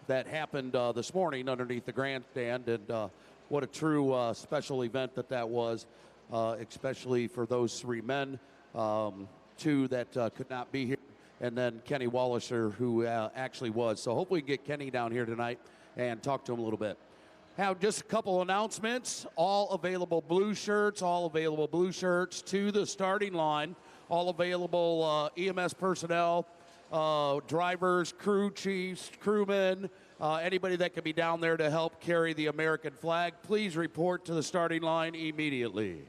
that happened this morning underneath the grandstand, and what a true special event that was, especially for those three men, two that could not be here, and then Kenny Wallisher, who actually was. So hopefully we can get Kenny down here tonight and talk to him a little bit. Have just a couple announcements. All available blue shirts to the starting line. All available EMS personnel, drivers, crew chiefs, crewmen, anybody that can be down there to help carry the American flag. Please report to the starting line immediately.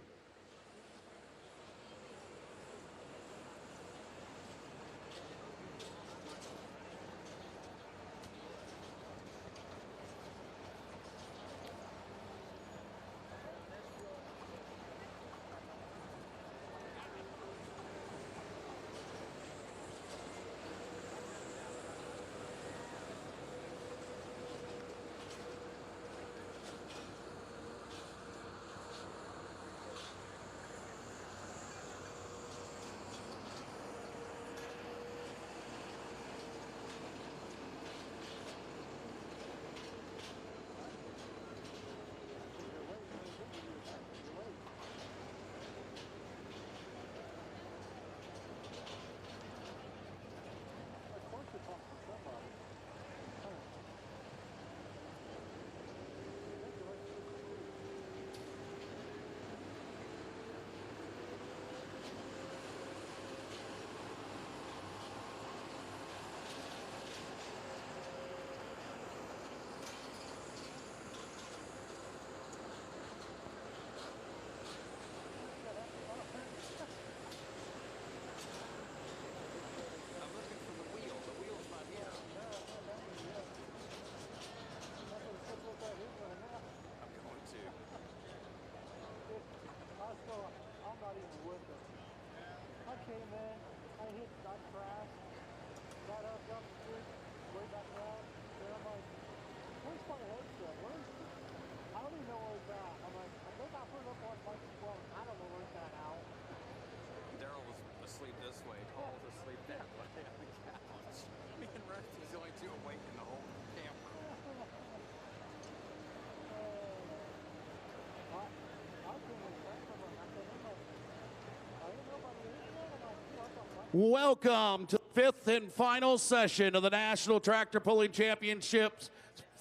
Welcome to the fifth and final session of the National Tractor Pulling Championships,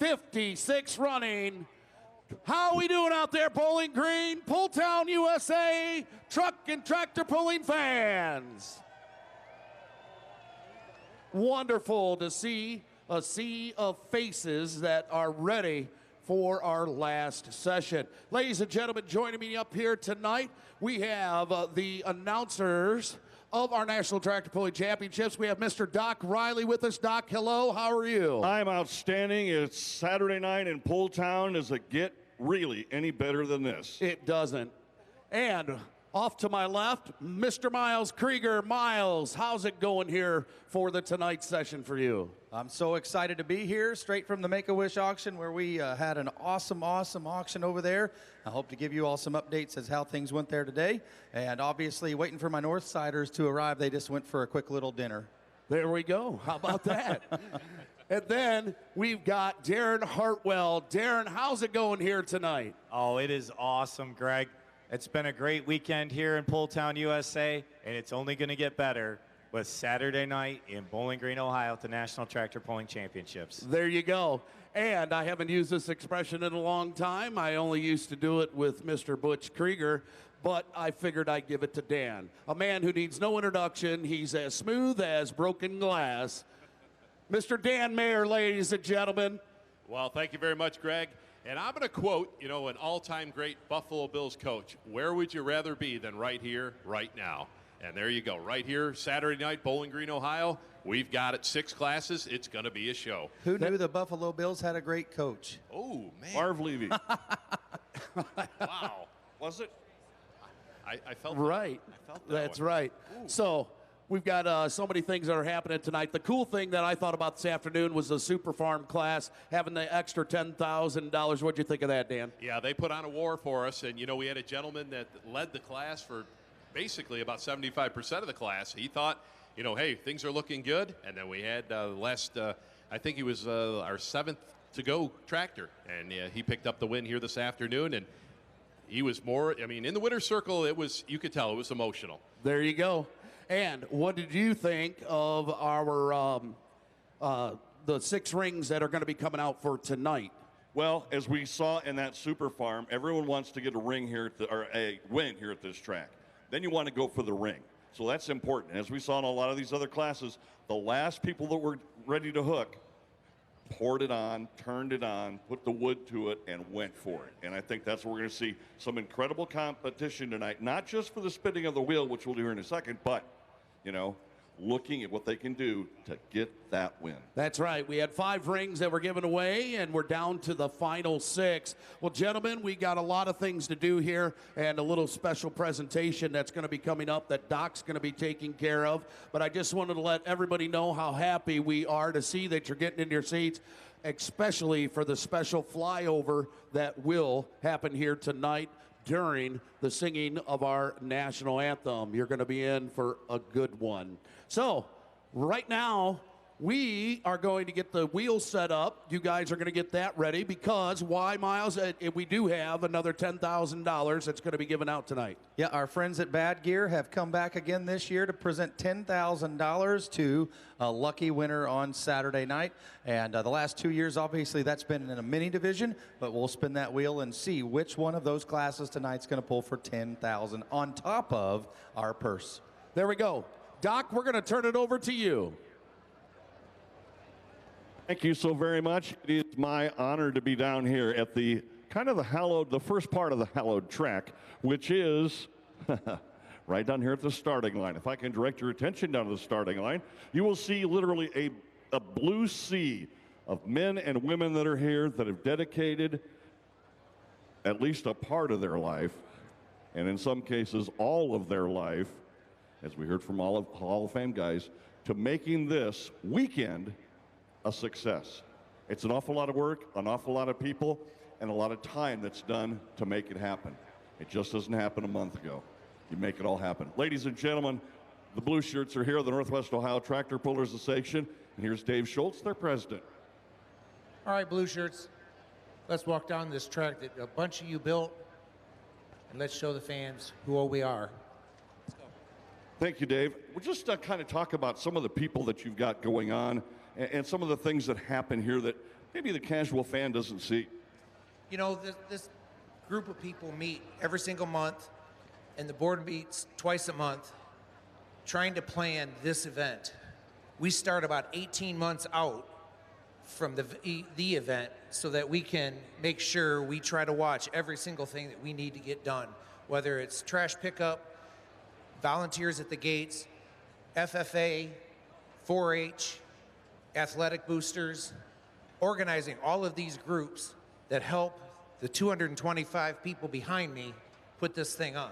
56 running. How are we doing out there, Bowling Green, Pulltown USA, truck and tractor pulling fans? Wonderful to see a sea of faces that are ready for our last session. Ladies and gentlemen, joining me up here tonight, we have the announcers of our National Tractor Pulling Championships. We have Mr. Doc Riley with us. Doc, hello, how are you? I'm outstanding. It's Saturday night in Pulltown. Does it get really any better than this? It doesn't. And off to my left, Mr. Miles Krieger. Miles, how's it going here for the tonight's session for you? I'm so excited to be here, straight from the Make-A-Wish auction, where we had an awesome auction over there. I hope to give you all some updates as how things went there today. And obviously, waiting for my Northsiders to arrive. They just went for a quick little dinner. There we go. How about that? And then we've got Darren Hartwell. Darren, how's it going here tonight? Oh, it is awesome, Greg. It's been a great weekend here in Pulltown, USA, and it's only going to get better with Saturday night in Bowling Green, Ohio at the National Tractor Pulling Championships. There you go. And I haven't used this expression in a long time. I only used to do it with Mr. Butch Krieger, but I figured I'd give it to Dan, a man who needs no introduction. He's as smooth as broken glass. Mr. Dan Mayer, ladies and gentlemen. Well, thank you very much, Greg. And I'm going to quote, an all-time great Buffalo Bills coach. Where would you rather be than right here, right now? And there you go, right here, Saturday night, Bowling Green, Ohio. We've got it, 6 classes. It's going to be a show. Who knew the Buffalo Bills had a great coach? Oh, man. Marv Levy. Wow. Was it? I felt right. I felt That's one. right. Ooh. So we've got so many things that are happening tonight. The cool thing that I thought about this afternoon was the Super Farm class, having the extra $10,000. What'd you think of that, Dan? Yeah, they put on a war for us. And, we had a gentleman that led the class for basically about 75% of the class. He thought, hey, things are looking good. And then we had last I think he was our 7th to go tractor, and he picked up the win here this afternoon. And he was more, I mean, in the winner's circle, it was, you could tell it was emotional. There you go. And what did you think of our the 6 rings that are going to be coming out for tonight? Well, as we saw in that super farm, everyone wants to get a ring here or a win here at this track. Then you want to go for the ring. So that's important. As we saw in a lot of these other classes, the last people that were ready to hook poured it on, turned it on, put the wood to it, and went for it. And I think that's what we're going to see, some incredible competition tonight, not just for the spinning of the wheel, which we'll do here in a second, but, you know, looking at what they can do to get that win. That's right. We had 5 rings that were given away, and we're down to the final 6. Well, gentlemen, we got a lot of things to do here, and a little special presentation that's going to be coming up that Doc's going to be taking care of. But I just wanted to let everybody know how happy we are to see that you're getting in your seats, especially for the special flyover that will happen here tonight during the singing of our national anthem. You're going to be in for a good one. So right now, we are going to get the wheels set up. You guys are going to get that ready because why, Miles? We do have another $10,000 that's going to be given out tonight. Yeah, our friends at Bad Gear have come back again this year to present $10,000 to a lucky winner on Saturday night. And the last 2 years, obviously, that's been in a mini division, but we'll spin that wheel and see which one of those classes tonight's going to pull for $10,000 on top of our purse. There we go. Doc, we're going to turn it over to you. Thank you so very much. It is my honor to be down here at the kind of the first part of the hallowed track, which is right down here at the starting line. If I can direct your attention down to the starting line, you will see literally a blue sea of men and women that are here that have dedicated at least a part of their life, and in some cases all of their life, as we heard from all of Hall of Fame guys, to making this weekend a success. It's an awful lot of work, an awful lot of people, and a lot of time that's done to make it happen. It just doesn't happen a month ago. You make it all happen. Ladies and gentlemen, the blue shirts are here, the Northwest Ohio Tractor Pullers Association, and here's Dave Schultz, their president. All right, blue shirts, let's walk down this track that a bunch of you built, and let's show the fans who we are. Thank you, Dave. We'll just kind of talk about some of the people that you've got going on and some of the things that happen here that maybe the casual fan doesn't see. You know, this group of people meet every single month, and the board meets twice a month trying to plan this event. We start about 18 months out from the event so that we can make sure we try to watch every single thing that we need to get done, whether it's trash pickup, volunteers at the gates, FFA, 4-H, athletic boosters, organizing all of these groups that help the 225 people behind me put this thing on.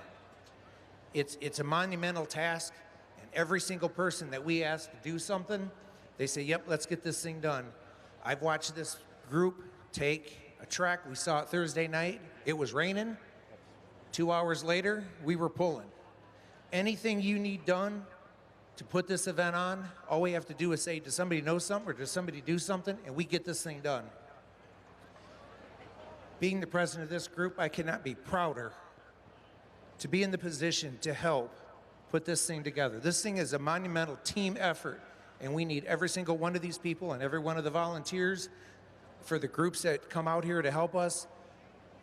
It's a monumental task, and every single person that we ask to do something, they say, yep, let's get this thing done. I've watched this group take a track. We saw it Thursday night. It was raining. 2 hours later, we were pulling. Anything you need done to put this event on, all we have to do is say, does somebody know something or does somebody do something, and we get this thing done. Being the president of this group, I cannot be prouder to be in the position to help put this thing together. This thing is a monumental team effort, and we need every single one of these people and every one of the volunteers for the groups that come out here to help us.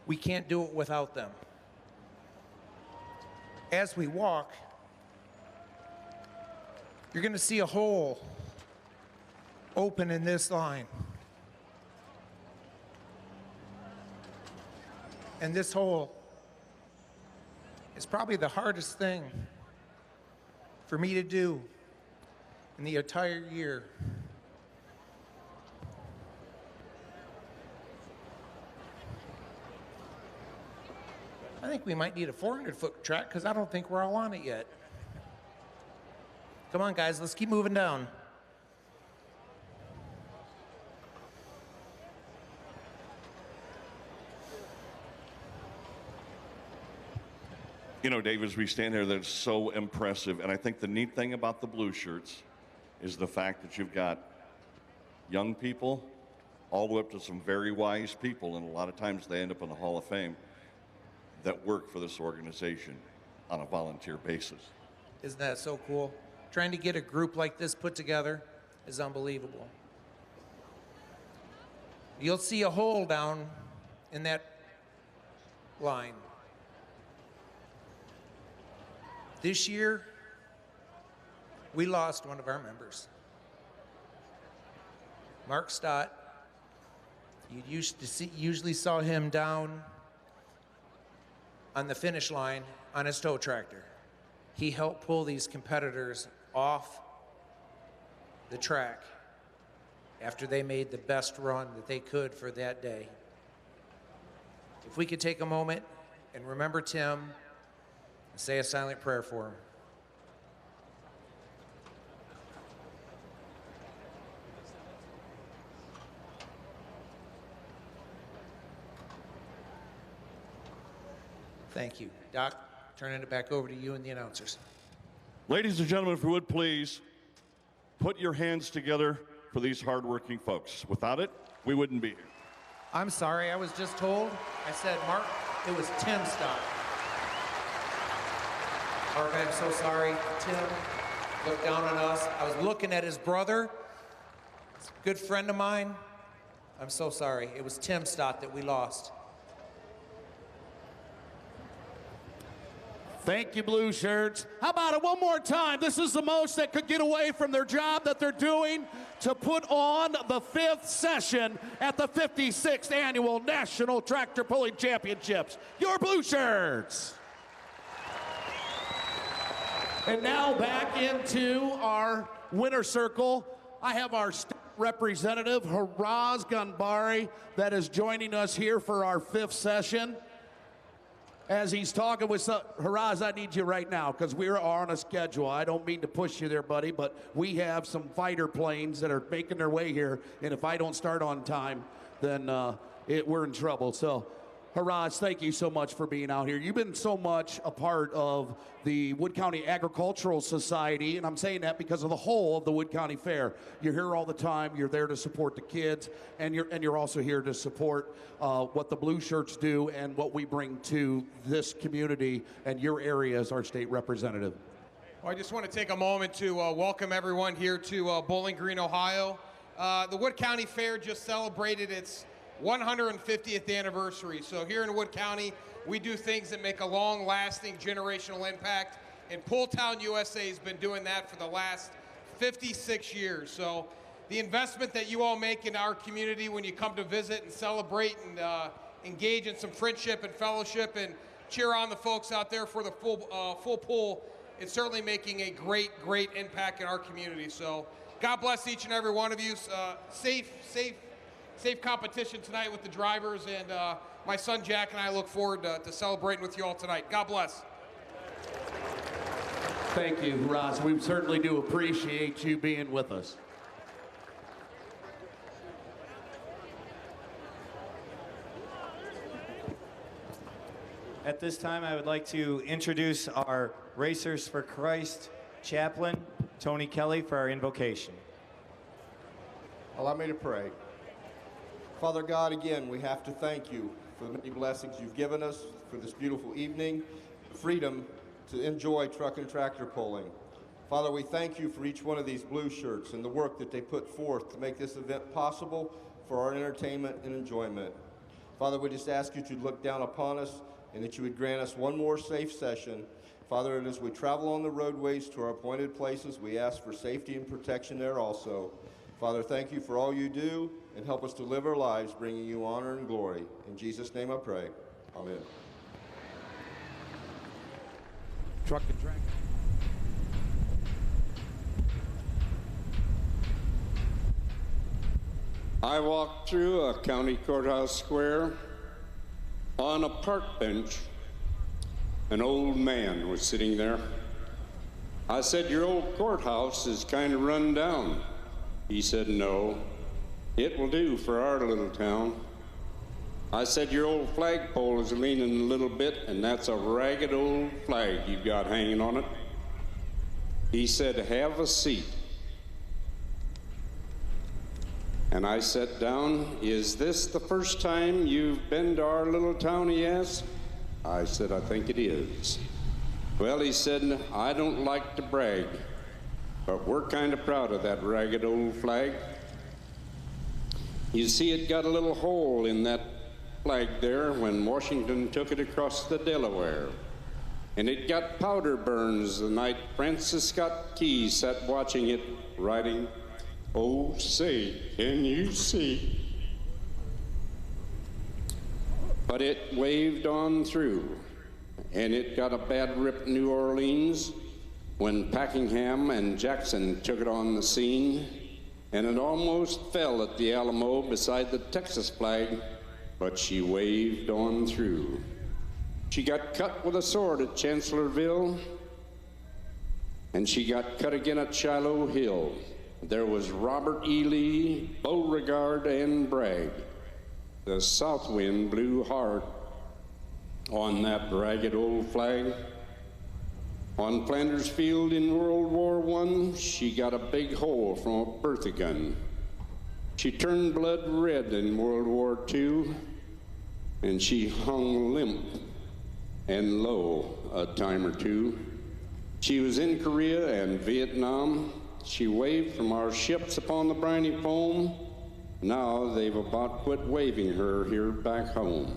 We can't do it without them. As we walk, you're going to see a hole open in this line. And this hole is probably the hardest thing for me to do in the entire year. I think we might need a 400-foot track because I don't think we're all on it yet. Come on, guys, let's keep moving down. You know, Dave, as we stand here, that's so impressive. And I think the neat thing about the blue shirts is the fact that you've got young people, all the way up to some very wise people, and a lot of times they end up in the Hall of Fame, that work for this organization on a volunteer basis. Isn't that so cool? Trying to get a group like this put together is unbelievable. You'll see a hole down in that line. This year, we lost one of our members. Mark Stott. You usually saw him down on the finish line on his tow tractor. He helped pull these competitors off the track after they made the best run that they could for that day. If we could take a moment and remember Tim and say a silent prayer for him. Thank you. Doc, turning it back over to you and the announcers. Ladies and gentlemen, if you would please, put your hands together for these hardworking folks. Without it, we wouldn't be here. I'm sorry, I was just told. I said, Mark, it was Tim Stott. Mark, I'm so sorry. Tim looked down on us. I was looking at his brother, a good friend of mine. I'm so sorry. It was Tim Stott that we lost. Thank you, Blue Shirts. How about it one more time? This is the most that could get away from their job that they're doing to put on the 5th session at the 56th Annual National Tractor Pulling Championships. Your Blue Shirts. And now back into our winner circle. I have our state representative, Haraz Ganbari, that is joining us here for our 5th session. As he's talking with Haraz, I need you right now because we are on a schedule. I don't mean to push you there, buddy, but we have some fighter planes that are making their way here, and if I don't start on time, then we're in trouble. So, Haraz, thank you so much for being out here. You've been so much a part of the Wood County Agricultural Society, and I'm saying that because of the whole of the Wood County Fair. You're here all the time. You're there to support the kids, and you're also here to support what the Blue Shirts do and what we bring to this community and your area as our state representative. Well, I just want to take a moment to welcome everyone here to Bowling Green, Ohio. The Wood County Fair just celebrated its 150th anniversary. So here in Wood County, we do things that make a long-lasting generational impact, and Pulltown USA has been doing that for the last 56 years. So the investment that you all make in our community when you come to visit and celebrate and engage in some friendship and fellowship and cheer on the folks out there for the full pull, it's certainly making a great impact in our community. So God bless each and every one of you. Safe competition tonight with the drivers, and my son Jack and I look forward to celebrating with you all tonight. God bless. Thank you, Roz. We certainly do appreciate you being with us. At this time, I would like to introduce our Racers for Christ chaplain, Tony Kelly, for our invocation. Allow me to pray. Father God, again, we have to thank you for the many blessings you've given us, for this beautiful evening, the freedom to enjoy truck and tractor pulling. Father, we thank you for each one of these Blue Shirts and the work that they put forth to make this event possible for our entertainment and enjoyment. Father, we just ask you to look down upon us and that you would grant us one more safe session. Father, and as we travel on the roadways to our appointed places, we ask for safety and protection there also. Father, thank you for all you do, and help us to live our lives bringing you honor and glory. In Jesus' name I pray. Amen. Truck and tractor. I walked through a county courthouse square. On a park bench, an old man was sitting there. I said, "Your old courthouse is kind of run down." He said, "No, it will do for our little town." I said, "Your old flagpole is leaning a little bit, and that's a ragged old flag you've got hanging on it." He said, "Have a seat." And I sat down. Is this the first time you've been to our little town, he asked. I said, I think it is. Well, he said, I don't like to brag, but we're kind of proud of that ragged old flag. You see, it got a little hole in that flag there when Washington took it across the Delaware. And it got powder burns the night Francis Scott Key sat watching it, writing, oh, say, can you see? But it waved on through, and it got a bad rip in New Orleans when Packenham and Jackson took it on the scene, and it almost fell at the Alamo beside the Texas flag, but she waved on through. She got cut with a sword at Chancellorsville, and she got cut again at Shiloh Hill. There was Robert E. Lee, Beauregard, and Bragg. The south wind blew hard on that ragged old flag. On Flanders Field in World War I, she got a big hole from a Bertha gun. She turned blood red in World War II, and she hung limp and low a time or two. She was in Korea and Vietnam. She waved from our ships upon the briny foam. Now they've about quit waving her here back home.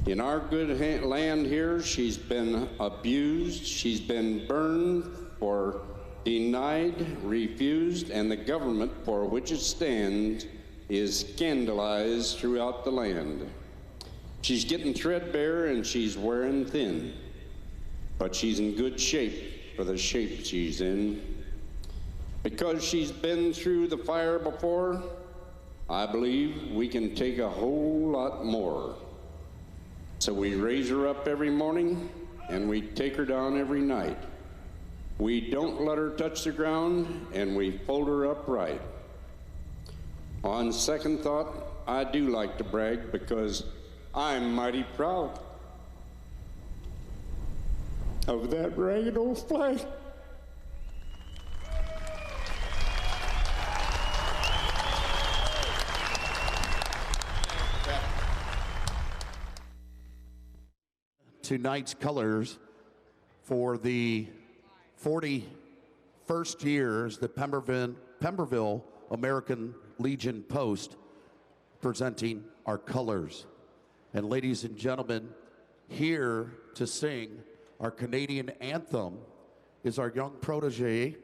In our good land here, she's been abused, she's been burned for denied, refused, and the government for which it stands is scandalized throughout the land. She's getting threadbare and she's wearing thin, but she's in good shape for the shape she's in. Because she's been through the fire before, I believe we can take a whole lot more. So we raise her up every morning and we take her down every night. We don't let her touch the ground and we fold her up right. On second thought, I do like to brag because I'm mighty proud of that ragged old flag. Tonight's colors for the 41st years, the Pemberville American Legion Post, presenting our colors. And ladies and gentlemen, here to sing our Canadian anthem is our young protege,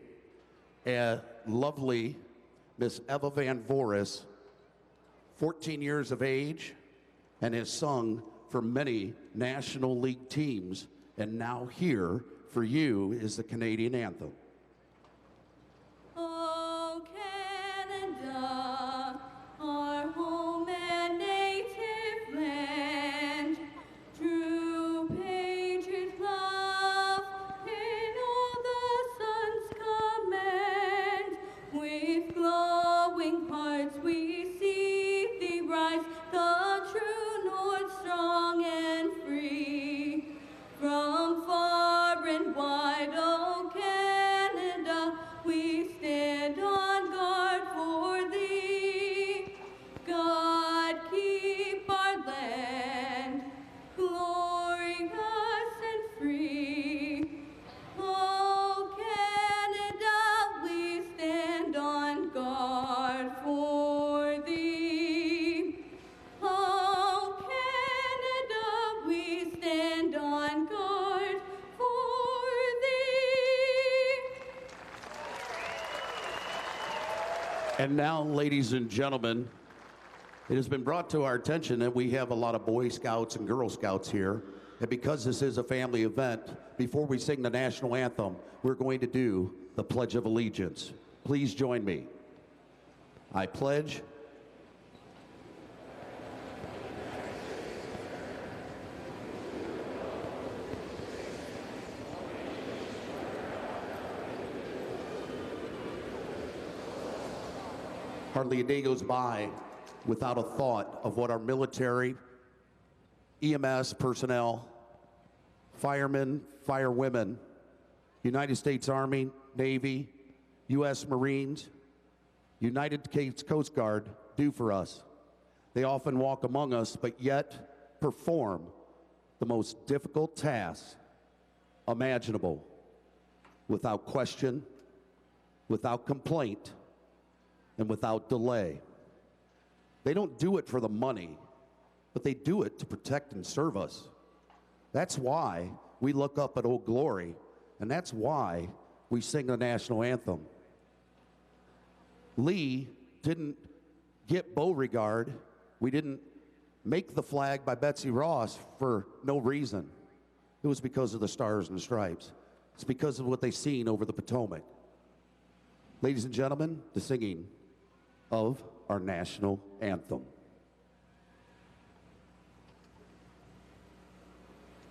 a lovely Miss Eva Van Voris, 14 years of age, and has sung for many National League teams, and now here for you is the Canadian anthem. Oh, Canada, our home and native land, true patriot love in all the sun's command. With glowing hearts we see thee rise, the true north strong and free. From far and wide, oh Canada, we stand on guard for thee. God keep our land glorious and free. Oh Canada, we stand on guard for thee. Oh Canada, we stand on guard for thee. And now, ladies and gentlemen, it has been brought to our attention that we have a lot of Boy Scouts and Girl Scouts here. And because this is a family event, before we sing the national anthem, we're going to do the Pledge of Allegiance. Please join me. I pledge hardly a day goes by without a thought of what our military, EMS personnel, firemen, firewomen, United States Army, Navy, U.S. Marines, United States Coast Guard do for us. They often walk among us, but yet perform the most difficult tasks imaginable without question, without complaint, and without delay. They don't do it for the money, but they do it to protect and serve us. That's why we look up at Old Glory, and that's why we sing the national anthem. Lee didn't get Beauregard. We didn't make the flag by Betsy Ross for no reason. It was because of the Stars and the Stripes. It's because of what they seen over the Potomac. Ladies and gentlemen, the singing of our national anthem.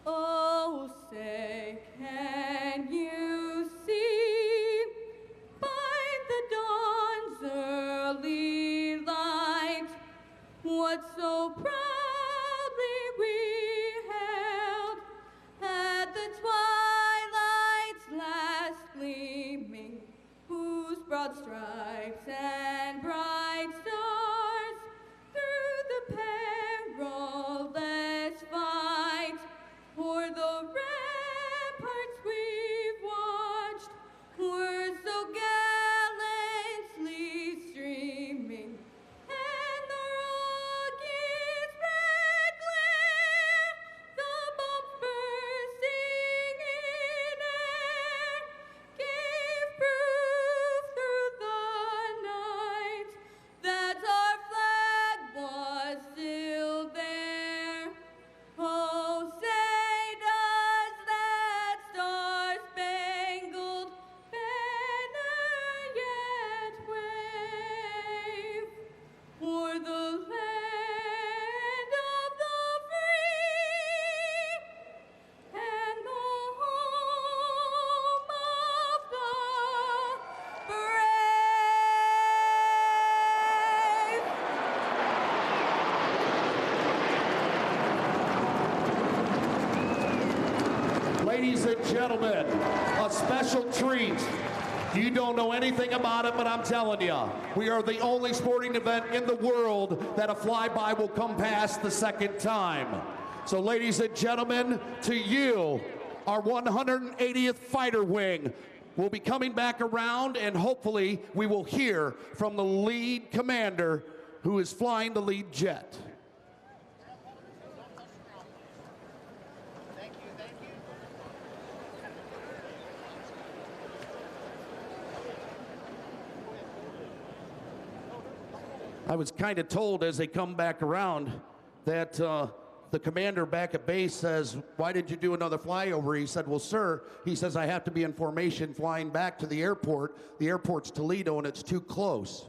Oh, say, can you see by the dawn's early light what so proudly we held at the twilight's last gleaming, whose broad stripes and bright stars through the perilous fight for the ramparts we've watched were so gallantly streaming, and the rocket's red glare, the bombs bursting in air, gave proof through the night that our flag was still there. Oh, say does that star-spangled banner yet wave o'er the land of the free and the home of the brave? Ladies and gentlemen, a special treat. You don't know anything about it, but I'm telling you, we are the only sporting event in the world that a flyby will come past the second time. So ladies and gentlemen, to you, our 180th Fighter Wing will be coming back around, and hopefully we will hear from the lead commander who is flying the lead jet. I was kind of told as they come back around that the commander back at base says, "Why did you do another flyover?" He said, "Well, sir," he says, "I have to be in formation flying back to the airport. The airport's Toledo and it's too close."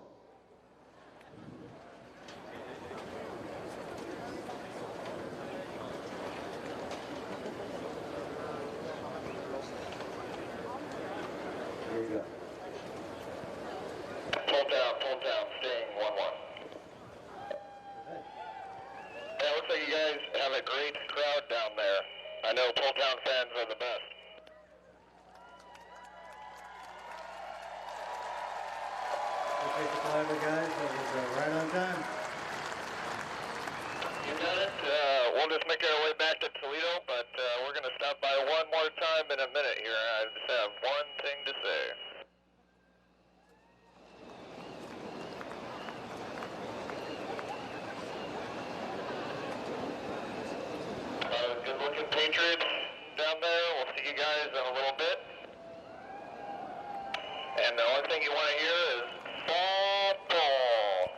Pulltown, staying 1-1. Yeah, looks like you guys have a great crowd down there. I know Pulltown fans are the best. We'll take the flyover, guys. That was right on time. You got it. We'll just make our way back to Toledo, but we're going to stop by one more time in a minute here. I just have one thing to say. Good-looking Patriots down there. We'll see you guys in a little bit. And the only thing you want to hear is fall ball.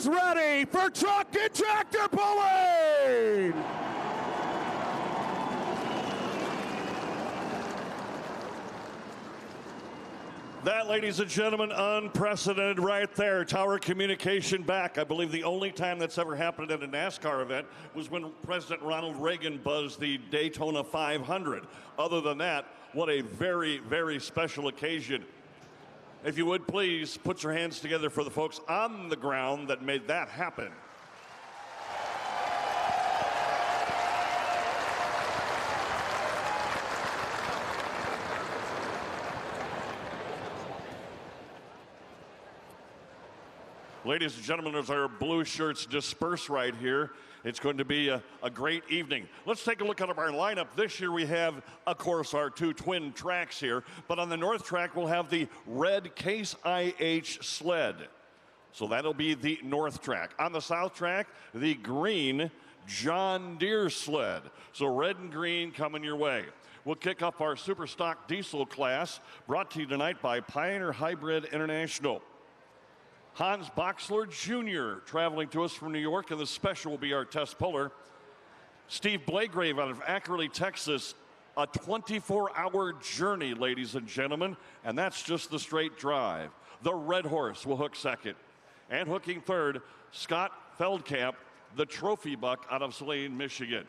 Ready for truck and tractor pulling! That, ladies and gentlemen, unprecedented right there. Tower communication back. I believe the only time that's ever happened at a NASCAR event was when President Ronald Reagan buzzed the Daytona 500. Other than that, what a very, very special occasion. If you would please put your hands together for the folks on the ground that made that happen. Ladies and gentlemen, as our blue shirts disperse right here, it's going to be a great evening. Let's take a look at our lineup. This year we have, of course, our two twin tracks here, but on the north track we'll have the red Case IH sled. So that'll be the north track. On the south track, the green John Deere sled. So red and green coming your way. We'll kick off our super stock diesel class, brought to you tonight by Pioneer Hybrid International. Hans Boxler Jr. traveling to us from New York, and the special will be our test puller. Steve Blagrave out of Ackerley, Texas. A 24-hour journey, ladies and gentlemen, and that's just the straight drive. The Red Horse will hook second. And hooking third, Scott Feldkamp, the trophy buck out of Saline, Michigan.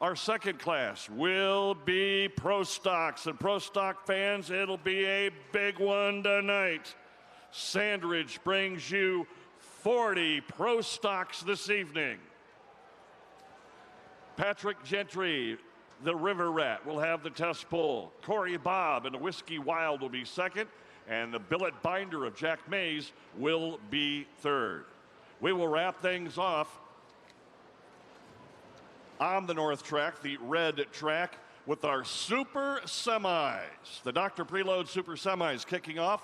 Our second class will be Pro Stocks, and Pro Stock fans, it'll be a big one tonight. Sandridge brings you 40 Pro Stocks this evening. Patrick Gentry, the River Rat, will have the test pull. Corey Bobb and the Whiskey Wild will be second, and the Billet Binder of Jack Mays will be third. We will wrap things off on the north track, the red track, with our Super Semis. The Dr. Preload Super Semis kicking off.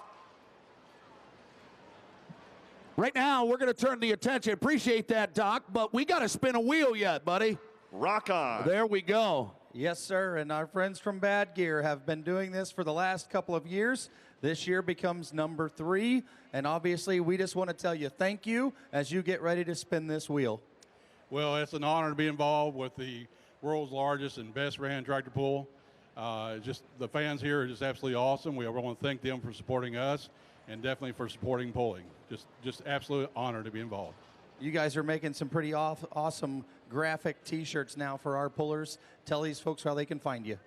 Right now, we're going to turn the attention. Appreciate that, Doc, but we got to spin a wheel yet, buddy. Rock on. There we go. Yes, sir, and our friends from Bad Gear have been doing this for the last couple of years. This year becomes number 3, and obviously we just want to tell you thank you as you get ready to spin this wheel. Well, it's an honor to be involved with the world's largest and best ran tractor pull. Just the fans here are just absolutely awesome. We want to thank them for supporting us and definitely for supporting pulling. Just absolute honor to be involved. You guys are making some pretty awesome graphic T-shirts now for our pullers. Tell these folks how they can find you.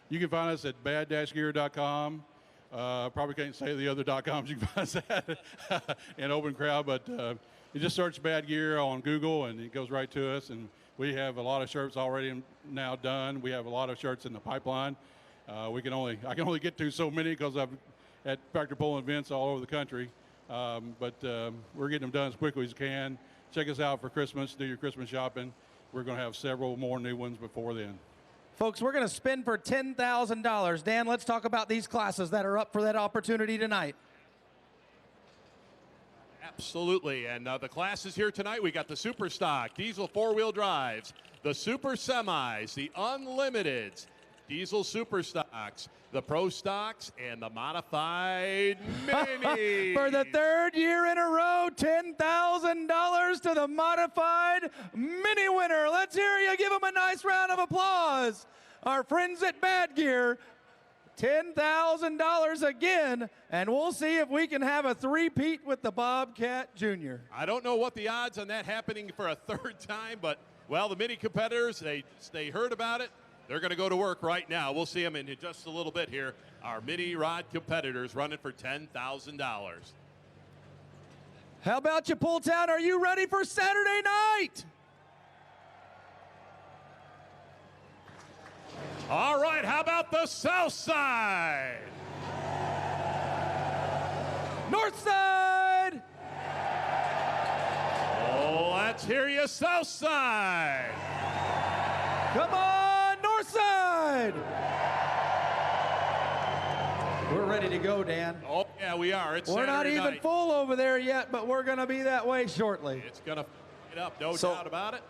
You can find us at bad-gear.com. Probably can't say the other .coms you can find us at in open crowd, but you just search Bad Gear on Google and it goes right to us. And we have a lot of shirts already now done. We have a lot of shirts in the pipeline. I can only get to so many because I'm at tractor pulling events all over the country. But we're getting them done as quickly as we can. Check us out for Christmas. Do your Christmas shopping. We're going to have several more new ones before then. Folks, we're going to spin for $10,000. Dan, let's talk about these classes that are up for that opportunity tonight. Absolutely, and the classes here tonight, we got the Super Stock, Diesel 4-wheel drives, the Super Semis, the Unlimiteds, Diesel Super Stocks, the Pro Stocks, and the Modified Mini. For the third year in a row, $10,000 to the Modified Mini winner. Let's hear you. Give them a nice round of applause. Our friends at Bad Gear, $10,000 again, and we'll see if we can have a three-peat with the Bobcat Jr. I don't know what the odds on that happening for a third time, but, well, the Mini competitors, they heard about it. They're going to go to work right now. We'll see them in just a little bit here. Our mini rod competitors running for $10,000. How about you, Pulltown? Are you ready for Saturday night? All right, how about the south side? North side! Oh, let's hear you, south side. Come on, north side! We're ready to go, Dan. Oh, yeah, we are. It's We're not Saturday even night. full over there yet, but we're going to be that way shortly. It's going to it up, no doubt about it.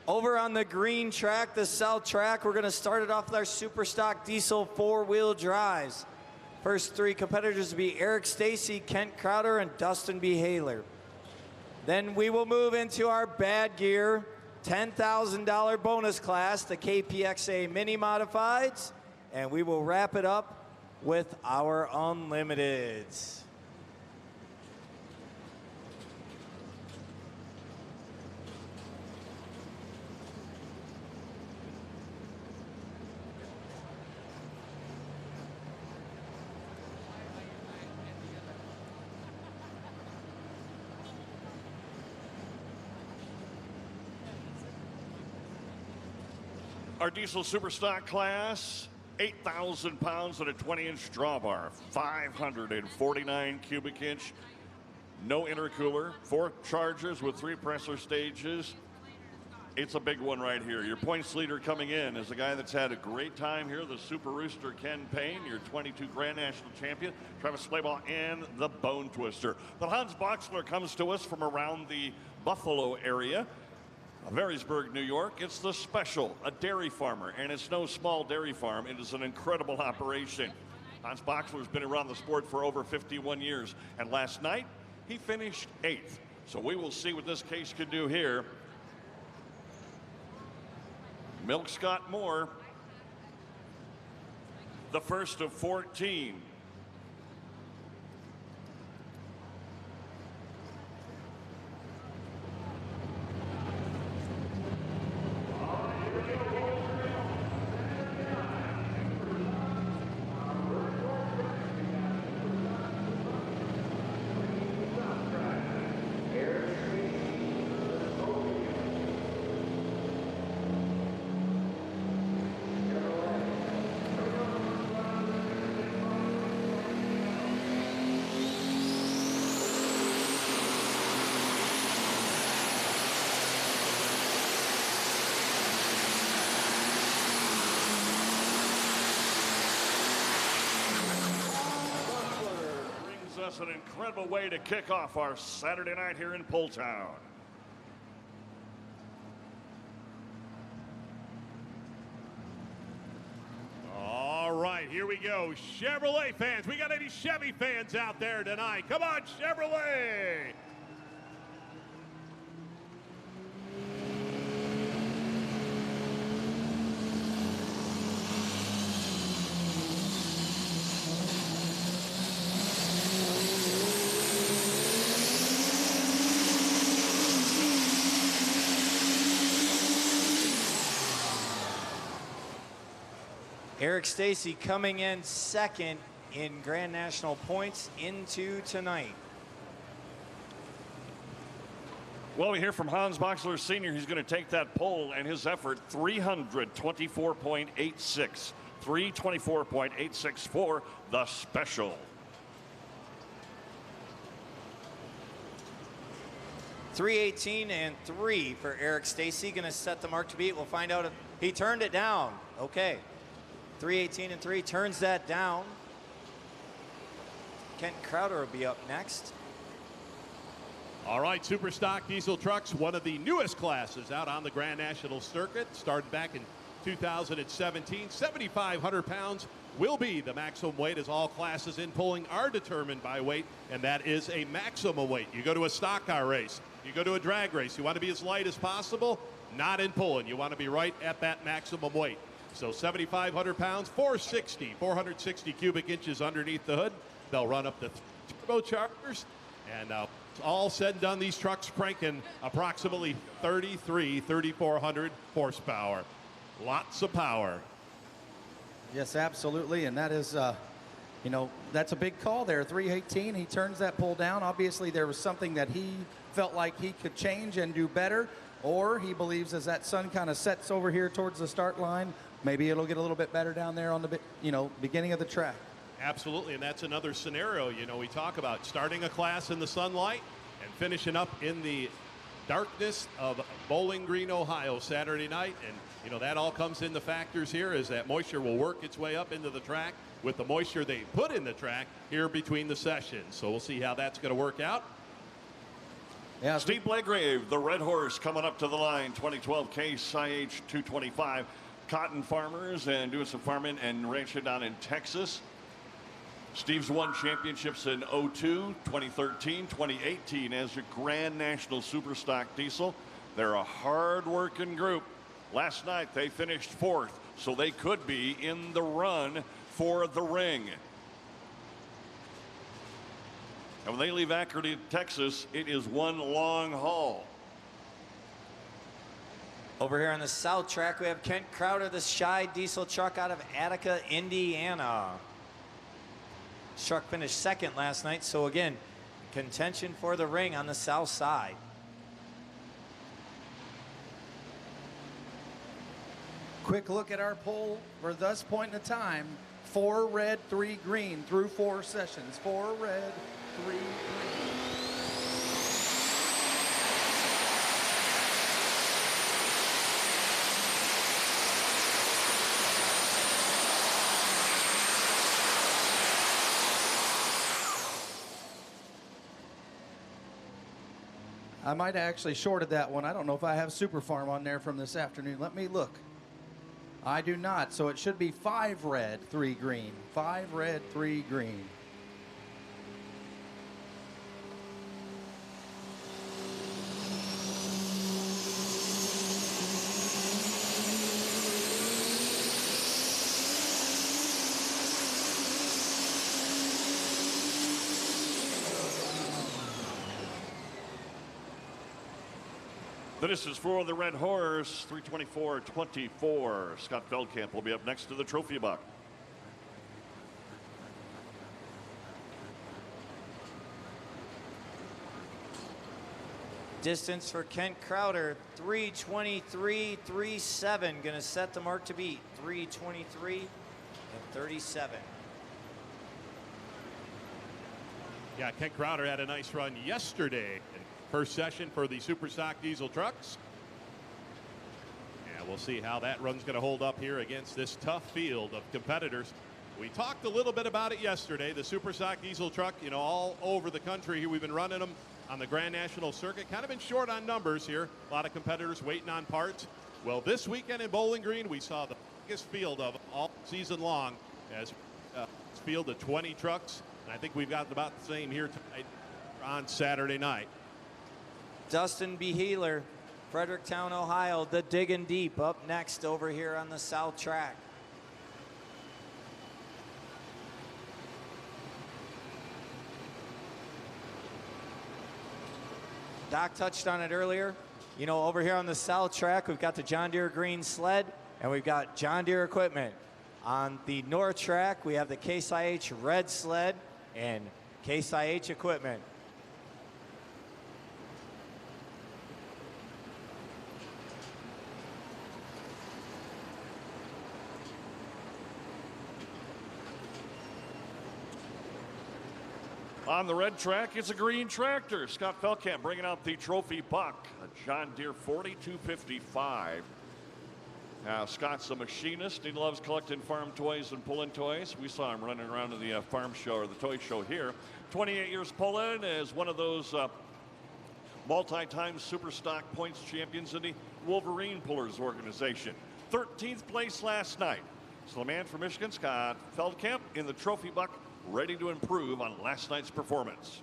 Over on the green track, the south track, we're going to start it off with our Super Stock Diesel 4-wheel drives. First three competitors will be Eric Stacy, Kent Crowder, and Dustin B. Haler. Then we will move into our Bad Gear $10,000 bonus class, the KPXA Mini Modifieds, and we will wrap it up with our Unlimiteds. Our diesel superstock class, 8,000 pounds and a 20-inch drawbar, 549 cubic inch, no intercooler, 4 chargers with 3 pressure stages. It's a big one right here. Your points leader coming in is a guy that's had a great time here, the Super Rooster Ken Payne, your 22 Grand National Champion, Travis Slayball, and the Bone Twister. But Hans Boxler comes to us from around the Buffalo area. Marysburg, New York. It's the Special, a dairy farmer, and it's no small dairy farm. It is an incredible operation. Hans Boxler's been around the sport for over 51 years, and last night he finished 8th. So we will see what this case can do here. Milk Scott Moore, the first of 14. Us an incredible way to kick off our Saturday night here in Pulltown. All right, here we go. Chevrolet fans, we got any Chevy fans out there tonight? Come on, Chevrolet! Eric Stacy coming in second in Grand National points into tonight. Well, we hear from Hans Boxler Sr. He's going to take that pole, and his effort 324.86. 324.86 for the Special. .318 and 3 for Eric Stacy. Going to set the mark to beat. We'll find out if he turned it down. Okay. 318 and 3 turns that down. Kent Crowder will be up next. All right, super stock diesel trucks, one of the newest classes out on the Grand National Circuit, started back in 2017. 7,500 pounds will be the maximum weight, as all classes in pulling are determined by weight, and that is a maximum weight. You go to a stock car race, you go to a drag race, you want to be as light as possible, not in pulling. You want to be right at that maximum weight. So 7,500 pounds, 460 cubic inches underneath the hood. They'll run up to turbochargers, and all said and done, these trucks cranking approximately 3,400 horsepower. Lots of power. Yes, absolutely, and that is, you know, that's a big call there. 318, he turns that pull down. Obviously, there was something that he felt like he could change and do better, or he believes as that sun kind of sets over here towards the start line, maybe it'll get a little bit better down there on the, you know, beginning of the track. Absolutely, and that's another scenario, you know, we talk about starting a class in the sunlight and finishing up in the darkness of Bowling Green, Ohio, Saturday night. And, you know, that all comes into factors here, is that moisture will work its way up into the track with the moisture they put in the track here between the sessions. So we'll see how that's going to work out. Yeah, Steve Blagrave, the Red Horse, coming up to the line, 2012 Case IH 225. Cotton farmers and doing some farming and ranching down in Texas. Steve's won championships in 02, 2013, 2018 as your Grand National Superstock Diesel. They're a hard-working group. Last night they finished 4th, so they could be in the run for the ring. And when they leave Akron, Texas, it is one long haul. Over here on the south track, we have Kent Crowder, the Shy diesel truck out of Attica, Indiana. This truck finished second last night, so again, contention for the ring on the south side. Quick look at our poll for this point in time. 4 red, 3 green through 4 sessions. 4 red, 3 green. I might have actually shorted that one. I don't know if I have Super Farm on there from this afternoon. Let me look. I do not, so it should be 5 red, 3 green. 5 red, 3 green. The distance for the Red Horse, 3:24.24. Scott Feldkamp will be up next to the trophy buck. Distance for Kent Crowder, 3:23.37. Going to set the mark to beat, 3:23.37. Yeah, Kent Crowder had a nice run yesterday. First session for the Super Stock diesel trucks. And we'll see how that run's going to hold up here against this tough field of competitors. We talked a little bit about it yesterday. The Super Stock diesel truck, you know, all over the country here. We've been running them on the Grand National Circuit. Kind of been short on numbers here. A lot of competitors waiting on parts. Well, this weekend in Bowling Green, we saw the biggest field of all season long as field of 20 trucks. And I think we've got about the same here tonight on Saturday night. Dustin Beheeler, Fredericktown, Ohio, the Diggin' Deep up next over here on the south track. Doc touched on it earlier. You know, over here on the south track, we've got the John Deere green sled and we've got John Deere equipment. On the north track, we have the Case IH red sled and Case IH equipment. On the red track, it's a green tractor. Scott Feldkamp bringing out the trophy buck, a John Deere 4255. Now, Scott's a machinist. He loves collecting farm toys and pulling toys. We saw him running around to the farm show or the toy show here. 28 years pulling, as one of those multi-time super stock points champions in the Wolverine Pullers organization. 13th place last night. So the man from Michigan, Scott Feldkamp, in the trophy buck, ready to improve on last night's performance.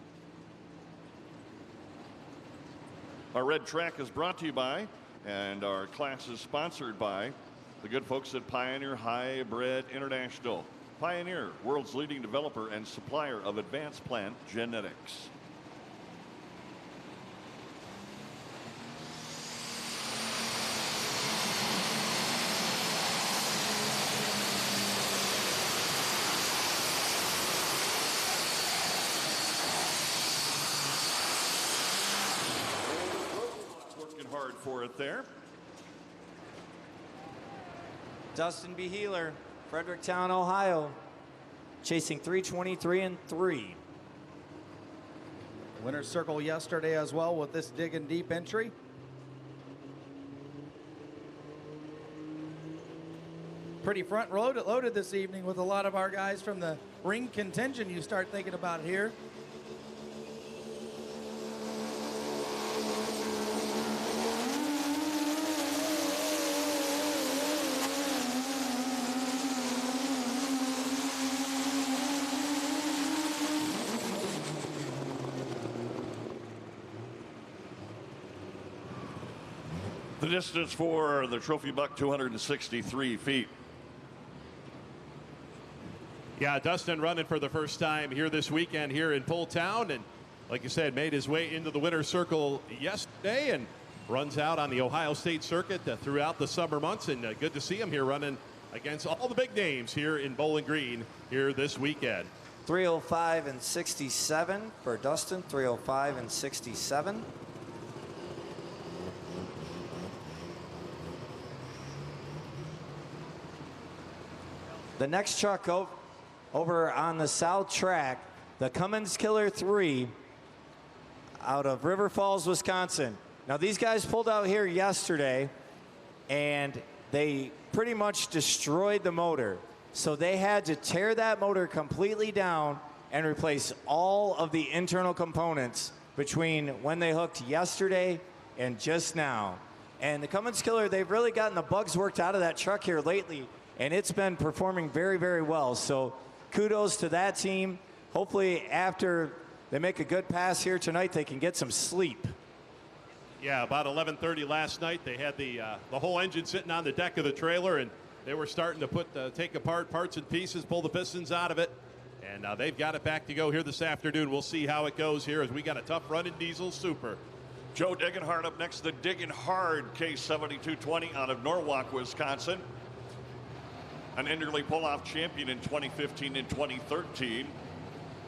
Our red track is brought to you by, and our class is sponsored by, the good folks at Pioneer Hybrid International. Pioneer, world's leading developer and supplier of advanced plant genetics. Hard for it there. Dustin Beheeler, Fredericktown, Ohio, chasing 3:23.3. Winner's circle yesterday as well with this Diggin' Deep entry. Pretty front loaded this evening with a lot of our guys from the ring contingent you start thinking about here. The distance for the trophy buck, 263 feet. Yeah, Dustin running for the first time here this weekend here in Pulltown, and like you said, made his way into the winner's circle yesterday and runs out on the Ohio State circuit throughout the summer months, and good to see him here running against all the big names here in Bowling Green here this weekend. 3:05 and 67 for Dustin, 3:05 and 67. The next truck over on the south track, the Cummins Killer 3 out of River Falls, Wisconsin. Now these guys pulled out here yesterday and they pretty much destroyed the motor. So they had to tear that motor completely down and replace all of the internal components between when they hooked yesterday and just now. And the Cummins Killer, they've really gotten the bugs worked out of that truck here lately, and it's been performing very, very well. So kudos to that team. Hopefully after they make a good pass here tonight, they can get some sleep. Yeah, about 11:30 last night, they had the whole engine sitting on the deck of the trailer, and they were starting to take apart parts and pieces, pull the pistons out of it, and they've got it back to go here this afternoon. We'll see how it goes here as we got a tough run in diesel super. Joe Diggenhard up next, the Diggin' Hard K7220 out of Norwalk, Wisconsin. An Enderley Pulloff champion in 2015 and 2013.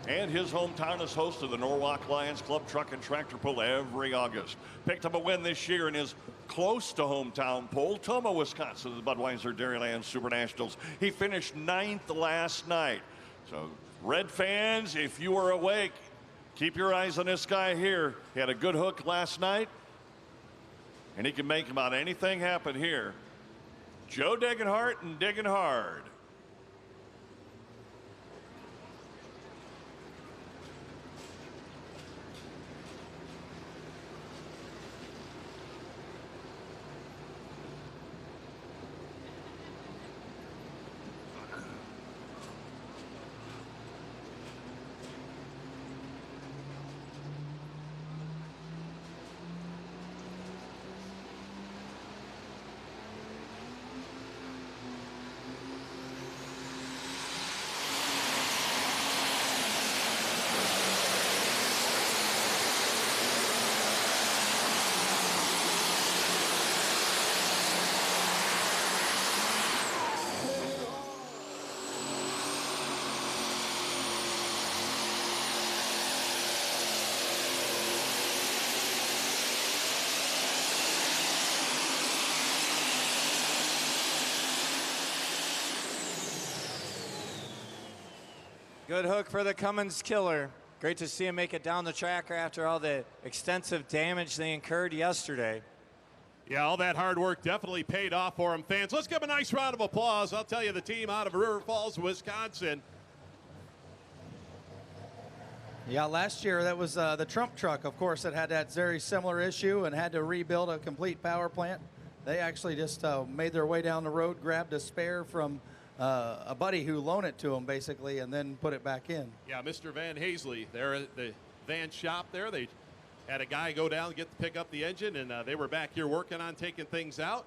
And his hometown is host of the Norwalk Lions Club Truck and Tractor Pull every August. Picked up a win this year in his close to hometown Pulltown, Wisconsin, the Budweiser Dairyland Super Nationals. He finished 9th last night. So, Red fans, if you are awake, keep your eyes on this guy here. He had a good hook last night, and he can make about anything happen here. Joe Diggenhart and Diggin' Hard. Good hook for the Cummins Killer. Great to see him make it down the track after all the extensive damage they incurred yesterday. Yeah, all that hard work definitely paid off for him, fans. Let's give him a nice round of applause. I'll tell you, the team out of River Falls, Wisconsin. Yeah, last year that was the Trump truck, of course, that had that very similar issue and had to rebuild a complete power plant. They actually just made their way down the road, grabbed a spare from a buddy who loaned it to them, basically, and then put it back in. Yeah, Mr. Van Hazley, they're at the van shop there. They had a guy go down and get to pick up the engine, and they were back here working on taking things out.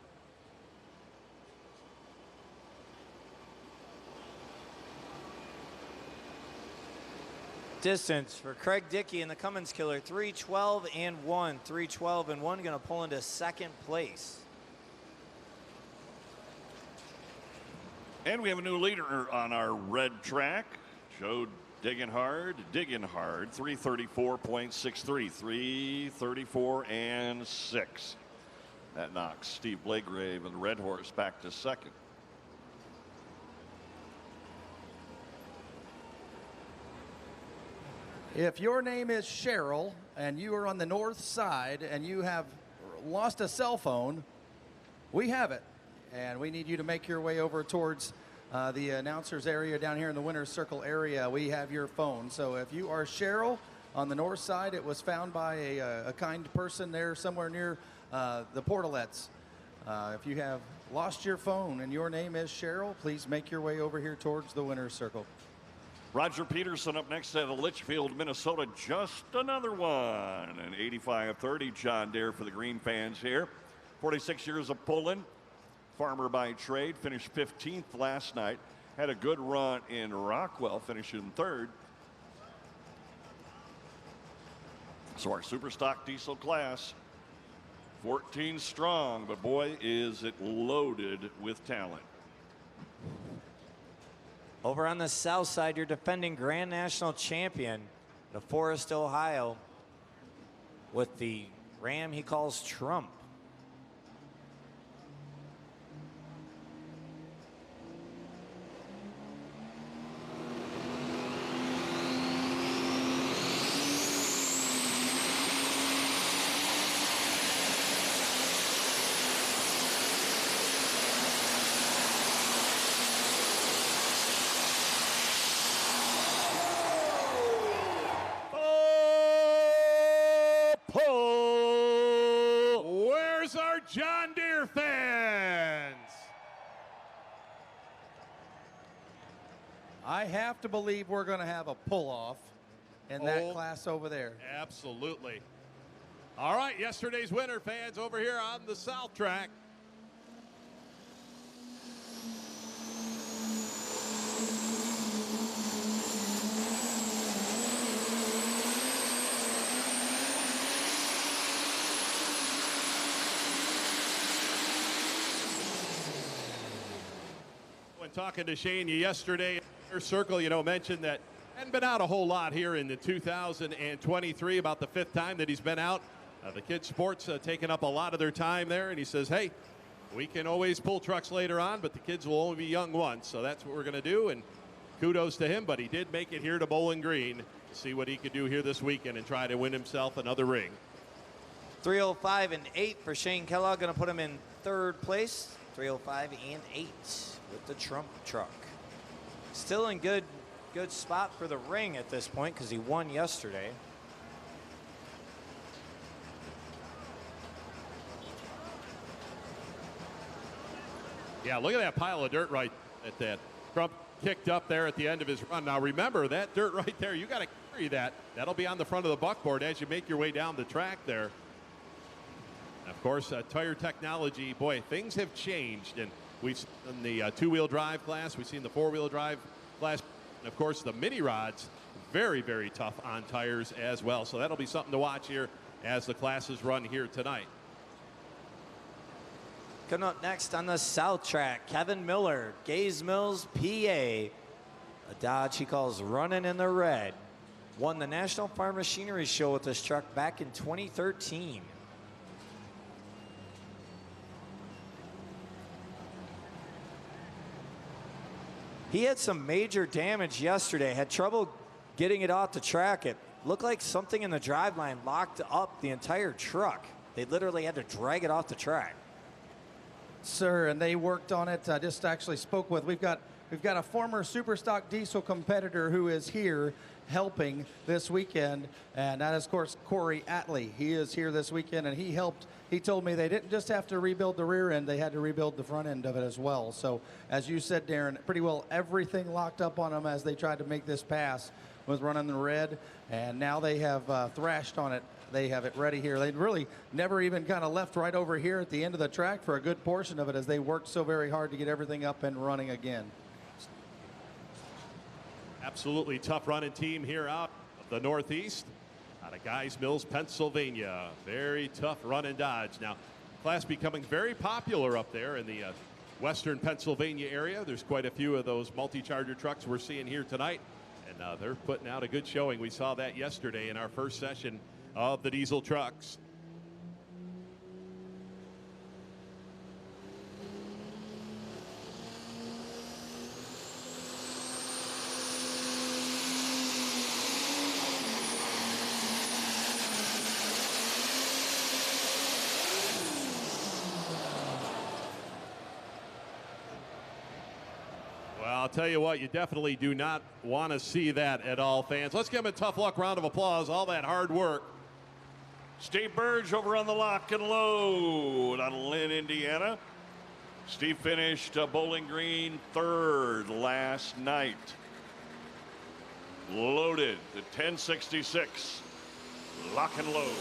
Distance for Craig Dickey and the Cummins Killer, 3:12 and 1. 3:12 and 1, going to pull into second place. And we have a new leader on our red track, Joe Diggenhard, 334.63, 334 and 6. That knocks Steve Blagrave and the Red Horse back to second. If your name is Cheryl and you are on the north side and you have lost a cell phone, we have it. And we need you to make your way over towards the announcers area down here in the winner's circle area. We have your phone. So if you are Cheryl on the north side, it was found by a kind person there somewhere near the portalettes. If you have lost your phone and your name is Cheryl, please make your way over here towards the winner's circle. Roger Peterson up next out of Litchfield, Minnesota. Just another one. An 85-30 John Deere for the Green fans here. 46 years of pulling. Farmer by trade. Finished 15th last night. had a good run in Rockwell, finishing third. So our super stock diesel class, 14 strong, but boy, is it loaded with talent. Over on the south side, your defending Grand National champion, the Forest, Ohio, with the Ram he calls Trump. Where's our John Deere fans? I have to believe we're going to have a pull-off in that class over there. Absolutely. All right, yesterday's winner, fans, over here on the south track. When talking to Shane yesterday, your circle, mentioned that hadn't been out a whole lot here in the 2023, about the 5th time that he's been out. The kids' sports taking up a lot of their time there, and he says, hey, we can always pull trucks later on, but the kids will only be young once, so that's what we're going to do, and kudos to him, but he did make it here to Bowling Green to see what he could do here this weekend and try to win himself another ring. 305 and 8 for Shane Kellogg, going to put him in 3rd place. 305 and 8 with the Trump truck. Still in good spot for the ring at this point because he won yesterday. Yeah, look at that pile of dirt right that Trump kicked up there at the end of his run. Now remember, that dirt right there, you got to carry that. That'll be on the front of the buckboard as you make your way down the track there. Of course, tire technology, boy, things have changed, and we've seen the 2-wheel drive class, we've seen the 4-wheel drive class, and of course the mini rods, very, very tough on tires as well. So that'll be something to watch here as the classes run here tonight. Coming up next on the south track, Kevin Miller, Gaze Mills, PA. A Dodge he calls running in the red. Won the National Farm Machinery Show with this truck back in 2013. He had some major damage yesterday, had trouble getting it off the track. It looked like something in the driveline locked up the entire truck. They literally had to drag it off the track. Sir, and they worked on it. I just actually spoke with, we've got a former Superstock diesel competitor who is here helping this weekend, and that is, of course, Corey Atley. He is here this weekend, and he helped. He told me they didn't just have to rebuild the rear end, they had to rebuild the front end of it as well. So, as you said, Darren, pretty well everything locked up on them as they tried to make this pass was running the red, and now they have thrashed on it. They have it ready here. They really never even kind of left right over here at the end of the track for a good portion of it as they worked so very hard to get everything up and running again. Absolutely tough running team here out of the Northeast, out of Guys Mills, Pennsylvania. Very tough running Dodge. Now, class becoming very popular up there in the western Pennsylvania area. There's quite a few of those multi-charger trucks we're seeing here tonight, and they're putting out a good showing. We saw that yesterday in our first session of the diesel trucks. I'll tell you what, you definitely do not want to see that at all, fans. Let's give him a tough luck round of applause. All that hard work. Steve Burge over on the lock and load out of Lynn, Indiana. Steve finished Bowling Green 3rd last night. Loaded the 1066. Lock and load.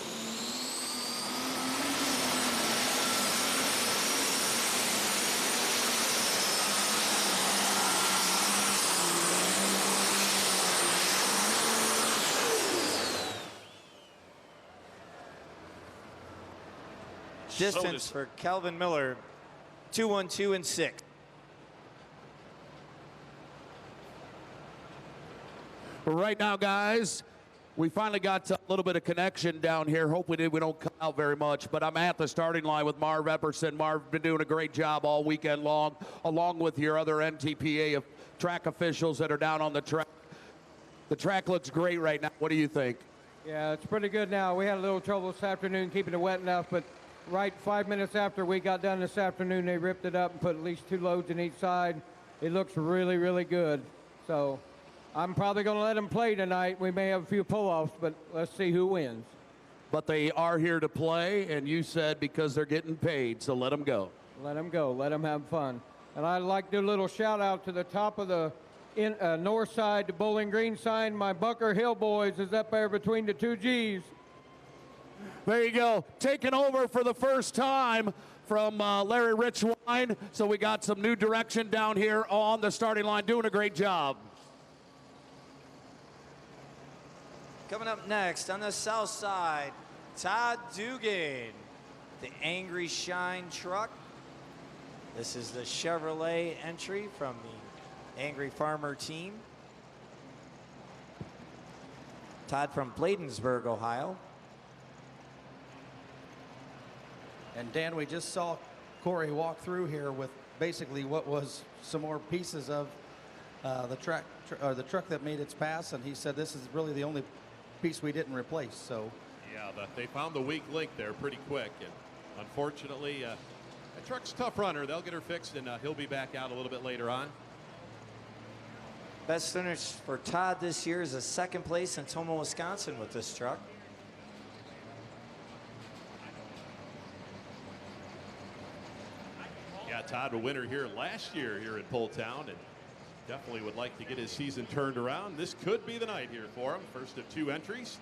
Distance for Calvin Miller, 2:12 and 6. Right now, guys, we finally got a little bit of connection down here. Hope we don't come out very much, but I'm at the starting line with Marv Epperson. Marv been doing a great job all weekend long, along with your other NTPA track officials that are down on the track. The track looks great right now. What do you think? Yeah, it's pretty good now. We had a little trouble this afternoon keeping it wet enough, but right 5 minutes after we got done this afternoon, they ripped it up and put at least 2 loads in each side. It looks really, really good. So I'm probably going to let them play tonight. We may have a few pull-offs, but let's see who wins. But they are here to play, and you said because they're getting paid, so let them go. Let them go. Let them have fun. And I'd like to do a little shout-out to the top of the north side, the Bowling Green sign. My Bunker Hill boys is up there between the 2 Gs. There you go. Taking over for the first time from Larry Richwine. So we got some new direction down here on the starting line. Doing a great job. Coming up next on the south side, Todd Dugan, the Angry Shine truck. This is the Chevrolet entry from the Angry Farmer team. Todd from Bladensburg, Ohio. And Dan, we just saw Corey walk through here with basically what was some more pieces of the truck that made its pass, and he said this is really the only piece we didn't replace. So yeah, they found the weak link there pretty quick, and unfortunately that truck's a tough runner. They'll get her fixed, and he'll be back out a little bit later on. Best finish for Todd this year is a second place in Toma, Wisconsin with this truck. Yeah, Todd, a winner here last year here in Pulltown, and definitely would like to get his season turned around. This could be the night here for him. First of 2 entries.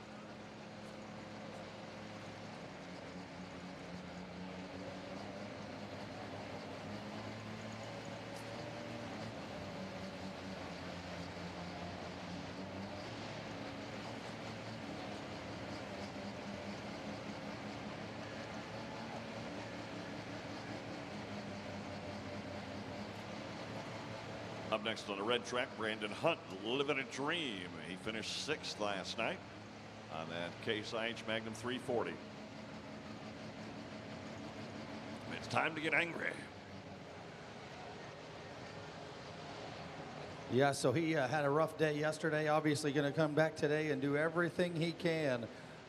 Up next on the red track, Brandon Hunt, Living a Dream. He finished 6th last night on that Case IH Magnum 340. It's time to get angry. yeah, so he had a rough day yesterday. Obviously going to come back today and do everything he can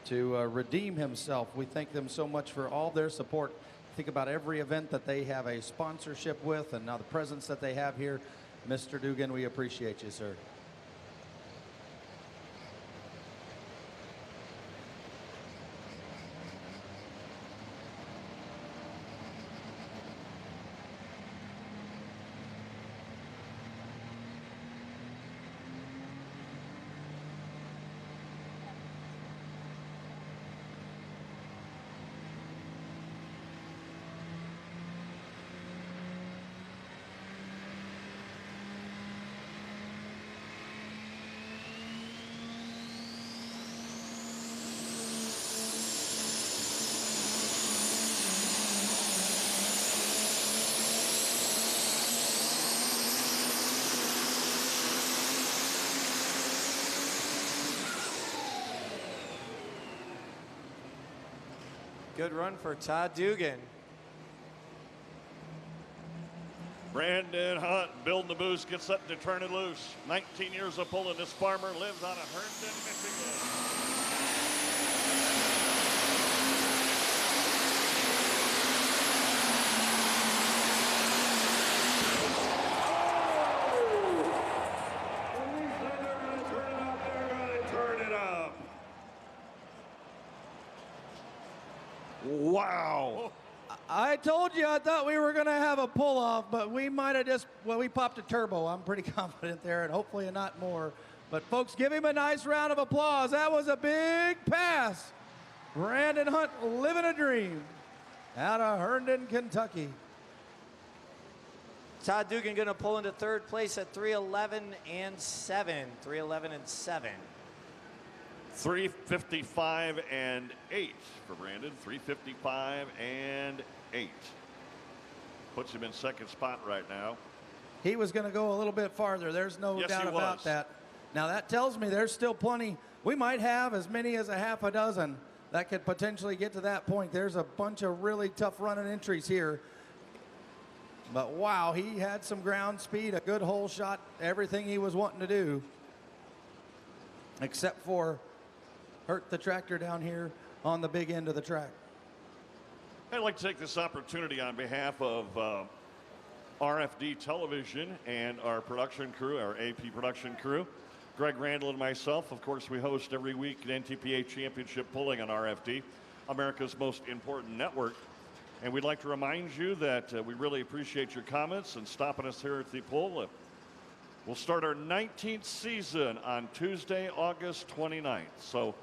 to redeem himself. We thank them so much for all their support. Think about every event that they have a sponsorship with, and now the presence that they have here. Mr. Dugan, we appreciate you, sir. Good run for Todd Dugan. Brandon Hunt building the boost, gets up to turn it loose. 19 years of pulling. This farmer lives out of Herndon, Michigan. Wow. I told you I thought we were going to have a pull-off, but we might have just, well, we popped a turbo. I'm pretty confident there, and hopefully not more. But, folks, give him a nice round of applause. That was a big pass. Brandon Hunt, living a dream out of Herndon, Kentucky. Todd Dugan going to pull into 3rd place at 3:11 and 7. 3:11 and 7. 3:55 and 8 for Brandon. 3:55 and 8. Puts him in second spot right now. He was going to go a little bit farther. There's no Yes, doubt he about was. that. Now, that tells me there's still plenty. We might have as many as a half a dozen that could potentially get to that point. There's a bunch of really tough running entries here. But, wow, he had some ground speed, a good hole shot, everything he was wanting to do, except for hurt the tractor down here on the big end of the track. I'd like to take this opportunity on behalf of RFD Television and our production crew, our AP production crew, Greg Randall and myself. Of course, we host every week an NTPA Championship pulling on RFD, America's most important network. And we'd like to remind you that we really appreciate your comments and stopping us here at the poll. We'll start our 19th season on Tuesday, August 29th. So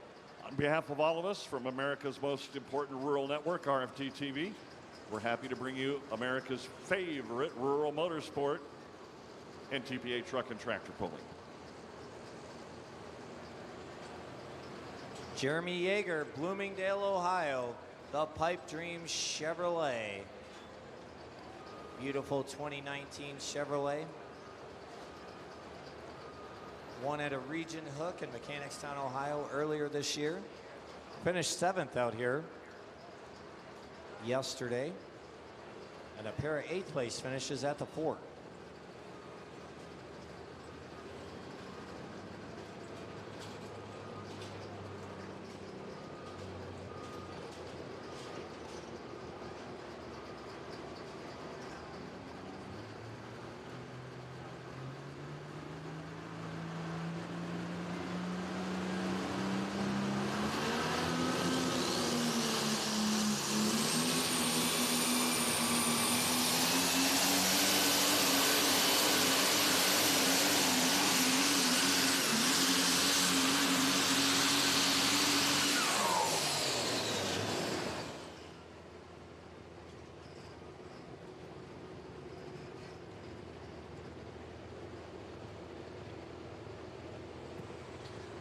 on behalf of all of us from America's most important rural network, RFD TV, we're happy to bring you America's favorite rural motorsport, NTPA Truck and Tractor Pulling. Jeremy Yeager, Bloomingdale, Ohio, the Pipe Dream Chevrolet. Beautiful 2019 Chevrolet. Won at a region hook in Mechanicstown, Ohio earlier this year. Finished 7th out here yesterday. And a pair of 8th place finishes at the 4.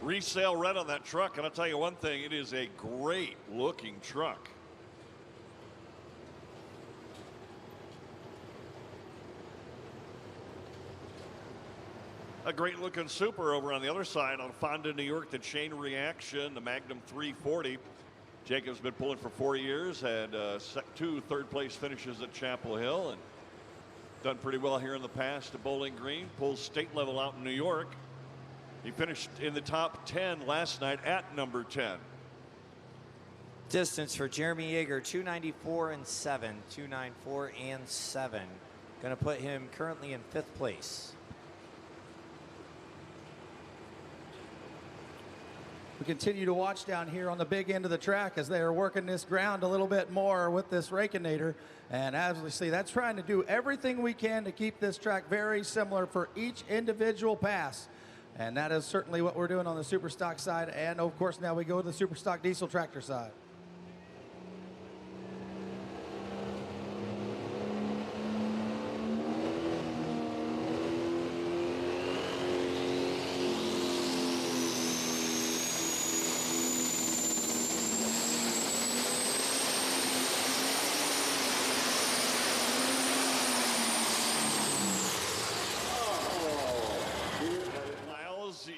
Resale red on that truck, and I'll tell you one thing, it is a great looking truck. A great looking Super over on the other side on Fonda, New York, the chain reaction, the Magnum 340. Jacob's been pulling for 4 years, had 2 third place finishes at Chapel Hill, and done pretty well here in the past at Bowling Green. Pulls state level out in New York. He finished in the top 10 last night at number 10. Distance for Jeremy Yeager, 294 and 7. 294 and 7. Going to put him currently in 5th place. We continue to watch down here on the big end of the track as they are working this ground a little bit more with this Rakinator. And as we see, that's trying to do everything we can to keep this track very similar for each individual pass. And that is certainly what we're doing on the super stock side. And of course, now we go to the super stock diesel tractor side.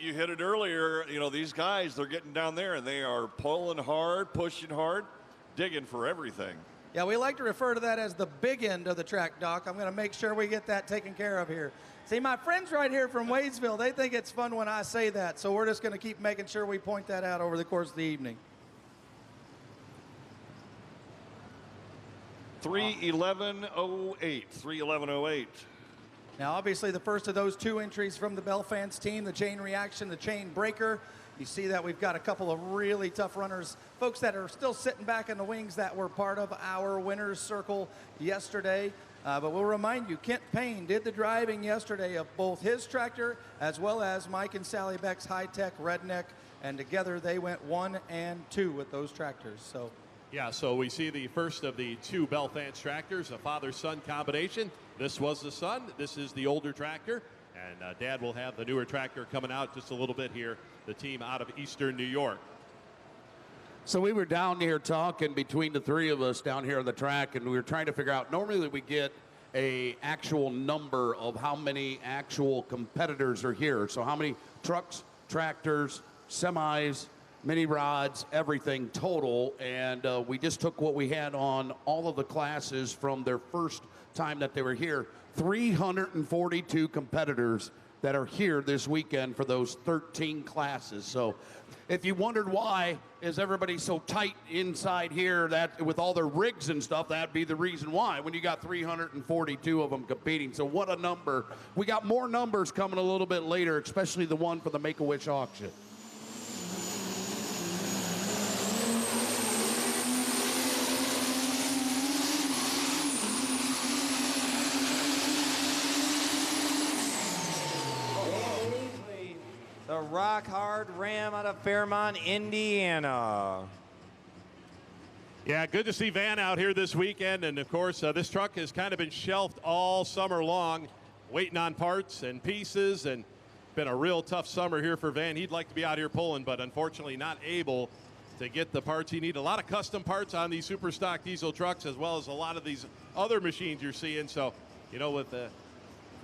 You hit it earlier, you know, these guys, they're getting down there and they are pulling hard, pushing hard, digging for everything. Yeah, we like to refer to that as the big end of the track, Doc. I'm going to make sure we get that taken care of here. See, my friends right here from Wadesville, they think it's fun when I say that, so we're just going to keep making sure we point that out over the course of the evening. 3:11:08. 3:11:08. Now, obviously, the first of those 2 entries from the Belfans team, the chain reaction, the chain breaker. You see that we've got a couple of really tough runners, folks that are still sitting back in the wings that were part of our winner's circle yesterday. But we'll remind you, Kent Payne did the driving yesterday of both his tractor as well as Mike and Sally Beck's high-tech Redneck, and together they went 1 and 2 with those tractors. So. Yeah, so we see the first of the 2 Belfans tractors, a father-son combination. This was the son. This is the older tractor. And Dad will have the newer tractor coming out just a little bit here the team out of Eastern New York. So we were down here talking between the three of us down here on the track, and we were trying to figure out, normally we get a actual number of how many actual competitors are here. So how many trucks, tractors, semis, mini rods, everything total. And we just took what we had on all of the classes from their first time that they were here. 342 competitors that are here this weekend for those 13 classes. So if you wondered why is everybody so tight inside here, that with all their rigs and stuff, that'd be the reason why, when you got 342 of them competing. So what a number. We got more numbers coming a little bit later, especially the one for the Make-A-Wish auction. The Rock Hard Ram out of Fairmont, Indiana. Yeah, good to see Van out here this weekend. And, of course, this truck has kind of been shelved all summer long, waiting on parts and pieces. And been a real tough summer here for Van. He'd like to be out here pulling, but unfortunately not able to get the parts he needs. A lot of custom parts on these super stock diesel trucks, as well as a lot of these other machines you're seeing. So, you know, with the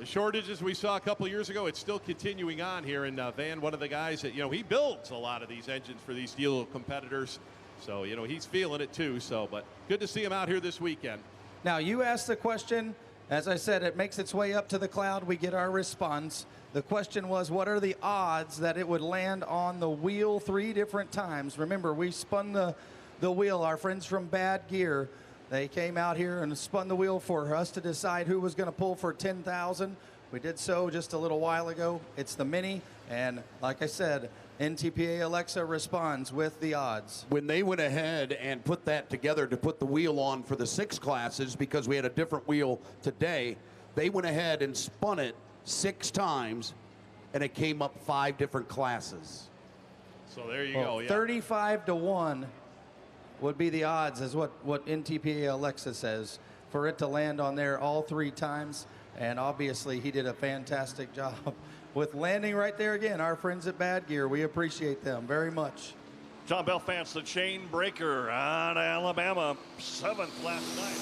shortages we saw a couple years ago, it's still continuing on here. And Van, one of the guys that, you know, he builds a lot of these engines for these steel competitors. So, you know, he's feeling it too. So, but good to see him out here this weekend. Now, you asked the question. As I said, it makes its way up to the cloud. We get our response. The question was, what are the odds that it would land on the wheel 3 different times? Remember, we spun the wheel. Our friends from Bad Gear, they came out here and spun the wheel for us to decide who was going to pull for $10,000. We did so just a little while ago. It's the Mini, and like I said, NTPA Alexa responds with the odds. When they went ahead and put that together to put the wheel on for the 6 classes, because we had a different wheel today, they went ahead and spun it 6 times, and it came up 5 different classes. So there you go. Yeah. 35 to 1 would be the odds, is what NTPA Alexa says, for it to land on there all 3 times. And obviously, he did a fantastic job with landing right there again. Our friends at Bad Gear, we appreciate them very much. John Belfast, the chain breaker out of Alabama, 7th last night.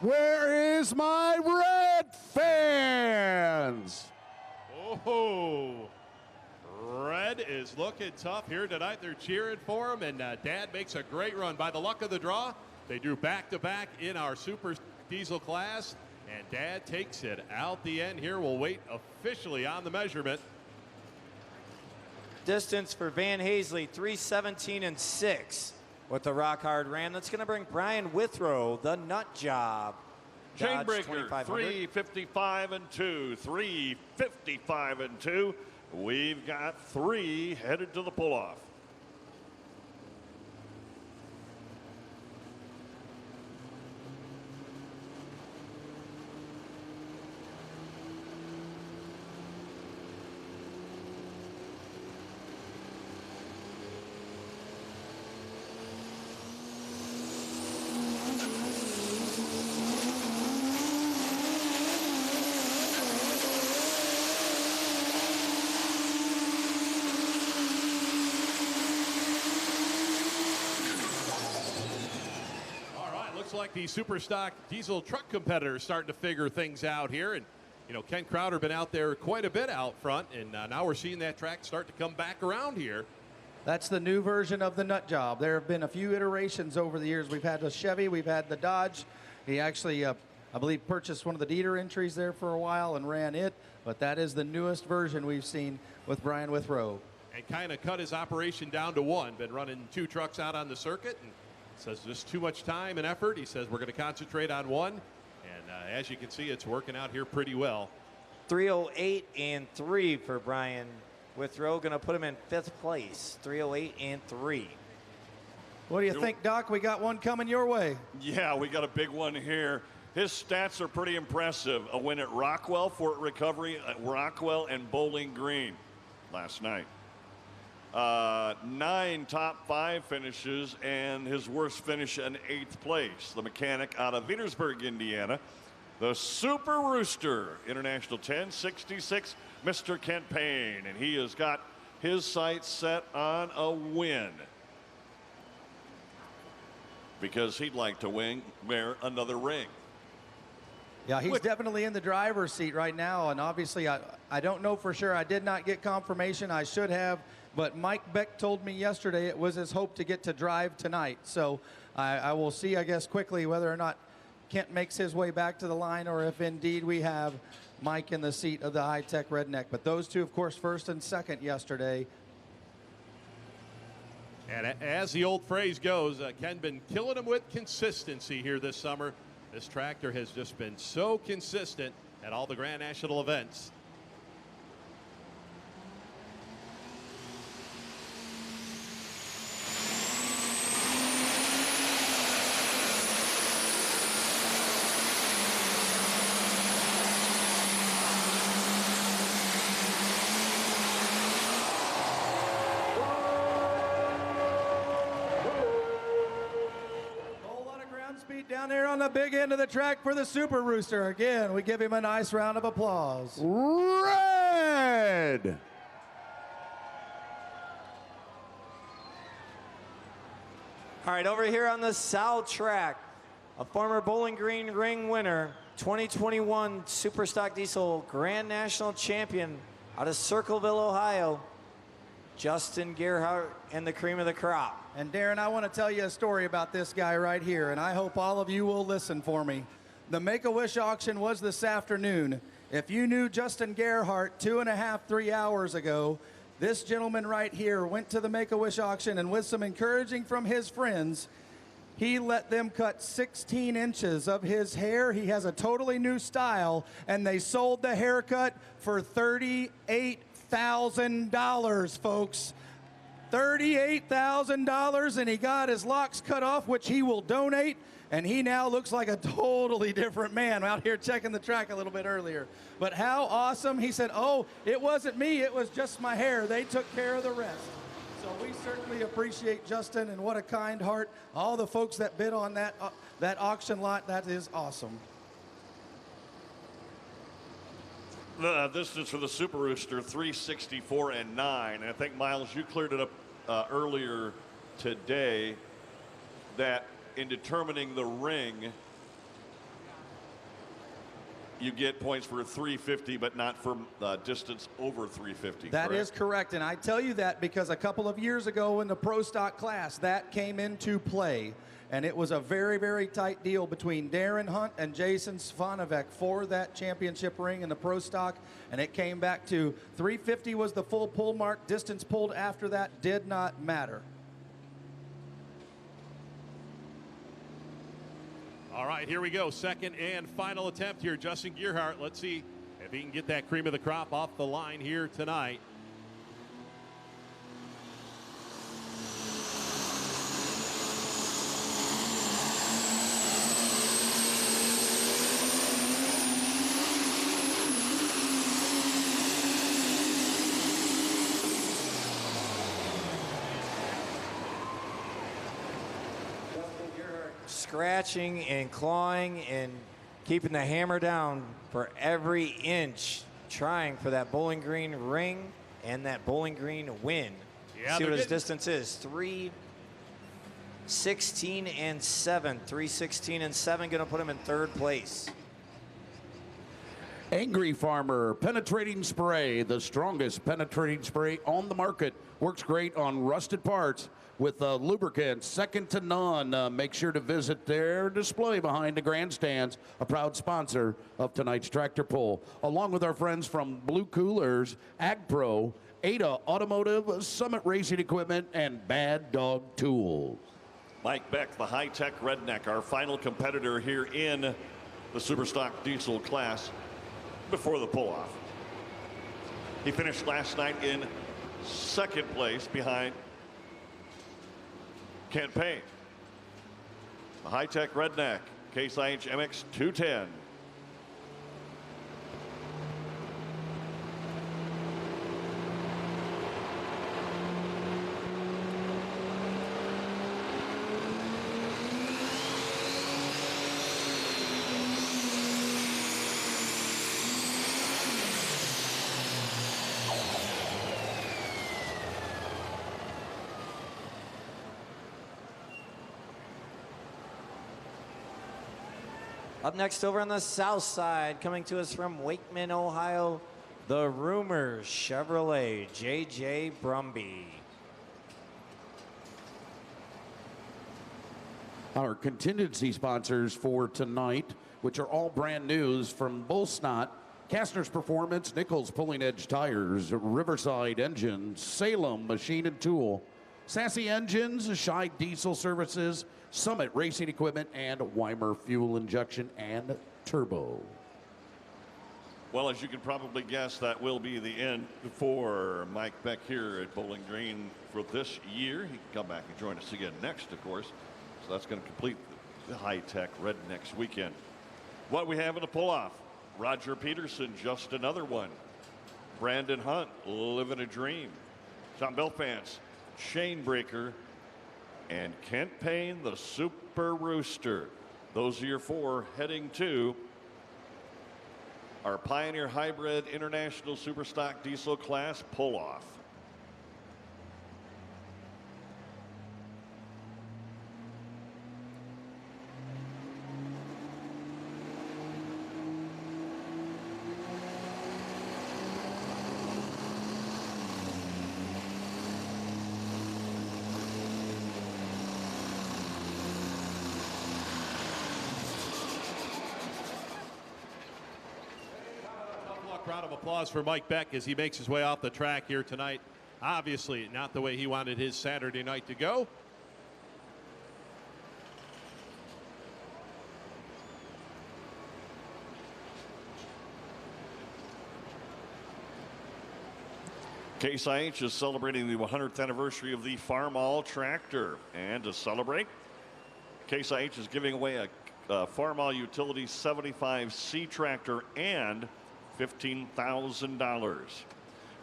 Where is my red fans? Oh, Red is looking tough here tonight. They're cheering for him, and Dad makes a great run. By the luck of the draw, they drew back-to-back in our Super Diesel class, and Dad takes it out the end here. We'll wait officially on the measurement. Distance for Van Hazley, 3:17 and 6 with the Rock Hard Ram. That's going to bring Brian Withrow, the nut job. Dodge Chainbreaker, 3:55 and 2, 3:55 and 2. We've got 3 headed to the pull-off. Like the super stock diesel truck competitors starting to figure things out here. And, you know, Ken Crowder been out there quite a bit out front, and now we're seeing that track start to come back around here. That's the new version of the nut job. There have been a few iterations over the years. We've had the Chevy, we've had the Dodge. He actually, I believe, purchased one of the Dieter entries there for a while and ran it, but that is the newest version we've seen with Brian Withrow. And kind of cut his operation down to 1. Been running 2 trucks out on the circuit, and says just too much time and effort. He says we're going to concentrate on 1, and as you can see, it's working out here pretty well. 3:08 and 3 for Brian Withrow, going to put him in 5th place. 3:08 and 3. What do you think, Doc? We got one coming your way. Yeah, we got a big one here. His stats are pretty impressive. A win at Rockwell, Fort Recovery, at Rockwell, and Bowling Green last night. 9 top 5 finishes, and his worst finish in 8th place. The mechanic out of Petersburg, Indiana. The Super Rooster, International 1066, Mr. Kent Payne. And he has got his sights set on a win, because he'd like to wear another ring. Yeah, he's definitely in the driver's seat right now, and obviously I don't know for sure. I did not get confirmation. I should have, but Mike Beck told me yesterday it was his hope to get to drive tonight. So I will see, I guess, quickly whether or not Kent makes his way back to the line, or if indeed we have Mike in the seat of the high-tech redneck. But those two, of course, first and second yesterday. And as the old phrase goes, Ken been killing them with consistency here this summer. This tractor has just been so consistent at all the Grand National events. Down there on the big end of the track for the Super Rooster. Again, we give him a nice round of applause. Red! All right, over here on the south track, a former Bowling Green ring winner, 2021 Superstock Diesel Grand National Champion out of Circleville, Ohio, Justin Gerhardt, and the cream of the crop. And Darren, I want to tell you a story about this guy right here, and I hope all of you will listen for me. The Make-A-Wish auction was this afternoon. If you knew Justin Gerhardt 2.5, 3 hours ago, this gentleman right here went to the Make-A-Wish auction, and with some encouraging from his friends, he let them cut 16 inches of his hair. He has a totally new style, and they sold the haircut for $38,000, folks. $38,000, and he got his locks cut off, which he will donate, and he now looks like a totally different man. Out here checking the track a little bit earlier. But how awesome. He said, oh, it wasn't me, it was just my hair. They took care of the rest. So we certainly appreciate Justin, and what a kind heart. All the folks that bid on that auction lot, that is awesome. The distance for the Super Rooster, 364 and 9. And I think, Miles, you cleared it up earlier today that in determining the ring, you get points for 350, but not for distance over 350. That is correct, and I tell you that because a couple of years ago in the Pro Stock class, that came into play. And it was a very, very tight deal between Darren Hunt and Jason Svanovec for that championship ring in the Pro Stock. And it came back to 350 was the full pull mark. Distance pulled after that did not matter. All right, here we go. Second and final attempt here. Justin Gerhardt. Let's see if he can get that cream of the crop off the line here tonight. Scratching and clawing and keeping the hammer down for every inch, trying for that Bowling Green ring and that Bowling Green win. Yeah, see what his distance is. 3:16 and 7. 3:16 and 7 going to put him in third place. Angry Farmer penetrating spray, the strongest penetrating spray on the market. Works great on rusted parts with lubricants second to none. Make sure to visit their display behind the grandstands, a proud sponsor of tonight's tractor pull, along with our friends from Blue Coolers, Ag Pro, Ada Automotive, Summit Racing Equipment, and Bad Dog Tools. Mike Beck, the high-tech redneck, our final competitor here in the Superstock Diesel class before the pull-off. He finished last night in second place behind Kent Payne. The high-tech redneck Case IH MX 210. Up next over on the south side, coming to us from Wakeman, Ohio, the Rumors Chevrolet JJ Brumby. Our contingency sponsors for tonight, which are all brand news from Bullsnot, Kastner's Performance, Nichols Pulling Edge Tires, Riverside Engines, Salem Machine and Tool, Sassy Engines, Scheid Diesel Services, Summit Racing Equipment, and Weimer Fuel Injection and Turbo. Well, as you can probably guess, that will be the end for Mike Beck here at Bowling Green for this year. He can come back and join us again next, of course. So that's going to complete the high-tech Rednecks weekend. What we have in the pull-off, Roger Peterson, just another one. Brandon Hunt, Living a Dream. John Belfance, Chain Breaker, and Kent Payne, the Super Rooster. Those are your four heading to our Pioneer Hybrid International Superstock Diesel Class Pull-Off. Round of applause for Mike Beck as he makes his way off the track here tonight. Obviously not the way he wanted his Saturday night to go. Case IH is celebrating the 100th anniversary of the Farmall tractor. And to celebrate, Case IH is giving away a Farmall Utility 75C tractor and $15,000.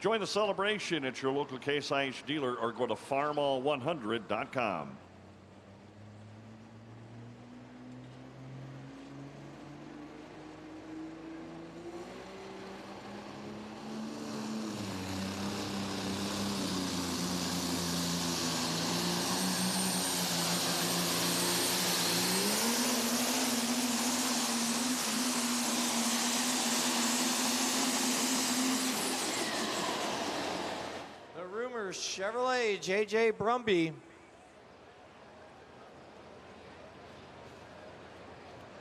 Join the celebration at your local Case IH dealer or go to farmall100.com. Chevrolet JJ Brumby.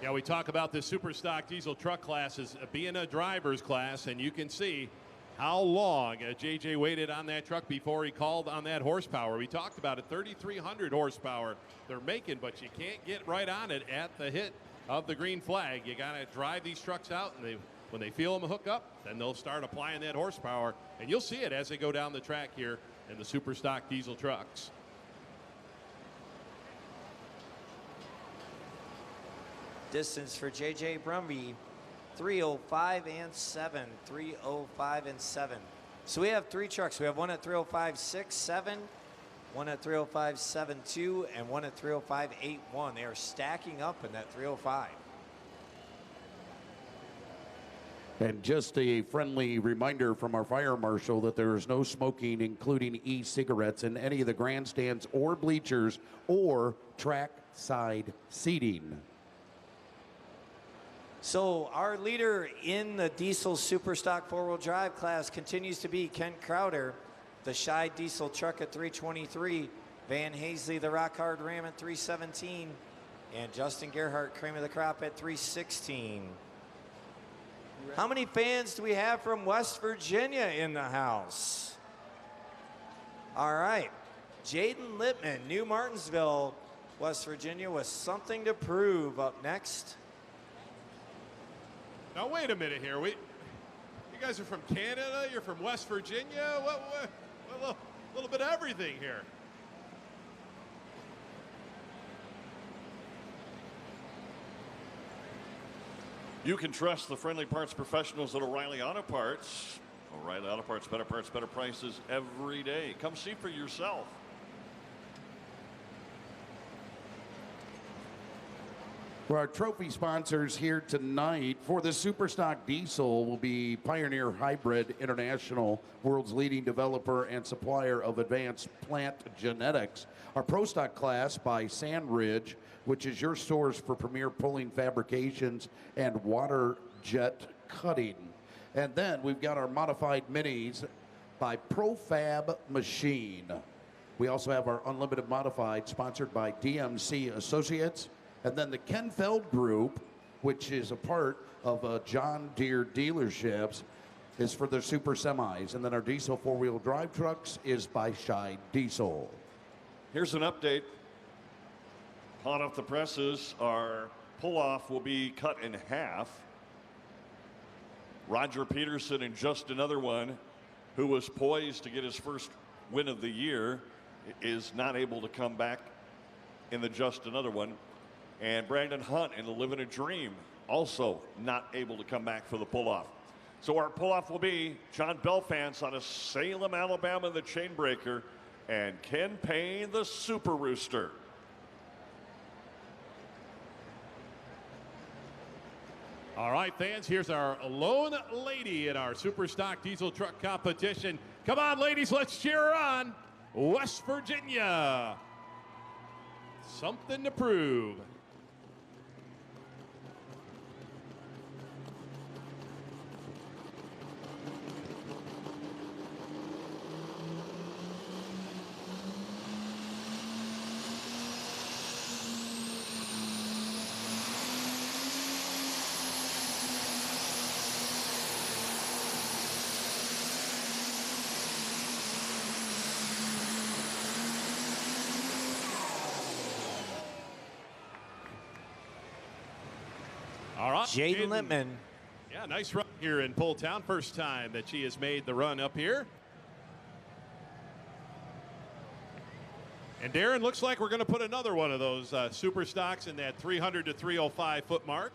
Yeah, we talk about this super stock diesel truck class as being a driver's class, and you can see how long JJ waited on that truck before he called on that horsepower. We talked about it, 3,300 horsepower they're making, but you can't get right on it at the hit of the green flag. You got to drive these trucks out, and when they feel them hook up, then they'll start applying that horsepower, and you'll see it as they go down the track here in the super stock diesel trucks. Distance for JJ Brumby, 3:05 and 7. 3:05 and 7. So we have three trucks. We have one at 3:05.67, one at 3:05.72, and one at 3:05.81. They are stacking up in that 3:05. And just a friendly reminder from our fire marshal that there is no smoking, including e-cigarettes, in any of the grandstands or bleachers or track side seating. So our leader in the diesel superstock four-wheel drive class continues to be Kent Crowder, the Scheid diesel truck at 323, Van Hazley, the Rock Hard Ram at 317, and Justin Gerhardt, cream of the crop at 316. How many fans do we have from West Virginia in the house? All right. Jaden Littman, New Martinsville, West Virginia, with something to prove up next. Now, wait a minute here. You guys are from Canada? You're from West Virginia? A little bit of everything here. You can trust the friendly parts professionals at O'Reilly Auto Parts. O'Reilly Auto Parts, better prices every day. Come see for yourself. For our trophy sponsors here tonight, for the Superstock Diesel will be Pioneer Hybrid International, world's leading developer and supplier of advanced plant genetics. Our Pro Stock class by Sandridge, which is your source for premier pulling fabrications and water jet cutting. And then we've got our modified minis by Profab Machine. We also have our unlimited modified sponsored by DMC Associates. And then the Ken Feld Group, which is a part of John Deere dealerships, is for their super semis. And then our diesel four-wheel drive trucks is by Scheid Diesel. Here's an update. Hot off the presses, our pull-off will be cut in half. Roger Peterson and just another one who was poised to get his first win of the year is not able to come back in the just another one. And Brandon Hunt in the Living a Dream also not able to come back for the pull-off. So our pull-off will be John Belfance out of Salem, Alabama, the Chainbreaker, and Ken Payne, the Super Rooster. All right, fans, here's our lone lady in our Superstock Diesel Truck competition. Come on, ladies, let's cheer her on. West Virginia. Something to prove. All right, Jaden Littman. Yeah, nice run here in Pulltown. First time that she has made the run up here. And Darren, looks like we're going to put another one of those super stocks in that 300 to 305 foot mark.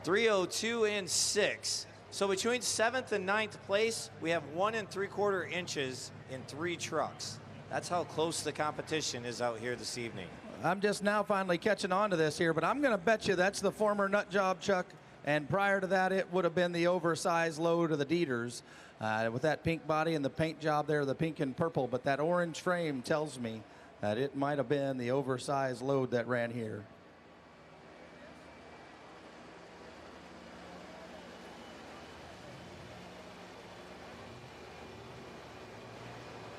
302 and 6. So between 7th and 9th place, we have 1 3/4 inches in 3 trucks. That's how close the competition is out here this evening. I'm just now finally catching on to this here, but I'm going to bet you that's the former nut job Chuck, and prior to that it would have been the oversized load of the Dieters with that pink body and the paint job there, the pink and purple, but that orange frame tells me that it might have been the oversized load that ran here.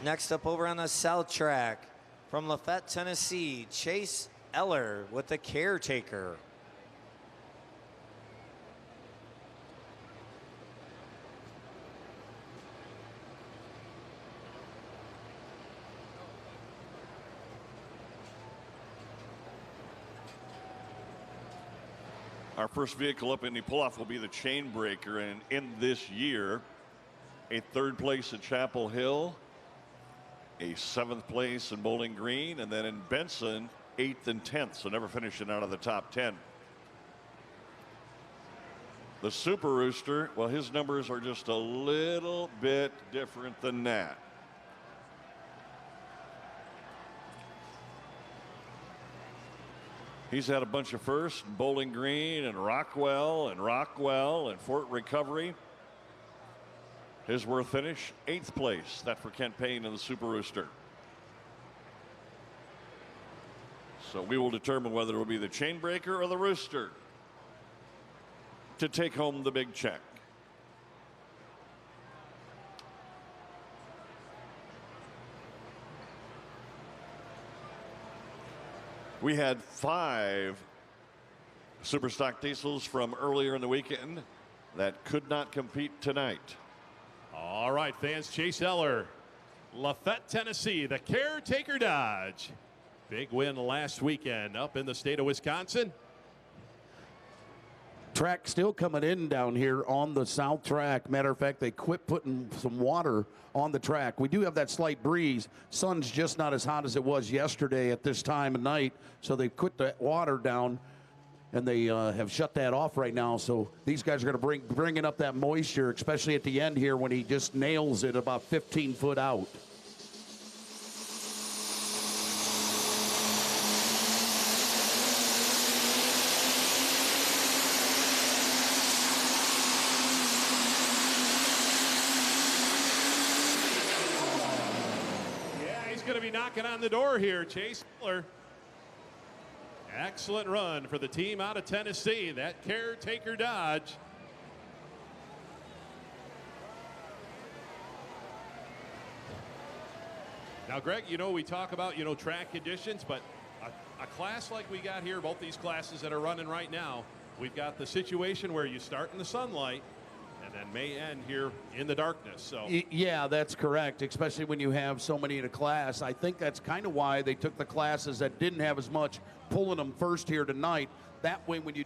Next up over on the south track, from Lafayette, Tennessee, Chase Eller with the Caretaker. Our first vehicle up in the pull-off will be the Chainbreaker, and in this year, a 3rd place at Chapel Hill, a 7th place in Bowling Green, and then in Benson, 8th and 10th, so never finishing out of the top 10. The Super Rooster, well, his numbers are just a little bit different than that. He's had a bunch of firsts in Bowling Green and Rockwell and Fort Recovery. His worth finish, 8th place. That for Kent Payne and the Super Rooster. So we will determine whether it will be the Chainbreaker or the Rooster to take home the big check. We had 5 Superstock Diesels from earlier in the weekend that could not compete tonight. All right, fans, Chase Eller, Lafayette, Tennessee, the Caretaker Dodge. Big win last weekend up in the state of Wisconsin. Track still coming in down here on the south track. Matter of fact, they quit putting some water on the track. We do have that slight breeze. Sun's just not as hot as it was yesterday at this time of night, so they put the water down and they have shut that off right now. So these guys are going to bringing up that moisture, especially at the end here when he just nails it about 15 foot out. Going to be knocking on the door here. Chase Miller. Excellent run for the team out of Tennessee. That Caretaker Dodge. Now, Greg, you know, we talk about, you know, track conditions, but a class like we got here, both these classes that are running right now, we've got the situation where you start in the sunlight and then may end here in the darkness. So yeah, that's correct, especially when you have so many in a class. I think that's kind of why they took the classes that didn't have as much, pulling them first here tonight. That way, when you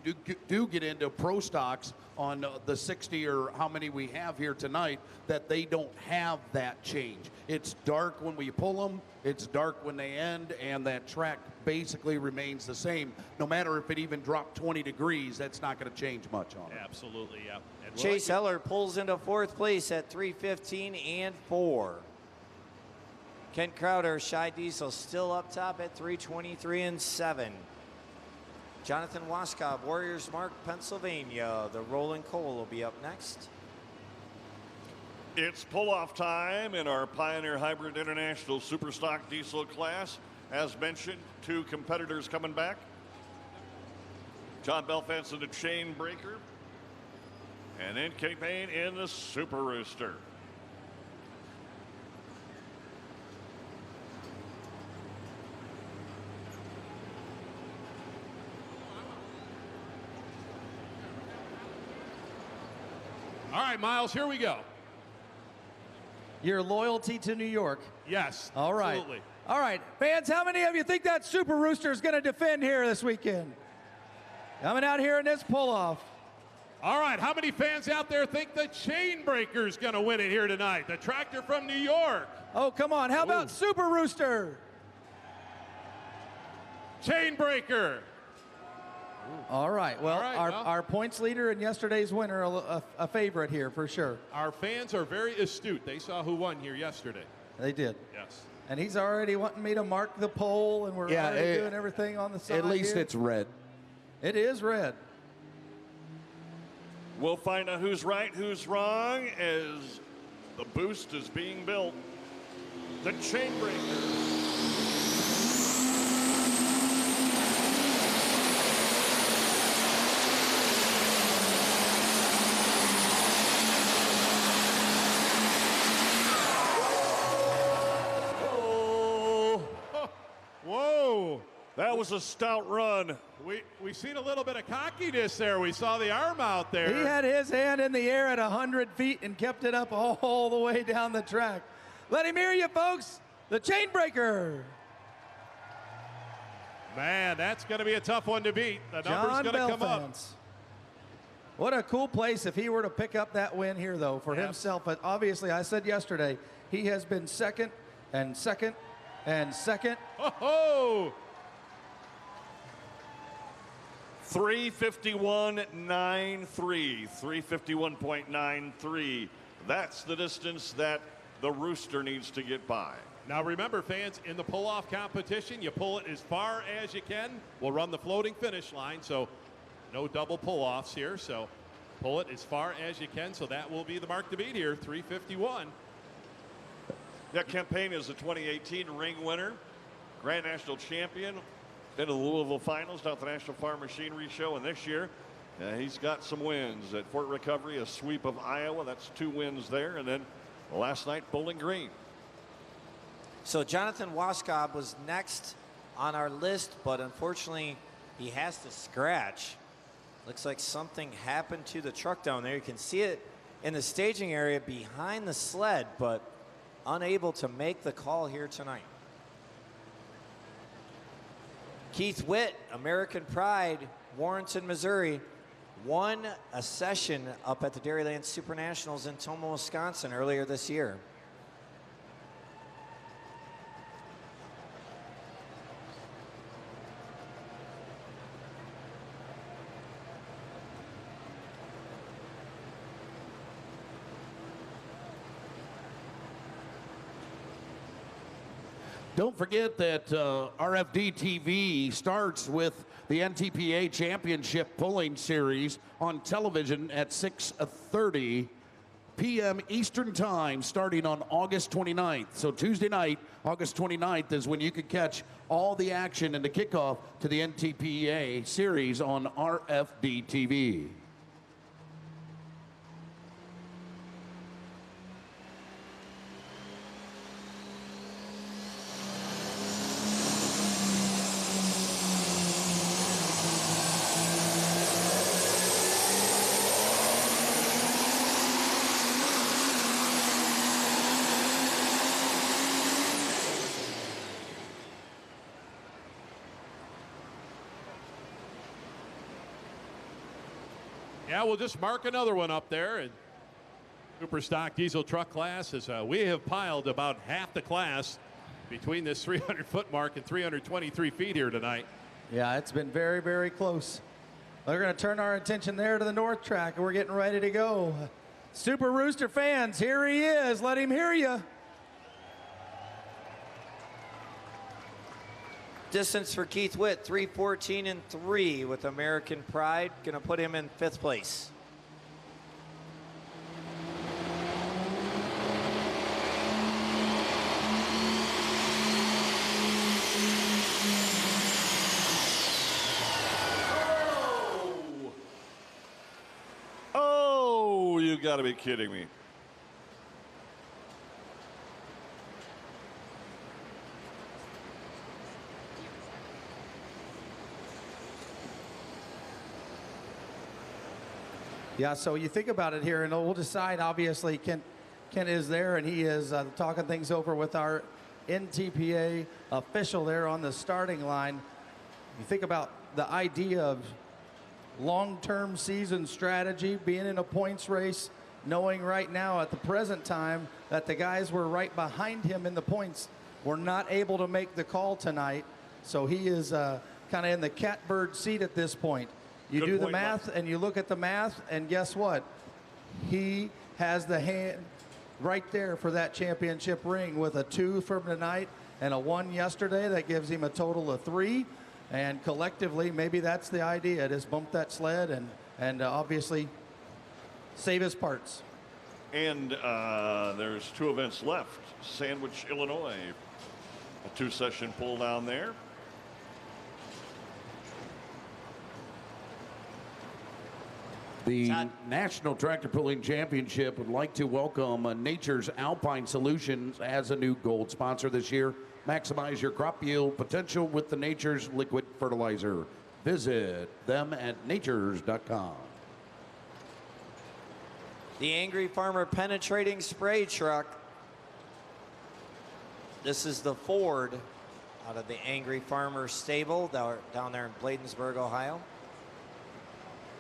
do get into pro stocks on the 60 or how many we have here tonight, that they don't have that change. It's dark when we pull them, it's dark when they end, and that track basically remains the same. No matter if it even dropped 20 degrees, that's not going to change much on it. Absolutely, yeah. And Chase Heller pulls into fourth place at 3:15 and 4. Kent Crowder, Shy Diesel still up top at 3:23 and 7. Jonathan Waskob, Warriors Mark, Pennsylvania. The Rolling Coal will be up next. It's pull-off time in our Pioneer Hybrid International Superstock Diesel class. As mentioned, 2 competitors coming back. John Belfast in the Chain Breaker. And then Kate Payne in the Super Rooster. All right, Miles, here we go. Your loyalty to New York. Yes, all right. absolutely. All right, fans, how many of you think that Super Rooster is going to defend here this weekend? Coming out here in this pull-off. All right, how many fans out there think the Chainbreaker's going to win it here tonight? The tractor from New York. Oh, come on. How about Super Rooster? Chainbreaker. All right. Well, All right, our points leader and yesterday's winner, a favorite here for sure. Our fans are very astute. They saw who won here yesterday. They did. Yes. And he's already wanting me to mark the pole, and we're already doing everything on the side. At least here. it's red. It is red. We'll find out who's right, who's wrong as the boost is being built. The Chainbreaker. Whoa. That was a stout run. We seen a little bit of cockiness there. We saw the arm out there. He had his hand in the air at 100 feet and kept it up all the way down the track. Let him hear you, folks. The Chainbreaker. Man, that's going to be a tough one to beat. The number's going to come up. What a cool place if he were to pick up that win here, though, for himself. But obviously, I said yesterday, he has been second and second and second. Oh! 351.93, 351.93. That's the distance that the Rooster needs to get by. Now remember, fans, in the pull-off competition, you pull it as far as you can. We'll run the floating finish line, so no double pull-offs here. So pull it as far as you can, so that will be the mark to beat here, 351. Yeah, Campaign is the 2018 ring winner, Grand National Champion. Been to the Louisville Finals down at the National Farm Machinery Show, and this year he's got some wins at Fort Recovery, a sweep of Iowa. That's 2 wins there, and then last night Bowling Green. So Jonathan Waskob was next on our list, but unfortunately he has to scratch. Looks like something happened to the truck down there. You can see it in the staging area behind the sled, but unable to make the call here tonight. Keith Witt, American Pride, Warrenton, Missouri, won a session up at the Dairyland Super Nationals in Tomah, Wisconsin earlier this year. Don't forget that RFD TV starts with the NTPA Championship Pulling Series on television at 6:30 p.m. Eastern Time starting on August 29th. So Tuesday night, August 29th is when you can catch all the action and the kickoff to the NTPA Series on RFD TV. Yeah, we'll just mark another one up there. And super stock diesel truck class is we have piled about half the class between this 300-foot mark and 323 feet here tonight. Yeah, it's been very, very close. We're going to turn our attention there to the north track, and we're getting ready to go. Super Rooster fans, here he is. Let him hear you. Distance for Keith Witt, 3:14 and 3 with American Pride. Going to put him in 5th place. Oh, you got to be kidding me. Yeah, so you think about it here, and we'll decide, obviously, Kent is there, and he is talking things over with our NTPA official there on the starting line. You think about the idea of long-term season strategy, being in a points race, knowing right now at the present time that the guys were right behind him in the points were not able to make the call tonight. So he is kind of in the catbird seat at this point. You Good do the point, math, Mike. and you look at the math, and guess what? He has the hand right there for that championship ring with a 2 from tonight and a 1 yesterday. That gives him a total of 3. And collectively, maybe that's the idea. Just bump that sled and obviously save his parts. And there's 2 events left. Sandwich, Illinois, a 2-session pull down there. The National Tractor Pulling Championship would like to welcome Nature's Alpine Solutions as a new gold sponsor this year. Maximize your crop yield potential with the Nature's liquid fertilizer. Visit them at natures.com. The Angry Farmer penetrating spray truck. This is the Ford out of the Angry Farmer stable down there in Bladensburg, Ohio.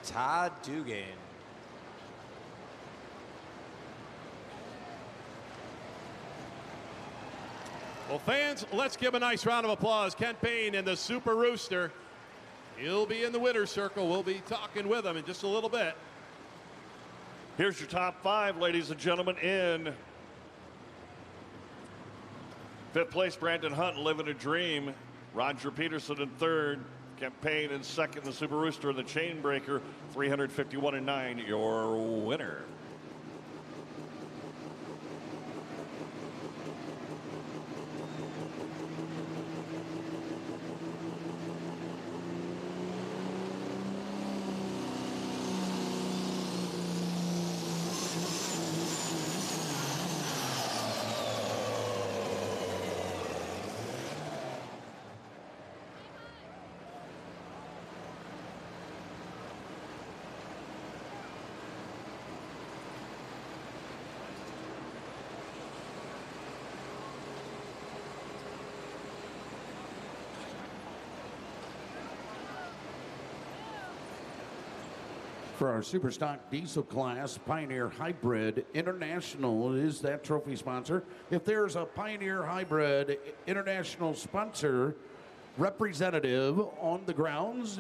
Todd Dugan. Well, fans, let's give a nice round of applause. Kent Payne and the Super Rooster. He'll be in the winner's circle. We'll be talking with him in just a little bit. Here's your top 5, ladies and gentlemen. In 5th place, Brandon Hunt, Living a Dream. Roger Peterson in 3rd. Kent Payne in 2nd. The Super Rooster and the Chainbreaker, 351 and 9. Your winner. For our super stock diesel class, Pioneer Hybrid International is that trophy sponsor. If there's a Pioneer Hybrid International sponsor representative on the grounds,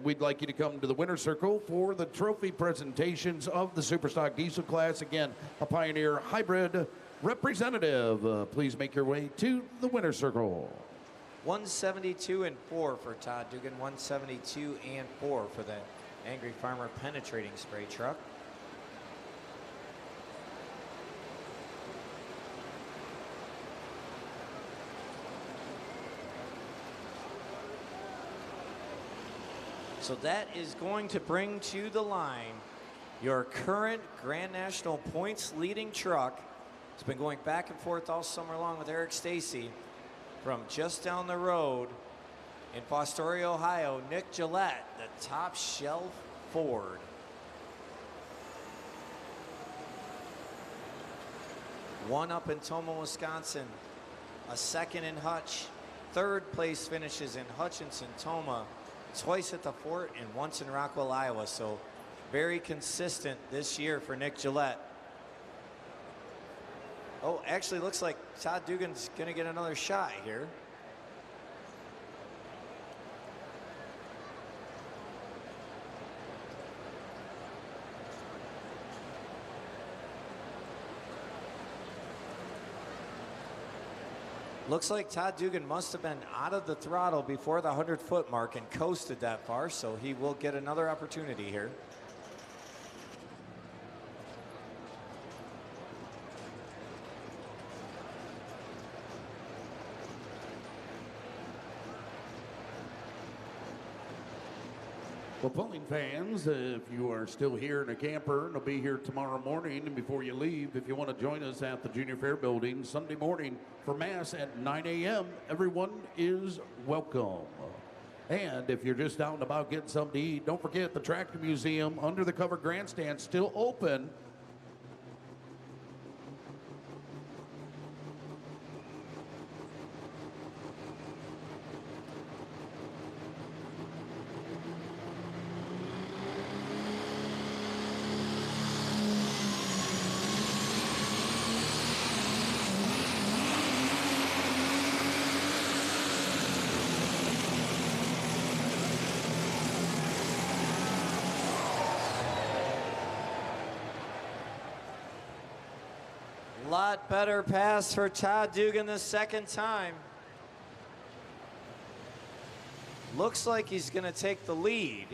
we'd like you to come to the winner's circle for the trophy presentations of the super stock diesel class. Again, a Pioneer Hybrid representative, please make your way to the winner's circle. 172 and 4 for Todd Dugan. 172 and 4 for the Angry Farmer penetrating spray truck. So that is going to bring to the line your current Grand National points leading truck. It's been going back and forth all summer long with Eric Stacy. From just down the road in Fostoria, Ohio, Nick Gillette, the Top Shelf Ford. One up in Toma, Wisconsin, a second in Hutch, third place finishes in Hutchinson, Toma, twice at the Fort and once in Rockwell, Iowa. So very consistent this year for Nick Gillette. Oh, actually looks like Todd Dugan's going to get another shot here. Looks like Todd Dugan must have been out of the throttle before the 100-foot mark and coasted that far, so he will get another opportunity here. Well, Pulling fans, if you are still here in a camper and will be here tomorrow morning, and before you leave, if you want to join us at the Junior Fair building Sunday morning for Mass at 9 a.m., everyone is welcome. And if you're just out and about getting something to eat, don't forget the Tractor Museum under the cover grandstand still open. Lot better pass for Todd Dugan the second time. Looks like he's going to take the lead,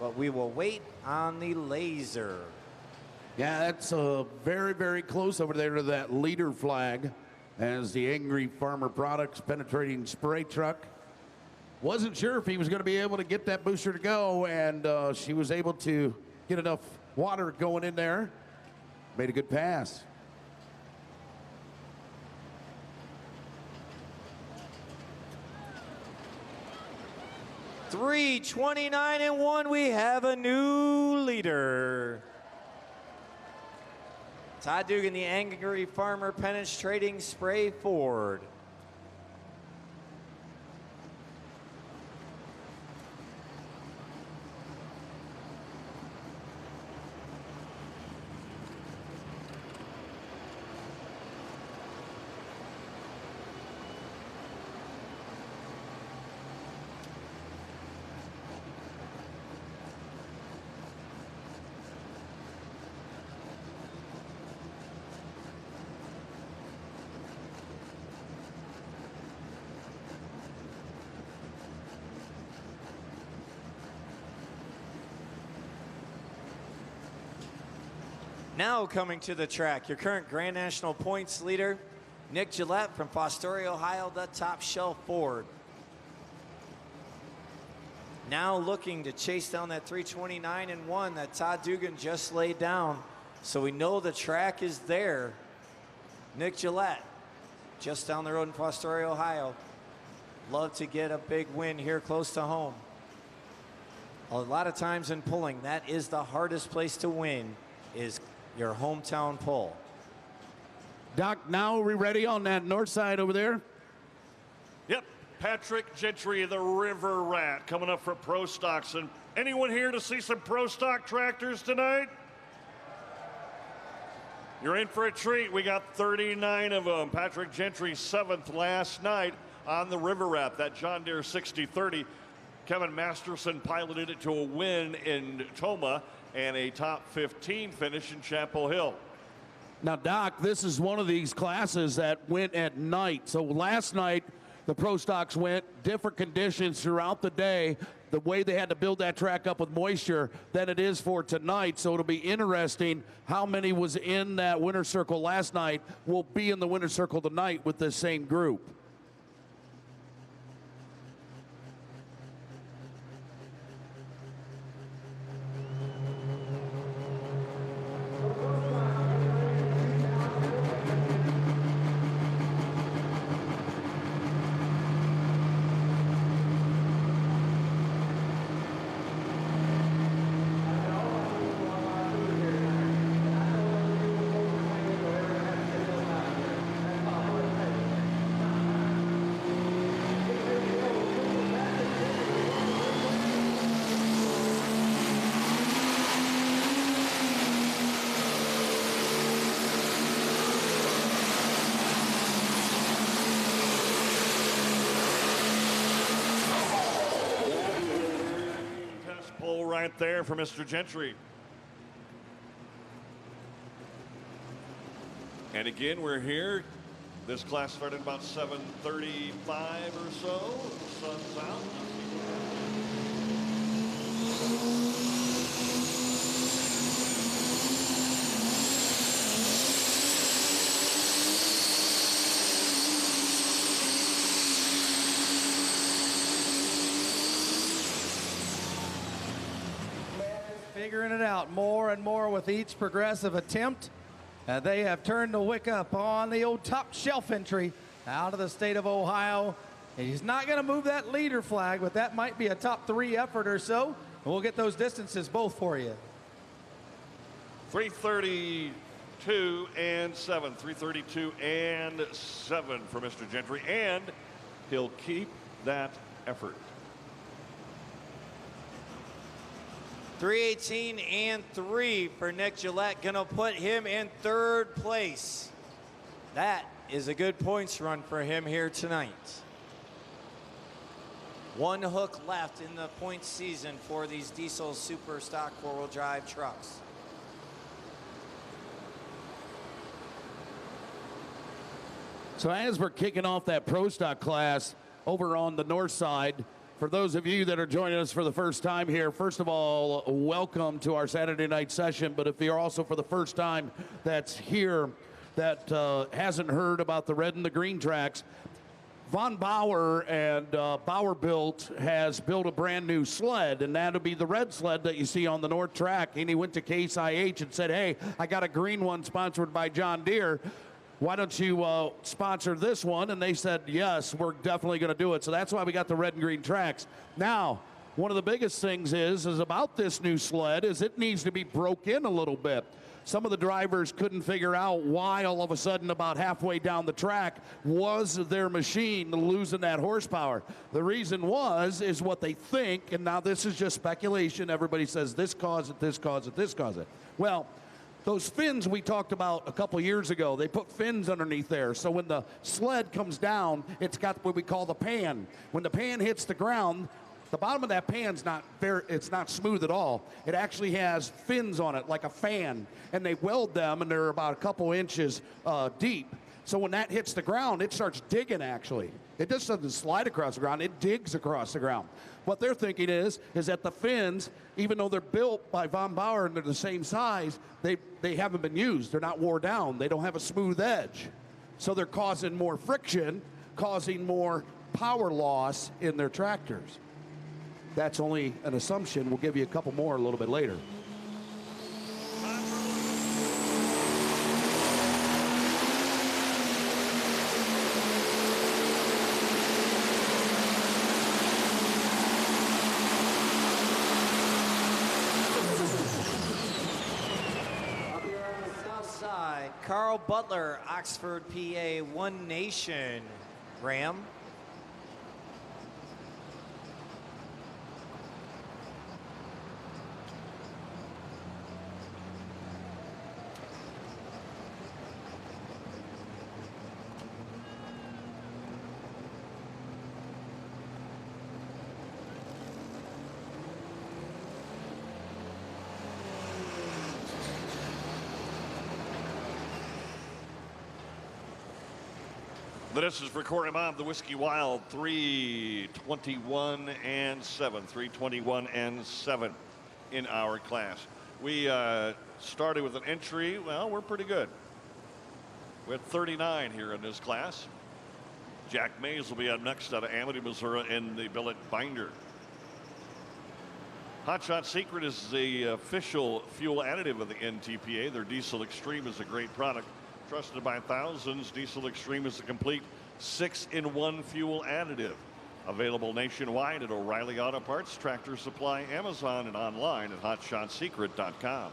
but we will wait on the laser. Yeah, that's very, very close over there to that leader flag as the Angry Farmer Products penetrating spray truck. Wasn't sure if he was going to be able to get that booster to go, and she was able to get enough water going in there. Made a good pass. .329 and 1, we have a new leader. Todd Dugan, the Angry Farmer penetrating spray Ford. Now coming to the track, your current Grand National points leader, Nick Gillette from Fostoria, Ohio, the Top Shelf Ford. Now looking to chase down that 329 and 1 that Todd Dugan just laid down. So we know the track is there. Nick Gillette, just down the road in Fostoria, Ohio. Love to get a big win here close to home. A lot of times in pulling, that is the hardest place to win, is your hometown pull. Doc, now are we ready on that north side over there? Yep, Patrick Gentry, the River Rat, coming up for Pro Stocks. And anyone here to see some Pro Stock tractors tonight? You're in for a treat. We got 39 of them. Patrick Gentry, 7th last night on the River Rat, that John Deere 6030. Kevin Masterson piloted it to a win in Toma and a top 15 finish in Chapel Hill. Now, Doc, this is one of these classes that went at night. So last night, the Pro Stocks went, different conditions throughout the day, the way they had to build that track up with moisture than it is for tonight. So it'll be interesting how many was in that winner's circle last night will be in the winner's circle tonight with this same group. Right there for Mr. Gentry. And again, we're here. This class started about 7:35 or so. The sun's out. Figuring it out more and more with each progressive attempt. They have turned the wick up on the old top shelf entry out of the state of Ohio. And he's not going to move that leader flag, but that might be a top 3 effort or so. And we'll get those distances both for you. 3:32 and 7. 3:32 and 7 for Mr. Gentry. And he'll keep that effort. 3:18 and 3 for Nick Gillette, gonna put him in 3rd place. That is a good points run for him here tonight. 1 hook left in the points season for these diesel super stock 4-wheel drive trucks. So as we're kicking off that Pro Stock class over on the north side, for those of you that are joining us for the first time here, first of all, welcome to our Saturday night session. But if you're also for the first time that's here that hasn't heard about the red and the green tracks, Von Bauer and Bauer Built has built a brand new sled, and that'll be the red sled that you see on the north track. And he went to Case IH and said, hey, I got a green one sponsored by John Deere. Why don't you sponsor this one? And they said, yes, we're definitely going to do it. So that's why we got the red and green tracks. Now, one of the biggest things is about this new sled is it needs to be broke in a little bit. Some of the drivers couldn't figure out why all of a sudden about halfway down the track was their machine losing that horsepower. The reason is what they think, and now this is just speculation. Everybody says this caused it, this caused it, this caused it. Well, those fins we talked about a couple years ago, they put fins underneath there. So when the sled comes down, it's got what we call the pan. When the pan hits the ground, the bottom of that pan's it's not smooth at all. It actually has fins on it, like a fan. And they weld them, and they're about a couple inches deep. So when that hits the ground, it starts digging, actually. It just doesn't slide across the ground, it digs across the ground. What they're thinking is that the fins, even though they're built by Von Bauer and they're the same size, they haven't been used. They're not wore down. They don't have a smooth edge. So they're causing more friction, causing more power loss in their tractors. That's only an assumption. We'll give you a couple more a little bit later. Carl Butler, Oxford, PA, One Nation. Graham. The distance for Corey Bob, the Whiskey Wild, 3:21 and 7. 3:21 and 7 in our class. We started with an entry. Well, we're pretty good. We had 39 here in this class. Jack Mays will be up next out of Amity, Missouri in the billet binder. Hot Shot Secret is the official fuel additive of the NTPA. Their Diesel Extreme is a great product. Trusted by thousands, Diesel Extreme is a complete 6-in-1 fuel additive. Available nationwide at O'Reilly Auto Parts, Tractor Supply, Amazon, and online at hotshotsecret.com.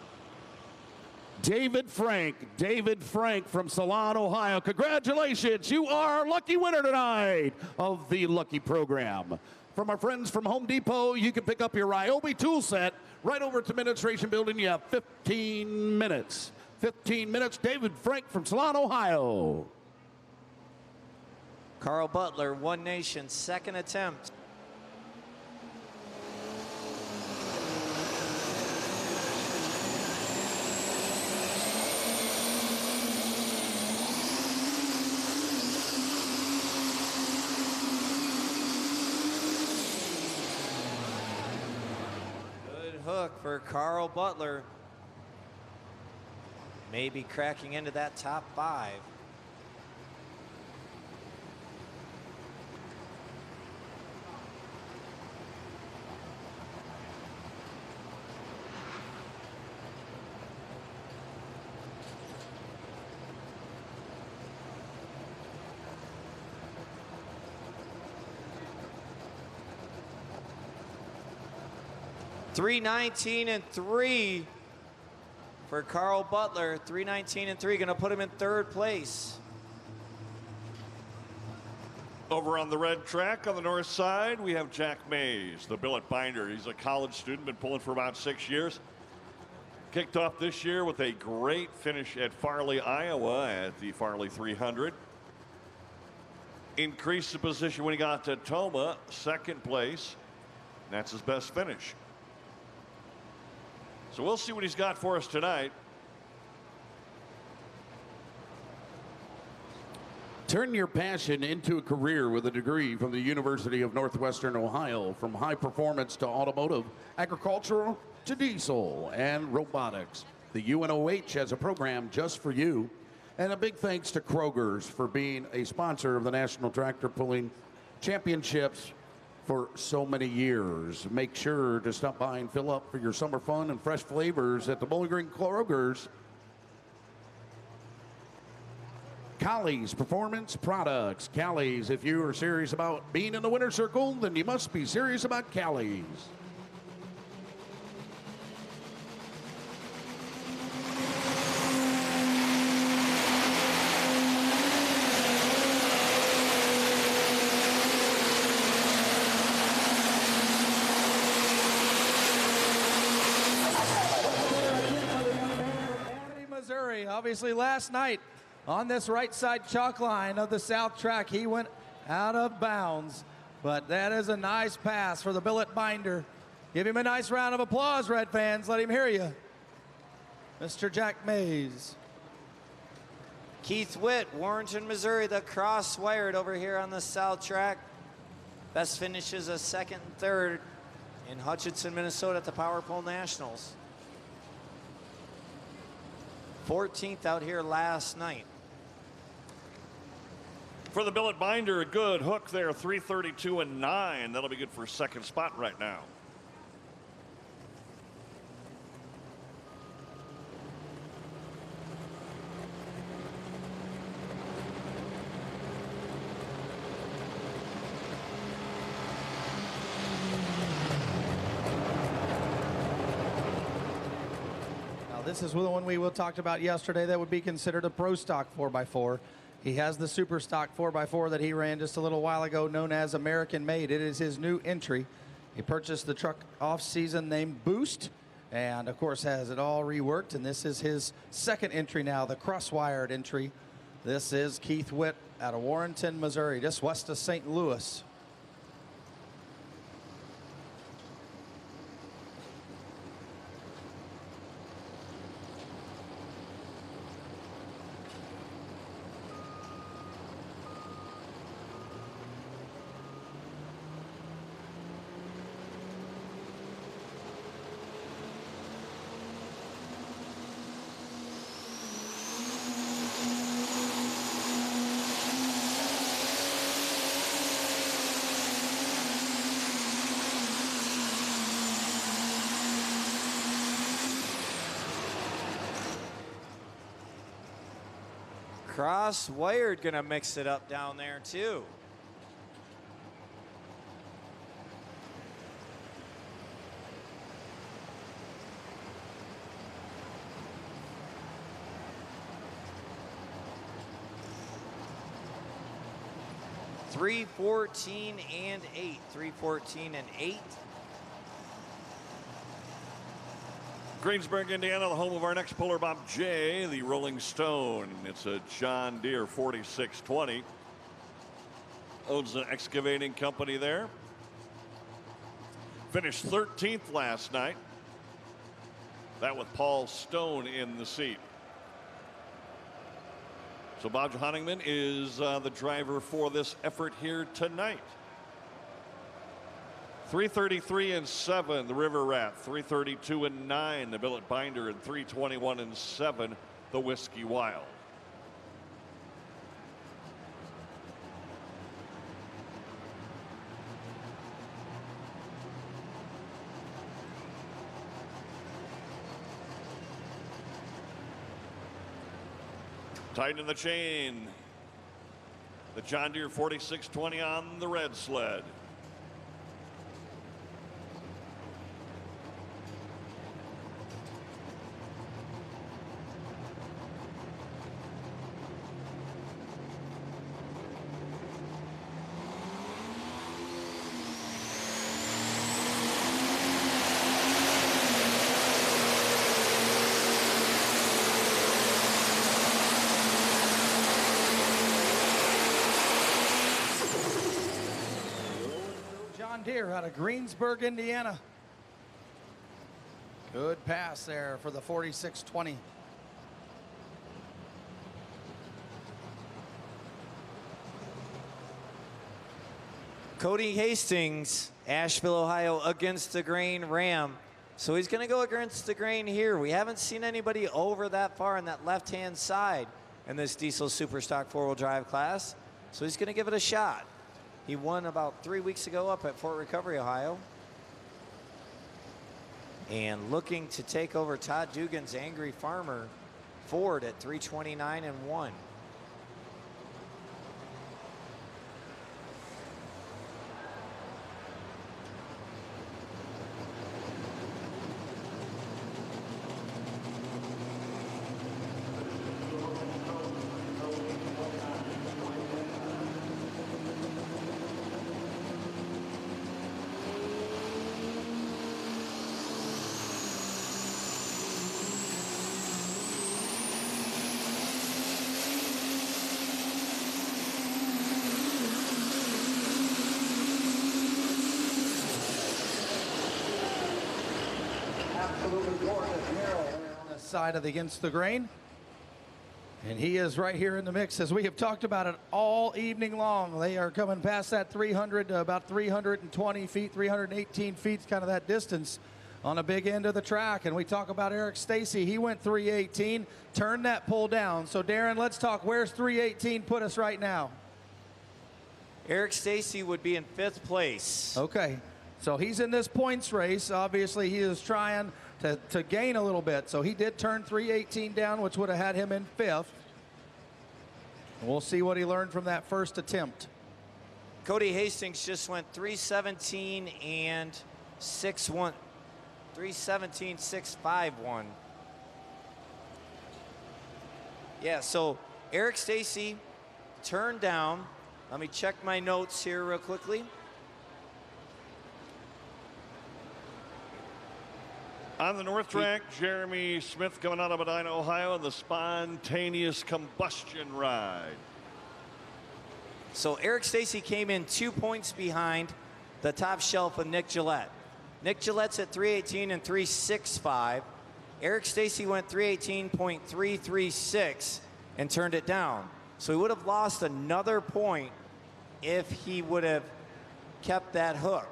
David Frank from Salon, Ohio. Congratulations, you are our lucky winner tonight of the Lucky Program. From our friends from Home Depot, you can pick up your Ryobi tool set right over at the Administration Building. You have 15 minutes. 15 minutes. David Frank from Salon, Ohio. Carl Butler, One Nation, second attempt. Good hook for Carl Butler. Maybe cracking into that top 5. $319 and 3 for Carl Butler. $319 and 3, going to put him in 3rd place. Over on the red track on the north side, we have Jack Mays, the billet binder. He's a college student, been pulling for about 6 years. Kicked off this year with a great finish at Farley, Iowa at the Farley 300. Increased the position when he got to Toma, 2nd place. That's his best finish. So we'll see what he's got for us tonight. Turn your passion into a career with a degree from the University of Northwestern Ohio. From high performance to automotive, agricultural to diesel and robotics. The UNOH has a program just for you. And a big thanks to Kroger's for being a sponsor of the National Tractor Pulling Championships for so many years. Make sure to stop by and fill up for your summer fun and fresh flavors at the Bowling Green Kroger's. Callie's Performance Products. Callie's, if you are serious about being in the winner's circle, then you must be serious about Callie's. Missouri, obviously last night on this right side chalk line of the south track, he went out of bounds, but that is a nice pass for the billet binder. Give him a nice round of applause, Red fans. Let him hear you. Mr. Jack Mays. Keith Witt, Warrenton, Missouri, the cross wired over here on the south track. Best finishes a 2nd and 3rd in Hutchinson, Minnesota at the Power Pole Nationals. 14th out here last night. For the billet binder, a good hook there, 3:32 and 9. That'll be good for 2nd spot right now. This is the one we talked about yesterday that would be considered a pro stock 4x4. He has the super stock 4x4 that he ran just a little while ago known as American Made. It is his new entry. He purchased the truck off-season named Boost and, of course, has it all reworked. And this is his 2nd entry now, the cross-wired entry. This is Keith Witt out of Warrenton, Missouri, just west of St. Louis. Cross-wired gonna mix it up down there too. .314 and 8. 314 and 8. Greensburg, Indiana, the home of our next puller, Bob J., the Rolling Stone. It's a John Deere 4620. Owns an excavating company there. Finished 13th last night. That with Paul Stone in the seat. So Bob Honingman is the driver for this effort here tonight. 333 and 7, the River Rat. 332 and 9, the Billet Binder, and 321 and 7, the Whiskey Wild. Tighten the chain. The John Deere 4620 on the red sled. Deere out of Greensburg, Indiana. Good pass there for the 4620. Cody Hastings, Asheville, Ohio, against the grain Ram. So he's going to go against the grain here. We haven't seen anybody over that far on that left-hand side in this diesel Superstock four-wheel drive class. So he's going to give it a shot. He won about 3 weeks ago up at Fort Recovery, Ohio. And looking to take over Todd Dugan's Angry Farmer Ford at 329 and 1. Side of the against the grain, and he is right here in the mix as we have talked about it all evening long. They are coming past that 300 to about 320 feet, 318 feet, kind of that distance on a big end of the track. And we talk about Eric Stacy. He went 318, turned that pull down. So Darren, let's talk. Where's 318 put us right now? Eric Stacy would be in 5th place. Okay, so he's in this points race. Obviously he is trying to gain a little bit. So he did turn 318 down, which would have had him in 5th. We'll see what he learned from that first attempt. Cody Hastings just went 317 and 6-1. 317, 651. Yeah, so Eric Stacy turned down. Let me check my notes here real quickly. On the north track, Jeremy Smith coming out of Medina, Ohio, in the spontaneous combustion ride. So Eric Stacy came in 2 points behind the top shelf of Nick Gillette. Nick Gillette's at 318 and 365. Eric Stacy went 318.336 and turned it down. So he would have lost another point if he would have kept that hook.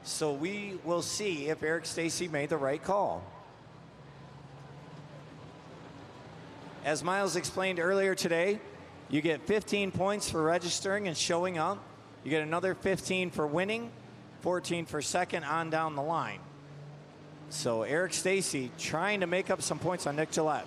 So we will see if Eric Stacy made the right call. As Miles explained earlier today, you get 15 points for registering and showing up. You get another 15 for winning, 14 for second on down the line. So Eric Stacy trying to make up some points on Nick Gillette.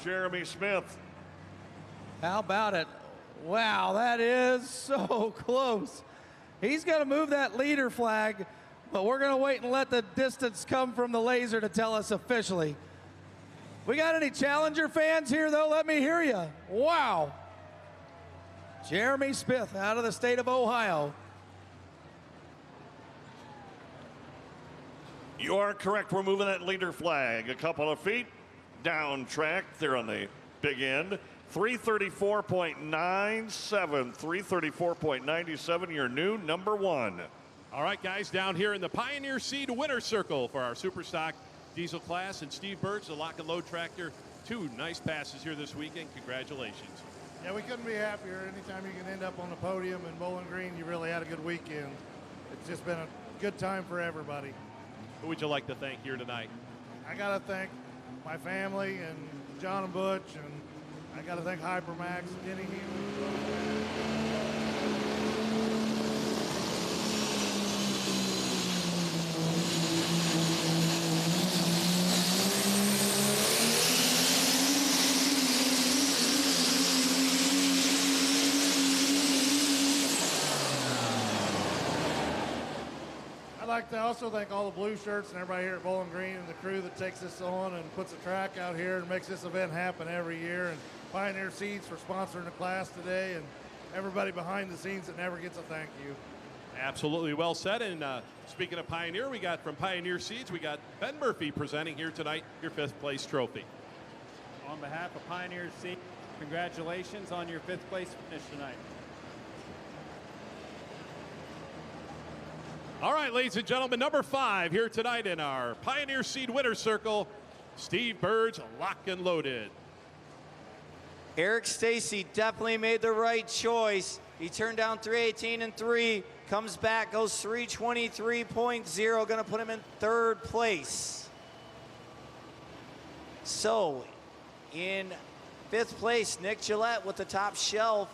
Jeremy Smith. How about it? Wow, that is so close. He's going to move that leader flag, but we're going to wait and let the distance come from the laser to tell us officially. We got any Challenger fans here, though? Let me hear you. Wow. Jeremy Smith out of the state of Ohio. You are correct. We're moving that leader flag a couple of feet down track there on the big end. 334.97, 334.97, your new number one. All right, guys, down here in the Pioneer Seed winner circle for our Superstock diesel class, and Steve Birch, the lock and load tractor. 2 nice passes here this weekend. Congratulations. Yeah, we couldn't be happier. Anytime you can end up on the podium in Bowling Green, you really had a good weekend. It's just been a good time for everybody. Who would you like to thank here tonight? I got to thank my family and John and Butch, and I got to thank Hypermax and Denny I'd like to also thank all the blue shirts and everybody here at Bowling Green and the crew that takes this on and puts a track out here and makes this event happen every year. And Pioneer Seeds for sponsoring the class today, and everybody behind the scenes that never gets a thank you. Absolutely well said. And speaking of Pioneer, we got from Pioneer Seeds, we got Ben Murphy presenting here tonight your 5th place trophy. On behalf of Pioneer Seeds, congratulations on your 5th place finish tonight. All right, ladies and gentlemen, number 5 here tonight in our Pioneer Seed winner circle, Steve Bird's lock and loaded. Eric Stacy definitely made the right choice. He turned down 318 and 3, comes back, goes 323.0, gonna put him in 3rd place. So, in 5th place, Nick Gillette with the top shelf.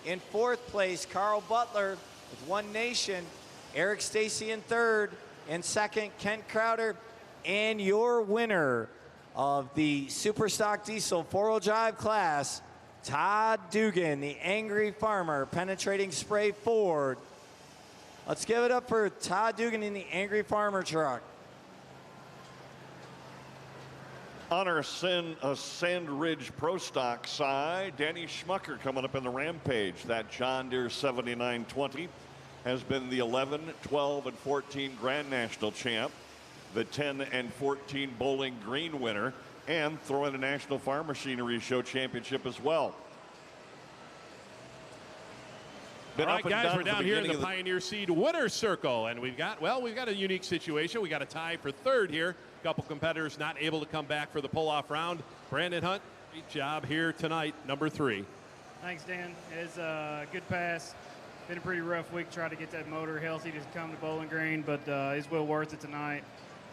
In 4th place, Carl Butler with One Nation. Eric Stacy in 3rd. In 2nd, Kent Crowder. And your winner of the Superstock Diesel 4-wheel drive class, Todd Dugan, the Angry Farmer, penetrating spray Ford. Let's give it up for Todd Dugan in the Angry Farmer truck. On our Sand Ridge Pro Stock side, Danny Schmucker coming up in the Rampage. That John Deere 7920 has been the 11, 12, and 14 Grand National champ, the 10 and 14 Bowling Green winner, and throwing the National Farm Machinery Show Championship as well. All right, guys, we're down here in the Pioneer Seed winner circle, and we've got a unique situation. We got a tie for 3rd here. A couple competitors not able to come back for the pull-off round. Brandon Hunt, great job here tonight, number 3. Thanks, Dan. It was a good pass. Been a pretty rough week trying to get that motor healthy to come to Bowling Green, but it's well worth it tonight.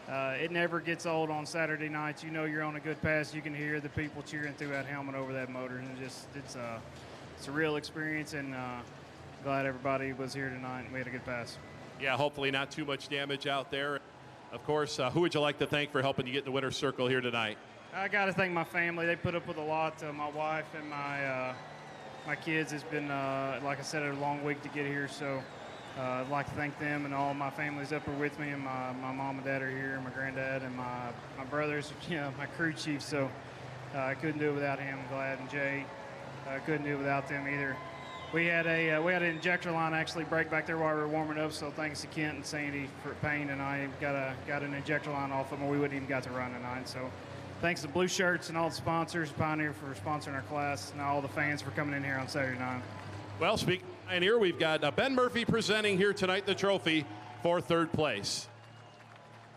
It never gets old on Saturday nights. You know you're on a good pass. You can hear the people cheering through that helmet over that motor, and it's a real experience, and glad everybody was here tonight and we had a good pass. Yeah, hopefully not too much damage out there. Of course, who would you like to thank for helping you get in the winner's circle here tonight? I got to thank my family. They put up with a lot. My wife and my kids. It's been, like I said, a long week to get here, so I'd like to thank them, and all my family's up here with me, and my mom and dad are here, and my granddad, and my brothers, my crew chief, so I couldn't do it without him. Glad, and Jay, couldn't do it without them either. We had an injector line actually break back there while we were warming up, so thanks to Kent and Sandy for Payne and I got an injector line off them, or we wouldn't even got to run tonight. So thanks to Blue Shirts and all the sponsors, Pioneer for sponsoring our class, and all the fans for coming in here on Saturday night. Well, speaking of Pioneer, we've got Ben Murphy presenting here tonight the trophy for 3rd place.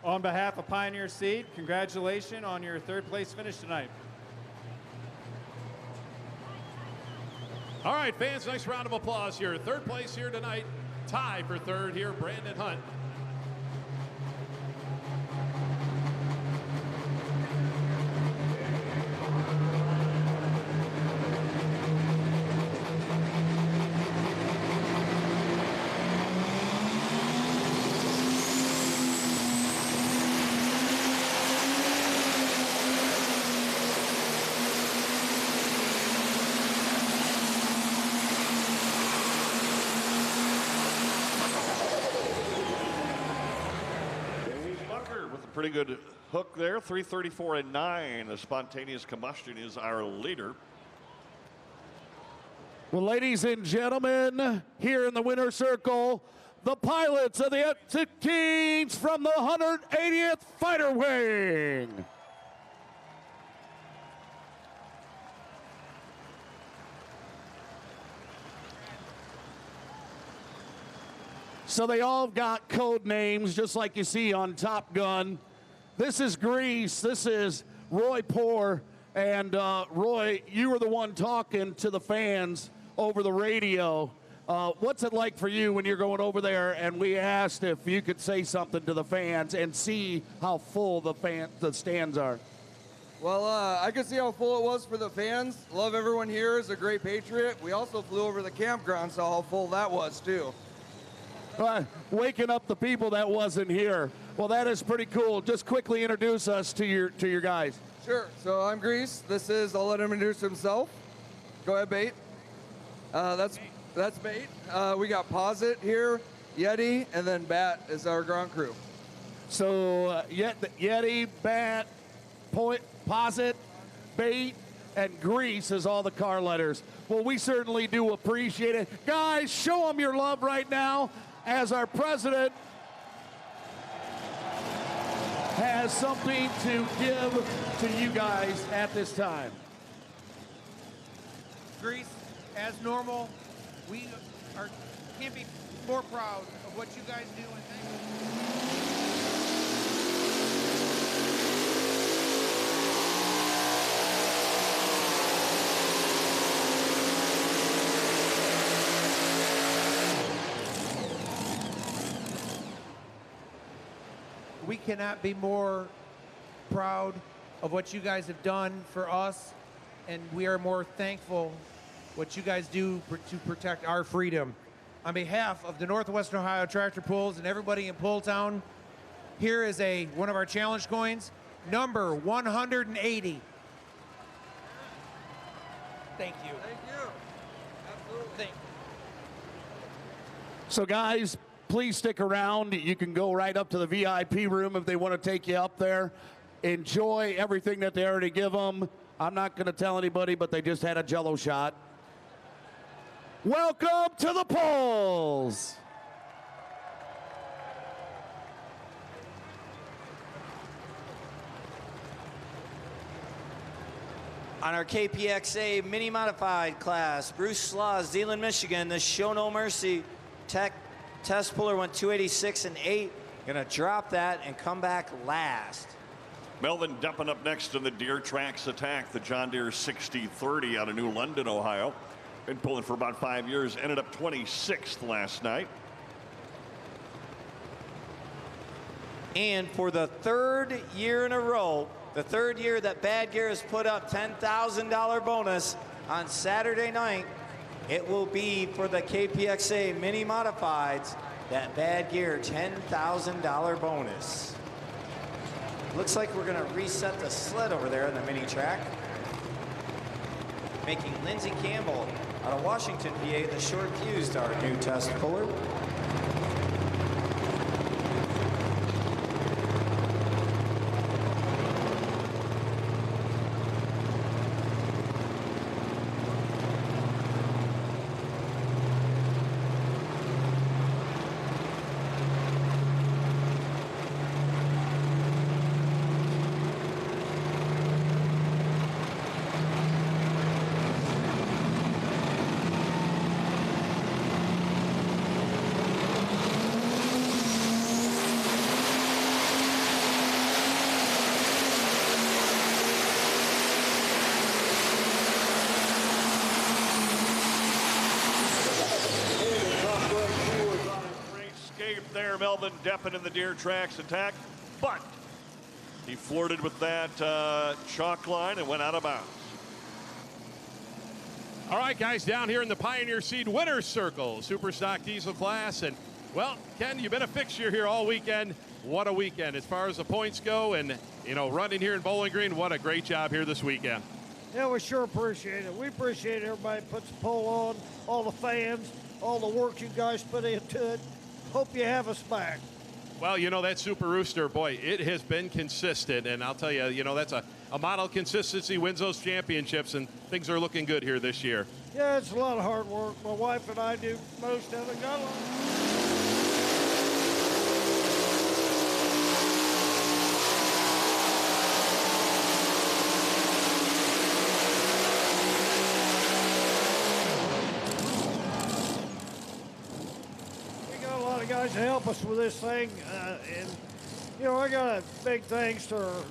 On behalf of Pioneer Seed, congratulations on your 3rd place finish tonight. All right, fans, nice round of applause here. 3rd place here tonight. Tie for 3rd here, Brandon Hunt. Tucker with a pretty good hook there. 3:34.9. The spontaneous combustion is our leader. Well, ladies and gentlemen, here in the winner's circle, the pilots of the F-16s from the 180th Fighter Wing. So they all got code names, just like you see on Top Gun. This is Grease. This is Roy Poor. And Roy, you were the one talking to the fans over the radio. What's it like for you when you're going over there? And we asked if you could say something to the fans and see how full the stands are. Well, I could see how full it was for the fans. Love everyone here is a great Patriot. We also flew over the campground, saw how full that was too. Waking up the people that wasn't here. Well, that is pretty cool. Just quickly introduce us to your guys. Sure. So I'm Grease. I'll let him introduce himself. Go ahead, Bait. That's Bait. We got Posit here, Yeti, and then Bat is our ground crew. So Yeti, Bat, Posit, Bait, and Grease is all the car letters. Well, we certainly do appreciate it. Guys, show them your love right now as our president has something to give to you guys at this time. Grease, as normal, can't be more proud of what you guys do, and thank you. We cannot be more proud of what you guys have done for us, and we are more thankful what you guys do to protect our freedom. On behalf of the Northwestern Ohio Tractor Pulls and everybody in Pulltown, here is one of our challenge coins, number 180. Thank you. Thank you. Absolutely. Thank you. So guys, please stick around. You can go right up to the VIP room if they want to take you up there. Enjoy everything that they already give them. I'm not going to tell anybody, but they just had a Jello shot. Welcome to the polls. On our KPXA mini modified class, Bruce Slaw, Zeeland, Michigan, the Show No Mercy test puller went 286 and 8. Gonna drop that and come back last. Melvin Deppen up next in the Deer Tracks attack, the John Deere 6030 out of New London, Ohio. Been pulling for about 5 years, ended up 26th last night. And for the third year in a row, the third year that Bad Gear has put up $10,000 bonus on Saturday night, it will be for the KPXA Mini Modifieds, that Bad Gear $10,000 bonus. Looks like we're gonna reset the sled over there in the mini track, making Lindsey Campbell out of Washington, PA, the short fused our new test puller. Melvin Deppen in the Deer Tracks attack, but he flirted with that chalk line and went out of bounds. All right, guys, down here in the Pioneer Seed Winner's Circle, Superstock Diesel class. And, well, Ken, you've been a fixture here all weekend. What a weekend as far as the points go. And, you know, running here in Bowling Green, what a great job here this weekend. Yeah, we sure appreciate it. We appreciate everybody puts the pole on, all the fans, all the work you guys put into it. Hope you have us back. Well, that Super Rooster, boy, it has been consistent. And I'll tell you, that's a model of consistency wins those championships, and things are looking good here this year. Yeah, it's a lot of hard work. My wife and I do most of it. Got a lot. Guys to help us with this thing, and I got a big thanks to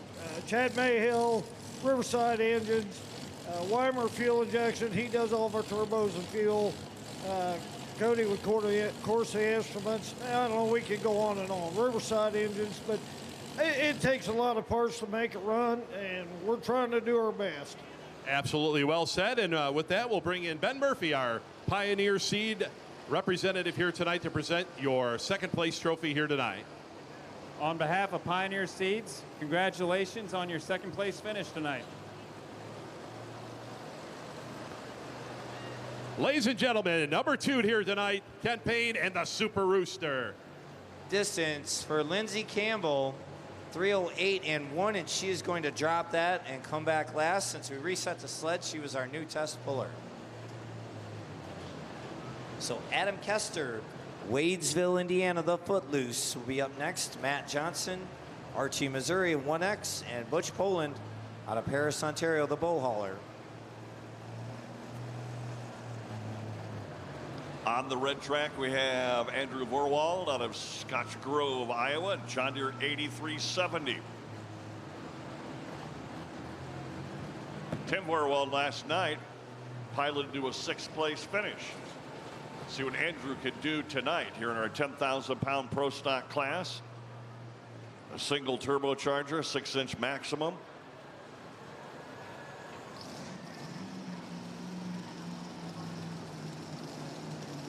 Chad Mayhill, Riverside Engines, Weimer Fuel Injection. He does all of our turbos and fuel. Cody with Corsi Instruments. I don't know, we could go on and on. Riverside Engines, but it takes a lot of parts to make it run, and we're trying to do our best. Absolutely well said. And with that, we'll bring in Ben Murphy, our Pioneer Seed representative here tonight to present your second place trophy here tonight. On behalf of Pioneer Seeds, congratulations on your second place finish tonight. Ladies and gentlemen, number 2 here tonight, Kent Payne and the Super Rooster. Distance for Lindsay Campbell, 3:08 and 1, and she is going to drop that and come back last. Since we reset the sled, she was our new test puller. So Adam Kester, Wadesville, Indiana, the Footloose, will be up next. Matt Johnson, Archie, Missouri, 1X, and Butch Poland out of Paris, Ontario, the Bow Hauler. On the red track, we have Andrew Vorwald out of Scotch Grove, Iowa, and John Deere 8370. Tim Vorwald last night piloted to a 6th place finish. See what Andrew could do tonight here in our 10,000-pound Pro Stock class. A single turbocharger, 6-inch maximum.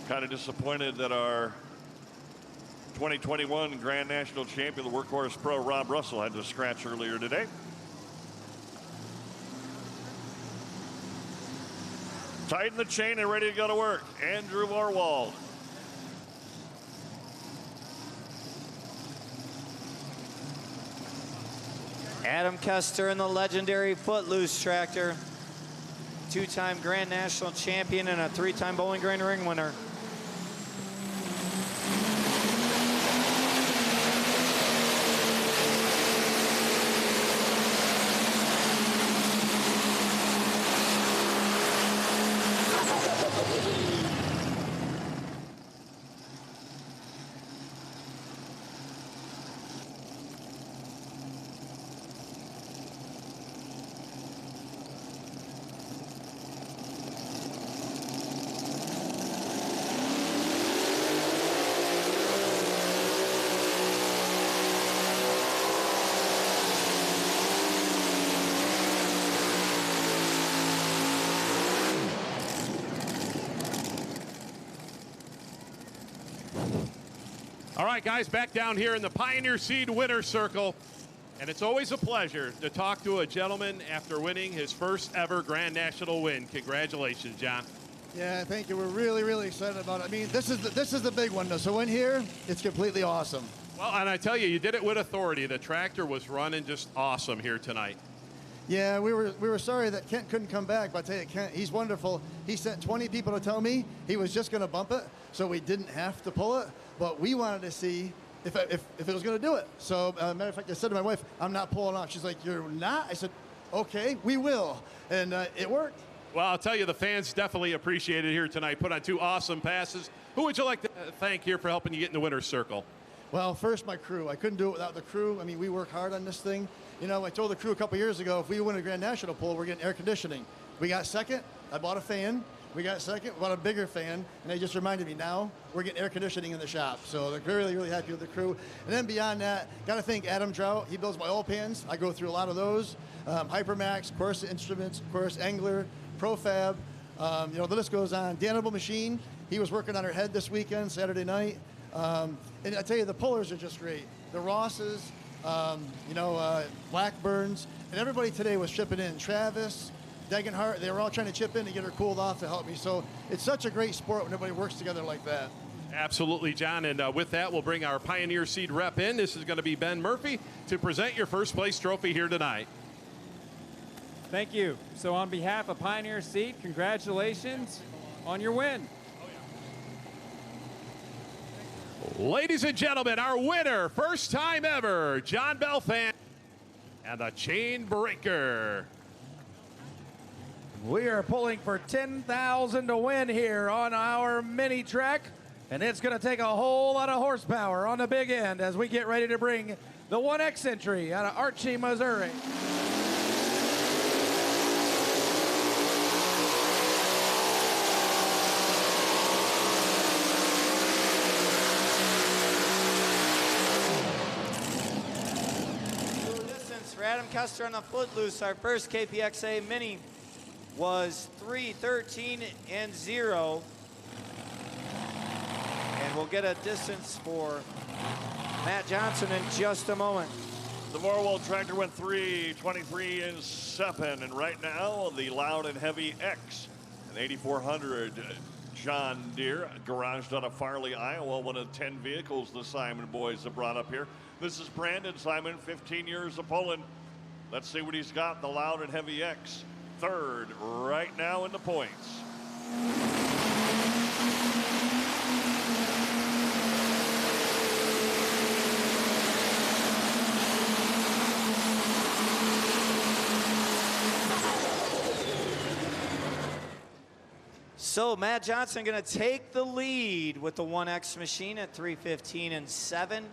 Kind of disappointed that our 2021 Grand National Champion, the Workhorse Pro, Rob Russell, had to scratch earlier today. Tighten the chain and ready to go to work. Andrew Vorwald. Adam Kester in the legendary Footloose tractor. 2-time Grand National Champion and a 3-time Bowling Green ring winner. All right, guys, back down here in the Pioneer Seed winner circle. And it's always a pleasure to talk to a gentleman after winning his first ever Grand National win. Congratulations, John. Yeah, thank you. We're really, really excited about it. I mean, this is the big one, though. So in here, it's completely awesome. Well, and I tell you, you did it with authority. The tractor was running just awesome here tonight. Yeah, we were sorry that Kent couldn't come back, but I tell you, Kent, he's wonderful. He sent 20 people to tell me he was just going to bump it, so we didn't have to pull it. But we wanted to see if it was going to do it. So, matter of fact, I said to my wife, I'm not pulling off. She's like, you're not? I said, okay, we will. And it worked. Well, I'll tell you, the fans definitely appreciate it here tonight. Put on 2 awesome passes. Who would you like to thank here for helping you get in the winner's circle? Well, first, my crew. I couldn't do it without the crew. I mean, we work hard on this thing. You know, I told the crew a couple years ago, if we win a Grand National poll, we're getting air conditioning. We got second. I bought a fan. We got second, bought a bigger fan, and they just reminded me now we're getting air conditioning in the shop. So they're really, really happy with the crew. And then beyond that, got to thank Adam Trout. He builds my oil pans. I go through a lot of those. Hypermax, Course Instruments, Course Angler, Profab. You know, the list goes on. Danable Machine. He was working on her head this weekend, Saturday night. And I tell you, the pullers are just great. The Rosses, Blackburns, and everybody today was chipping in. Travis, Degenhart, they were all trying to chip in to get her cooled off to help me. So it's such a great sport when everybody works together like that. Absolutely, John. And with that, we'll bring our Pioneer Seed rep in. This is going to be Ben Murphy to present your first place trophy here tonight. Thank you. So on behalf of Pioneer Seed, congratulations on your win. Ladies and gentlemen, our winner, first time ever, John Belfan and the Chain Breaker. We are pulling for $10,000 to win here on our mini track, and it's going to take a whole lot of horsepower on the big end as we get ready to bring the 1X entry out of Archie, Missouri. For Adam Kester on the Footloose, our first KPXA Mini was 3:13 and 0. And we'll get a distance for Matt Johnson in just a moment. The Morwell tractor went 3:23 and 7. And right now, the Loud and Heavy X, an 8400 John Deere, garaged out of Farley, Iowa, one of 10 vehicles the Simon boys have brought up here. This is Brandon Simon, 15 years of pulling. Let's see what he's got in the Loud and Heavy X. Third right now in the points. So Matt Johnson going to take the lead with the 1X machine at 3:15 and 7.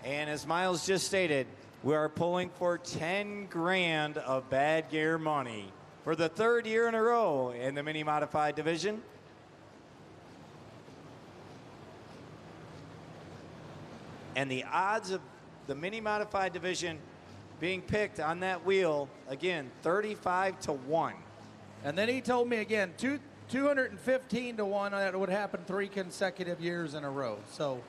And as Miles just stated, we are pulling for 10 grand of bad gear money for the third year in a row in the mini modified division. And the odds of the mini modified division being picked on that wheel, again, 35-1. And then he told me again, 215-1 that would happen 3 consecutive years in a row. So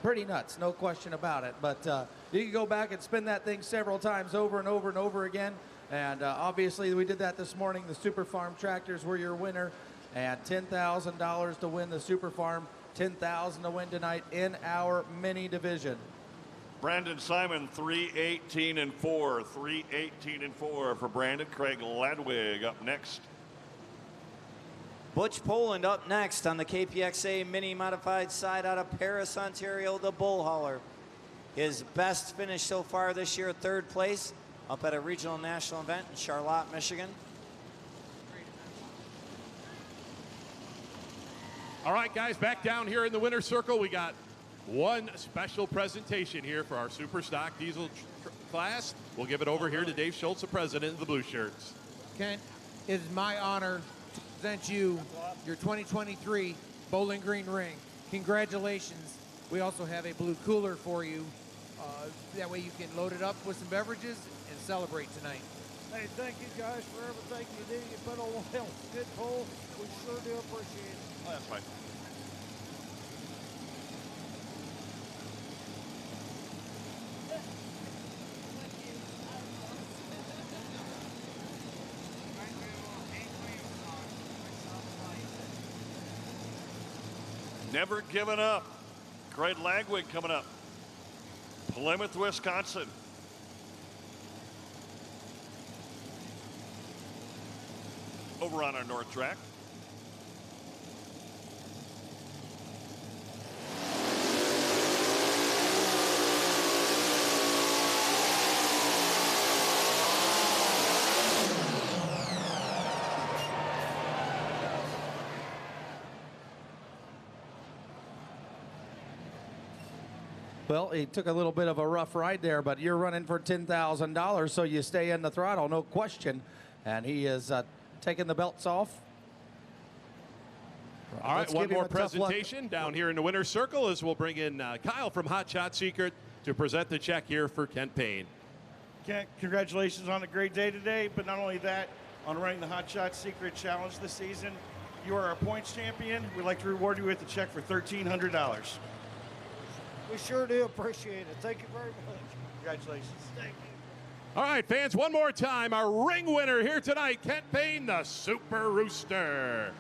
pretty nuts, no question about it. But you can go back and spin that thing several times over and over and over again. And obviously we did that this morning. The Super Farm tractors were your winner. And $10,000 to win the Super Farm, $10,000 to win tonight in our mini division. Brandon Simon, 3:18 and 4. 3:18 and 4 for Brandon. Craig Ladwig up next. Butch Poland up next on the KPXA mini modified side out of Paris, Ontario, the bull hauler. His best finish so far this year, 3rd place, up at a regional national event in Charlotte, Michigan. All right, guys, back down here in the winner's circle, we got one special presentation here for our super stock diesel class. We'll give it over here to Dave Schultz, the president of the Blue Shirts. Kent, it is my honor to present you your 2023 Bowling Green ring. Congratulations. We also have a blue cooler for you. That way you can load it up with some beverages and celebrate tonight. Hey, thank you guys for everything you do. You put on a good pull. We sure do appreciate it. Oh, that's fine. Never giving up. Craig Ladwig coming up. Plymouth, Wisconsin. Over on our north track. Well, he took a little bit of a rough ride there, but you're running for $10,000, so you stay in the throttle, no question. And he is taking the belts off. All right, Let's one give him more a tough luck. presentation down here in the winner's circle as we'll bring in Kyle from Hot Shot Secret to present the check here for Kent Payne. Kent, congratulations on a great day today, but not only that, on running the Hot Shot Secret Challenge this season. You are our points champion. We'd like to reward you with a check for $1,300. We sure do appreciate it. Thank you very much. Congratulations. Thank you. All right, fans, one more time, our ring winner here tonight, Kent Payne, the Super Rooster.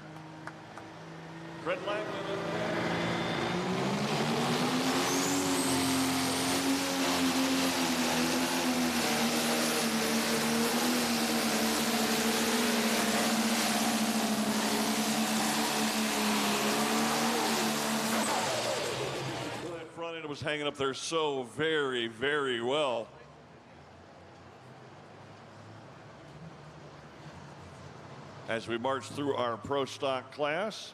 Tread lightly. That front end was hanging up there so very, very well. As we march through our pro stock class.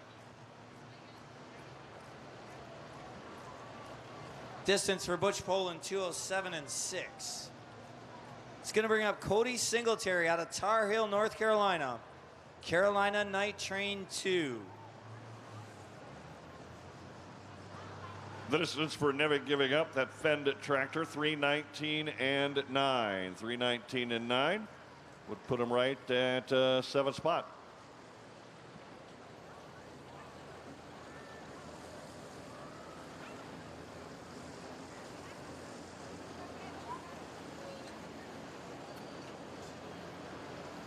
Distance for Butch Poland, 2:07 and 6. It's going to bring up Cody Singletary out of Tar Heel, North Carolina. Carolina Night Train 2. The distance for never giving up, that Fend tractor, 3:19 and 9. 3:19 and 9 would put him right at 7th spot.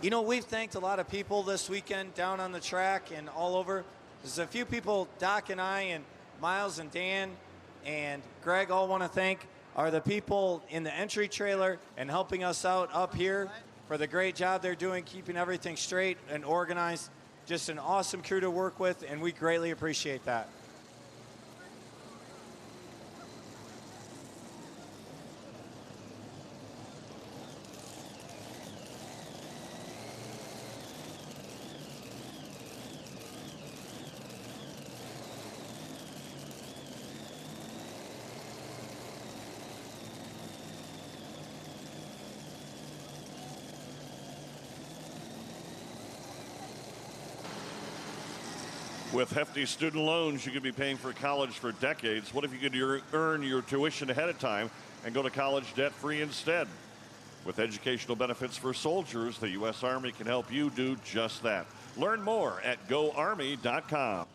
You know, we've thanked a lot of people this weekend down on the track and all over. There's a few people, Doc and I and Miles and Dan and Greg all want to thank are the people in the entry trailer and helping us out up here for the great job they're doing, keeping everything straight and organized. Just an awesome crew to work with, and we greatly appreciate that. With hefty student loans, you could be paying for college for decades. What if you could earn your tuition ahead of time and go to college debt-free instead? With educational benefits for soldiers, the U.S. Army can help you do just that. Learn more at goarmy.com.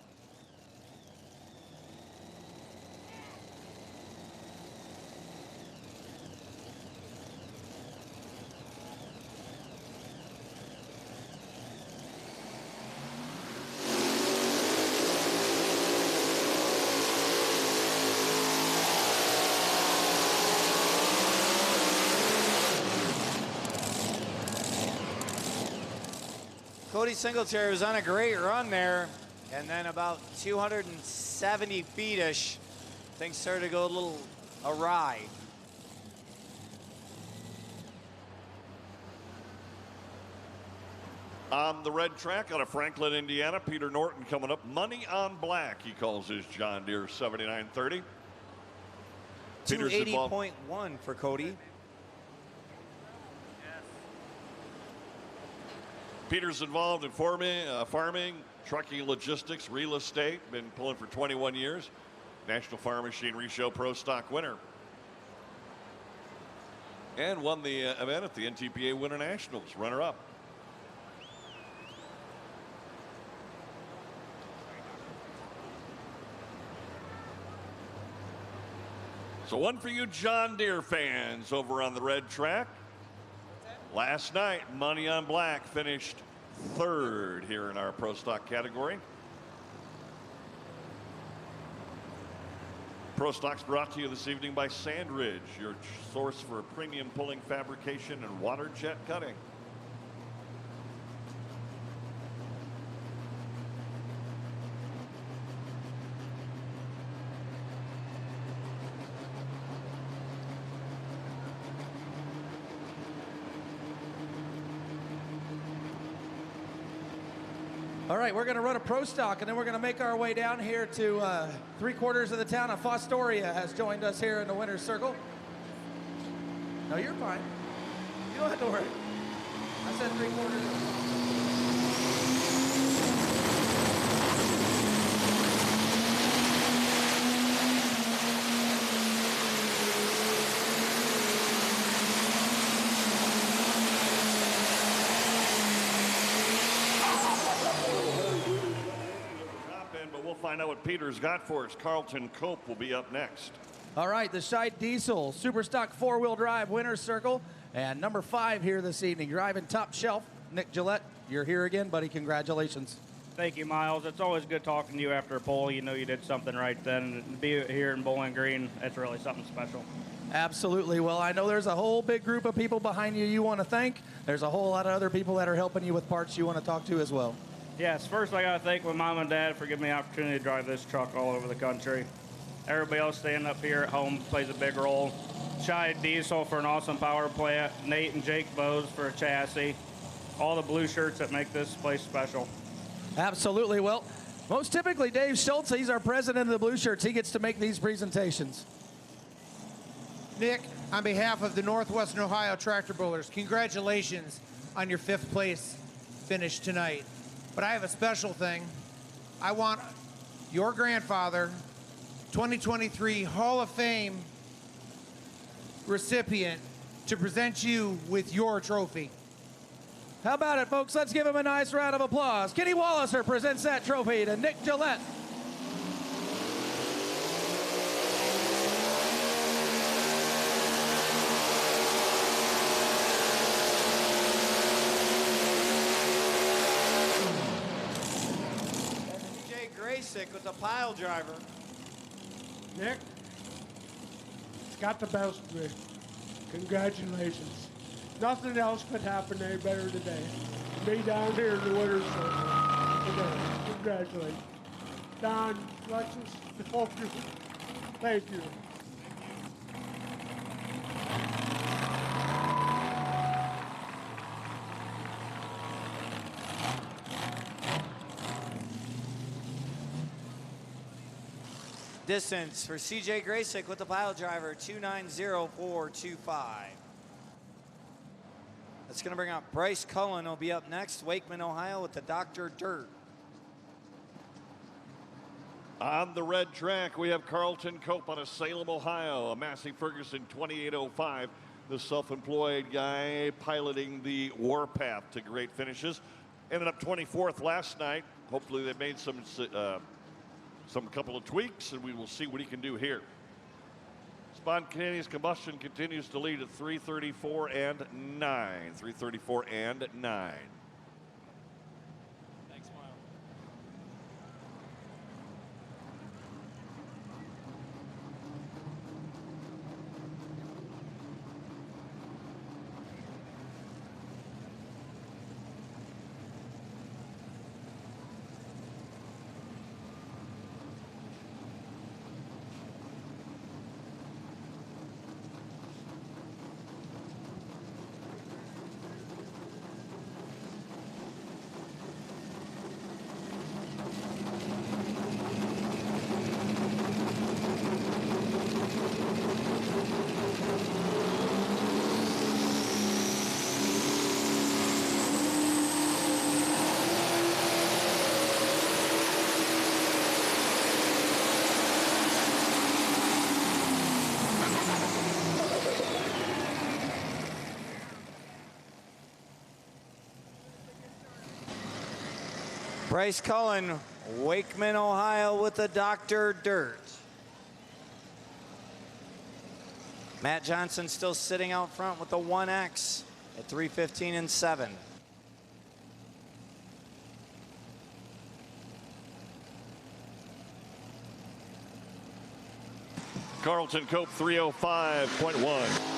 Cody Singletary was on a great run there, and then about 270 feet-ish, things started to go a little awry. On the red track out of Franklin, Indiana, Peter Norton coming up. Money on Black, he calls his John Deere 7930. 280.1 for Cody. Peter's involved in farming, trucking, logistics, real estate. Been pulling for 21 years. National Farm Machinery Show Pro Stock winner. And won the event at the NTPA Winter Nationals, runner-up. So one for you John Deere fans over on the red track. Last night, Money on Black finished third here in our Pro Stock category. Pro Stock's brought to you this evening by Sandridge, your source for premium pulling fabrication and water jet cutting. All right, we're going to run a pro stock, and then we're going to make our way down here to 3/4 of the town of Fostoria has joined us here in the winner's circle. No, you're fine. You don't have to worry. I said 3/4. Find out what Peter's got for us. Carlton Cope will be up next. All right, the Scheid Diesel Super Stock 4-wheel drive winner's circle. And number 5 here this evening, driving top shelf, Nick Gillette. You're here again, buddy. Congratulations. Thank you, Miles. It's always good talking to you after a poll. You know you did something right then. And to be here in Bowling Green, it's really something special. Absolutely. Well, I know there's a whole big group of people behind you want to thank. There's a whole lot of other people that are helping you with parts you want to talk to as well. Yes, first I got to thank my mom and dad for giving me the opportunity to drive this truck all over the country. Everybody else staying up here at home plays a big role. Shy Diesel for an awesome power plant. Nate and Jake Bose for a chassis. All the blue shirts that make this place special. Absolutely. Well, most typically Dave Schultz, he's our president of the Blue Shirts. He gets to make these presentations. Nick, on behalf of the Northwestern Ohio Tractor Pullers, congratulations on your 5th place finish tonight. But I have a special thing. I want your grandfather, 2023 Hall of Fame recipient, to present you with your trophy. How about it, folks? Let's give him a nice round of applause. Kenny Walliser presents that trophy to Nick Gillette. CJ Graysick with the pile driver. Nick, it's got the best of me. Congratulations. Nothing else could happen any better today. Me down here in the winner's circle today. Congratulations. Don, Lexus, hope you. Thank you. Distance for CJ Graysick with the pile driver, 290425. That's going to bring up Bryce Cullen. Will be up next. Wakeman, Ohio with the Dr. Dirt. On the red track, we have Carlton Cope out of Salem, Ohio. A Massey Ferguson 2805. The self-employed guy piloting the Warpath to great finishes. Ended up 24th last night. Hopefully they made some couple of tweaks, and we will see what he can do here. Spontaneous combustion continues to lead at 334 and 9. 334 and 9. Thanks, Miles. Bryce Cullen, Wakeman, Ohio with the Dr. Dirt. Matt Johnson still sitting out front with the 1X at 315 and 7. Carlton Cope 305.1.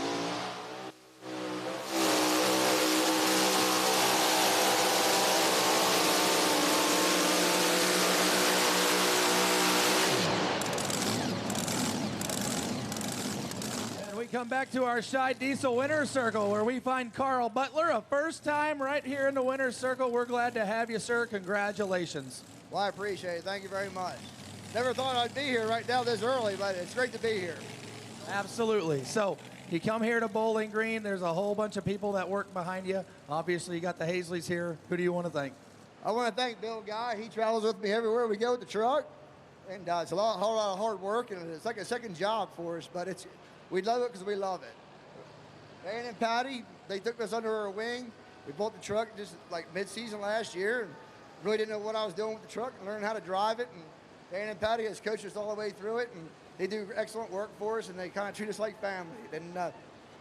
Come back to our Shy Diesel Winner's Circle, where we find Carl Butler, a first time right here in the Winner's Circle. We're glad to have you, sir. Congratulations. Well, I appreciate it. Thank you very much. Never thought I'd be here right now this early, but it's great to be here. Absolutely. So you come here to Bowling Green. There's a whole bunch of people that work behind you. Obviously, you got the Hazleys here. Who do you want to thank? I want to thank Bill Guy. He travels with me everywhere we go with the truck. And it's a whole lot of hard work, and it's like a second job for us, but we love it because we love it. Dan and Patty, they took us under our wing. We bought the truck just like mid-season last year, and really didn't know what I was doing with the truck and learned how to drive it. And Dan and Patty has coached us all the way through it, and they do excellent work for us, and they kind of treat us like family. And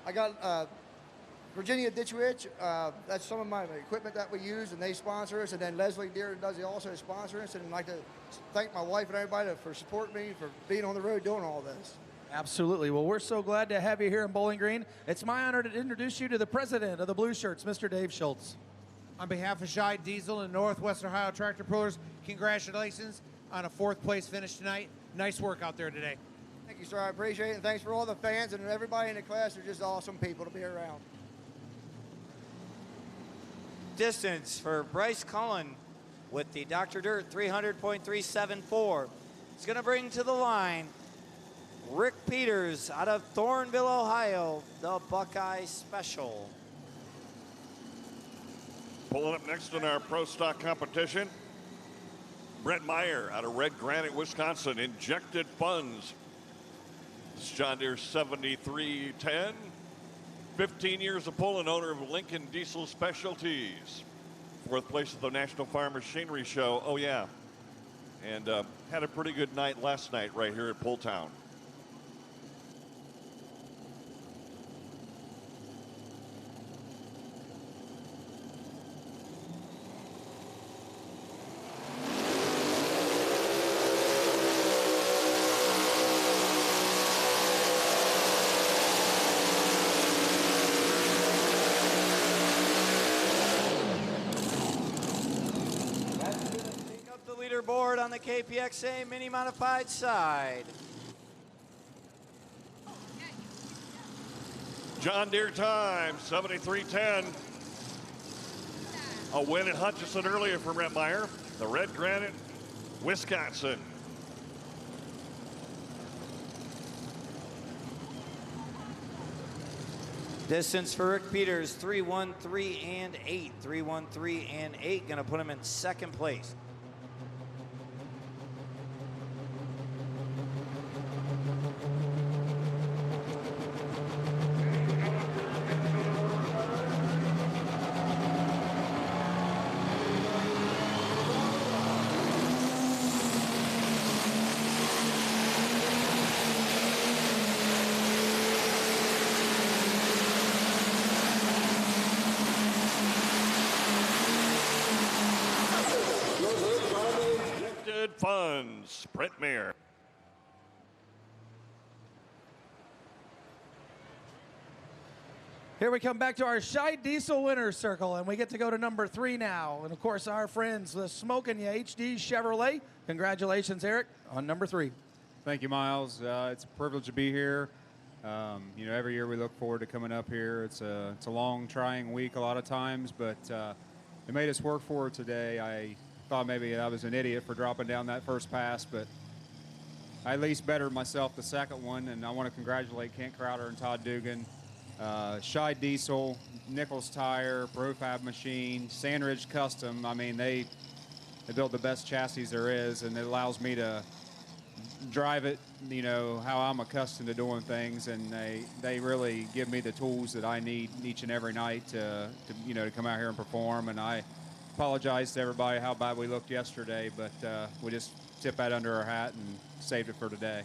I got Virginia Ditch Witch, that's some of my equipment that we use, and they sponsor us. And then Leslie Deer does also sponsor us. And I'd like to thank my wife and everybody for supporting me, for being on the road doing all this. Absolutely. Well, we're so glad to have you here in Bowling Green. It's my honor to introduce you to the president of the Blue Shirts, Mr. Dave Schultz. On behalf of Shy Diesel and Northwest Ohio Tractor Pullers, congratulations on a 4th place finish tonight. Nice work out there today. Thank you, sir. I appreciate it. And thanks for all the fans and everybody in the class. They're just awesome people to be around. Distance for Bryce Cullen with the Dr. Dirt 300.374. He's going to bring to the line Rick Peters out of Thornville, Ohio, the Buckeye Special. Pulling up next in our Pro Stock competition, Brett Meyer out of Red Granite, Wisconsin, Injected Funds. This is John Deere 7310. 15 years of pulling, owner of Lincoln Diesel Specialties. 4th place at the National Farm Machinery Show. Oh, yeah. And had a pretty good night last night right here at Pulltown. Leaderboard on the KPXA Mini Modified side. John Deere time, 7310. A win at Hutchinson earlier from Brett Meyer, the Red Granite, Wisconsin. Distance for Rick Peters, 3:13 and 8. 3:13 and 8, gonna put him in 2nd place. Funds, Brett Meyer. Here we come back to our Shy Diesel Winners Circle, and we get to go to number 3 now. And of course, our friends, the Smokin' Ya HD Chevrolet. Congratulations, Eric, on number 3. Thank you, Miles. It's a privilege to be here. You know, every year we look forward to coming up here. It's a long, trying week a lot of times, but it made us work for it today. I thought maybe I was an idiot for dropping down that first pass, but I at least bettered myself the second one, and I want to congratulate Kent Crowder and Todd Dugan, Shy Diesel, Nichols Tire, Profab Machine, Sandridge Custom. I mean, they built the best chassis there is, and it allows me to drive it, you know, how I'm accustomed to doing things, and they really give me the tools that I need each and every night to you know, to come out here and perform. And I apologize to everybody how bad we looked yesterday, but we just tipped that under our hat and saved it for today.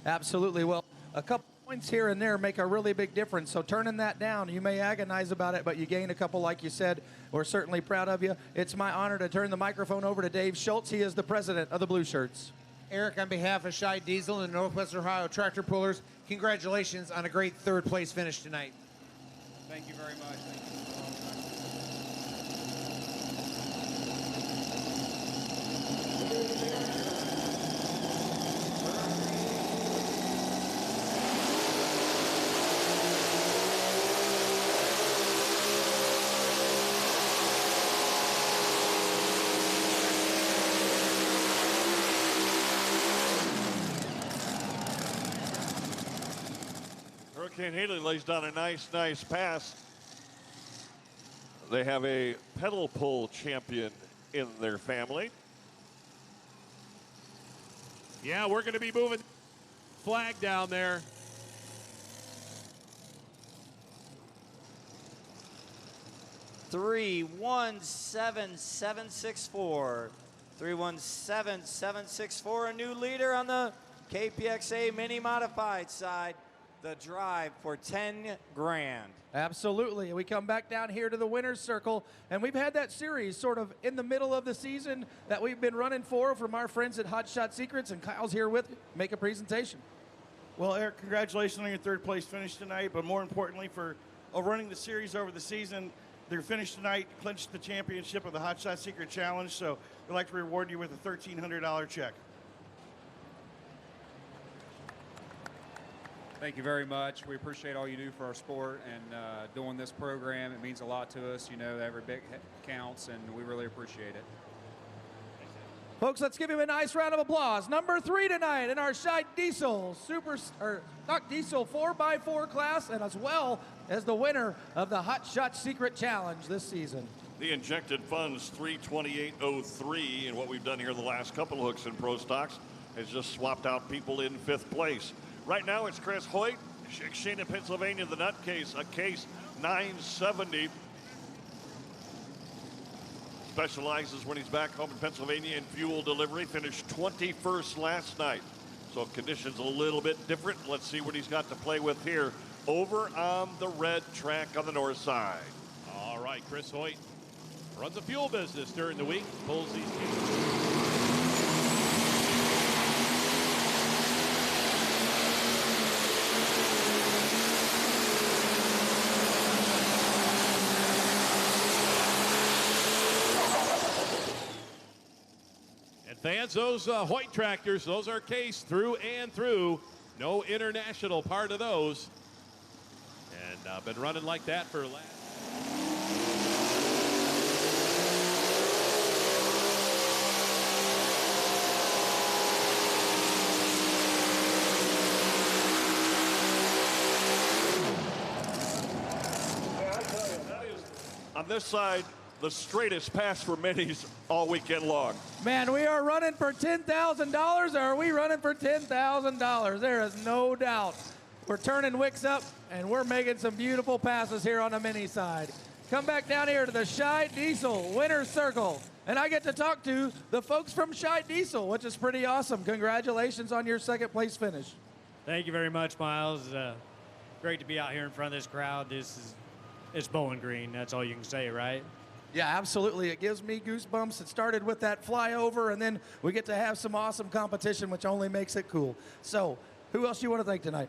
Absolutely. Well, a couple points here and there make a really big difference. So turning that down, you may agonize about it, but you gain a couple, like you said. We're certainly proud of you. It's my honor to turn the microphone over to Dave Schultz. He is the president of the Blue Shirts. Eric, on behalf of Shy Diesel and Northwest Ohio Tractor Pullers, congratulations on a great 3rd place finish tonight. Thank you very much. Thank you. Hurricane Haley lays down a nice pass. They have a pedal pull champion in their family. Yeah, we're going to be moving flag down there. $317,764. 317,764. A new leader on the KPXA Mini Modified side. the drive for 10 grand. Absolutely. We come back down here to the winner's circle, and we've had that series sort of in the middle of the season that we've been running for from our friends at Hot Shot Secrets, and Kyle's here with you. Make a presentation. Well, Eric, congratulations on your third place finish tonight, but more importantly for running the series over the season. Their finish tonight clinched the championship of the Hot Shot Secret Challenge, so we'd like to reward you with a $1,300 check. Thank you very much. We appreciate all you do for our sport and doing this program. It means a lot to us. You know, every bit counts, and we really appreciate it. Folks, let's give him a nice round of applause. Number 3 tonight in our Scheid Diesel Diesel 4x4 class, and as well as the winner of the Hot Shot Secret Challenge this season. The injected funds 328.03, and what we've done here the last couple of hooks in Pro Stocks is just swapped out people in 5th place. Right now it's Chris Hoyt, Shana, Pennsylvania, the nutcase, a case 970. Specializes when he's back home in Pennsylvania in fuel delivery. Finished 21st last night. So conditions a little bit different. Let's see what he's got to play with here over on the red track on the north side. All right, Chris Hoyt runs a fuel business during the week, pulls these cases. Fans, those Hoyt tractors, those are cased through and through. No international part of those. And been running like that for last. On this side, the straightest pass for minis all weekend long. Man, we are running for $10,000, or are we running for $10,000? There is no doubt. We're turning wicks up, and we're making some beautiful passes here on the mini side. Come back down here to the Scheid Diesel Winner's Circle, and I get to talk to the folks from Scheid Diesel, which is pretty awesome. Congratulations on your second place finish. Thank you very much, Miles. Great to be out here in front of this crowd. It's Bowling Green. That's all you can say, right? Yeah, absolutely. It gives me goosebumps. It started with that flyover, and then we get to have some awesome competition, which only makes it cool. So, who else you want to thank tonight?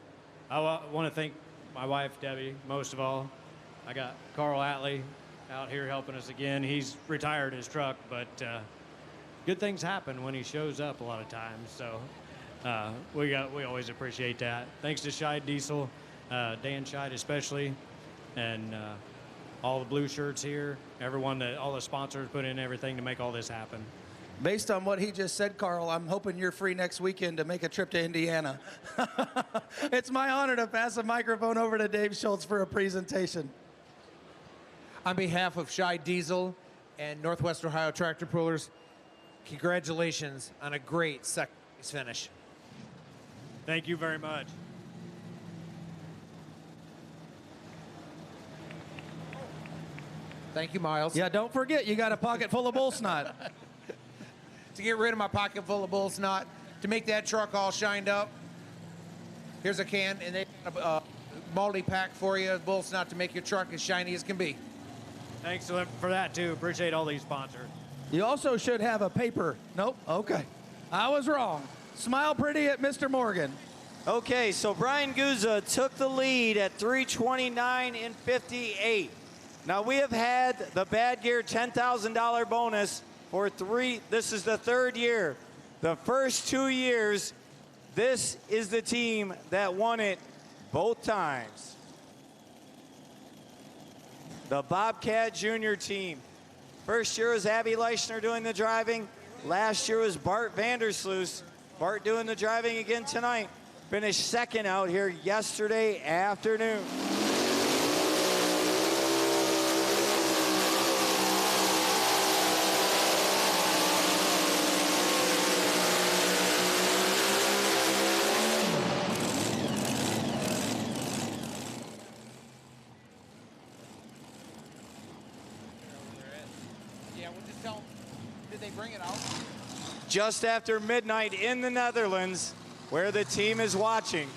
I want to thank my wife, Debbie, most of all. I got Carl Atley out here helping us again. He's retired his truck, but good things happen when he shows up a lot of times. So, we always appreciate that. Thanks to Scheid Diesel, Dan Scheid especially, and all the blue shirts here, all the sponsors put in everything to make all this happen. Based on what he just said, Carl, I'm hoping you're free next weekend to make a trip to Indiana. It's my honor to pass the microphone over to Dave Schultz for a presentation. On behalf of Scheid Diesel and Northwest Ohio Tractor Pullers, congratulations on a great second place finish. Thank you very much. Thank you, Miles. Yeah, don't forget, you got a pocket full of bull snot. To get rid of my pocket full of bull snot, to make that truck all shined up, here's a can, and they have a multi-pack for you, bull snot, to make your truck as shiny as can be. Thanks for that, too. Appreciate all these sponsors. You also should have a paper. Nope, okay. I was wrong. Smile pretty at Mr. Morgan. Okay, so Brian Guzza took the lead at 329 and 58. Now we have had the Bad Gear $10,000 bonus for this is the third year. The first 2 years, this is the team that won it both times. The Bobcat Junior team. First year was Abby Leichner doing the driving. Last year was Bart Vandersloot. Bart doing the driving again tonight. Finished second out here yesterday afternoon. Just after midnight in the Netherlands, where the team is watching.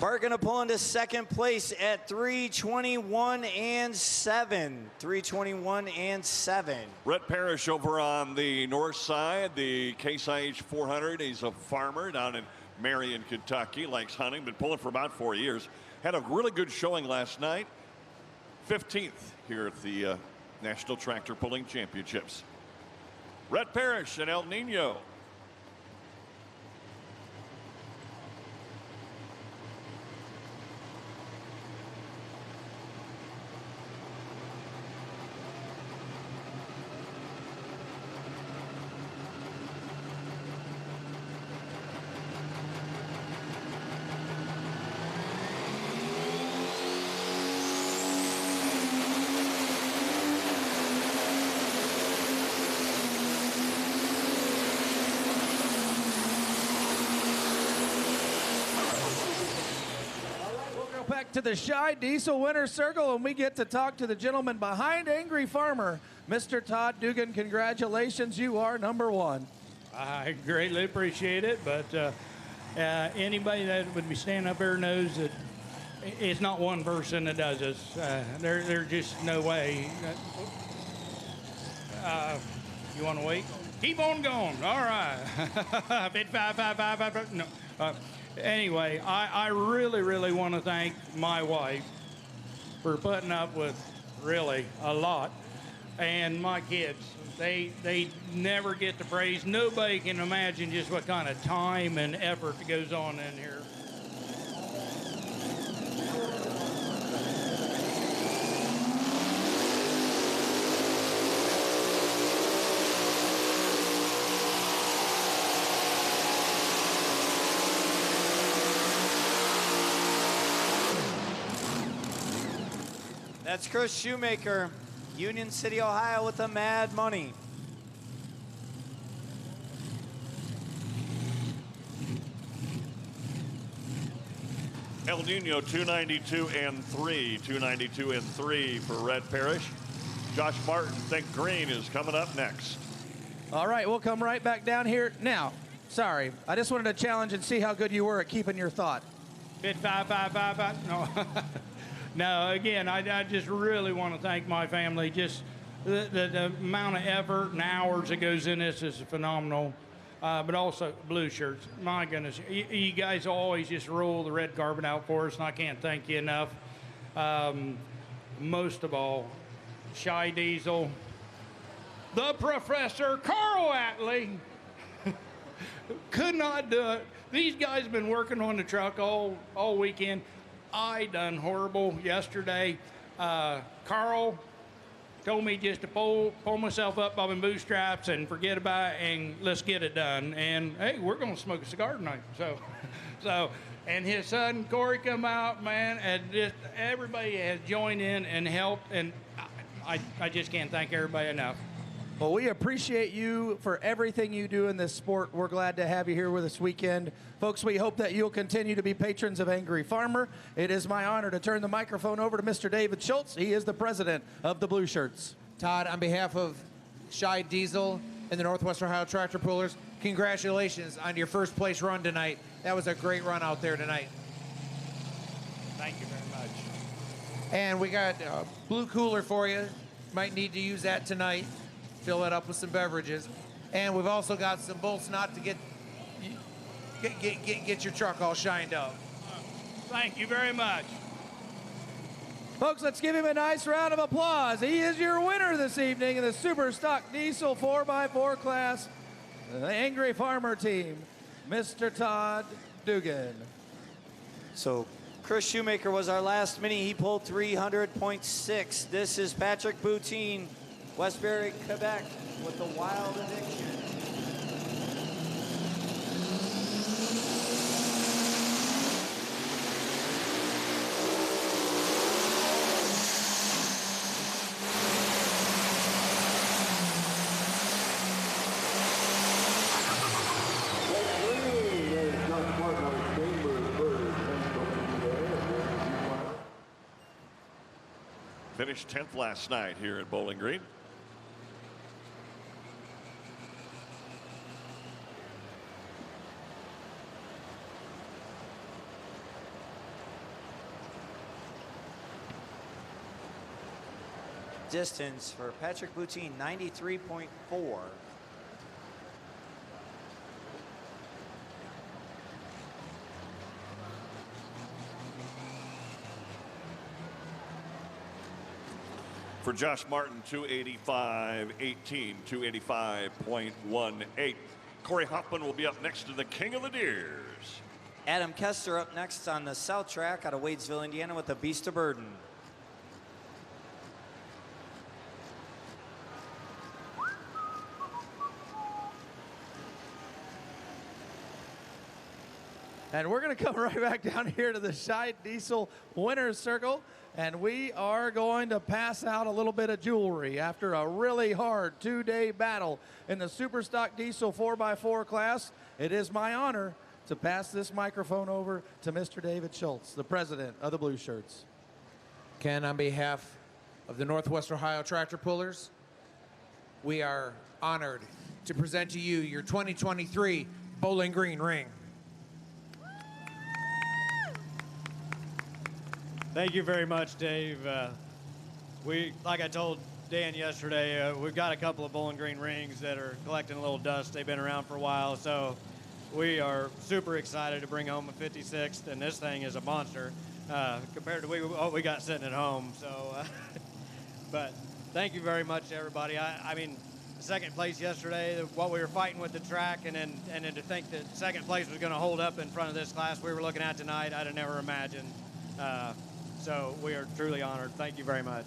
Bart gonna pull into second place at 3:21 and 7. 3:21 and 7. Rhett Parrish over on the north side, the Case IH 400. He's a farmer down in Marion, Kentucky. Likes hunting, been pulling for about 4 years. Had a really good showing last night. 15th here at the National Tractor Pulling Championships. Rhett Parrish and El Nino. Back to the Shy Diesel Winner's Circle, and we get to talk to the gentleman behind Angry Farmer, Mr. Todd Dugan. Congratulations, you are number one. I greatly appreciate it, but anybody that would be standing up there knows that it's not one person that does this. There's just no way. You want to wait? Keep on going. All right. 55555. No. Anyway, I really want to thank my wife for putting up with really a lot, and my kids. They never get the praise. Nobody can imagine just what kind of time and effort goes on in here. That's Chris Shoemaker, Union City, Ohio, with the Mad Money. El Nino 292 and 3. 292 and 3 for Rhett Parrish. Josh Martin, Think Green, is coming up next. All right, we'll come right back down here. Now, sorry, I just wanted to challenge and see how good you were at keeping your thought. 55555. No. No, again, I just really want to thank my family. Just the amount of effort and hours that goes in this is phenomenal. But also blue shirts. My goodness, you guys always just roll the red carpet out for us, and I can't thank you enough. Most of all, Shy Diesel, the Professor Carl Atlee. Could not do it. These guys have been working on the truck all weekend. I done horrible yesterday. Carl told me just to pull myself up by my bootstraps and forget about it and let's get it done. And hey, we're gonna smoke a cigar tonight. So, and his son Corey come out, man, and just everybody has joined in and helped, and I just can't thank everybody enough. Well, we appreciate you for everything you do in this sport. We're glad to have you here with us weekend. Folks, we hope that you'll continue to be patrons of Angry Farmer. It is my honor to turn the microphone over to Mr. David Schultz. He is the president of the Blue Shirts. Todd, on behalf of Shy Diesel and the Northwest Ohio Tractor Pullers, congratulations on your first place run tonight. That was a great run out there tonight. Thank you very much. And we got a blue cooler for you. Might need to use that tonight. Fill it up with some beverages. And we've also got some bolts knot to get your truck all shined up. Thank you very much. Folks, let's give him a nice round of applause. He is your winner this evening in the Super Stock Diesel 4x4 class, the Angry Farmer team, Mr. Todd Dugan. So Chris Shoemaker was our last mini. He pulled 300.6. This is Patrick Boutine, Westbury, Quebec, with the Wild Addiction. Finished 10th last night here at Bowling Green. distance for Patrick Boutine, 93.4. For Josh Martin, 285.18, 285.18. Corey Hoffman will be up next to the King of the Deers. Adam Kester up next on the South Track out of Wadesville, Indiana with the Beast of Burden. And we're going to come right back down here to the Scheid Diesel Winner's Circle, and we are going to pass out a little bit of jewelry after a really hard 2-day battle in the Superstock Diesel 4x4 class. It is my honor to pass this microphone over to Mr. David Schultz, the president of the Blue Shirts. Ken, on behalf of the Northwest Ohio Tractor Pullers, we are honored to present to you your 2023 Bowling Green ring. Thank you very much, Dave. Like I told Dan yesterday, we've got a couple of Bowling Green rings that are collecting a little dust. They've been around for a while, so we are super excited to bring home a 56th, and this thing is a monster compared to what we got sitting at home. So, but thank you very much, everybody. I mean, second place yesterday, what we were fighting with the track, and then to think that second place was going to hold up in front of this class we were looking at tonight, I'd have never imagined. So we are truly honored. Thank you very much.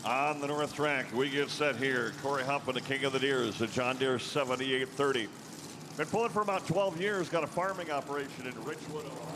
On the North Track, we get set here. Corey Hoffman, the King of the Deers, the John Deere 7830. Been pulling for about 12 years, got a farming operation in Richwood, Ohio.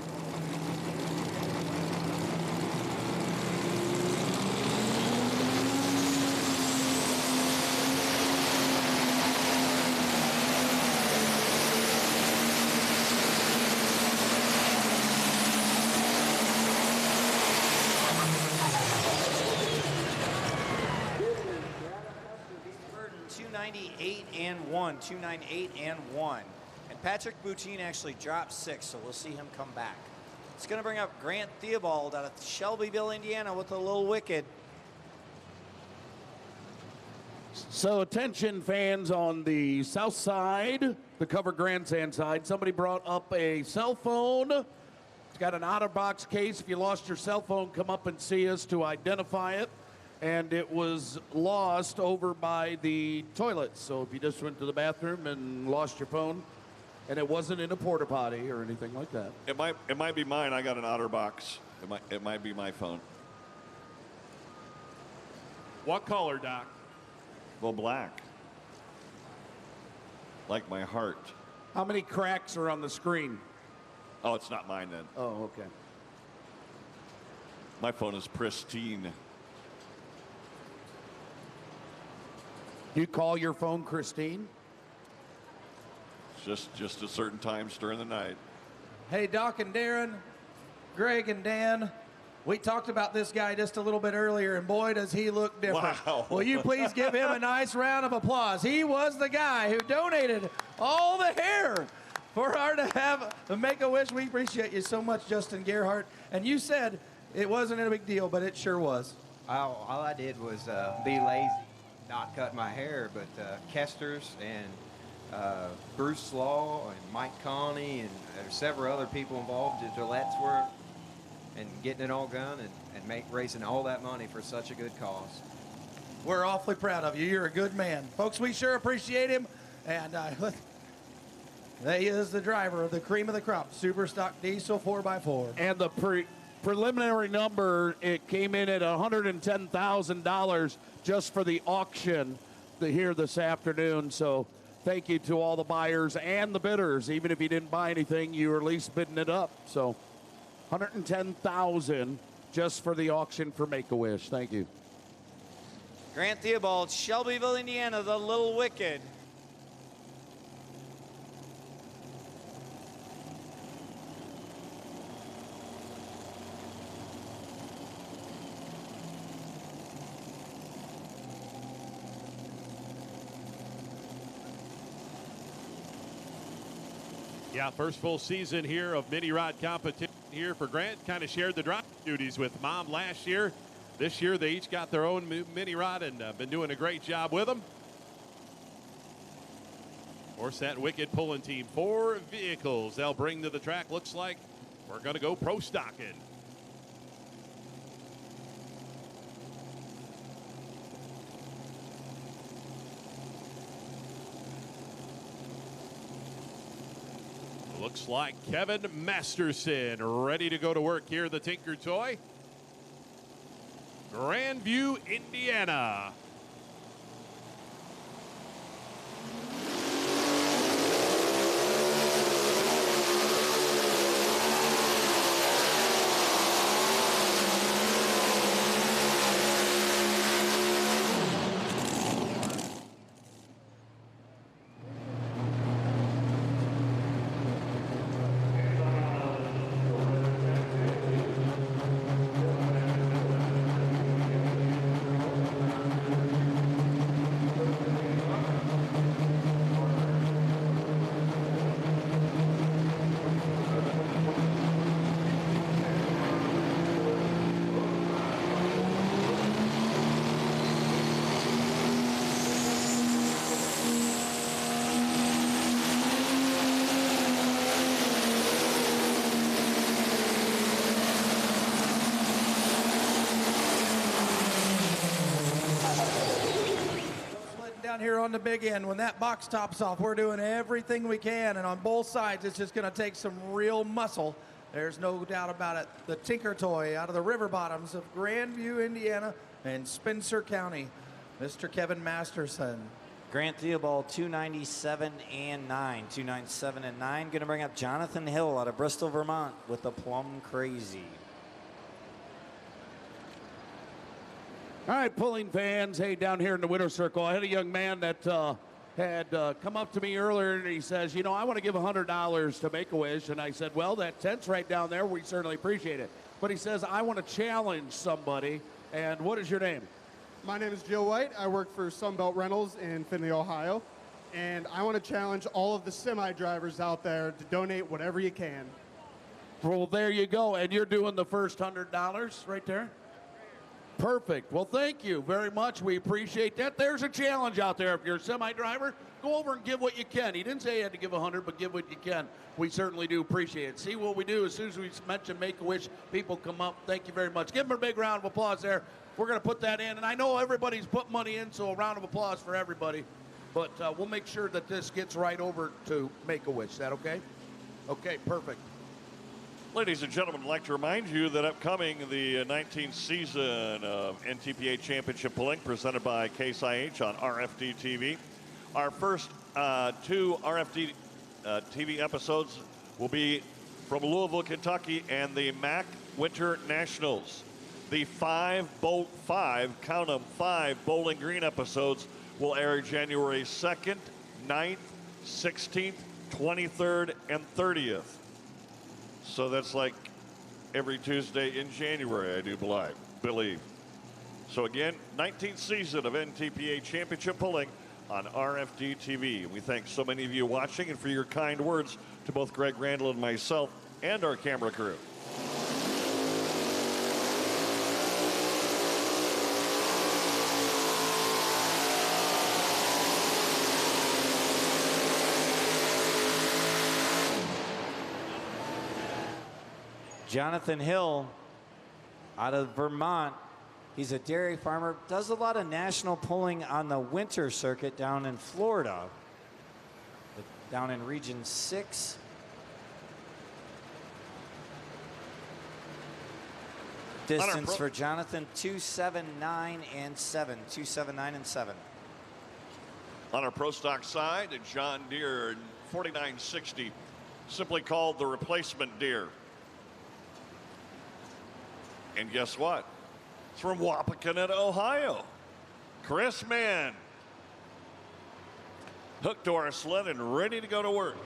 Burden 298 and 1, 298 and 1. And Patrick Boutine actually dropped 6, so we'll see him come back. It's going to bring up Grant Theobald out of Shelbyville, Indiana with a little wicked. So attention fans on the south side, the covered grandstand side, somebody brought up a cell phone. It's got an OtterBox case. If you lost your cell phone, come up and see us to identify it. And it was lost over by the toilets. So if you just went to the bathroom and lost your phone, and it wasn't in a porta potty or anything like that. It might be mine. I got an OtterBox. It might be my phone. What color, Doc? Well, black. Like my heart. How many cracks are on the screen? Oh, it's not mine then. Oh, okay. My phone is pristine. You call your phone Christine? Just at certain times during the night. Hey, Doc and Darren, Greg and Dan, we talked about this guy just a little bit earlier, and boy, does he look different. Wow. Will you please give him a nice round of applause? He was the guy who donated all the hair for her to have the Make-A-Wish. We appreciate you so much, Justin Gerhardt. And you said it wasn't a big deal, but it sure was. All I did was be lazy, not cut my hair, but Kester's and Bruce Law and Mike Connie and several other people involved at Gillette's work and getting it all done and raising all that money for such a good cause. We're awfully proud of you. You're a good man. Folks, we sure appreciate him. And he is the driver of the cream of the crop, Superstock Diesel 4x4. And the preliminary number, it came in at $110,000 just for the auction. here this afternoon. So thank you to all the buyers and the bidders. Even if you didn't buy anything, you were at least bidding it up. So $110,000 just for the auction for Make-A-Wish. Thank you. Grant Theobald, Shelbyville, Indiana, the Little Wicked. Yeah, first full season here of mini rod competition here for Grant. Kind of shared the driving duties with Mom last year. This year they each got their own mini rod and been doing a great job with them. Of course, that Wicked pulling team, 4 vehicles they'll bring to the track. Looks like we're going to go pro stocking. Looks like Kevin Masterson ready to go to work here, the Tinker Toy. Grandview, Indiana. Down here on the big end, when that box tops off, we're doing everything we can, and on both sides it's just going to take some real muscle. There's no doubt about it. The Tinker Toy out of the river bottoms of Grandview, Indiana and Spencer County, Mr. Kevin Masterson. Grant Theobald, 297 and 9. 297 and 9. Going to bring up Jonathan Hill out of Bristol, Vermont with the Plum Crazy. All right, pulling fans, hey, down here in the winner's circle, I had a young man that had come up to me earlier, and he says, you know, I want to give $100 to Make-A-Wish. And I said, well, that tent's right down there. We certainly appreciate it. But he says, I want to challenge somebody. And what is your name? My name is Joe White. I work for Sunbelt Rentals in Findlay, Ohio. And I want to challenge all of the semi-drivers out there to donate whatever you can. Well, there you go. And you're doing the first $100 right there? Perfect. Well, thank you very much. We appreciate that. There's a challenge out there. If you're a semi-driver, go over and give what you can. He didn't say you had to give 100, but give what you can. We certainly do appreciate it. See what we do as soon as we mention Make-A-Wish, people come up. Thank you very much. Give them a big round of applause there. We're going to put that in. And I know everybody's put money in, so a round of applause for everybody. But we'll make sure that this gets right over to Make-A-Wish. Is that okay? Okay, perfect. Ladies and gentlemen, I'd like to remind you that upcoming the 19th season of NTPA Championship Pulling presented by Case IH on RFD TV. Our first 2 RFD TV episodes will be from Louisville, Kentucky and the MAC Winter Nationals. The 5 Bowling Green episodes will air January 2nd, 9th, 16th, 23rd, and 30th. So that's like every Tuesday in January, I do believe. So again, 19th season of NTPA Championship Pulling on RFD TV. We thank so many of you watching and for your kind words to both Greg Randall and myself and our camera crew. Jonathan Hill out of Vermont. He's a dairy farmer, does a lot of national pulling on the winter circuit down in Florida, down in Region 6. Distance for Jonathan, 279 and 7. 279 and 7. On our Pro Stock side, a John Deere 4960, simply called the replacement Deere. And guess what? It's from Wapakoneta, Ohio. Chris Mann. Hooked to our sled and ready to go to work.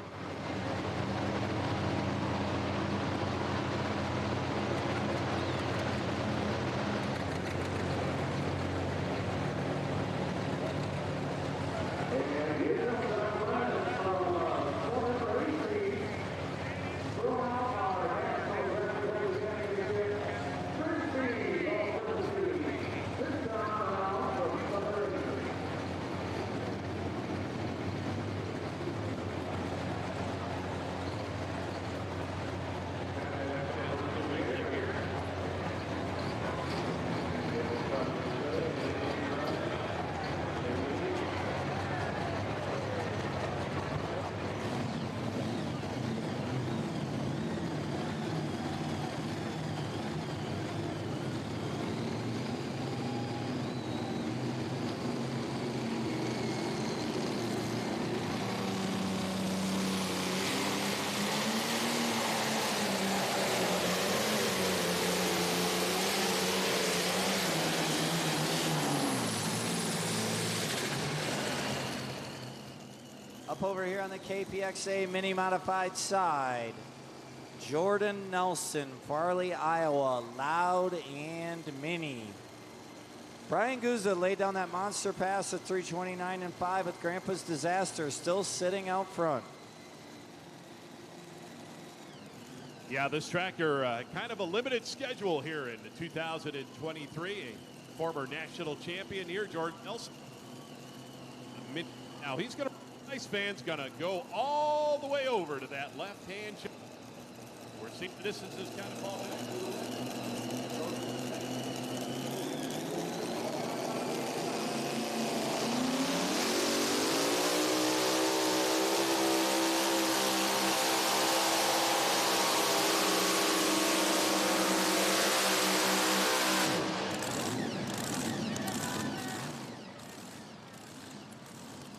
Up over here on the KPXA Mini Modified side, Jordan Nelson, Farley, Iowa, Loud and Mini. Brian Guzza laid down that monster pass at 3:29.5 with Grandpa's Disaster still sitting out front. Yeah, this tractor kind of a limited schedule here in 2023. A former national champion here, Jordan Nelson. Now he's going to, nice fan's going to go all the way over to that left-hand. We're seeing the distances kind of fall in.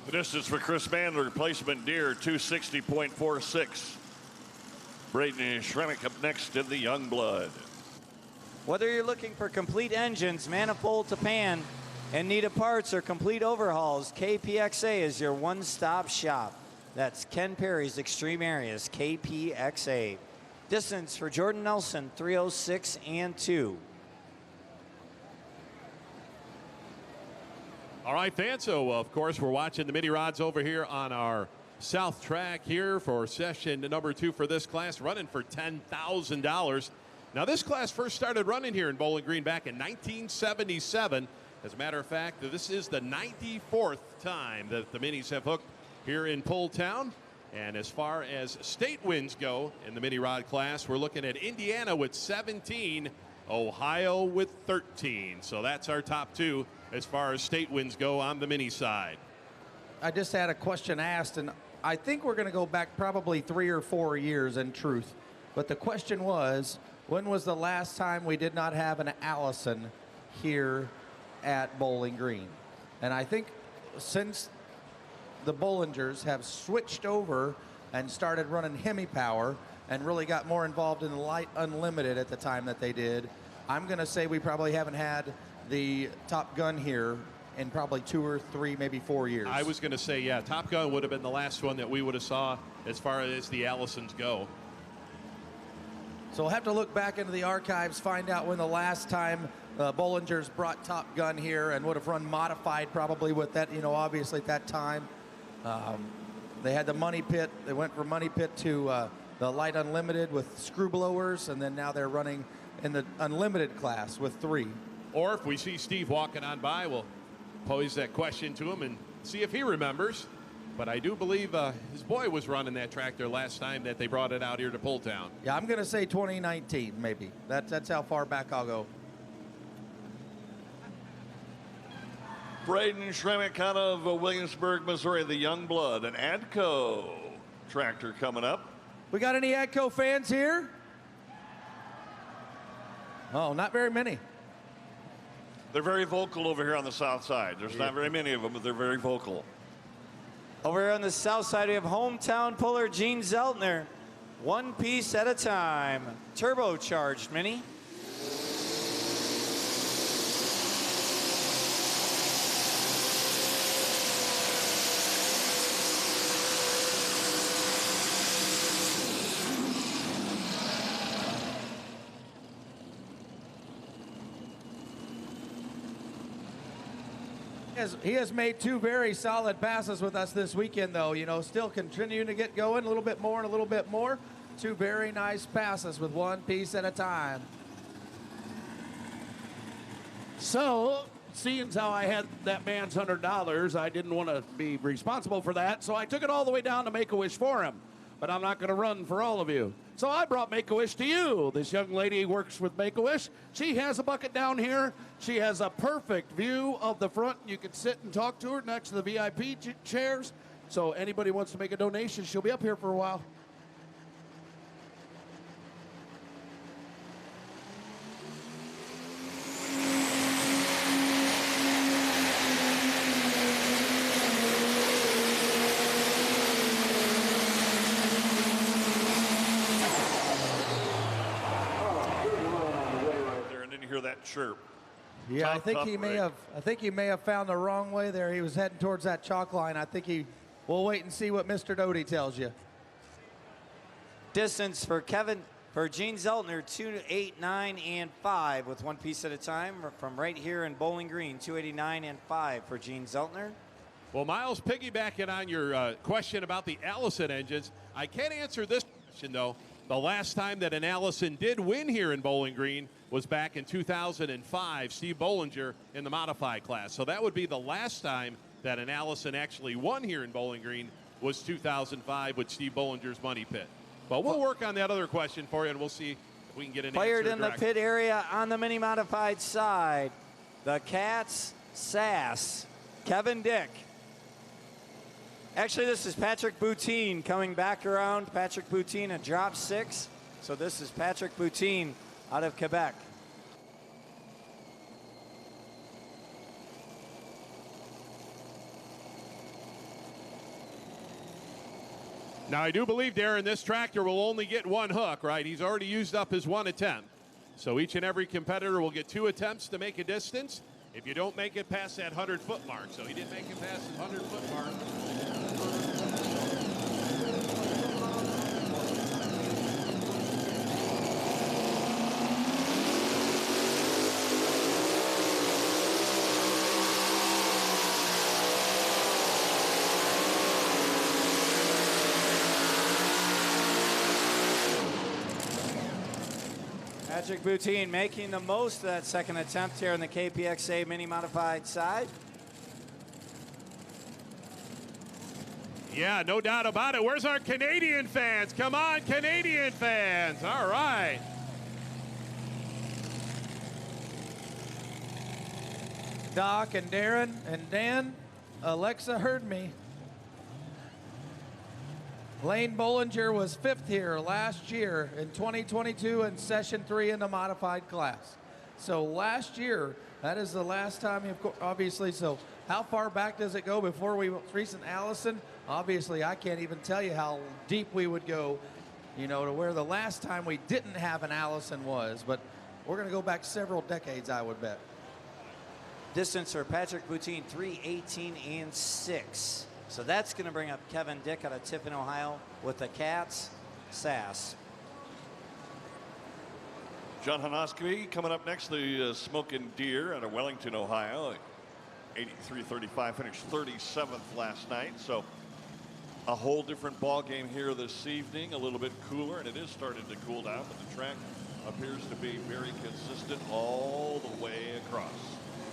The distance for Chris Mann, the replacement Deere, 260.46. Braden Shremick up next in the young blood. Whether you're looking for complete engines, manifold to pan, and need a parts or complete overhauls, KPXA is your one-stop shop. That's Ken Perry's Extreme Areas, KPXA. Distance for Jordan Nelson, 306 and 2. All right, fans, so of course we're watching the mini rods over here on our south track here for session number 2 for this class, running for $10,000. Now this class first started running here in Bowling Green back in 1977. As a matter of fact, this is the 94th time that the minis have hooked here in Pulltown. And as far as state wins go in the mini rod class, we're looking at Indiana with 17, Ohio with 13. So that's our top 2 as far as state wins go on the mini side. I just had a question asked, and I think we're going to go back probably 3 or 4 years in truth. But the question was, when was the last time we did not have an Allison here at Bowling Green? And I think since the Bollingers have switched over and started running Hemi Power and really got more involved in Light Unlimited at the time that they did, I'm going to say we probably haven't had the Top Gun here in probably 2 or 3, maybe 4 years. I was going to say, yeah, Top Gun would have been the last one that we would have saw as far as the Allisons go. So we'll have to look back into the archives, find out when the last time Bollingers brought Top Gun here and would have run modified probably with that, you know, obviously at that time. They had the Money Pit. They went from Money Pit to the Light Unlimited with screw blowers, and then now they're running in the Unlimited class with 3. Or if we see Steve walking on by, we'll pose that question to him and see if he remembers. But I do believe his boy was running that tractor last time that they brought it out here to Pulltown. Yeah, I'm going to say 2019, maybe. That's how far back I'll go. Braden Shremick out of Williamsburg, Missouri, the young blood, an ADCO tractor coming up. We got any ADCO fans here? Oh, not very many. They're very vocal over here on the south side. There's not very many of them, but they're very vocal. Over here on the south side, we have hometown puller Gene Zeltner. One piece at a time. Turbocharged mini. He has made two very solid passes with us this weekend, though. You know, still continuing to get going a little bit more and a little bit more. Two very nice passes with one piece at a time. So, seeing as how I had that man's $100, I didn't want to be responsible for that, so I took it all the way down to Make-A-Wish for him. But I'm not going to run for all of you. So I brought Make-A-Wish to you. This young lady works with Make-A-Wish. She has a bucket down here. She has a perfect view of the front. You can sit and talk to her next to the VIP chairs. So anybody wants to make a donation, she'll be up here for a while. That chirp. Yeah, Tough, I think tough he may break. have. I think he may have found the wrong way there. He was heading towards that chalk line. I think he. We'll wait and see what Mr. Doty tells you. Distance for Gene Zeltner, 289 and 5 with one piece at a time from right here in Bowling Green, 289 and 5 for Gene Zeltner. Well, Miles, piggybacking on your question about the Allison engines, I can't answer this question, though. The last time that an Allison did win here in Bowling Green was back in 2005, Steve Bollinger in the modified class. So that would be the last time that an Allison actually won here in Bowling Green was 2005 with Steve Bollinger's money pit. But we'll work on that other question for you, and we'll see if we can get an Fired answer in the direct. pit area on the mini modified side. The Cats, Sass, Kevin Dick. Actually, this is Patrick Boutine coming back around. Patrick Boutine, a drop 6. So this is Patrick Boutine out of Quebec. Now, I do believe, Darren, this tractor will only get one hook, right? He's already used up his one attempt. So each and every competitor will get 2 attempts to make a distance if you don't make it past that 100-foot mark. So he didn't make it past the 100-foot mark. Patrick Boutine making the most of that second attempt here on the KPXA mini modified side. Yeah, no doubt about it. Where's our Canadian fans? Come on, Canadian fans. All right. Doc and Darren and Dan, Alexa heard me. Lane Bollinger was 5th here last year in 2022 in session 3 in the modified class. So last year, that is the last time, obviously. So how far back does it go before we recent Allison? Obviously, I can't even tell you how deep we would go, you know, to where the last time we didn't have an Allison was. But we're going to go back several decades, I would bet. Distance for Patrick Boutine, 318 and 6. So that's going to bring up Kevin Dick out of Tiffin, Ohio with the Cats, Sass. John Hanoski coming up next, the Smoking Deer out of Wellington, Ohio. 83-35, finished 37th last night. So a whole different ball game here this evening. A little bit cooler, and it is starting to cool down, but the track appears to be very consistent all the way across.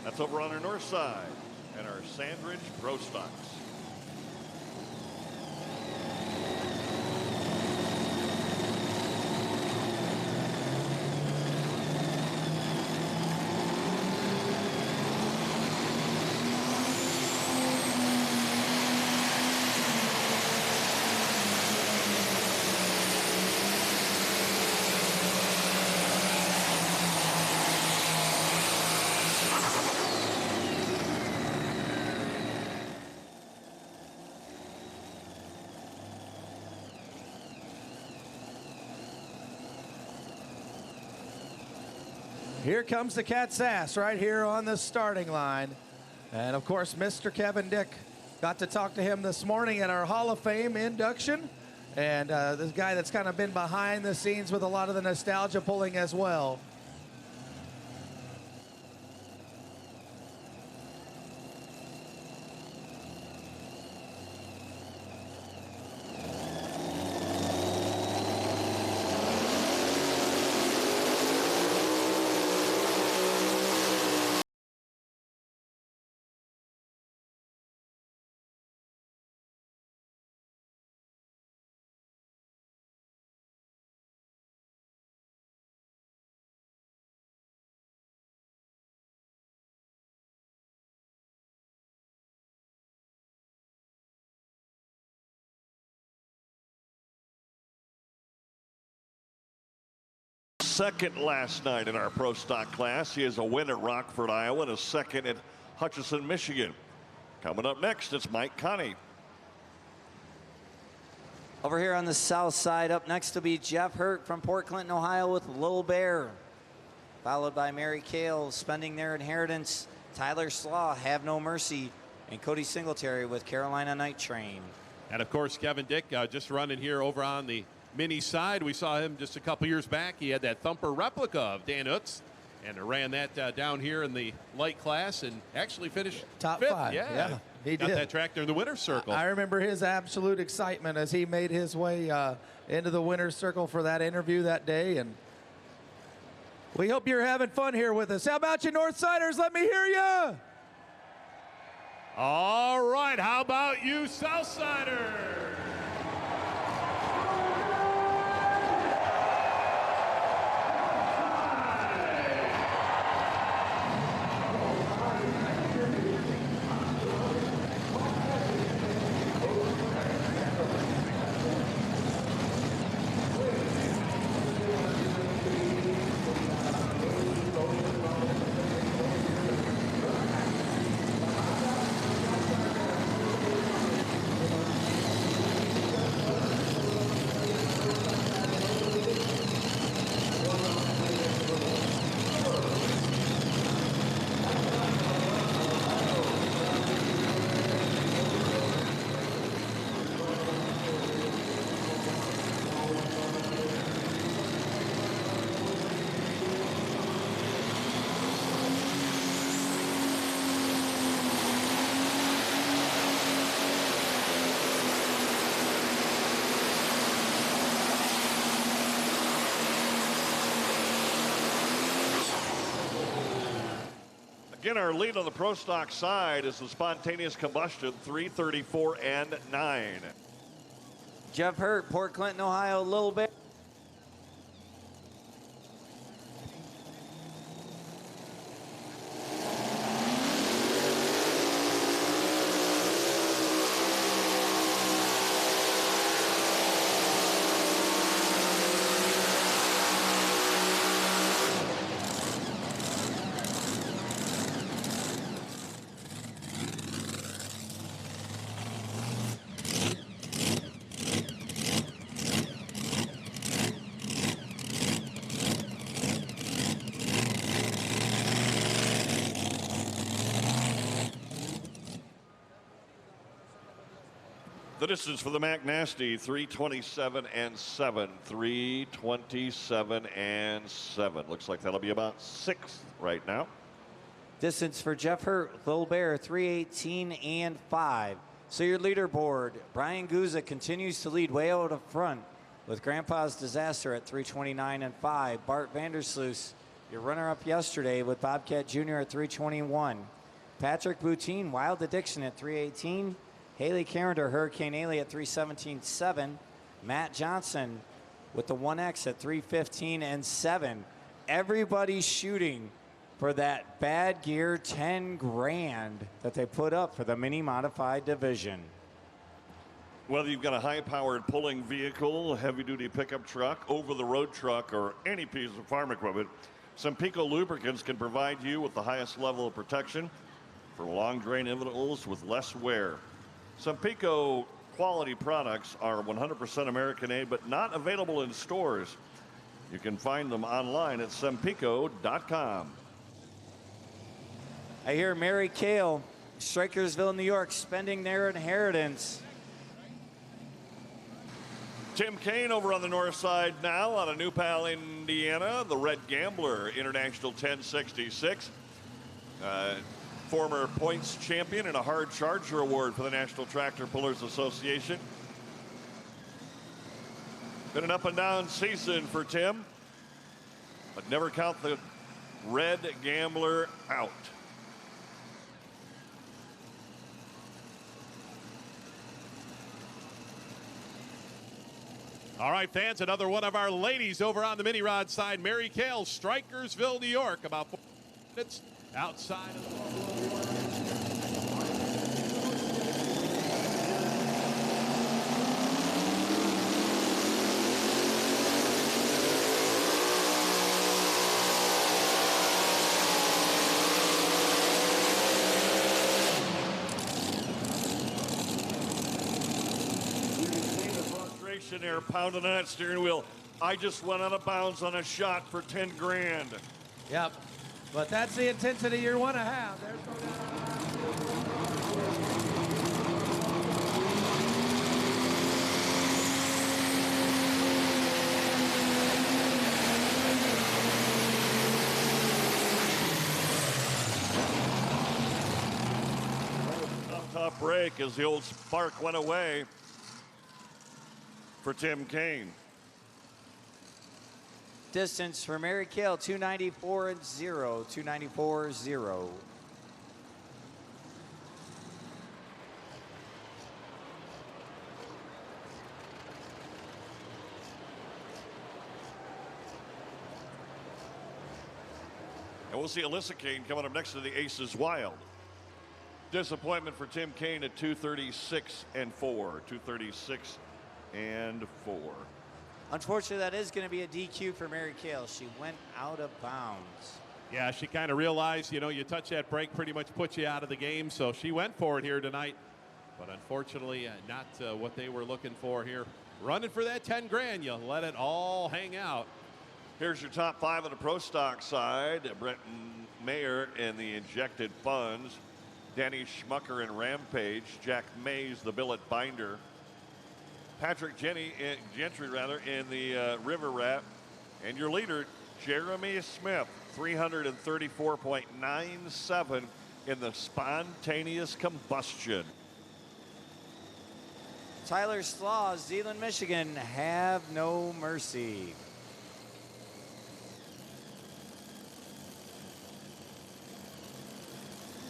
That's over on our north side and our Sandridge Pro Stocks. Here comes the cat's ass right here on the starting line. And of course, Mr. Kevin Dick, got to talk to him this morning at our Hall of Fame induction. And this guy that's kind of been behind the scenes with a lot of the nostalgia pulling as well. Second last night in our pro stock class. He is a win at Rockford, Iowa, and a second at Hutchinson, Michigan. Coming up next, it's Mike Connie. Over here on the south side, up next will be Jeff Hurt from Port Clinton, Ohio with Lil Bear. Followed by Mary Kale, Spending Their Inheritance, Tyler Slaw, Have No Mercy, and Cody Singletary with Carolina Night Train. And of course, Kevin Dick just running here over on the mini side. We saw him just a couple years back. He had that thumper replica of Dan Utz and ran that down here in the light class and actually finished top fifth. 5. Yeah, he got did. that tractor in the winner's circle. I remember his absolute excitement as he made his way into the winner's circle for that interview that day. And we hope you're having fun here with us. How about you Northsiders? Let me hear you. All right, how about you Southsiders? Again, our lead on the pro stock side is the spontaneous combustion 334 and 9. Jeff Hurt, Port Clinton, Ohio, Lil Bear. The distance for the Mac Nasty, 327 and 7. 327 and 7. Looks like that'll be about 6th right now. Distance for Jeff Hurt, Lil Bear, 318 and 5. So your leaderboard, Brian Guza continues to lead way out up front with Grandpa's Disaster at 329 and 5. Bart Vandersloot, your runner-up yesterday with Bobcat Jr. at 321. Patrick Boutine, Wild Addiction at 318. Haley Carrender, Hurricane Haley at 317.7. Matt Johnson with the 1X at 315 and 7. Everybody's shooting for that Bad Gear 10 grand that they put up for the mini modified division. Whether you've got a high-powered pulling vehicle, heavy-duty pickup truck, over-the-road truck, or any piece of farm equipment, Sempico Lubricants can provide you with the highest level of protection for long drain intervals with less wear. Sempico quality products are 100% American-made, but not available in stores. You can find them online at sempico.com. I hear Mary Kale, Strikersville, New York, spending their inheritance. Tim Kaine over on the north side now out of New Pal, Indiana, the Red Gambler International 1066. Former points champion and a hard charger award for the National Tractor Pullers Association. Been an up and down season for Tim, but never count the Red Gambler out. All right, fans, another one of our ladies over on the mini rod side, Mary Kale, Strikersville, New York, about 4 minutes outside of the there pounding on that steering wheel. I just went out of bounds on a shot for 10 grand. Yep, but that's the intensity you want to have. There's Tough break as the old spark went away for Tim Kaine. Distance for Mary Kale, 294.0, 294.0. And we'll see Alyssa Kaine coming up next to the Aces Wild. Disappointment for Tim Kaine at 236 and 4. 236 and 4. Unfortunately, that is going to be a DQ for Mary Kale. She went out of bounds. Yeah, she kind of realized, you know, you touch that brake, pretty much puts you out of the game. So she went for it here tonight. But unfortunately, not what they were looking for here. Running for that 10 grand, you let it all hang out. Here's your top 5 on the pro stock side. Brent Mayer in the injected funds. Danny Schmucker in Rampage. Jack Mays, the billet binder. Patrick Gentry in the River Rat. And your leader, Jeremy Smith, 334.97 in the spontaneous combustion. Tyler Slaw, Zeeland, Michigan, have no mercy.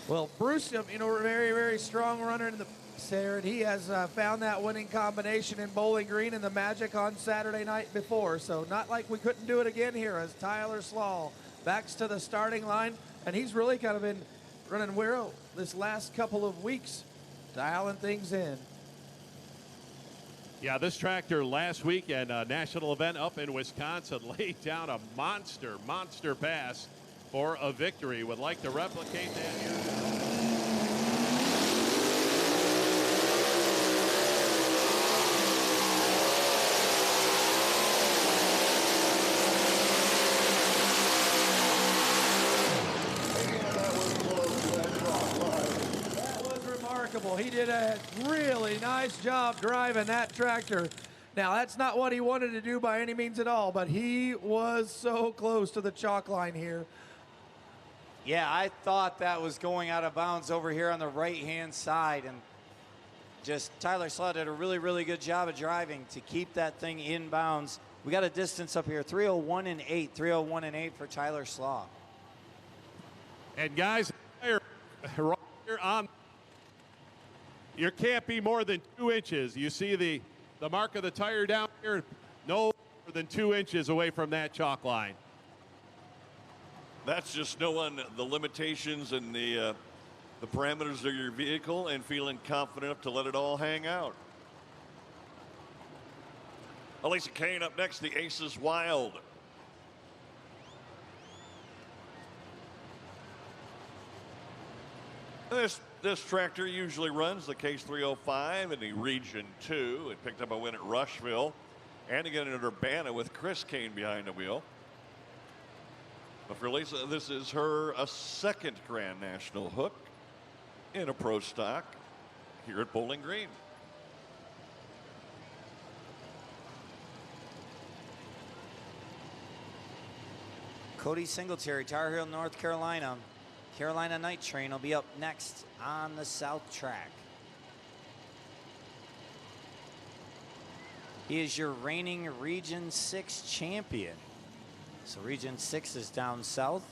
Well, Bruce, you know, very, very strong runner in the there, and he has found that winning combination in Bowling Green and the Magic on Saturday night before. So not like we couldn't do it again here as Tyler Slaw backs to the starting line, and he's really kind of been running well this last couple of weeks, dialing things in. Yeah, this tractor last week at a national event up in Wisconsin laid down a monster pass for a victory. Would like to replicate that here. He did a really nice job driving that tractor. Now, that's not what he wanted to do by any means at all, but he was so close to the chalk line here. Yeah, I thought that was going out of bounds over here on the right-hand side, and just Tyler Slaw did a really, really good job of driving to keep that thing in bounds. We got a distance up here, 301 and 8, 301 and 8 for Tyler Slaw. And guys, right here on, you can't be more than 2 inches. You see the mark of the tire down here, no more than 2 inches away from that chalk line. That's just knowing the limitations and the parameters of your vehicle and feeling confident enough to let it all hang out. Alyssa Kaine up next, the Aces Wild. This tractor usually runs the Case 305 in the Region 2. It picked up a win at Rushville. And again in Urbana with Chris Kane behind the wheel. But for Lisa, this is her second Grand National hook in a pro stock here at Bowling Green. Cody Singletary, Tar Heel, North Carolina. Carolina Night Train will be up next on the South Track. He is your reigning Region 6 champion. So Region 6 is down south.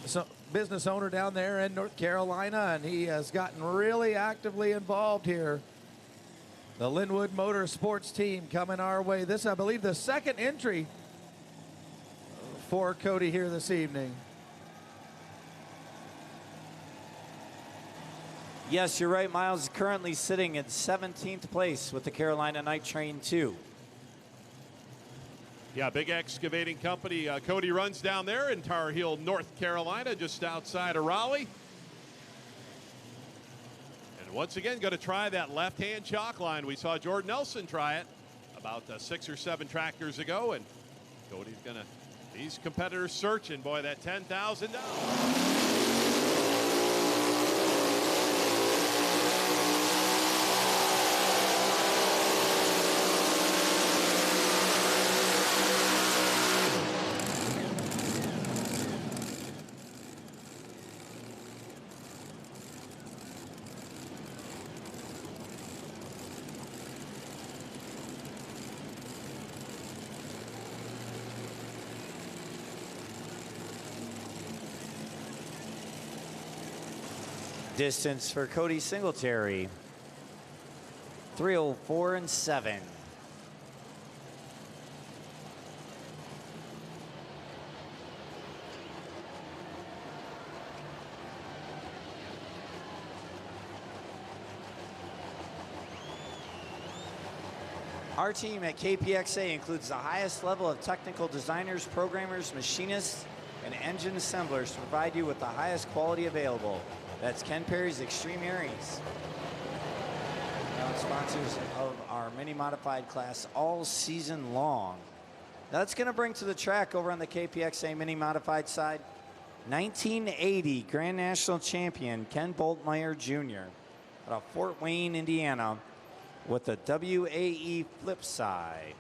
So, business owner down there in North Carolina, and he has gotten really actively involved here. The Linwood Motorsports team coming our way. This, I believe, the second entry for Cody here this evening. Yes, you're right. Miles is currently sitting in 17th place with the Carolina Night Train 2. Yeah, big excavating company. Cody runs down there in Tar Heel, North Carolina, just outside of Raleigh. And once again, going to try that left-hand chalk line. We saw Jordan Nelson try it about 6 or 7 tractors ago, and Cody's going to, these competitors searching, boy, that $10,000. Distance for Cody Singletary, 3:04 and 7. Our team at KPXA includes the highest level of technical designers, programmers, machinists, and engine assemblers to provide you with the highest quality available. That's Ken Perry's Extreme Aries. Sponsors of our mini modified class all season long. Now that's going to bring to the track over on the KPXA mini modified side, 1980 Grand National Champion Ken Boltmeyer Jr. out of Fort Wayne, Indiana, with the WAE flip side.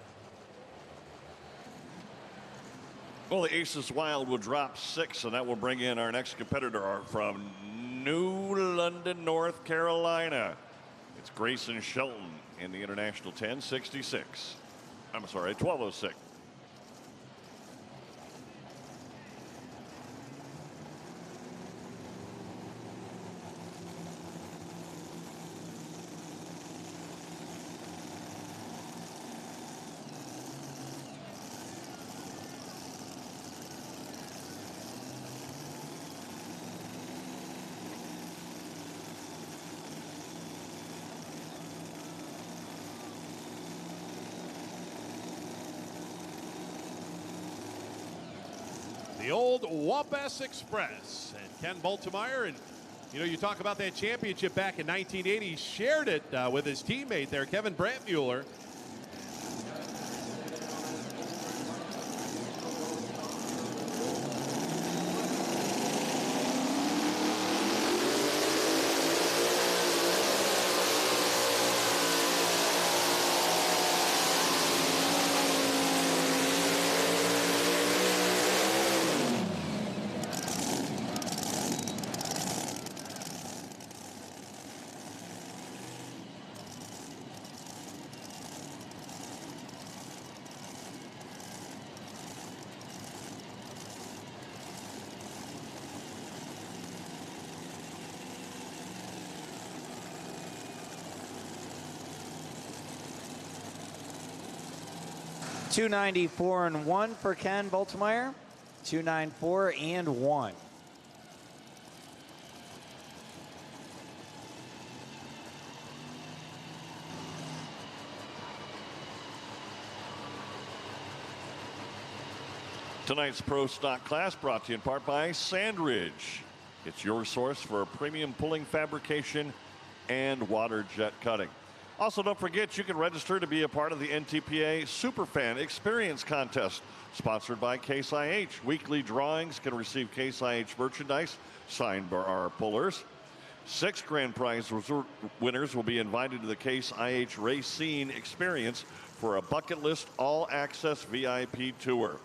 Well, the Aces Wild will drop 6, and that will bring in our next competitor from New London, North Carolina. It's Grayson Shelton in the International 1066. I'm sorry, 1206. The old Wabash Express and Ken Boltmeyer. And you know, you talk about that championship back in 1980. He shared it with his teammate there, Kevin Brantmuller. .294 and 1 for Ken Boltmeyer. 294 and 1. Tonight's Pro Stock class brought to you in part by Sandridge. It's your source for premium pulling fabrication and water jet cutting. Also, don't forget you can register to be a part of the NTPA Superfan Experience Contest, sponsored by Case IH. Weekly drawings can receive Case IH merchandise signed by our pullers. 6 grand prize winners will be invited to the Case IH Racine Experience for a bucket list all-access VIP tour.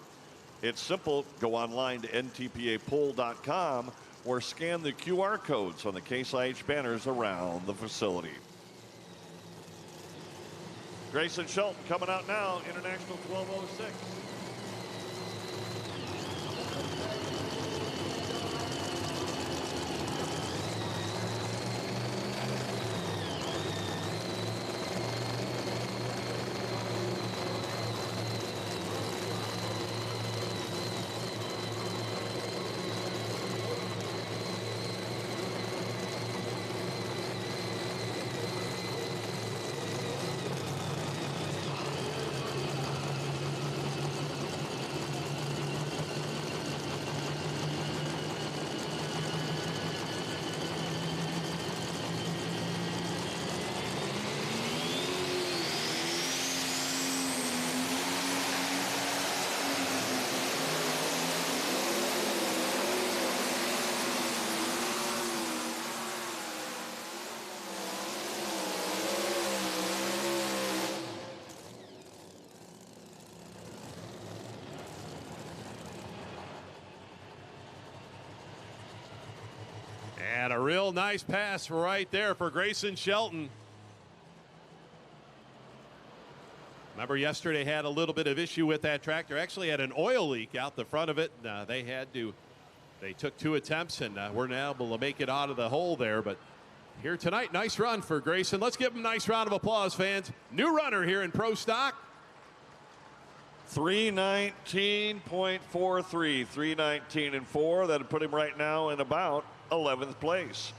It's simple. Go online to ntpapoll.com or scan the QR codes on the Case IH banners around the facility. Grayson Shelton coming out now, International 1206. And a real nice pass right there for Grayson Shelton. Remember, yesterday had a little bit of issue with that tractor. Actually had an oil leak out the front of it. They took 2 attempts and were now able to make it out of the hole there. But here tonight, nice run for Grayson. Let's give him a nice round of applause, fans. New runner here in Pro Stock. 319.43, 319.4. That'd put him right now in about 11th place.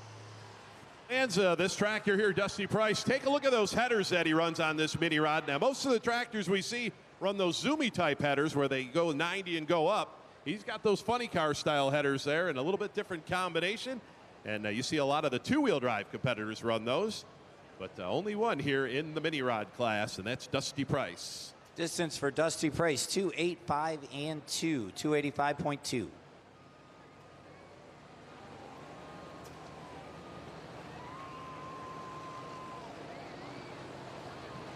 And this tractor here, Dusty Price, take a look at those headers that he runs on this mini rod. Now, most of the tractors we see run those zoomy type headers where they go 90 and go up. He's got those funny car style headers there and a little bit different combination. And you see a lot of the 2-wheel drive competitors run those, but only one here in the mini rod class, and that's Dusty Price. Distance for Dusty Price, 285 and 2, 285.2.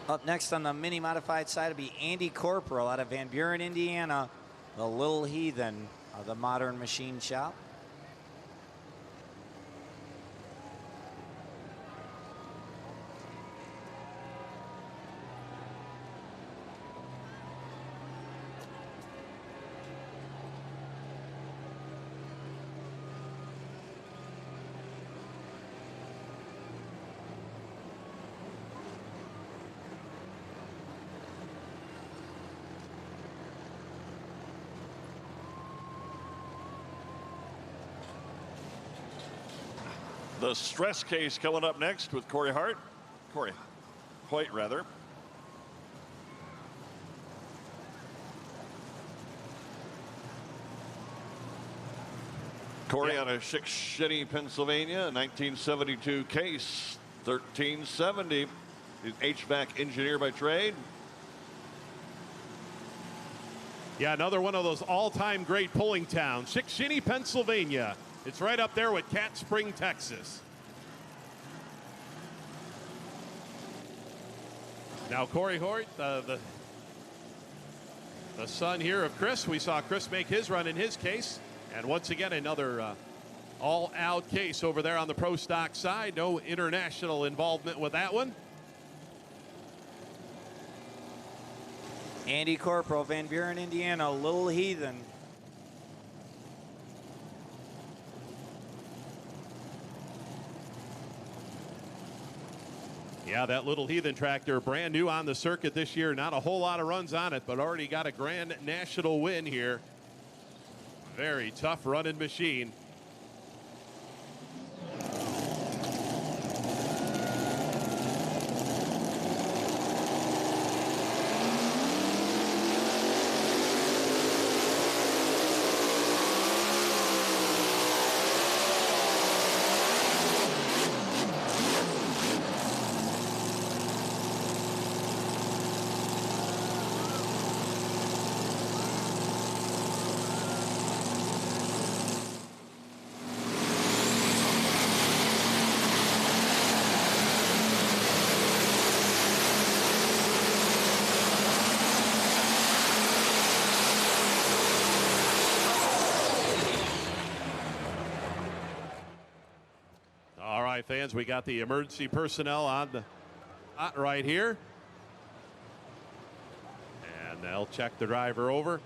Up next on the mini modified side will be Andy Corporal out of Van Buren, Indiana, the little heathen of the modern machine shop. The stress case coming up next with Corey Hoyt, rather. Corey out of Shikshini, Pennsylvania, 1972 case, 1370. He's HVAC engineer by trade. Yeah, another one of those all-time great pulling towns, Shikshini, Pennsylvania. It's right up there with Cat Spring, Texas. Now Corey Hoyt, the son here of Chris. We saw Chris make his run in his case. And once again, another all-out case over there on the Pro Stock side. No international involvement with that one. Andy Corporal, Van Buren, Indiana, little heathen. Yeah, that little heathen tractor, brand new on the circuit this year. Not a whole lot of runs on it, but already got a grand national win here. Very tough running machine. right, fans, we got the emergency personnel on the right here. And they'll check the driver over.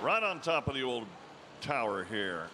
Right on top of the old tower here.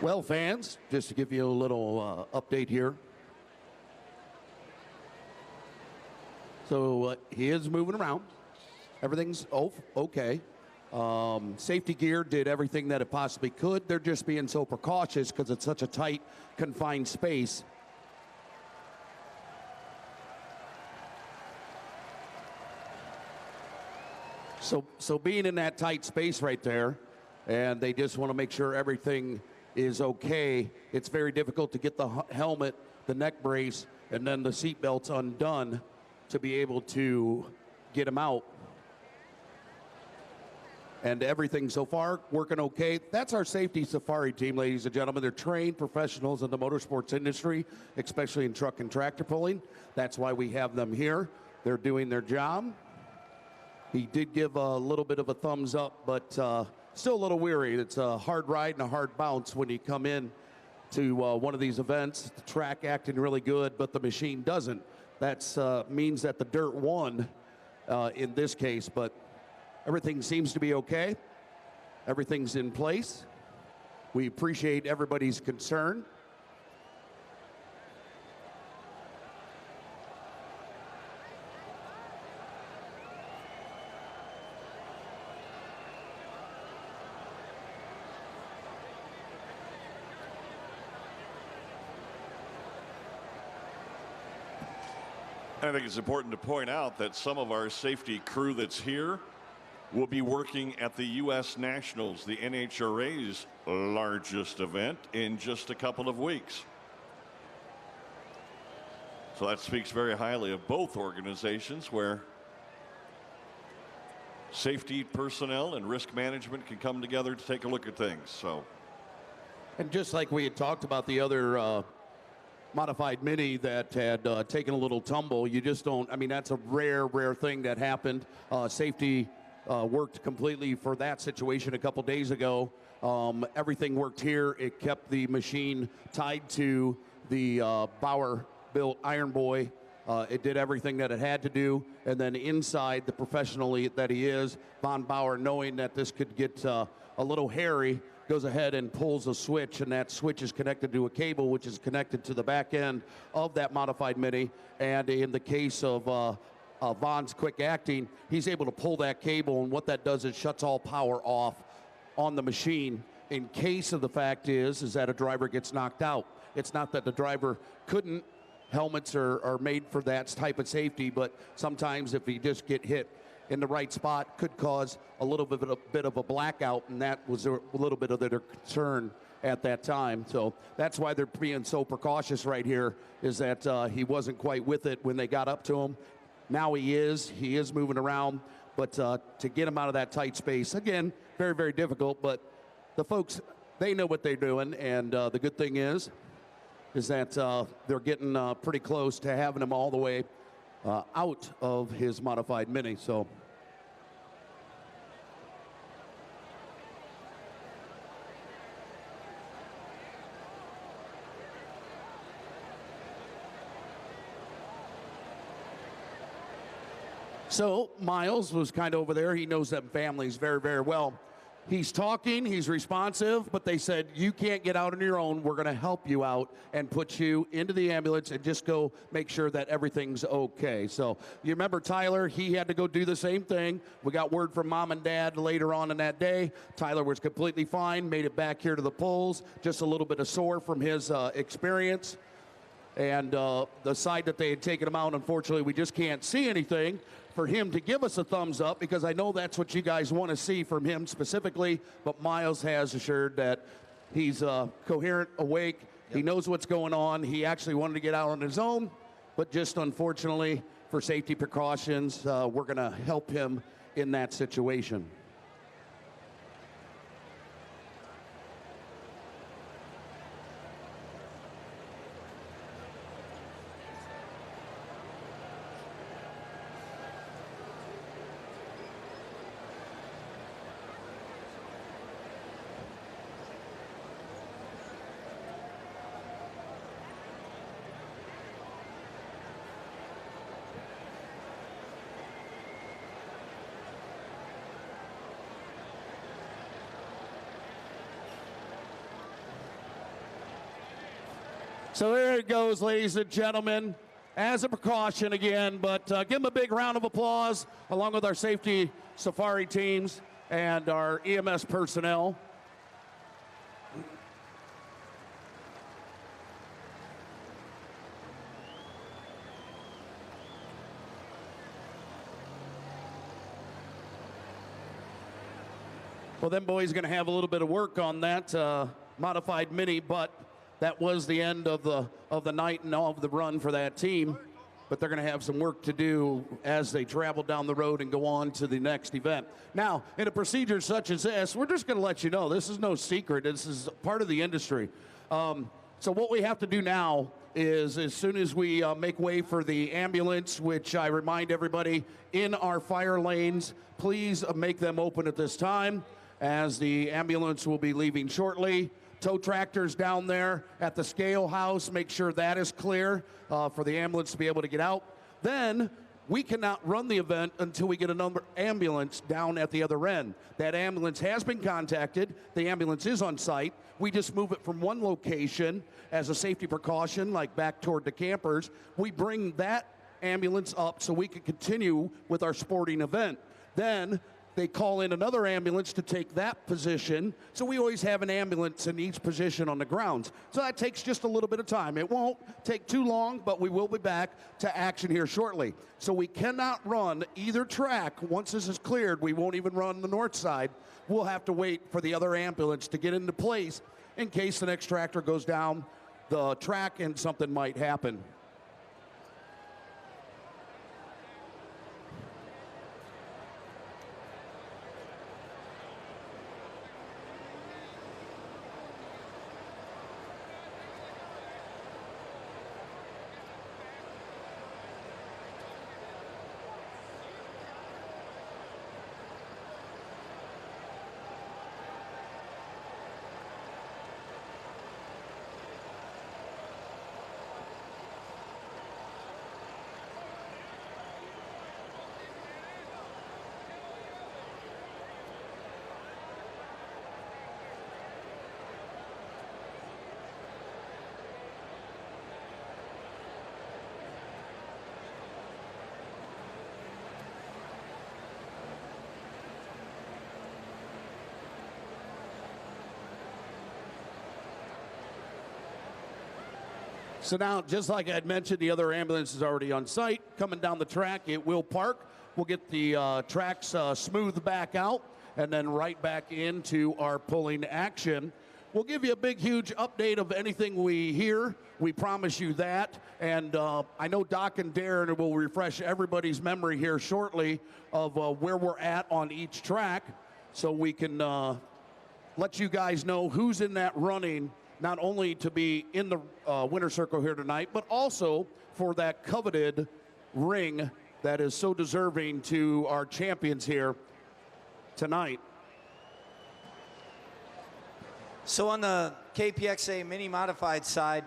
Well, fans, just to give you a little update here. So he is moving around. Everything's okay. Safety gear did everything that it possibly could. They're just being so precautious because it's such a tight, confined space. So being in that tight space right there, and they just want to make sure everything is okay. It's very difficult to get the helmet, the neck brace, and then the seat belts undone to be able to get them out. And everything so far working okay. That's our safety safari team, ladies and gentlemen. They're trained professionals in the motorsports industry, especially in truck and tractor pulling. That's why we have them here. They're doing their job. He did give a little bit of a thumbs up, but still a little weary. It's a hard ride and a hard bounce when you come in to one of these events. The track acting really good, but the machine doesn't. That means that the dirt won in this case, but everything seems to be okay. Everything's in place. We appreciate everybody's concern. I think it's important to point out that some of our safety crew that's here will be working at the U.S. Nationals, the NHRA's largest event, in just a couple of weeks. So that speaks very highly of both organizations, where safety personnel and risk management can come together to take a look at things. So, and just like we had talked about the other modified Mini that had taken a little tumble, you just don't, I mean, that's a rare thing that happened. Safety worked completely for that situation a couple days ago. Everything worked here. It kept the machine tied to the Bauer built Iron Boy. It did everything that it had to do, and then inside, the professional that he is, Von Bauer, knowing that this could get a little hairy, goes ahead and pulls a switch, and that switch is connected to a cable, which is connected to the back end of that modified Mini. And in the case of Von's quick acting, he's able to pull that cable, and what that does is shuts all power off on the machine in case of the fact is that a driver gets knocked out. It's not that the driver couldn't. Helmets are made for that type of safety, but sometimes if you just get hit in the right spot, could cause a little bit of a blackout, and that was a little bit of their concern at that time. So that's why they're being so precautious right here, is that he wasn't quite with it when they got up to him. Now he is moving around, but to get him out of that tight space, again, very, very difficult, but the folks, they know what they're doing, and the good thing is that they're getting pretty close to having him all the way out of his modified Mini. So Miles was kind of over there. He knows them families very, very well. He's talking, he's responsive, but they said, you can't get out on your own. We're going to help you out and put you into the ambulance and just go make sure that everything's okay. So you remember Tyler, he had to go do the same thing. We got word from Mom and Dad later on in that day. Tyler was completely fine, made it back here to the polls, just a little bit of sore from his experience. And the side that they had taken him out, unfortunately, we just can't see anything for him to give us a thumbs up, because I know that's what you guys want to see from him specifically. But Miles has assured that he's coherent, awake. Yep. He knows what's going on. He actually wanted to get out on his own, but just unfortunately, for safety precautions, we're going to help him in that situation. So there it goes, ladies and gentlemen, as a precaution again, but give them a big round of applause, along with our safety safari teams and our EMS personnel. Well, them boys are going to have a little bit of work on that modified Mini, but that was the end of the night and of the run for that team. But they're going to have some work to do as they travel down the road and go on to the next event. Now, in a procedure such as this, we're just going to let you know, this is no secret. This is part of the industry. So what we have to do now is, as soon as we make way for the ambulance, which I remind everybody, in our fire lanes, please make them open at this time, as the ambulance will be leaving shortly. Tow tractors down there at the scale house, make sure that is clear for the ambulance to be able to get out. Then we cannot run the event until we get another ambulance down at the other end. That ambulance has been contacted. The ambulance is on site. We just move it from one location as a safety precaution, like back toward the campers. We bring that ambulance up so we can continue with our sporting event. Then they call in another ambulance to take that position. So we always have an ambulance in each position on the grounds. So that takes just a little bit of time. It won't take too long, but we will be back to action here shortly. So we cannot run either track. Once this is cleared, we won't even run the north side. We'll have to wait for the other ambulance to get into place in case the next tractor goes down the track and something might happen. So now, just like I had mentioned, the other ambulance is already on site. Coming down the track, it will park. We'll get the tracks smoothed back out and then right back into our pulling action. We'll give you a big, huge update of anything we hear. We promise you that. And I know Doc and Darren will refresh everybody's memory here shortly of where we're at on each track so we can let you guys know who's in that running, not only to be in the winner's circle here tonight, but also for that coveted ring that is so deserving to our champions here tonight. So on the KPXA mini modified side,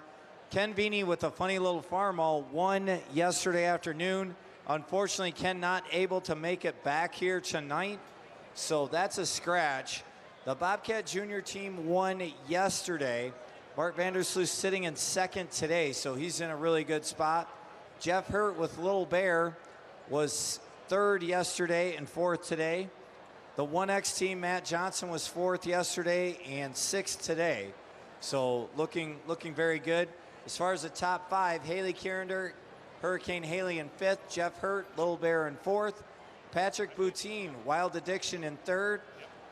Ken Vini with a funny little farm all won yesterday afternoon. Unfortunately, Ken not able to make it back here tonight, so that's a scratch. The Bobcat Junior team won yesterday. Mark Vandersloot sitting in second today, so he's in a really good spot. Jeff Hurt with Little Bear was third yesterday and fourth today. The 1X team, Matt Johnson, was fourth yesterday and sixth today. So looking very good. As far as the top five, Haley Carrender, Hurricane Haley in fifth, Jeff Hurt, Little Bear in fourth, Patrick Boutine, Wild Addiction in third,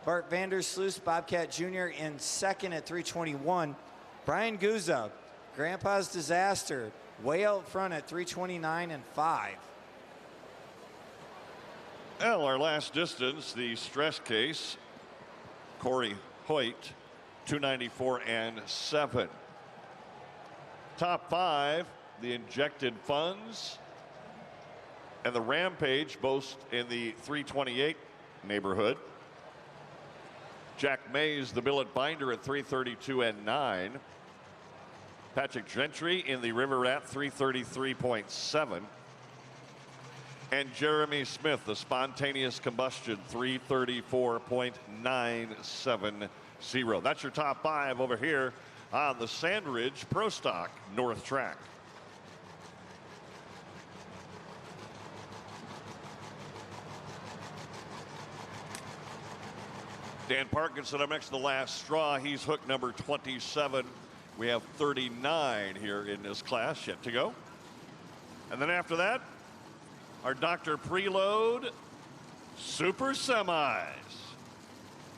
Bart Vandersloot, Bobcat Jr. in second at 321. Brian Guza, Grandpa's Disaster, way out front at 329 and 5. Well, our last distance, the stress case, Corey Hoyt, 294 and 7. Top five, the Injected Funds and the Rampage, both in the 328 neighborhood. Jack Mays, the Billet Binder at 332 and 9. Patrick Gentry in the River Rat, 333.7. And Jeremy Smith, the Spontaneous Combustion, 334.970. That's your top five over here on the Sandridge Pro Stock North Track. Dan Parkinson up next to the last straw. He's hook number 27. We have 39 here in this class yet to go. And then after that, our Dr. Preload Super Semis.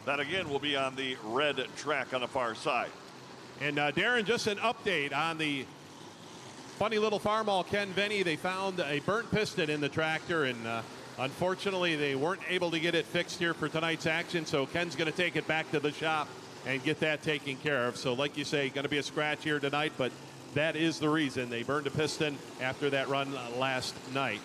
That again will be on the red track on the far side. And Darren, just an update on the funny little farm all Ken Venny. They found a burnt piston in the tractor, and unfortunately they weren't able to get it fixed here for tonight's action. So Ken's going to take it back to the shop and get that taken care of. So like you say, going to be a scratch here tonight, but that is the reason they burned a piston after that run last night.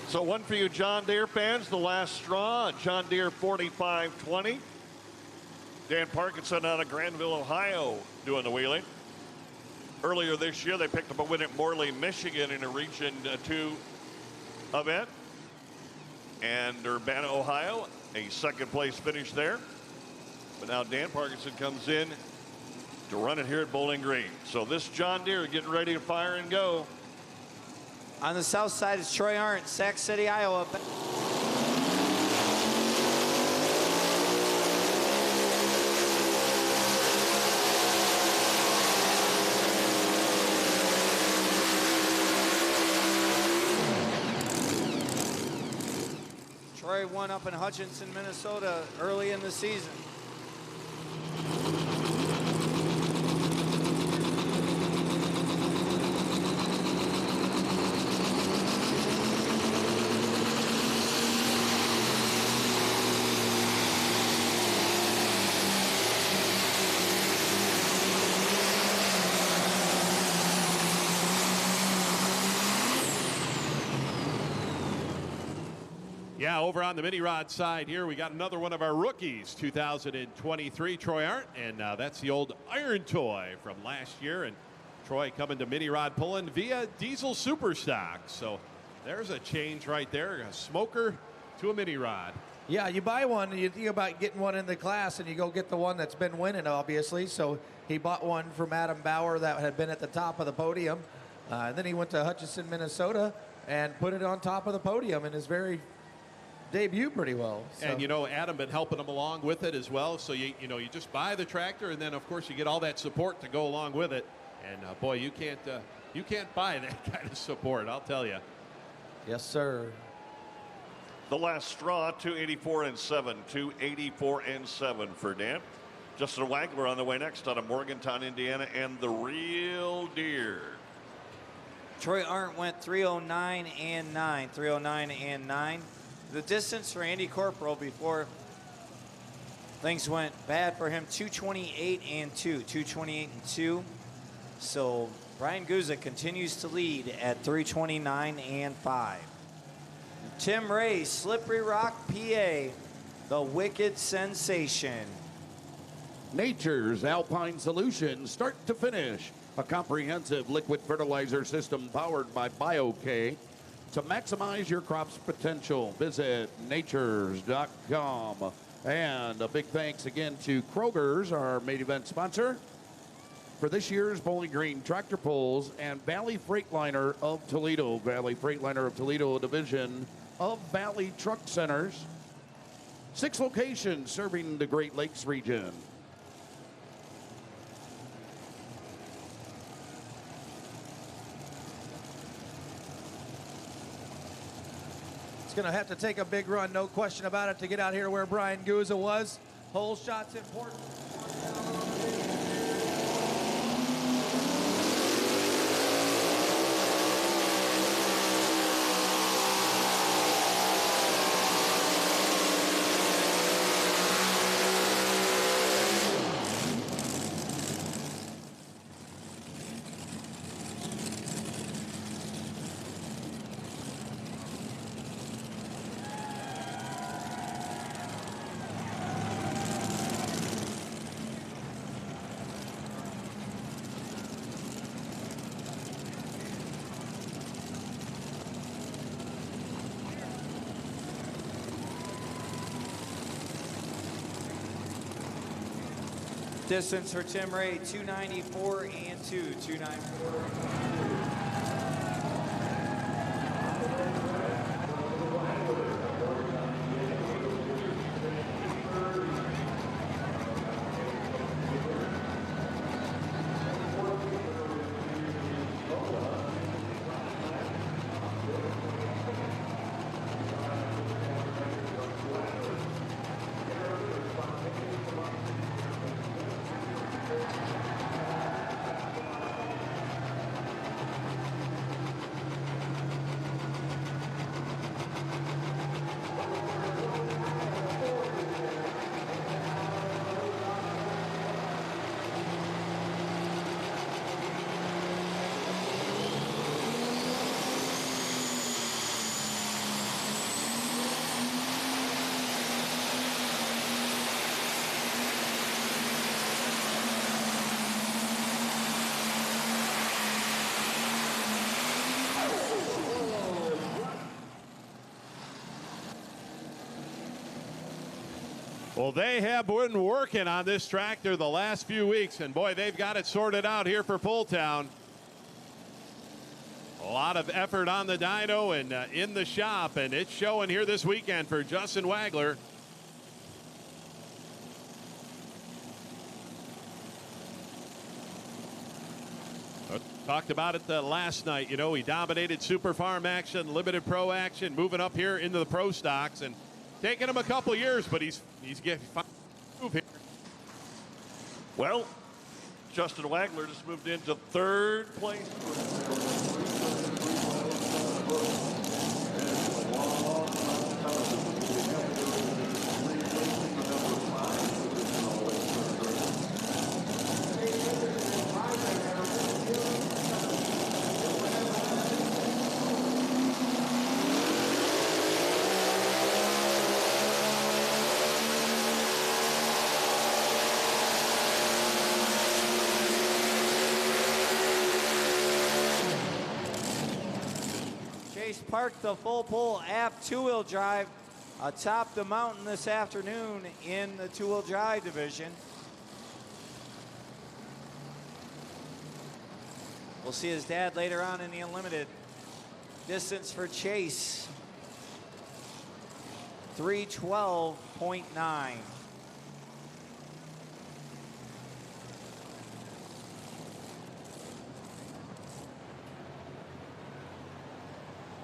So one for you John Deere fans, the last straw, John Deere 4520. Dan Parkinson out of Granville, Ohio, doing the wheeling. Earlier this year, they picked up a win at Morley, Michigan in a Region 2 event. And Urbana, Ohio, a second place finish there. But now Dan Parkinson comes in to run it here at Bowling Green. So this John Deere getting ready to fire and go. On the south side is Troy Arndt, Sac City, Iowa. Troy won up in Hutchinson, Minnesota early in the season. Yeah, over on the mini rod side here, we got another one of our rookies, 2023, Troy Arndt, and that's the old Iron Toy from last year. And Troy coming to mini rod pulling via Diesel Superstock. So there's a change right there, a smoker to a mini rod. Yeah, you buy one, you think about getting one in the class, and you go get the one that's been winning, obviously. So he bought one from Adam Bauer that had been at the top of the podium. And then he went to Hutchinson, Minnesota, and put it on top of the podium, and is very debut pretty well. So. And you know, Adam been helping him along with it as well. So you just buy the tractor, and then of course you get all that support to go along with it. And boy, you can't buy that kind of support, I'll tell you. Yes, sir. The last straw, 284-7, 284-7 for Dan. Justin Wagler on the way next out of Morgantown, Indiana, and the Real Deer. Troy Arndt went 309 and 9, 309 and 9. The distance for Andy Corporal before things went bad for him, 228 and 2, 228 and 2. So Brian Guza continues to lead at 329 and 5. Tim Ray, Slippery Rock, PA, the Wicked Sensation. Nature's Alpine Solutions, start to finish. A comprehensive liquid fertilizer system powered by BioK. To maximize your crop's potential, visit natures.com. And a big thanks again to Kroger's, our main event sponsor, for this year's Bowling Green Tractor Pulls, and Valley Freightliner of Toledo. Valley Freightliner of Toledo, a division of Valley Truck Centers. 6 locations serving the Great Lakes region. It's going to have to take a big run, no question about it, to get out here where Brian Guza was. Hole shot's important. Distance for Tim Ray, 294 and 2, 294. Well, they have been working on this tractor the last few weeks, and boy, they've got it sorted out here for Pulltown. A lot of effort on the dyno and in the shop, and it's showing here this weekend for Justin Wagler. Talked about it last night. You know, he dominated Super Farm action, Limited Pro action, moving up here into the Pro Stocks, and taking him a couple years, but he's getting move here. Well, Justin Wagler just moved into 3rd place. Parked the full pull aft 2-wheel drive atop the mountain this afternoon in the 2-wheel drive division. We'll see his dad later on in the Unlimited. Distance for Chase, 312.9.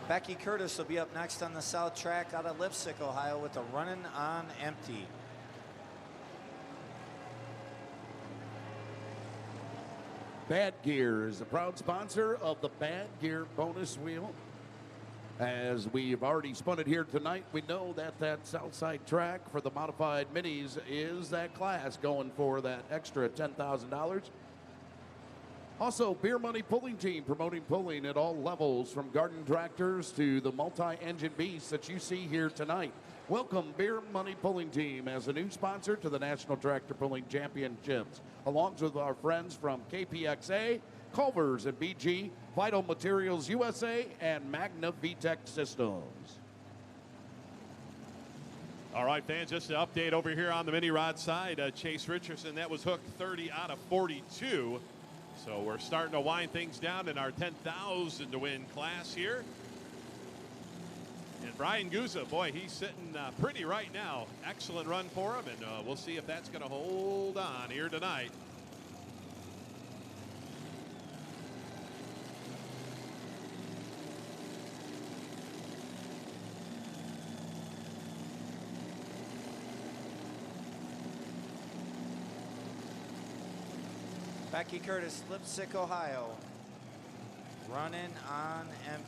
Becky Curtis will be up next on the south track out of Lipstick, Ohio with a running on empty. Bad Gear is a proud sponsor of the Bad Gear bonus wheel. As we've already spun it here tonight, we know that that Southside track for the modified minis is that class going for that extra $10,000. Also, Beer Money Pulling Team promoting pulling at all levels from garden tractors to the multi-engine beasts that you see here tonight. Welcome Beer Money Pulling Team as a new sponsor to the National Tractor Pulling Championships, along with our friends from KPXA, Culver's and BG, Vital Materials USA, and Magna VTech Systems. All right, fans, just an update over here on the mini rod side. Chase Richardson, that was hooked 30 out of 42. So we're starting to wind things down in our 10,000 to win class here. And Brian Guza, boy, he's sitting pretty right now. Excellent run for him, and we'll see if that's going to hold on here tonight. Becky Curtis, Lipstick, Ohio, running on empty.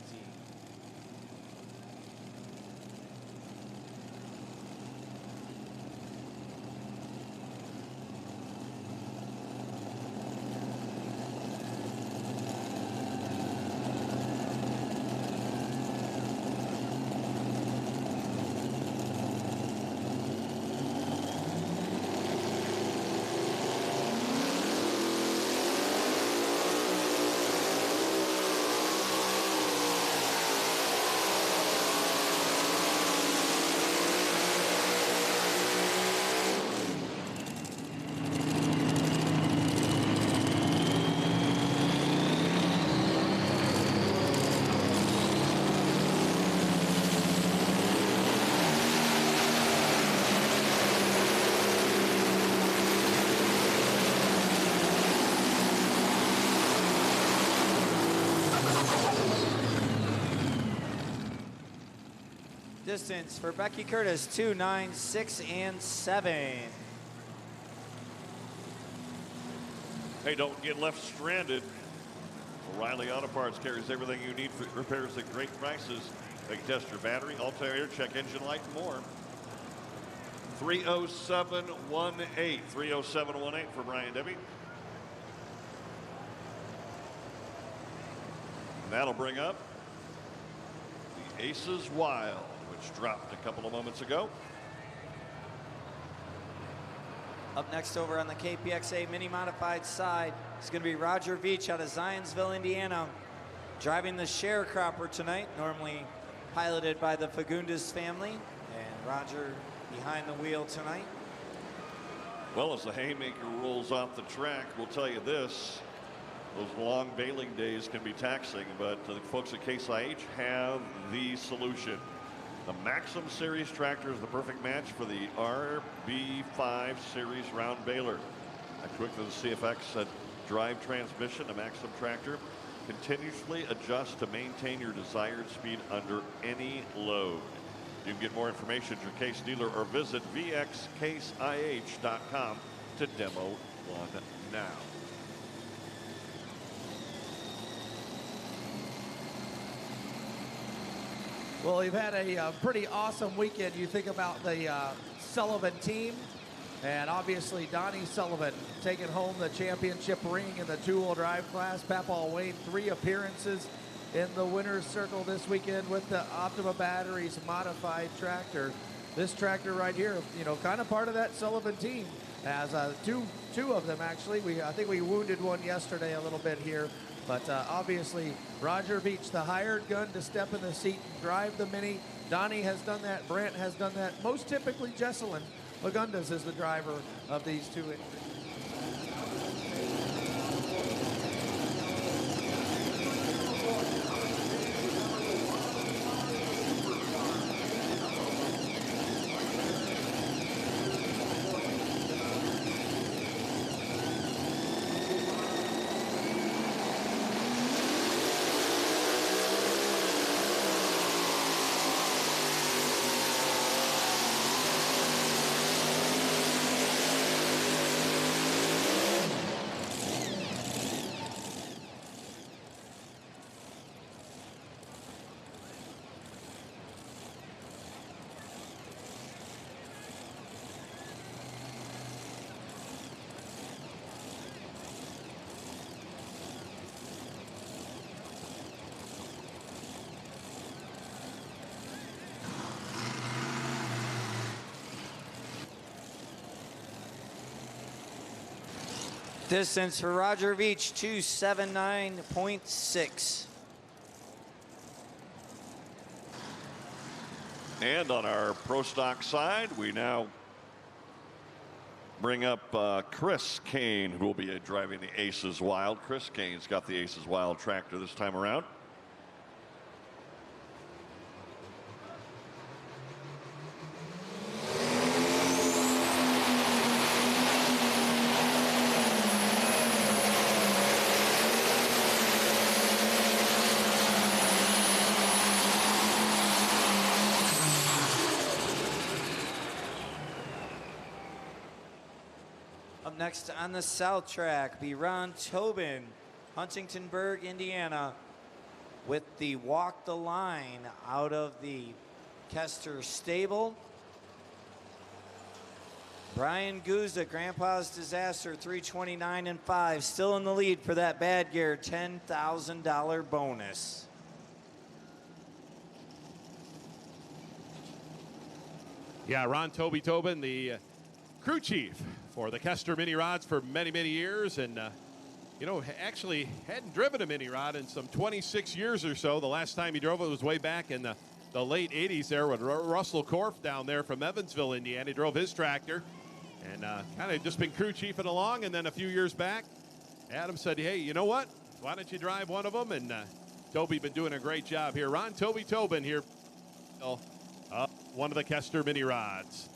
Distance for Becky Curtis, 2, 9, 6, and 7. Hey, don't get left stranded. O'Reilly Auto Parts carries everything you need for repairs at great prices. They can test your battery, alternator, check engine light, and more. 30718. 30718 for Brian Debbie. And that'll bring up the Aces Wild, which dropped a couple of moments ago. Up next over on the KPXA Mini Modified side is going to be Roger Veach out of Zionsville, Indiana, driving the sharecropper tonight, normally piloted by the Fagundes family. And Roger behind the wheel tonight. Well, as the haymaker rolls off the track, we'll tell you this. Those long baling days can be taxing, but the folks at Case IH have the solution. The Maxim Series tractor is the perfect match for the RB5 Series round baler. Equipped with the CFX drive transmission, the Maxim tractor continuously adjusts to maintain your desired speed under any load. You can get more information at your Case dealer or visit vxcaseih.com to demo one now. Well, we've had a pretty awesome weekend. You think about the Sullivan team, and obviously Donnie Sullivan taking home the championship ring in the two-wheel drive class. Papaw Wayne, 3 appearances in the winner's circle this weekend with the Optima Batteries modified tractor. This tractor right here, you know, kind of part of that Sullivan team. As two of them actually. I think we wounded one yesterday a little bit here. But obviously, Roger Veach, the hired gun to step in the seat and drive the Mini. Donnie has done that. Brent has done that. Most typically, Jesselyn Lagundas is the driver of these two entries. Distance for Roger Veach, 279.6. And on our Pro Stock side, we now bring up Chris Kane, who will be driving the Aces Wild. Chris Kane's got the Aces Wild tractor this time around. Up next on the South Track, be Ron Tobin, Huntingtonburg, Indiana, with the Walk the Line out of the Kester stable. Brian Guzda, Grandpa's Disaster, 329 and 5, still in the lead for that bad gear $10,000 bonus. Yeah, Ron Tobin, the crew chief for the Kester mini rods for many, many years. And, you know, actually hadn't driven a mini rod in some 26 years or so. The last time he drove it was way back in the late 80s there with Russell Korf down there from Evansville, Indiana. He drove his tractor and kind of just been crew chiefing along. And then a few years back, Adam said, hey, you know what? Why don't you drive one of them? And Toby been doing a great job here. Ron Tobin here, one of the Kester mini rods.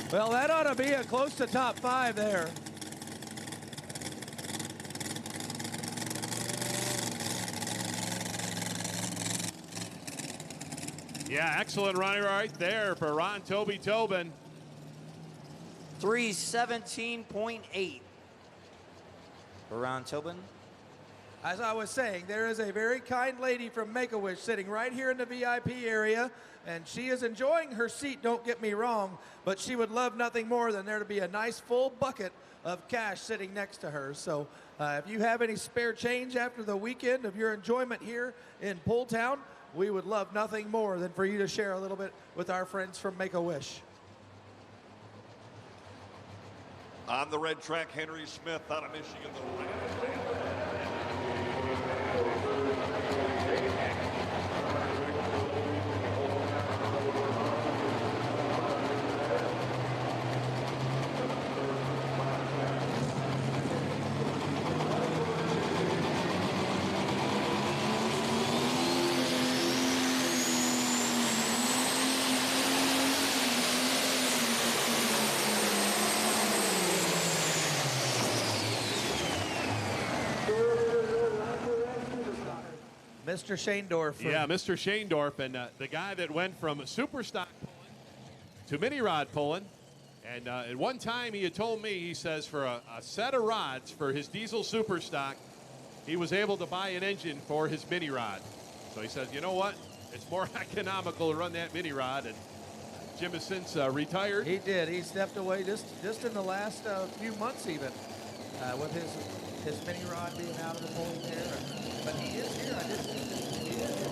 Well, that ought to be a close to top 5 there. Yeah, excellent running right there for Ron Tobin. 317.8 for Ron Tobin. As I was saying, there is a very kind lady from Make-A-Wish sitting right here in the VIP area, and she is enjoying her seat, don't get me wrong, but she would love nothing more than there to be a nice full bucket of cash sitting next to her. So if you have any spare change after the weekend of your enjoyment here in Pulltown, we would love nothing more than for you to share a little bit with our friends from Make-A-Wish. On the red track, Henry Smith out of Michigan, the Mr. Shaendorf. Yeah, Mr. Shaendorf, and the guy that went from super stock pulling to mini rod pulling. And at one time he had told me, he says, for a set of rods for his diesel super stock, he was able to buy an engine for his mini rod. So he says, you know what? It's more economical to run that mini rod. And Jim has since retired. He did. He stepped away just in the last few months even with his mini rod being out of the fold there. But he is here. I did see that he is here.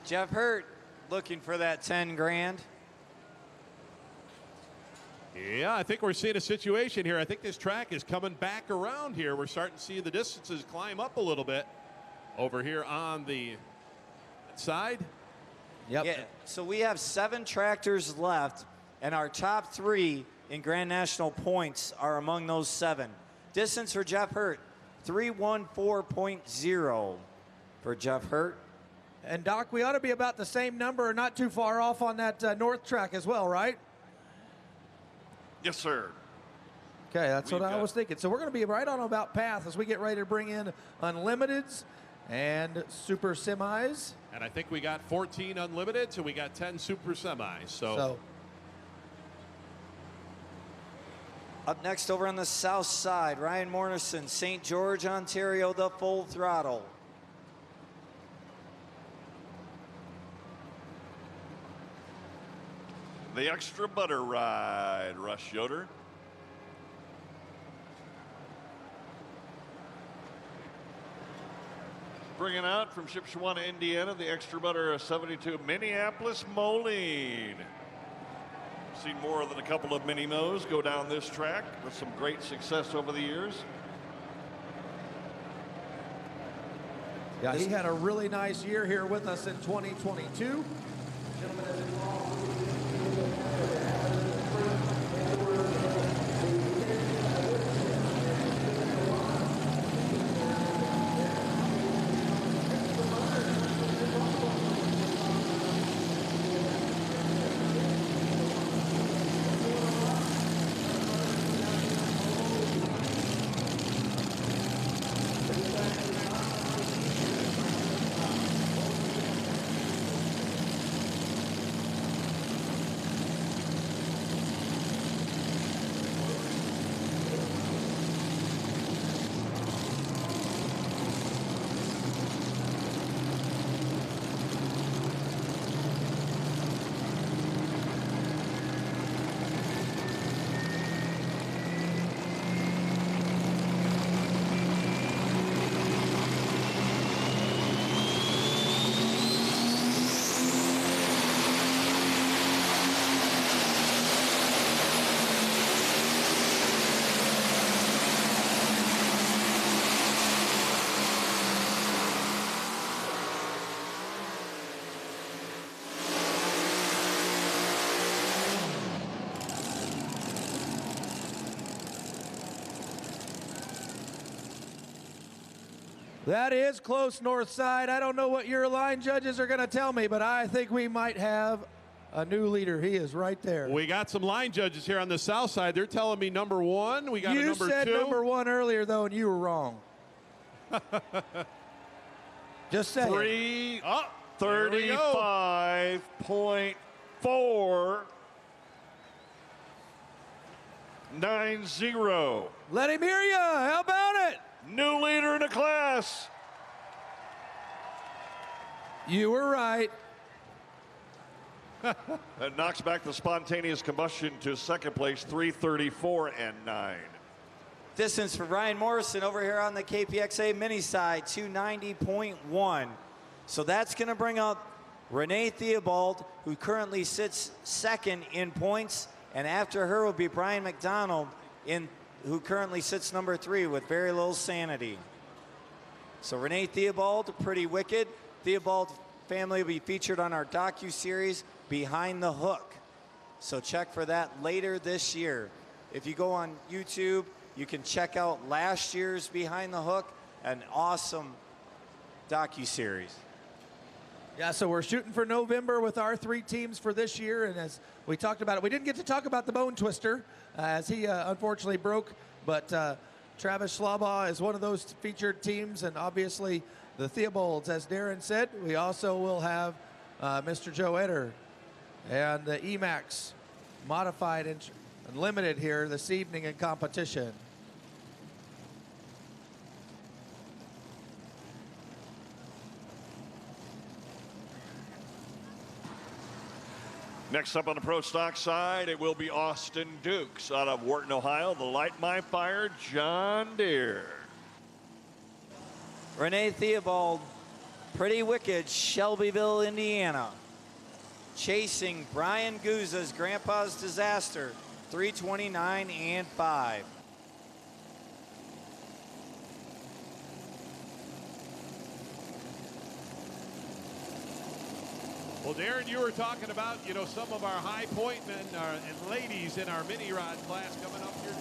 Jeff Hurt looking for that 10 grand. Yeah, I think we're seeing a situation here. I think this track is coming back around here. We're starting to see the distances climb up a little bit over here on the side. Yep. Yeah, so we have 7 tractors left, and our top 3 in Grand National points are among those 7. Distance for Jeff Hurt, 314.0 for Jeff Hurt. And Doc, we ought to be about the same number, not too far off on that north track as well, right? Yes, sir. Okay, that's what I was thinking. So we're going to be right on about path as we get ready to bring in Unlimiteds and Super Semis. And I think we got 14 unlimited, so we got 10 super semis. So Up next over on the south side, Ryan Morrison, St. George, Ontario, the Full Throttle. The extra butter ride, Rush Yoder. Bringing out from Shipshewana, Indiana, the extra butter 72, Minneapolis Moline. Seen more than a couple of mini-mos go down this track with some great success over the years. Yeah, he had a really nice year here with us in 2022. That is close, north side. I don't know what your line judges are going to tell me, but I think we might have a new leader. He is right there. We got some line judges here on the south side. They're telling me number 1. We got a number 2. You said number 1 earlier, though, and you were wrong. Just saying. 35.490. Let him hear you. How about it? New leader in the class. You were right. That knocks back the spontaneous combustion to second place, 334.9. Distance for Ryan Morrison over here on the KPXA mini side, 290.1. So that's going to bring up Renee Theobald, who currently sits second in points, and after her will be Brian McDonald, who currently sits number 3 with very little sanity. So Renee Theobald, pretty wicked. Theobald family will be featured on our docu-series Behind the Hook. So check for that later this year. If you go on YouTube, you can check out last year's Behind the Hook, an awesome docu-series. Yeah, so we're shooting for November with our 3 teams for this year, and as we talked about it, we didn't get to talk about the Bone Twister, as he unfortunately broke, but Travis Schlabaugh is one of those featured teams, and obviously the Theobalds, as Darren said. We also will have Mr. Joe Eder and the Emax modified and limited here this evening in competition. Next up on the pro stock side, it will be Austin Dukes out of Wharton, Ohio. The Light My Fire John Deere. Renee Theobald Pretty Wicked, Shelbyville, Indiana. Chasing Brian Guzza's Grandpa's Disaster, 329 and 5. Well, Darren, you were talking about, some of our high point men and ladies in our mini rod class coming up here.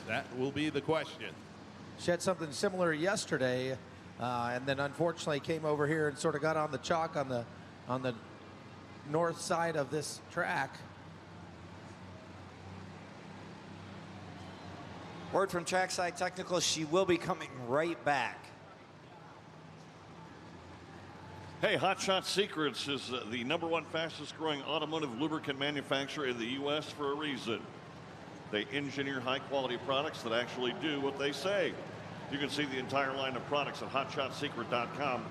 That will be the question. She had something similar yesterday, and then unfortunately came over here and sort of got on the chalk on the north side of this track. Word from Trackside Technical, she will be coming right back. Hey, Hot Shot Secrets is the #1 fastest growing automotive lubricant manufacturer in the U.S. for a reason. They engineer high-quality products that actually do what they say. You can see the entire line of products at HotShotSecret.com.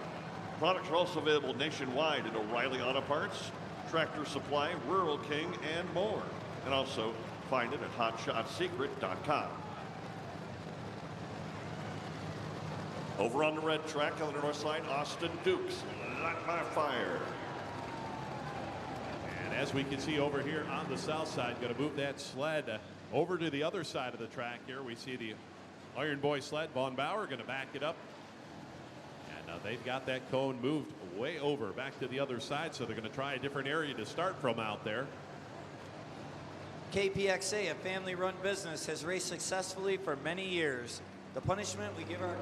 Products are also available nationwide at O'Reilly Auto Parts, Tractor Supply, Rural King, and more. And also find it at HotShotSecret.com. Over on the red track on the north side, Austin Dukes, Light My Fire. And as we can see over here on the south side, going to move that sled over to the other side of the track here. We see the Iron Boy sled. Von Bauer going to back it up. And they've got that cone moved way over back to the other side, so they're going to try a different area to start from out there. KPXA, a family-run business, has raced successfully for many years. The punishment we give our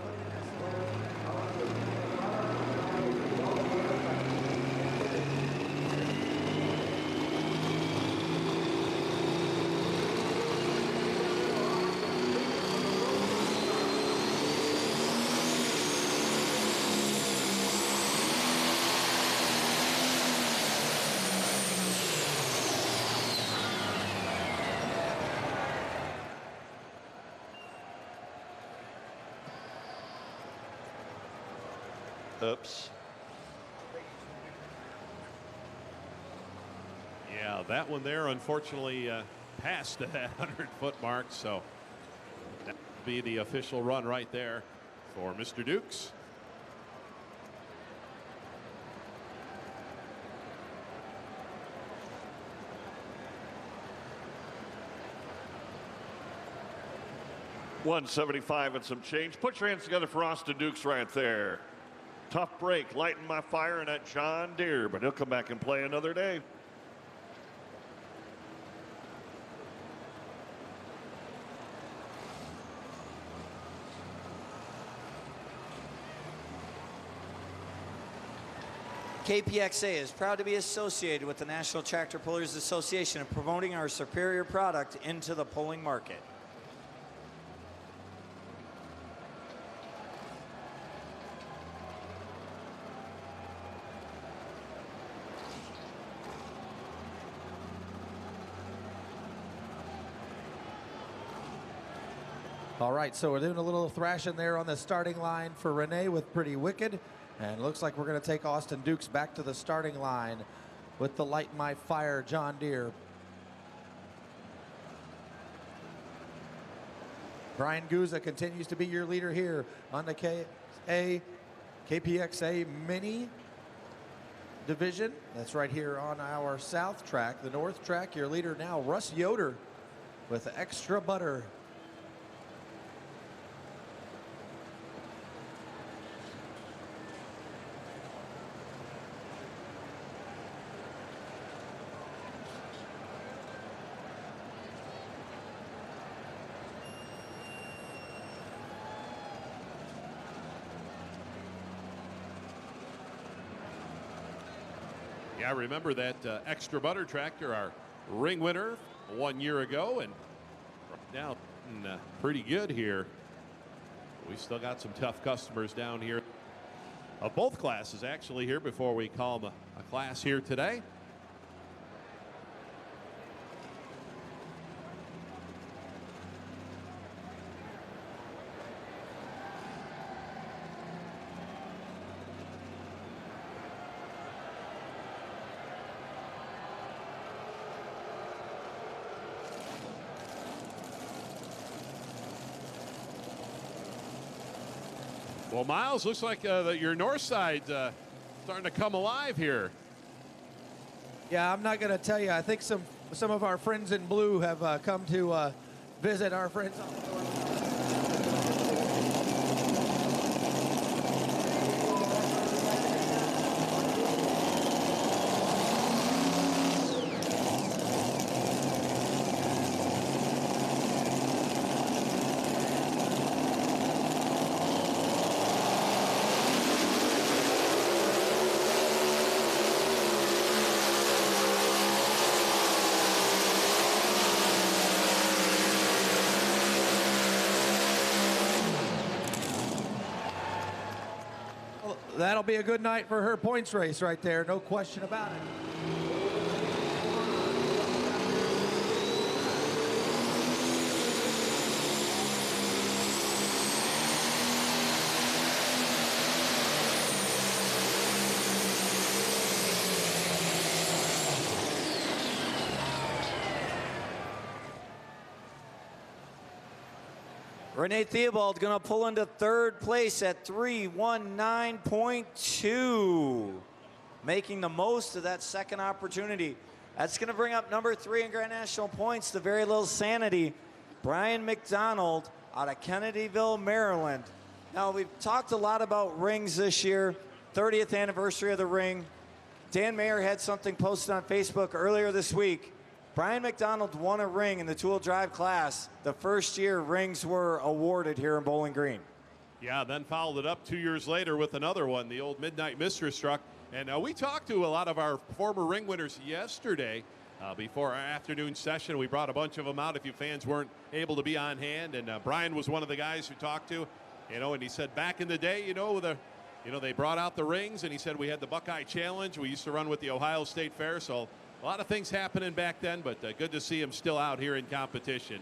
Oops. Yeah, that one there unfortunately passed that 100-foot mark, so that would be the official run right there for Mr. Dukes. $175 and some change. Put your hands together for Austin Dukes right there. Tough break, lighting my fire in that John Deere, but he'll come back and play another day. KPXA is proud to be associated with the National Tractor Pullers Association and promoting our superior product into the pulling market. All right, so we're doing a little thrashing there on the starting line for Renee with Pretty Wicked. And it looks like we're going to take Austin Dukes back to the starting line with the Light My Fire John Deere. Brian Guzza continues to be your leader here on the KPXA Mini Division. That's right here on our south track. The north track, your leader now, Russ Yoder with Extra Butter. Yeah, I remember that extra butter tractor, our ring winner 1 year ago, and now pretty good here. We still got some tough customers down here of both classes actually here before we call them a class here today. Well, Miles, looks like your north side starting to come alive here. Yeah, I'm not going to tell you. I think some of our friends in blue have come to visit our friends on the north. That'll be a good night for her points race right there, no question about it. Renee Theobald going to pull into third place at 3:19.2, making the most of that second opportunity. That's going to bring up number 3 in Grand National points, the Very Little Sanity, Brian McDonald out of Kennedyville, Maryland. Now, we've talked a lot about rings this year, 30th anniversary of the ring. Dan Mayer had something posted on Facebook earlier this week. Brian McDonald won a ring in the two-wheel drive class the first year rings were awarded here in Bowling Green. Yeah, then followed it up 2 years later with another one, the old Midnight Mistress truck. And we talked to a lot of our former ring winners yesterday before our afternoon session. We brought a bunch of them out if you fans weren't able to be on hand. And Brian was one of the guys who talked to, and he said back in the day, they brought out the rings, and he said we had the Buckeye Challenge. We used to run with the Ohio State Fair, so a lot of things happening back then, but good to see him still out here in competition.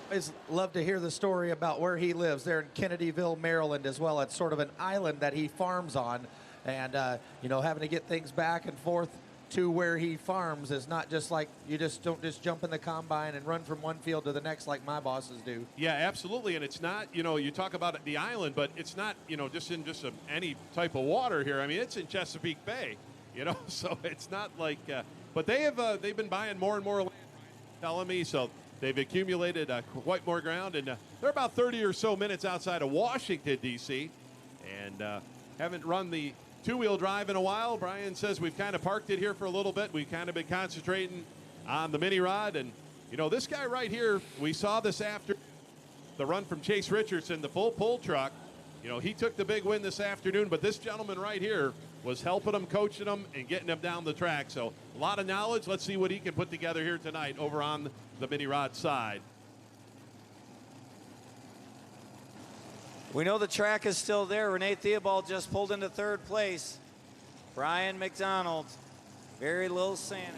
I always love to hear the story about where he lives there in Kennedyville, Maryland as well. It's sort of an island that he farms on, and having to get things back and forth to where he farms is not just like you don't just jump in the combine and run from one field to the next like my bosses do. Yeah, absolutely. And it's not, you talk about the island, but it's not, just in any type of water here. I mean, it's in Chesapeake Bay, so it's not like, but they've been buying more and more land, telling me, so they've accumulated quite more ground, and they're about 30 or so minutes outside of Washington, D.C., and haven't run the two-wheel drive in a while. Brian says we've kind of parked it here for a little bit. We've kind of been concentrating on the mini rod. And, this guy right here, we saw this after the run from Chase Richardson, the full pull truck. He took the big win this afternoon, but this gentleman right here was helping him, coaching him, and getting him down the track. So a lot of knowledge. Let's see what he can put together here tonight over on the mini rod side. We know the track is still there. Renee Theobald just pulled into third place. Brian McDonald, Very Little Sanity.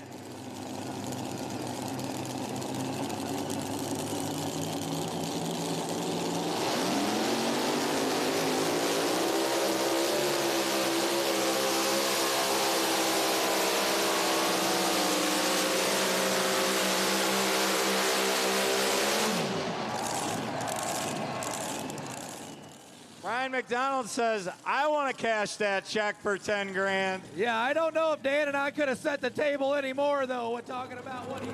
Brian McDonald says, I want to cash that check for 10 grand. Yeah, I don't know if Dan and I could have set the table anymore, though, with talking about what he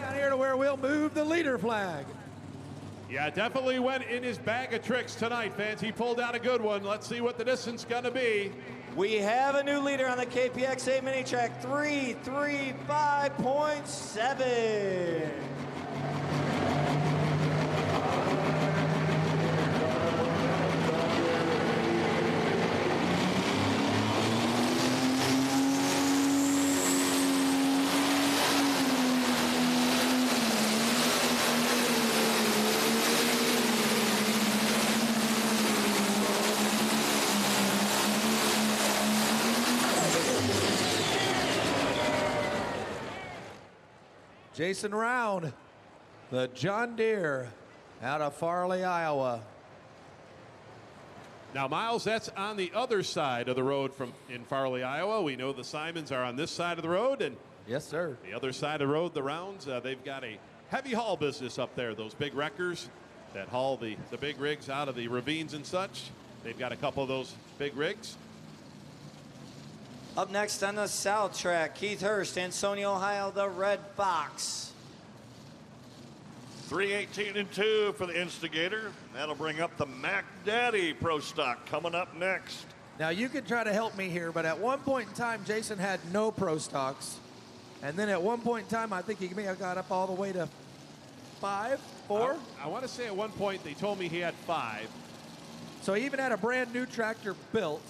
down here to where we'll move the leader flag. Yeah, definitely went in his bag of tricks tonight, fans. He pulled out a good one. Let's see what the distance is going to be. We have a new leader on the KPXA mini track, 3:35.7. Jason Round, the John Deere out of Farley, Iowa. Now, Miles, that's on the other side of the road in Farley, Iowa. We know the Simons are on this side of the road, and yes, sir. The other side of the road, the Rounds, they've got a heavy haul business up there. Those big wreckers that haul the big rigs out of the ravines and such. They've got a couple of those big rigs. Up next on the south track, Keith Hurst, Ansonia, Ohio, the Red Fox. 3:18.2 for the Instigator. That'll bring up the Mac Daddy Pro Stock coming up next. Now, you can try to help me here, but at one point in time, Jason had no Pro Stocks. And then at one point in time, I think he may have got up all the way to 5, 4. I want to say at one point they told me he had 5. So he even had a brand new tractor built.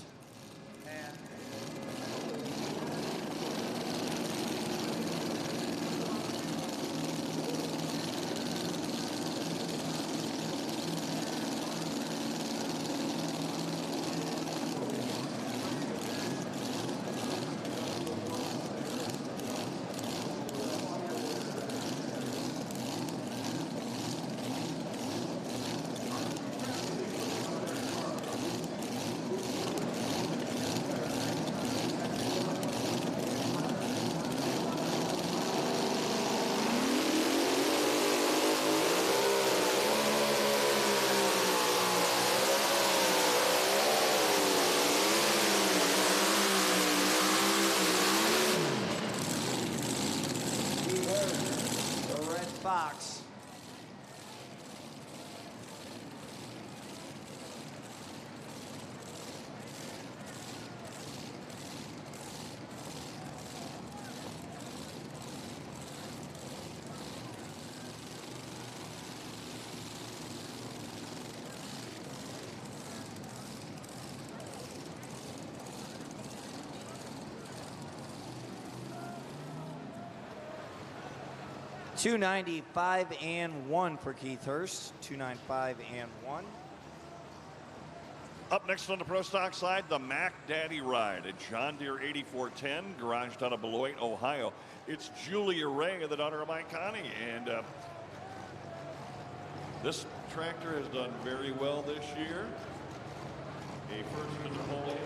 Fox. $295.1 for Keith Hurst. $295.1. Up next on the Pro Stock side, the Mac Daddy Ride, a John Deere 8410, garaged out of Beloit, Ohio. It's Julia Ray, the daughter of Mike Connie, and this tractor has done very well this year. A first in the pole.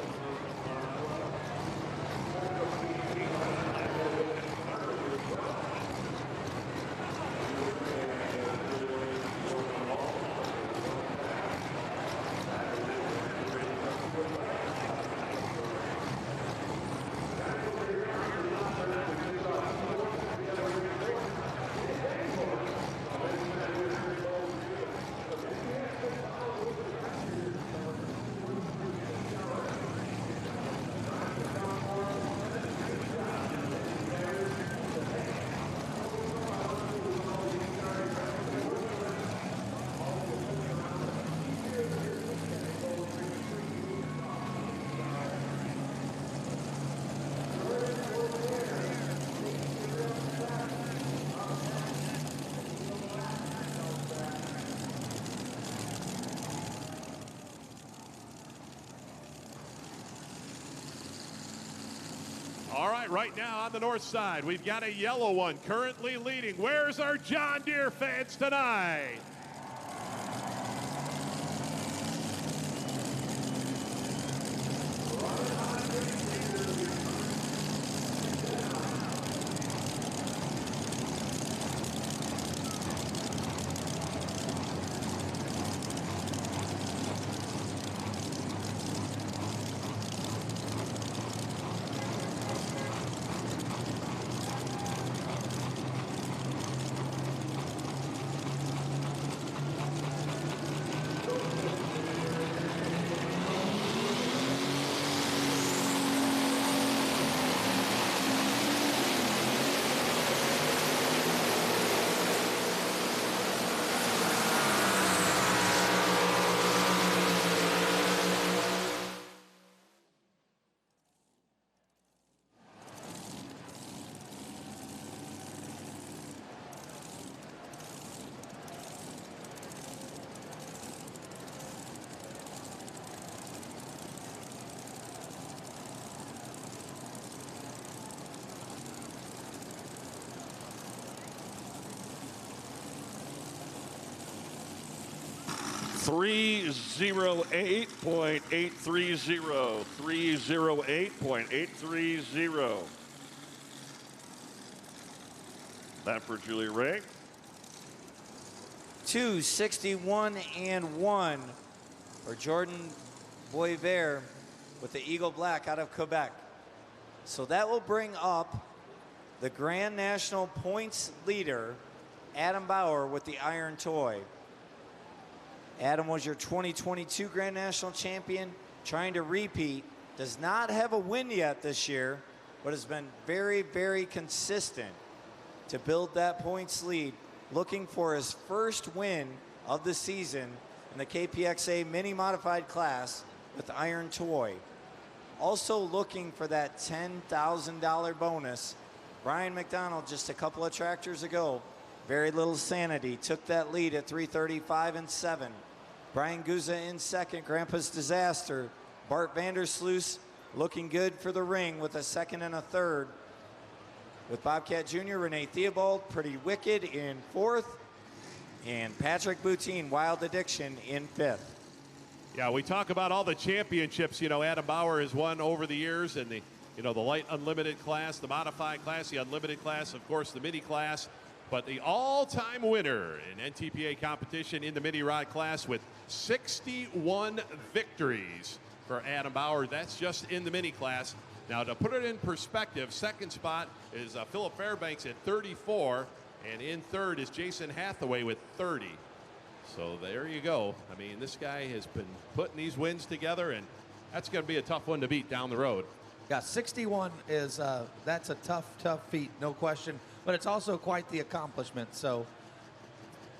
All right, right now on the north side, we've got a yellow one currently leading. Where's our John Deere fans tonight? 308.830. 308.830. That for Julie Ray. 261 and 1 for Jordan Boisvert with the Eagle Black out of Quebec. So that will bring up the Grand National points leader, Adam Bauer, with the Iron Toy. Adam was your 2022 Grand National champion, trying to repeat. Does not have a win yet this year, but has been very, very consistent to build that points lead, looking for his first win of the season in the KPXA mini modified class with Iron Toy. Also looking for that $10,000 bonus. Brian McDonald just a couple of tractors ago, very little sanity, took that lead at 3:35 and 7. Brian Guza in second, Grandpa's Disaster. Bart Vandersloot looking good for the ring with a second and a third. With Bobcat Jr., Renee Theobald, Pretty Wicked in fourth. And Patrick Boutine, Wild Addiction in fifth. Yeah, we talk about all the championships, Adam Bauer has won over the years in the, the light unlimited class, the modified class, the unlimited class, of course, the mini class. But the all-time winner in NTPA competition in the mini rod class with 61 victories for Adam Bauer. That's just in the mini class. Now, to put it in perspective, second spot is Philip Fairbanks at 34, and in third is Jason Hathaway with 30. So there you go. I mean, this guy has been putting these wins together, and that's going to be a tough one to beat down the road. Yeah, 61 is, that's a tough feat, no question. But it's also quite the accomplishment. So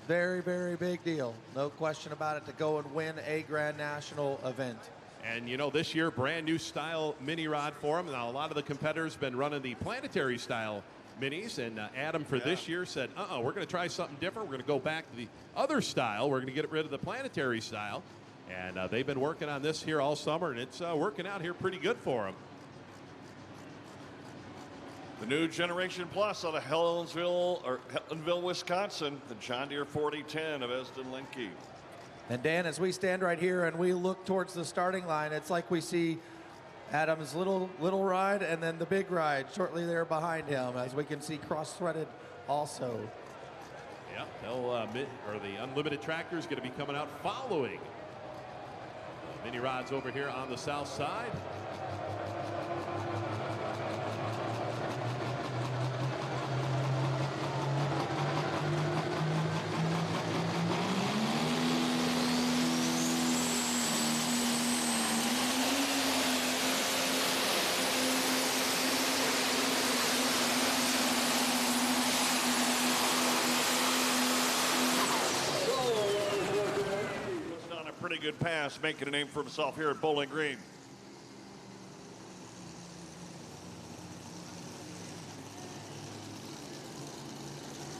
very, very big deal. No question about it, to go and win a Grand National event. And this year, brand new style mini rod for him. Now, a lot of the competitors been running the planetary style minis, and Adam for this year said, we're going to try something different. We're going to go back to the other style. We're going to get rid of the planetary style. And they've been working on this here all summer, and it's working out here pretty good for them. The new Generation Plus out of Helensville, Wisconsin, the John Deere 4010 of Esden Linke. And Dan, as we stand right here and we look towards the starting line, it's like we see Adam's little ride and then the big ride shortly there behind him, as we can see cross-threaded also. Yeah, the unlimited tractor is going to be coming out following mini rods over here on the south side. Good pass, making a name for himself here at Bowling Green.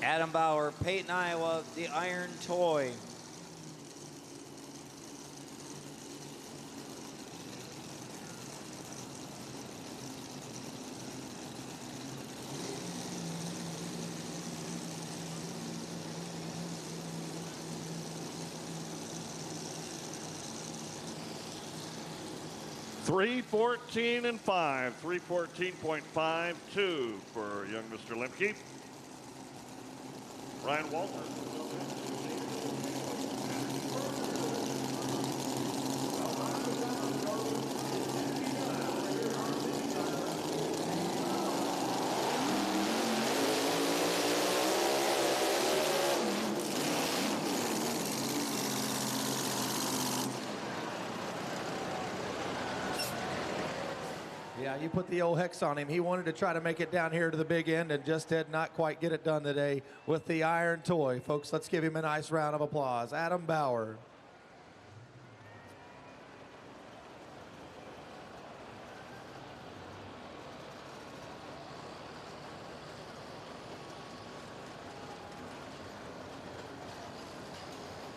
Adam Bauer, Peyton, Iowa, the Iron Toy. .314 and 5, 314.52 for young Mr. Lemke. Ryan Walter. Yeah, you put the old hex on him. He wanted to try to make it down here to the big end and just did not quite get it done today with the Iron Toy. Folks, let's give him a nice round of applause. Adam Bauer.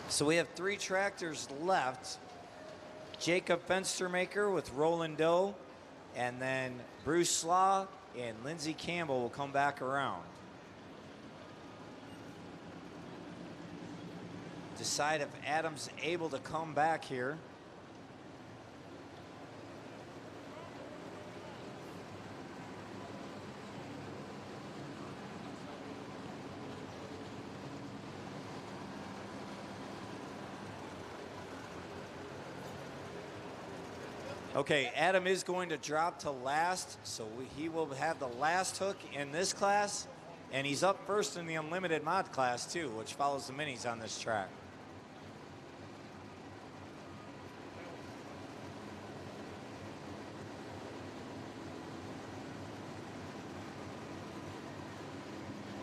So we have 3 tractors left. Jacob Fenstermaker with Roland Doe, and then Bruce Slaw and Lindsey Campbell will come back around. decide if Adam's able to come back here. Okay, Adam is going to drop to last, so he will have the last hook in this class, and he's up first in the unlimited mod class too, which follows the minis on this track.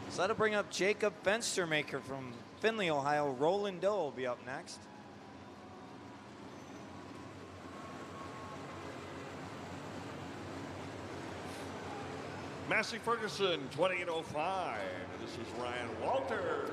So that'll bring up Jacob Fenstermaker from Findlay, Ohio. Roland Doe will be up next. Massey Ferguson, 2805. This is Ryan Walter.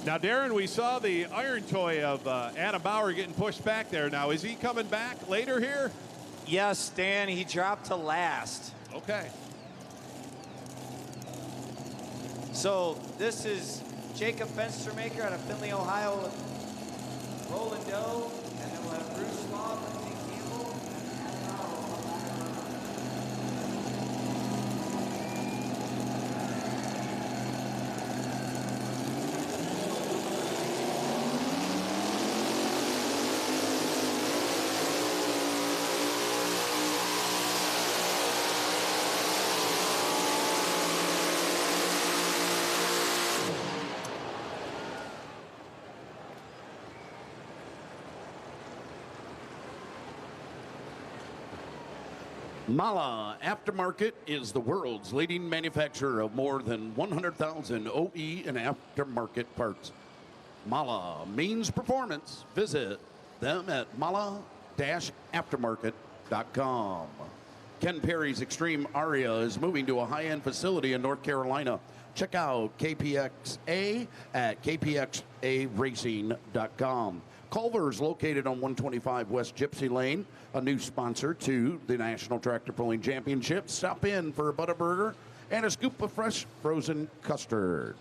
Now, Darren, we saw the iron toy of Adam Bauer getting pushed back there. Now, is he coming back later here? Yes, Dan, he dropped to last. Okay. So this is Jacob Fenstermaker out of Findlay, Ohio. Roland Doe, and then we'll have Bruce Law, Lindsey Campbell, and Adam Bauer. Mala Aftermarket is the world's leading manufacturer of more than 100,000 OE and aftermarket parts. Mala means performance. Visit them at mala-aftermarket.com. Ken Perry's Extreme Aria is moving to a high-end facility in North Carolina. Check out KPXA at kpxaracing.com. Culver's located on 125 West Gypsy Lane, a new sponsor to the National Tractor Pulling Championship. Stop in for a Butterburger and a scoop of fresh frozen custard.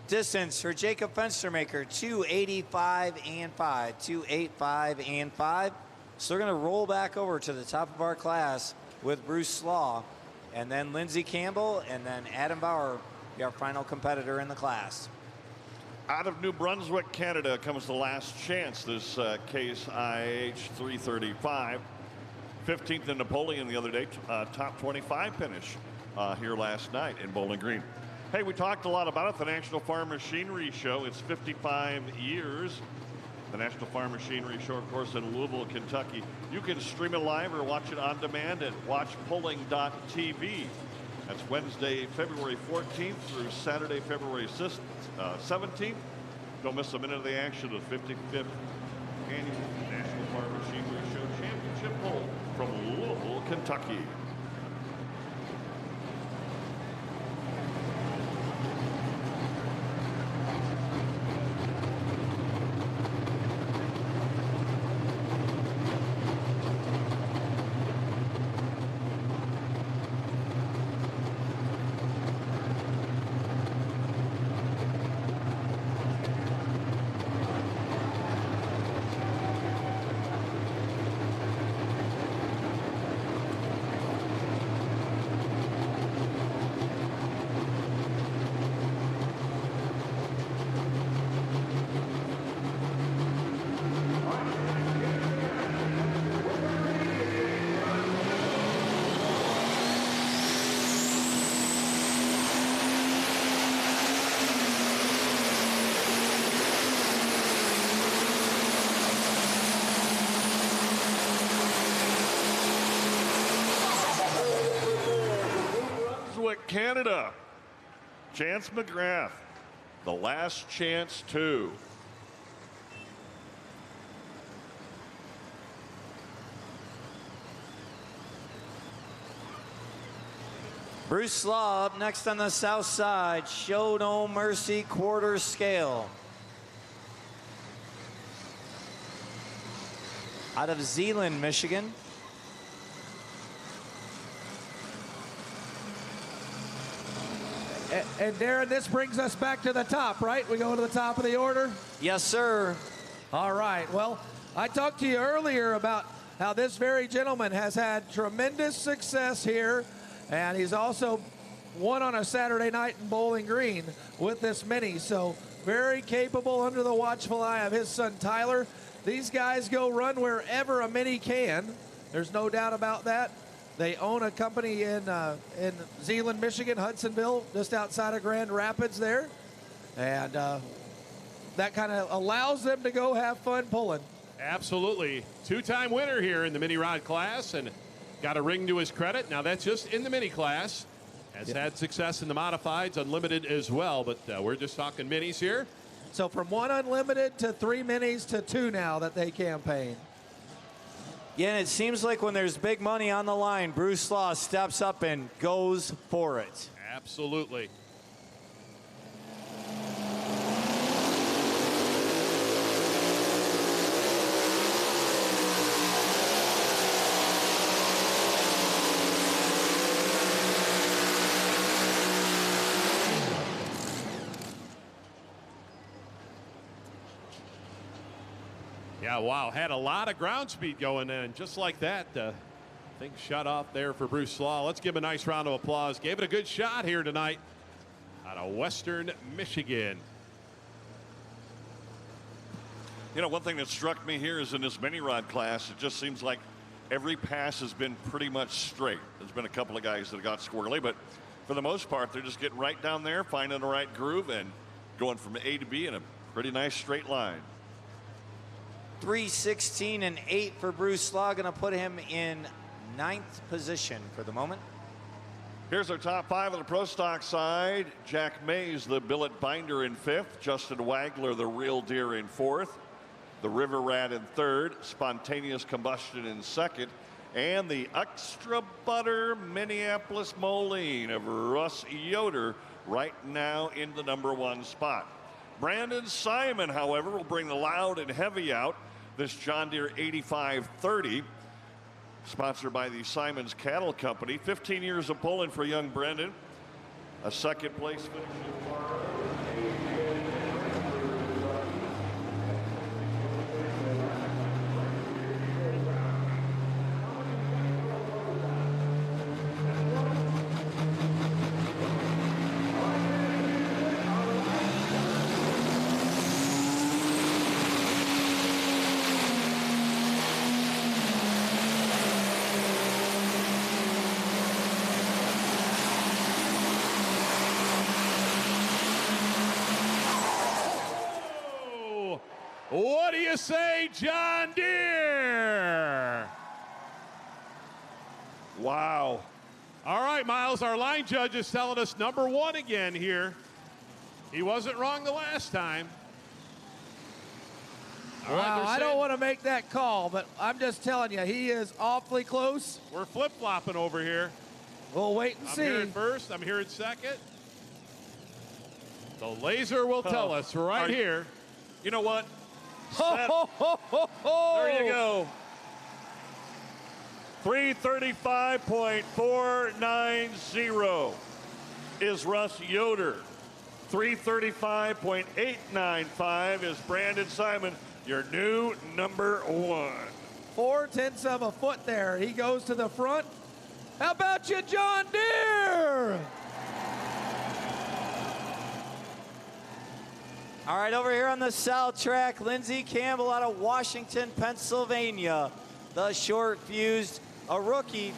Distance for Jacob Fenstermaker, 285 and 5, 285 and 5. So they're going to roll back over to the top of our class with Bruce Slaw, and then Lindsey Campbell, and then Adam Bauer, be our final competitor in the class. Out of New Brunswick, Canada, comes the last chance. This case IH 335. 15th in Napoleon the other day. Top 25 finish here last night in Bowling Green. Hey, we talked a lot about it. The National Farm Machinery Show. It's 55 years. The National Farm Machinery Show, of course, in Louisville, Kentucky. You can stream it live or watch it on demand at watchpulling.tv. That's Wednesday, February 14th through Saturday, February 17th. Don't miss a minute of the action of the 55th Annual National Farm Machinery Show Championship Bowl from Louisville, Kentucky. Brunswick, Canada. Chance McGrath, the Last Chance 2. Bruce Slaw up next on the south side. Show No Mercy quarter scale. Out of Zeeland, Michigan. And Darren, this brings us back to the top, right? We go to the top of the order? Yes, sir. All right. Well, I talked to you earlier about how this very gentleman has had tremendous success here, and he's also won on a Saturday night in Bowling Green with this Mini. So very capable under the watchful eye of his son, Tyler. These guys go run wherever a Mini can. There's no doubt about that. They own a company in Zeeland, Michigan, Hudsonville, just outside of Grand Rapids there. And that kind of allows them to go have fun pulling. Absolutely. Two-time winner here in the mini rod class and got a ring to his credit. Now that's just in the mini class. Has had success in the modifieds, unlimited as well, but we're just talking minis here. So from 1 unlimited to 3 minis to 2 now that they campaign. Yeah, and it seems like when there's big money on the line, Bruce Slaw steps up and goes for it. Absolutely. Yeah, wow, had a lot of ground speed going in. Just like that, things shut off there for Bruce Slaw. Let's give him a nice round of applause. Gave it a good shot here tonight out of Western Michigan. You know, one thing that struck me here is in this mini rod class, it just seems like every pass has been pretty much straight. There's been a couple of guys that got squirrely, but for the most part, they're just getting right down there, finding the right groove, and going from A to B in a pretty nice straight line. 3:16 and 8 for Bruce Slaw, going to put him in 9th position for the moment. Here's our top 5 on the pro stock side. Jack Mays, the billet binder, in 5th. Justin Wagler, the real deer, in 4th. The River Rat in 3rd. Spontaneous Combustion in 2nd. And the Extra Butter Minneapolis Moline of Russ Yoder right now in the #1 spot. Brandon Simon, however, will bring the loud and heavy out. This John Deere 8530, sponsored by the Simons Cattle Company. 15 years of pulling for young Brendan. A 2nd place finish. What do you say, John Deere? Wow. All right, Miles, our line judge is telling us #1 again here. He wasn't wrong the last time. All right, Wow, they're I don't saying- want to make that call, but I'm just telling you, he is awfully close. We're flip-flopping over here. We'll wait and I'm see. hearing first. I'm hearing second. The laser will tell us right here. You know what? Ho, ho, ho, ho, ho. There you go. 335.490 is Russ Yoder. 335.895 is Brandon Simon, your new #1. 4/10 of a foot there. He goes to the front. How about you, John Deere? All right, over here on the south track, Lindsey Campbell out of Washington, Pennsylvania. The short fused, a rookie.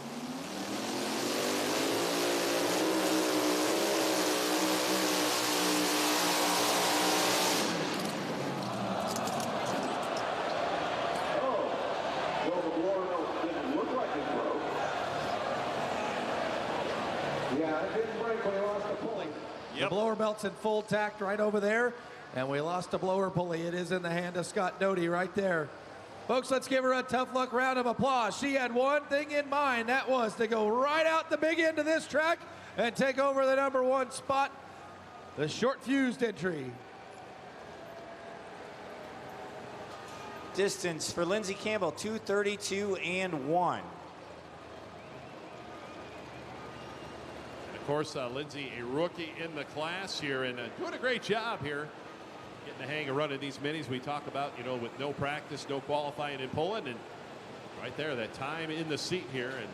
Yeah, it didn't break. We lost the pulley. The blower belt's in full tact right over there, and we lost a blower pulley. It is in the hand of Scott Doty right there. Folks, let's give her a tough luck round of applause. She had one thing in mind. That was to go right out the big end of this track and take over the #1 spot, the short fused entry. Distance for Lindsey Campbell, 2:32 and 1. Of course, Lindsey, a rookie in the class here, and doing a great job here, getting the hang of running these minis. We talk about, you know, with no practice, no qualifying in pulling, and right there, that time in the seat here, and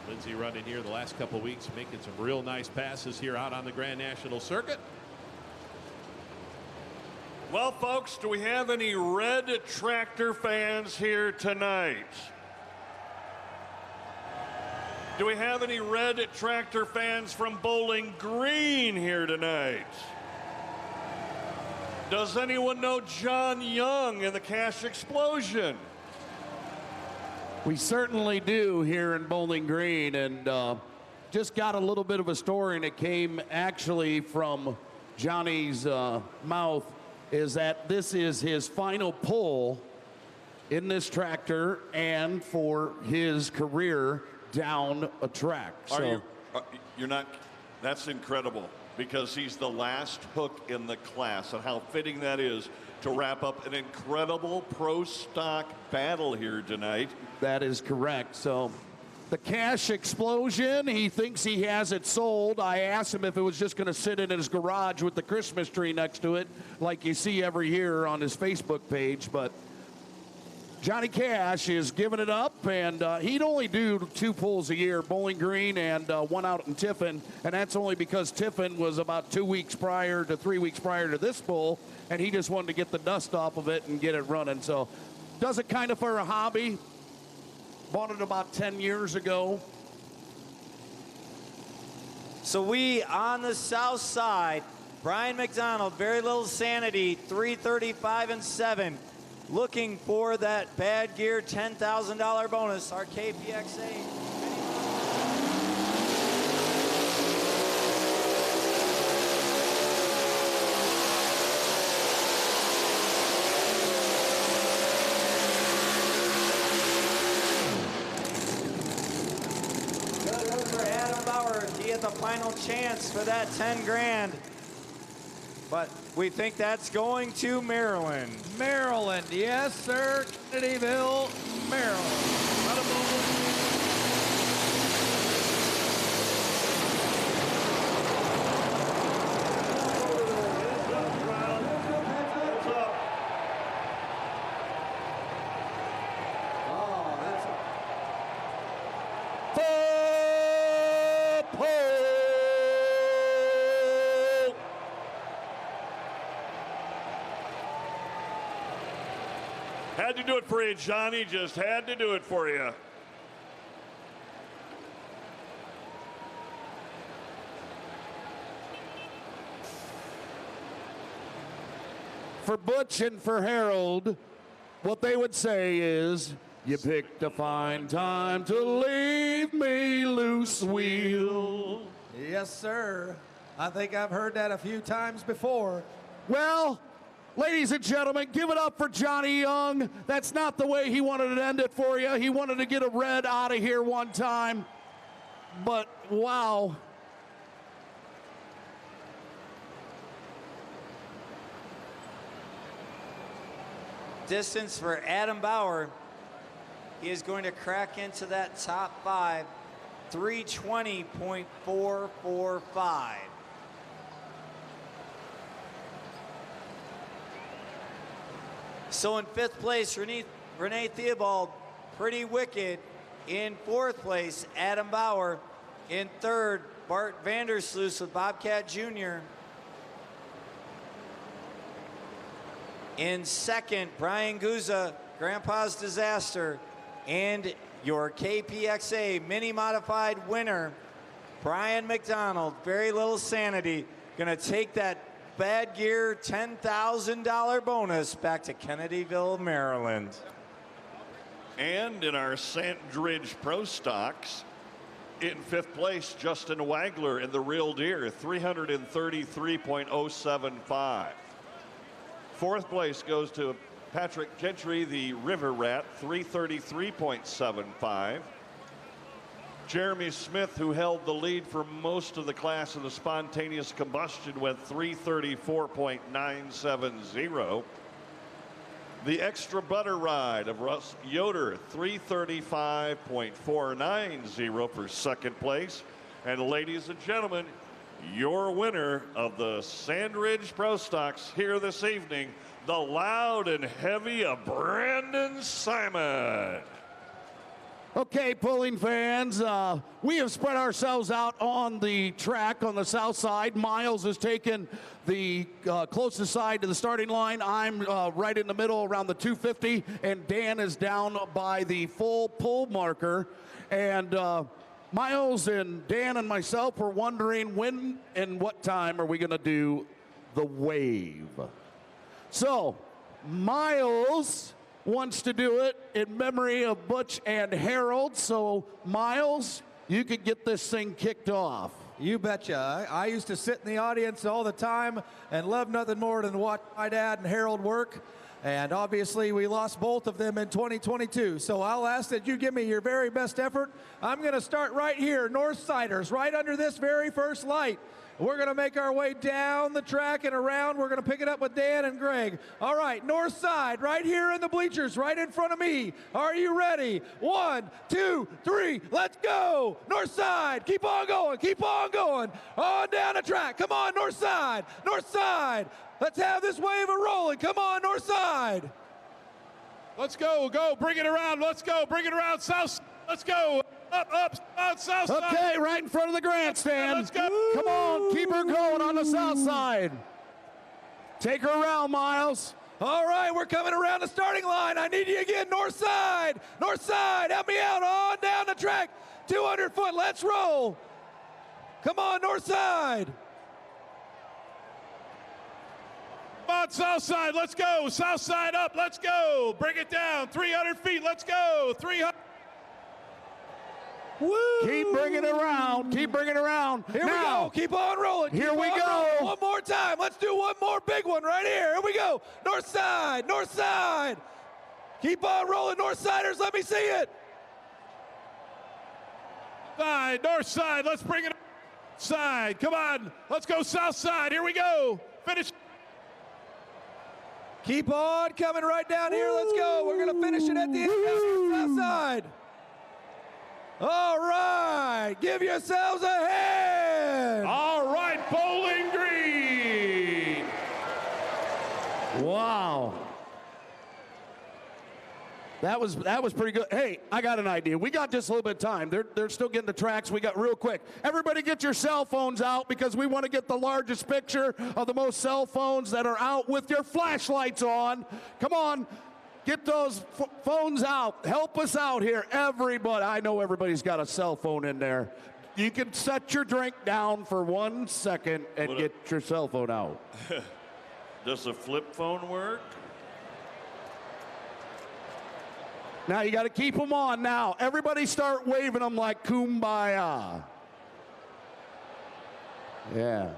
Lindsey running here the last couple of weeks, making some real nice passes here out on the Grand National Circuit. Well, folks, do we have any red tractor fans here tonight? Do we have any red tractor fans from Bowling Green here tonight? Does anyone know John Young and the Cash Explosion? We certainly do here in Bowling Green, and just got a little bit of a story, and it came actually from Johnny's mouth, is that this is his final pull in this tractor and for his career down a track. You're not, that's incredible, because he's the last hook in the class, and how fitting that is to wrap up an incredible pro stock battle here tonight. That is correct. So the Cash Explosion, he thinks he has it sold. I asked him if it was just going to sit in his garage with the Christmas tree next to it, like you see every year on his Facebook page, but Johnny Cash is giving it up, and he'd only do 2 pulls a year, Bowling Green and one out in Tiffin, and that's only because Tiffin was about 2 weeks prior to 3 weeks prior to this pull, and he just wanted to get the dust off of it and get it running. So does it kind of for a hobby. Bought it about 10 years ago. So we on the south side, Brian McDonald, very little sanity, 335 and 7. Looking for that bad gear $10,000 bonus, our KPXA. Good for Adam Bauer. He had the final chance for that 10 grand. But we think that's going to Maryland. Maryland, yes, sir. Kennedyville, Maryland. Had to do it for you, Johnny. Just had to do it for you. For Butch and for Harold, what they would say is, you picked a fine time to leave me loose, wheel. Yes, sir. I think I've heard that a few times before. Well, ladies and gentlemen, give it up for Johnny Young. That's not the way he wanted to end it for you. He wanted to get a red out of here one time. But, wow. Distance for Adam Bauer. He is going to crack into that top 5, 320.445. So in 5th place, Renee Theobald, Pretty Wicked. In 4th place, Adam Bauer. In 3rd, Bart Vandersloot with Bobcat Jr. In 2nd, Brian Guza, Grandpa's Disaster. And your KPXA Mini Modified winner, Brian McDonald, Very Little Sanity, gonna take that bad gear $10,000 bonus back to Kennedyville, Maryland. And in our Sandridge Pro Stocks, In fifth place, Justin Wagler in the Real Deer, 333.075. Fourth place goes to Patrick Gentry, the River Rat, 333.75. Jeremy Smith, who held the lead for most of the class in the spontaneous combustion, went 334.970. The extra butter ride of Russ Yoder, 335.490 for second place. And ladies and gentlemen, your winner of the Sandridge Pro Stocks here this evening, the loud and heavy of Brandon Simon. Okay, pulling fans, we have spread ourselves out on the track on the south side. Miles has taken the closest side to the starting line. I'm right in the middle around the 250, and Dan is down by the full pull marker. And Miles and Dan and myself were wondering when and what time are we going to do the wave. So, Miles wants to do it in memory of Butch and Harold. So, Miles, you could get this thing kicked off. You betcha. I used to sit in the audience all the time and love nothing more than watch my dad and Harold work. And obviously, we lost both of them in 2022. So I'll ask that you give me your very best effort. I'm going to start right here, Northsiders, right under this very first light. We're going to make our way down the track and around. We're going to pick it up with Dan and Greg. All right, north side, right here in the bleachers, right in front of me. Are you ready? 1, 2, 3, let's go. North side, keep on going, keep on going. On down the track. Come on, north side, north side. Let's have this wave a rolling. Come on, north side. Let's go, bring it around. Let's go, bring it around south. Let's go. Up, south side. Okay, right in front of the grandstand. Let's go. Come on, keep her going on the south side. Take her around, Miles. All right, we're coming around the starting line. I need you again, north side. North side, help me out on down the track. 200 foot, let's roll. Come on, north side. Come on, south side, let's go. South side up, let's go. Bring it down, 300 feet, let's go. 300. Woo. Keep bringing it around. Keep bringing it around. Here now, we go. Keep on rolling. Here we go. Rolling. One more time. Let's do one more big one right here. Here we go. North side. North side. Keep on rolling. North siders. Let me see it. Side. North side. Let's bring it up. Side. Come on. Let's go south side. Here we go. Finish. Keep on coming right down here. Let's go. We're going to finish it at the end down here, south side. All right, give yourselves a hand. All right, Bowling Green. Wow. That was pretty good. Hey, I got an idea. We got just a little bit of time. They're still getting the tracks. We got real quick. Everybody get your cell phones out because we want to get the largest picture of the most cell phones that are out with your flashlights on. Come on. Get those phones out. Help us out here, everybody. I know everybody's got a cell phone in there. You can set your drink down for 1 second and get your cell phone out. Does a flip phone work? Now you got to keep them on now. Everybody start waving them like kumbaya. Yeah.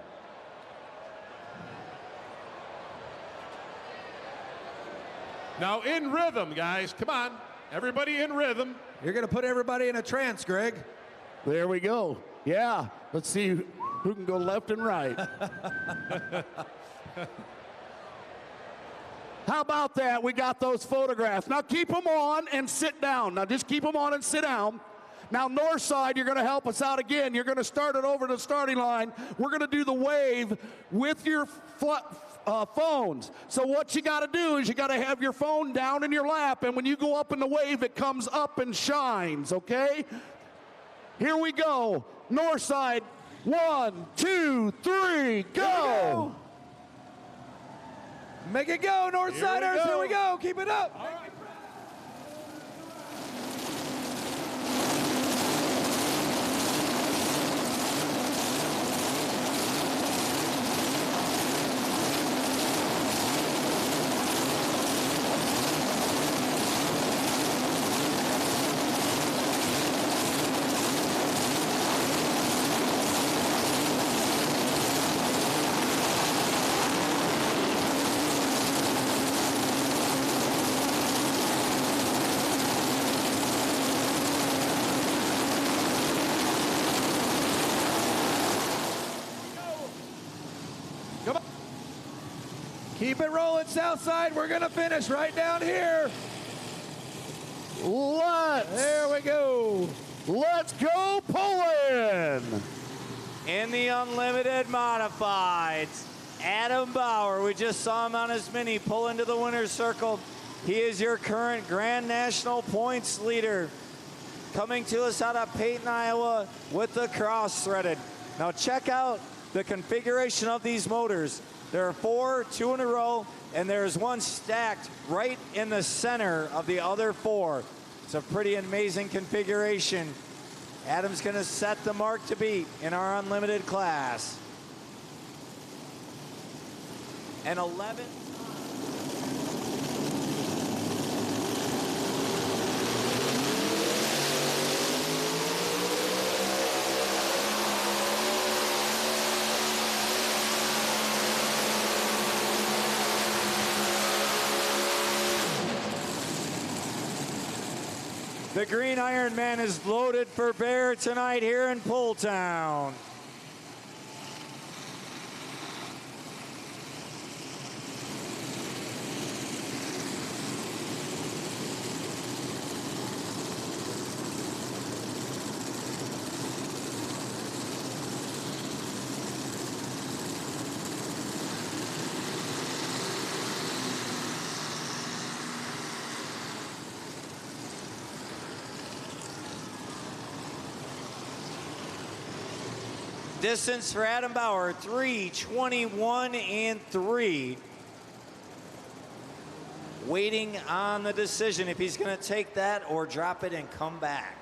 Now in rhythm, guys. Come on. Everybody in rhythm. You're going to put everybody in a trance, Greg. There we go. Yeah. Let's see who can go left and right. How about that? We got those photographs. Now keep them on and sit down. Now just keep them on and sit down. Now north side, you're going to help us out again. You're going to start it over to the starting line. We're going to do the wave with your phones. So what you got to do is you got to have your phone down in your lap, and when you go up in the wave, it comes up and shines, okay? Here we go. North side, 1, 2, 3, go! Make it go, Northsiders. Here we go. Keep it up. All right. Keep it rolling, south side. We're going to finish right down here. There we go. Let's go pulling. In the unlimited modifieds, Adam Bauer, we just saw him on his mini pull into the winner's circle. He is your current Grand National points leader. Coming to us out of Peyton, Iowa with the cross-threaded. Now check out the configuration of these motors. There are 4, 2 in a row, and there's one stacked right in the center of the other 4. It's a pretty amazing configuration. Adam's going to set the mark to beat in our unlimited class. And 11. The Green Iron Man is loaded for bear tonight here in Pulltown. Distance for Adam Bauer, 3:21 and 3. Waiting on the decision if he's going to take that or drop it and come back.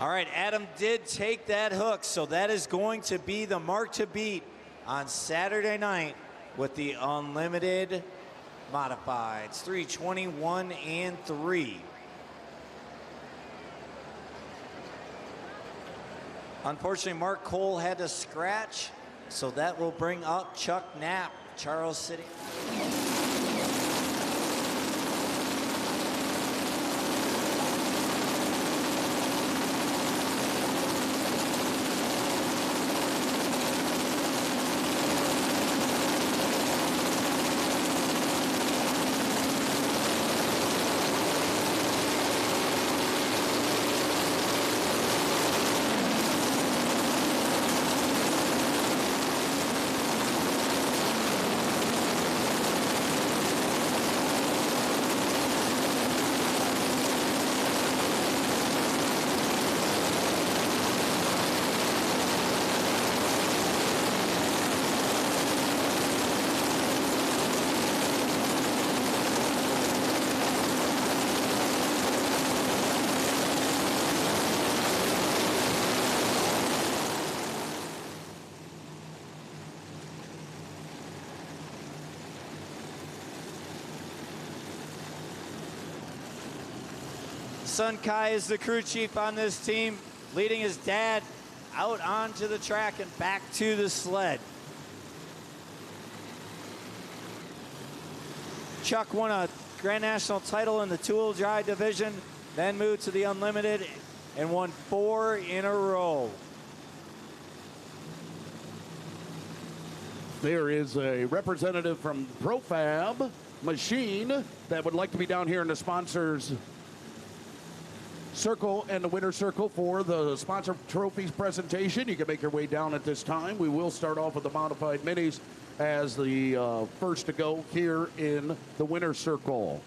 All right, Adam did take that hook, so that is going to be the mark to beat on Saturday night with the unlimited modifieds, 3:21 and 3. Unfortunately, Mark Cole had to scratch, so that will bring up Chuck Knapp, Charles City. Sun Kai is the crew chief on this team, leading his dad out onto the track and back to the sled. Chuck won a Grand National title in the two-wheel drive division, then moved to the Unlimited and won 4 in a row. There is a representative from Profab Machine that would like to be down here in the sponsors circle and the winner circle for the sponsor trophies presentation. You can make your way down at this time. We will start off with the modified minis as the first to go here in the winner circle.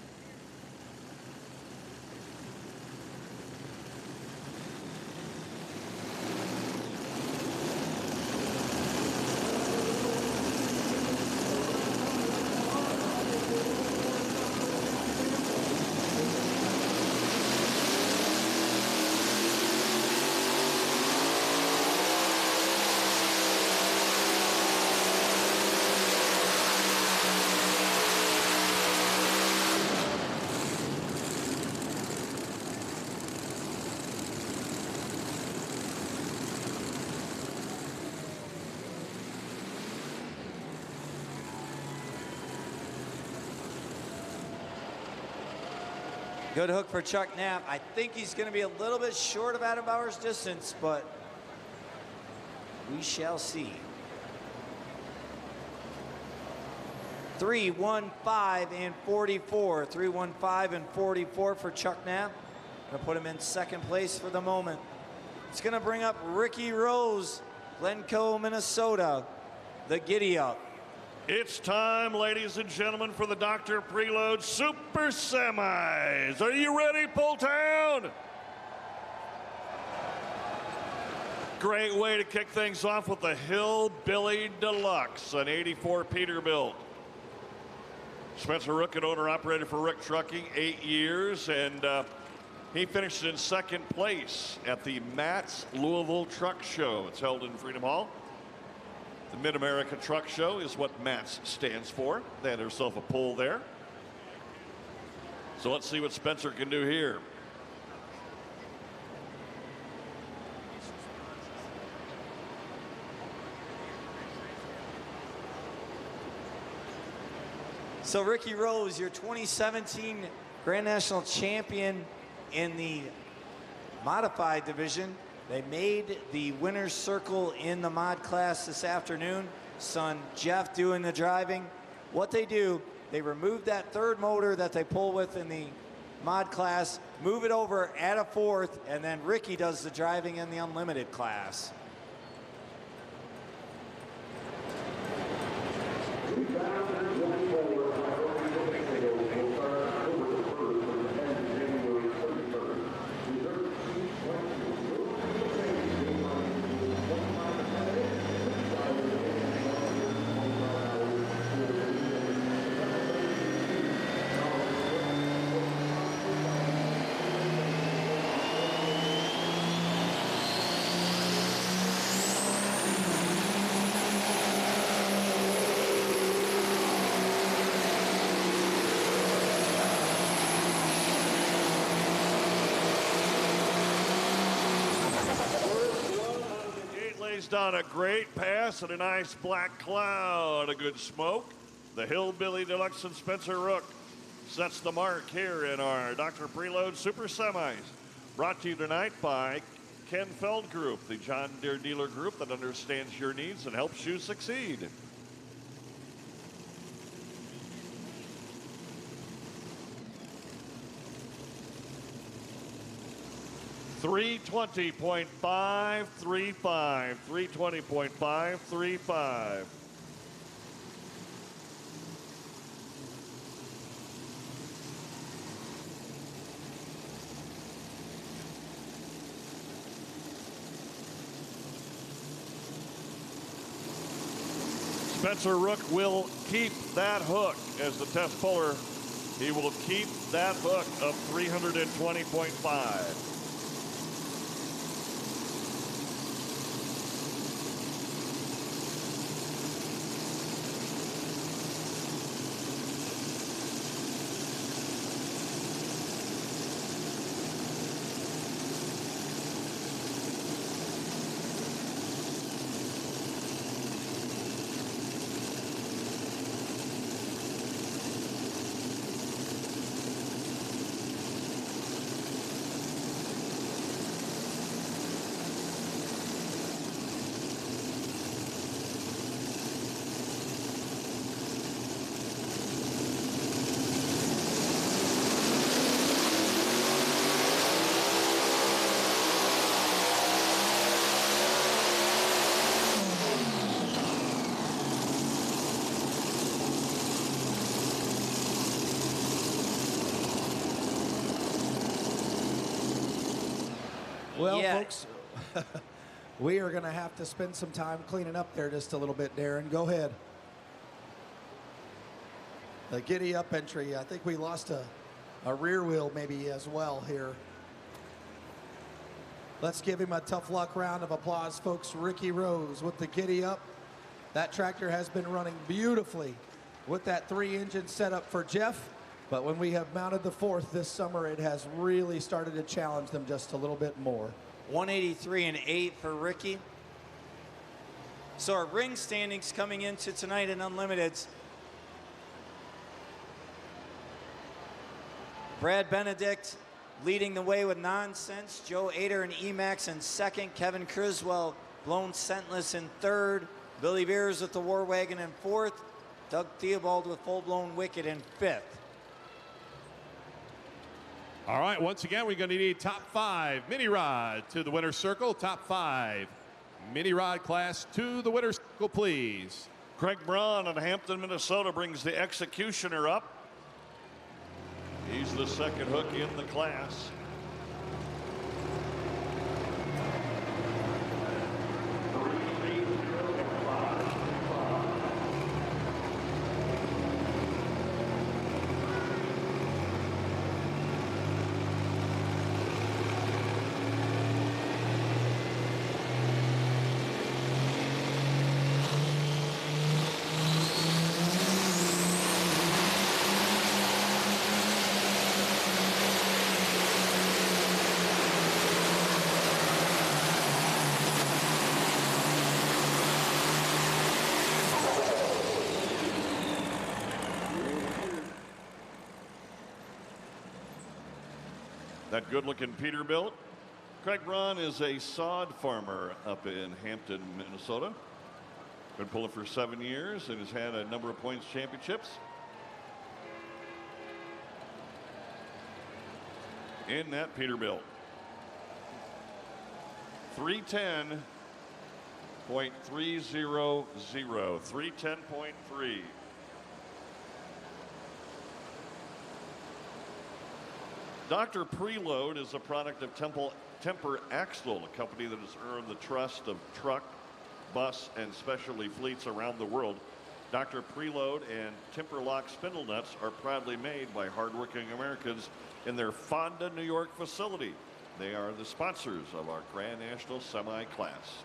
Good hook for Chuck Knapp. I think he's going to be a little bit short of Adam Bauer's distance, but we shall see. 3:15 and 44. 3:15 and 44 for Chuck Knapp. Gonna put him in second place for the moment. It's gonna bring up Ricky Rose, Glencoe, Minnesota, the Giddy Up. It's time, ladies and gentlemen, for the Dr. Preload Super Semis. Are you ready, Pulltown? Great way to kick things off with the Hillbilly Deluxe, an 84 Peterbilt. Spencer Rook, an owner-operator for Rook Trucking, 8 years, and he finished in second place at the Matt's Louisville Truck Show. It's held in Freedom Hall. The Mid-America Truck Show is what MATS stands for. They had themselves a pull there. So let's see what Spencer can do here. So Ricky Rose, your 2017 Grand National Champion in the modified division. They made the winner's circle in the mod class this afternoon. Son Jeff doing the driving. What they do, they remove that third motor that they pull with in the mod class, move it over, add a fourth, and then Ricky does the driving in the unlimited class. On a great pass and a nice black cloud, a good smoke. The Hillbilly Deluxe and Spencer Rook sets the mark here in our Dr. Preload Super Semis. Brought to you tonight by Ken Feld Group, the John Deere dealer group that understands your needs and helps you succeed. $320.535. $320.535. Spencer Rook will keep that hook as the test puller. He will keep that hook of 320.5. Well, folks, we are going to have to spend some time cleaning up there just a little bit, Darren. Go ahead. The giddy up entry. I think we lost a rear wheel maybe as well here. Let's give him a tough luck round of applause, folks. Ricky Rose with the giddy up. That tractor has been running beautifully with that 3-engine setup for Jeff. But when we have mounted the fourth this summer, it has really started to challenge them just a little bit more. 183 and 8 for Ricky. So our ring standings coming into tonight in Unlimiteds. Brad Benedict leading the way with Nonsense. Joe Ader and Emax in second. Kevin Criswell, Blown Scentless in third. Billy Beers with the War Wagon in fourth. Doug Theobald with Full Blown Wicked in fifth. All right, once again, we're going to need top 5 mini rod to the winner's circle. Top 5 mini rod class to the winner's circle, please. Craig Braun of Hampton, Minnesota brings the Executioner up. He's the second hook in the class. That good-looking Peterbilt. Craig Braun is a sod farmer up in Hampton, Minnesota. Been pulling for 7 years and has had a number of points championships. In that Peterbilt. 310.300. 310.3. Dr. Preload is a product of Temper Axle, a company that has earned the trust of truck, bus, and specialty fleets around the world. Dr. Preload and Timperlock spindle nuts are proudly made by hardworking Americans in their Fonda, New York facility. They are the sponsors of our Grand National Semi-Class.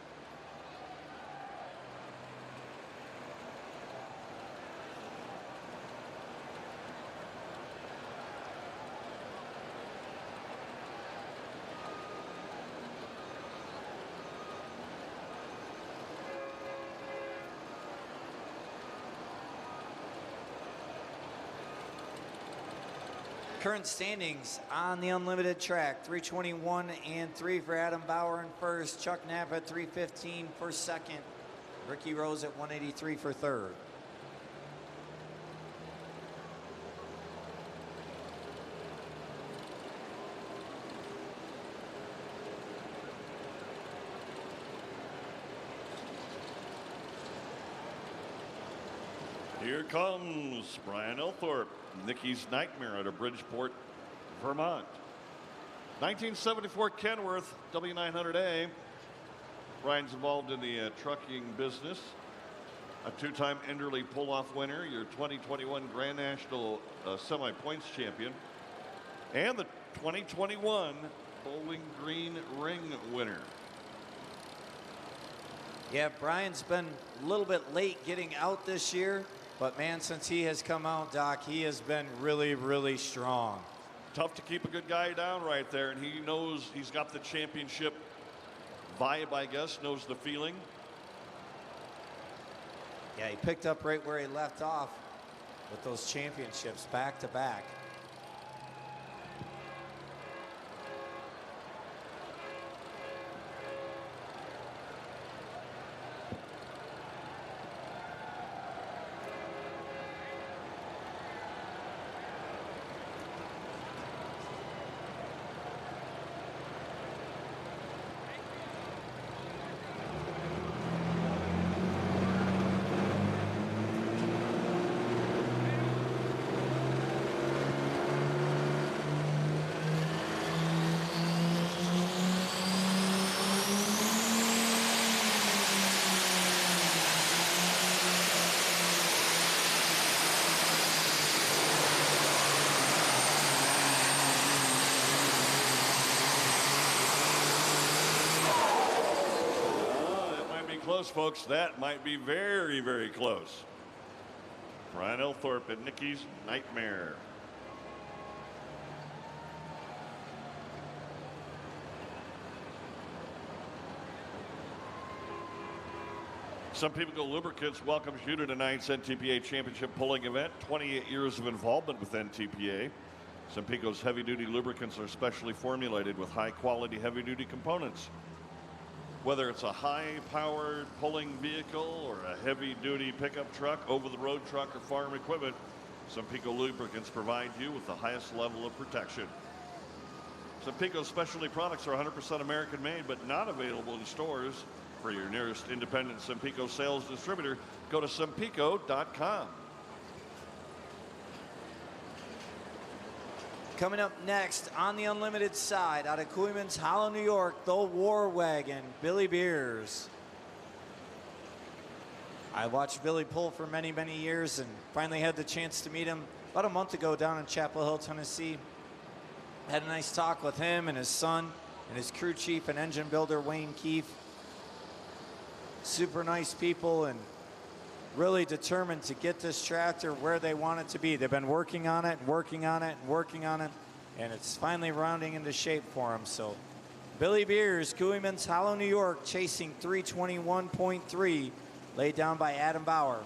Current standings on the unlimited track: 321 and 3 for Adam Bauer in first, Chuck Knapp at 315 for second, Ricky Rose at 183 for third. Here comes Brian Elthorpe, Nicky's Nightmare out of Bridgeport, Vermont. 1974 Kenworth W900A. Brian's involved in the trucking business. A two-time Enderley Pulloff winner, your 2021 Grand National Semi-Points champion, and the 2021 Bowling Green Ring winner. Yeah, Brian's been a little bit late getting out this year, but man, since he has come out, Doc, he has been really, really strong. Tough to keep a good guy down right there, and he knows he's got the championship vibe, I guess, knows the feeling. Yeah, he picked up right where he left off with those championships back to back. Close, folks. That might be very, very close. Brian Elthorpe and Nicky's Nightmare. Some People Go Lubricants welcomes you to tonight's NTPA Championship pulling event. 28 years of involvement with NTPA. Sempico's heavy-duty lubricants are specially formulated with high-quality heavy-duty components. Whether it's a high-powered pulling vehicle or a heavy-duty pickup truck, over-the-road truck, or farm equipment, Sempico lubricants provide you with the highest level of protection. Sempico's specialty products are 100% American-made, but not available in stores. For your nearest independent Sempico sales distributor, go to sempico.com. Coming up next on the Unlimited side, out of Cooleyman's Hollow, New York, the War Wagon, Billy Beers. I watched Billy pull for many, many years and finally had the chance to meet him about a month ago down in Chapel Hill, Tennessee. Had a nice talk with him and his son and his crew chief and engine builder, Wayne Keefe. Super nice people and really determined to get this tractor where they want it to be. They've been working on it and working on it and working on it, and it's finally rounding into shape for them. So Billy Beers, Cooleyman's Hollow, New York, chasing 321.3, laid down by Adam Bauer.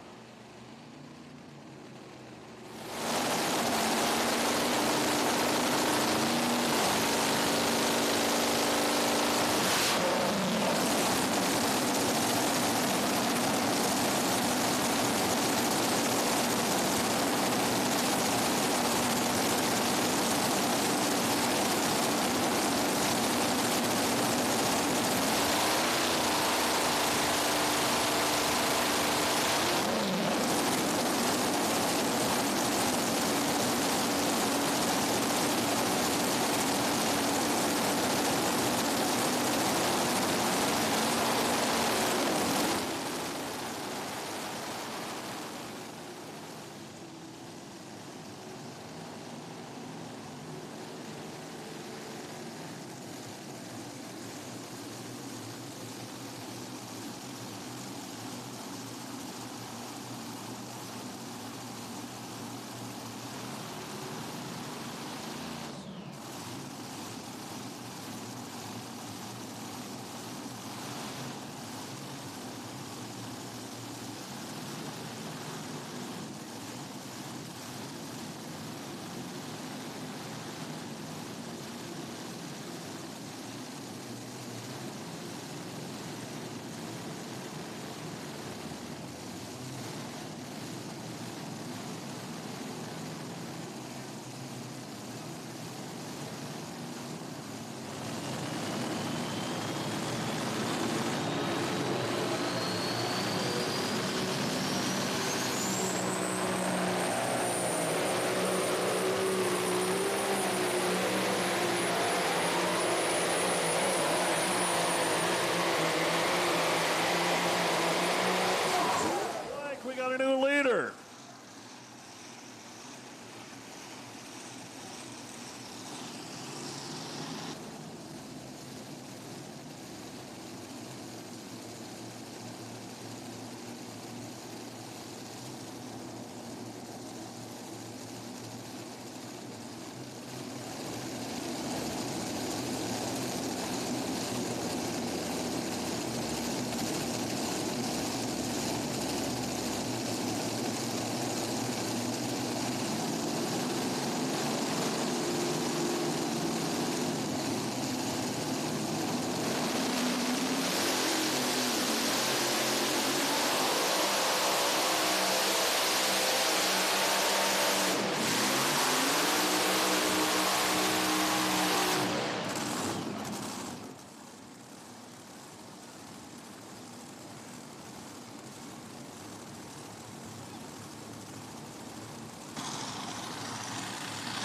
We got a new leader.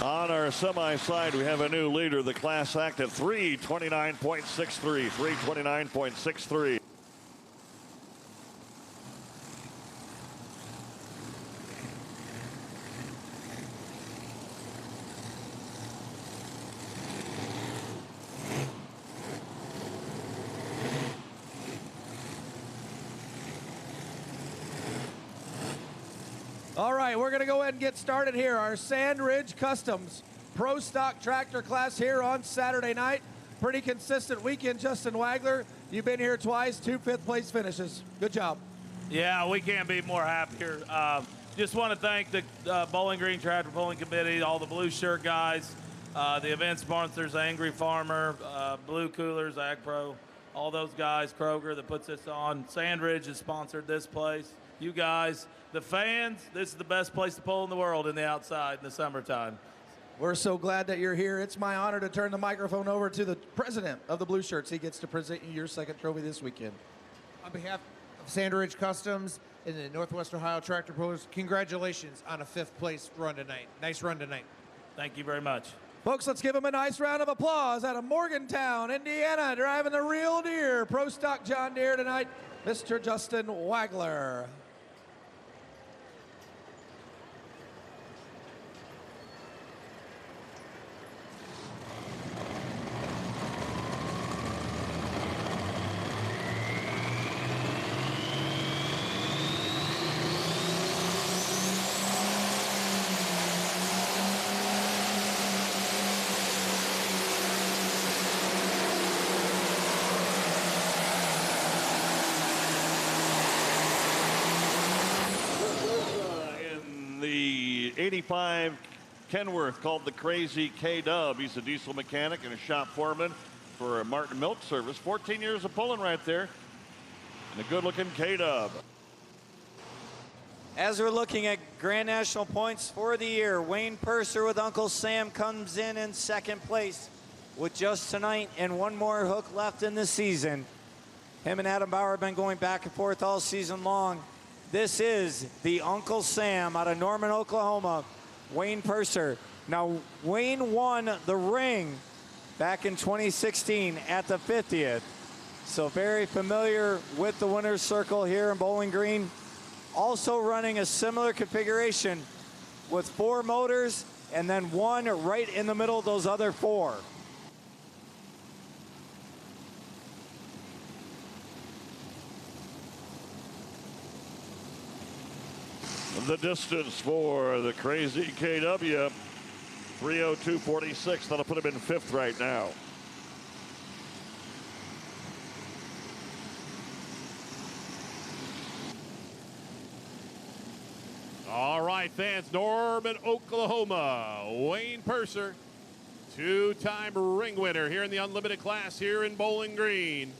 On our semi side, we have a new leader, the class act at 329.63, 329.63. All right, we're going to go ahead and get started here. Our Sand Ridge Customs Pro Stock Tractor class here on Saturday night. Pretty consistent weekend, Justin Wagler. You've been here twice, 2 fifth-place finishes. Good job. Yeah, we can't be more happier. just want to thank the Bowling Green Tractor Pulling Committee, all the blue shirt guys, the event sponsors, Angry Farmer, Blue Coolers, Ag Pro, all those guys, Kroger that puts this on. Sandridge has sponsored this place. You guys, the fans, this is the best place to pull in the world in the outside in the summertime. We're so glad that you're here. It's my honor to turn the microphone over to the president of the Blue Shirts. He gets to present you your second trophy this weekend. On behalf of Sandridge Customs and the Northwest Ohio Tractor Pullers, congratulations on a 5th place run tonight. Nice run tonight. Thank you very much. Folks, let's give him a nice round of applause out of Morgantown, Indiana, driving the real deer, Pro Stock John Deere tonight, Mr. Justin Wagler. In the 85 Kenworth, called the Crazy K-Dub. He's a diesel mechanic and a shop foreman for Martin Milk Service. 14 years of pulling right there. And a good-looking K-Dub. As we're looking at Grand National points for the year, Wayne Purser with Uncle Sam comes in second place with just tonight and one more hook left in the season. Him and Adam Bauer have been going back and forth all season long. This is the Uncle Sam out of Norman, Oklahoma, Wayne Purser. Now, Wayne won the ring back in 2016 at the 50th. So very familiar with the winner's circle here in Bowling Green. Also running a similar configuration with 4 motors and then one right in the middle of those other 4. The distance for the Crazy KW, 3:02.46. That'll put him in 5th right now. All right, fans, Norman, Oklahoma, Wayne Purser, 2-time ring winner here in the unlimited class here in Bowling Green.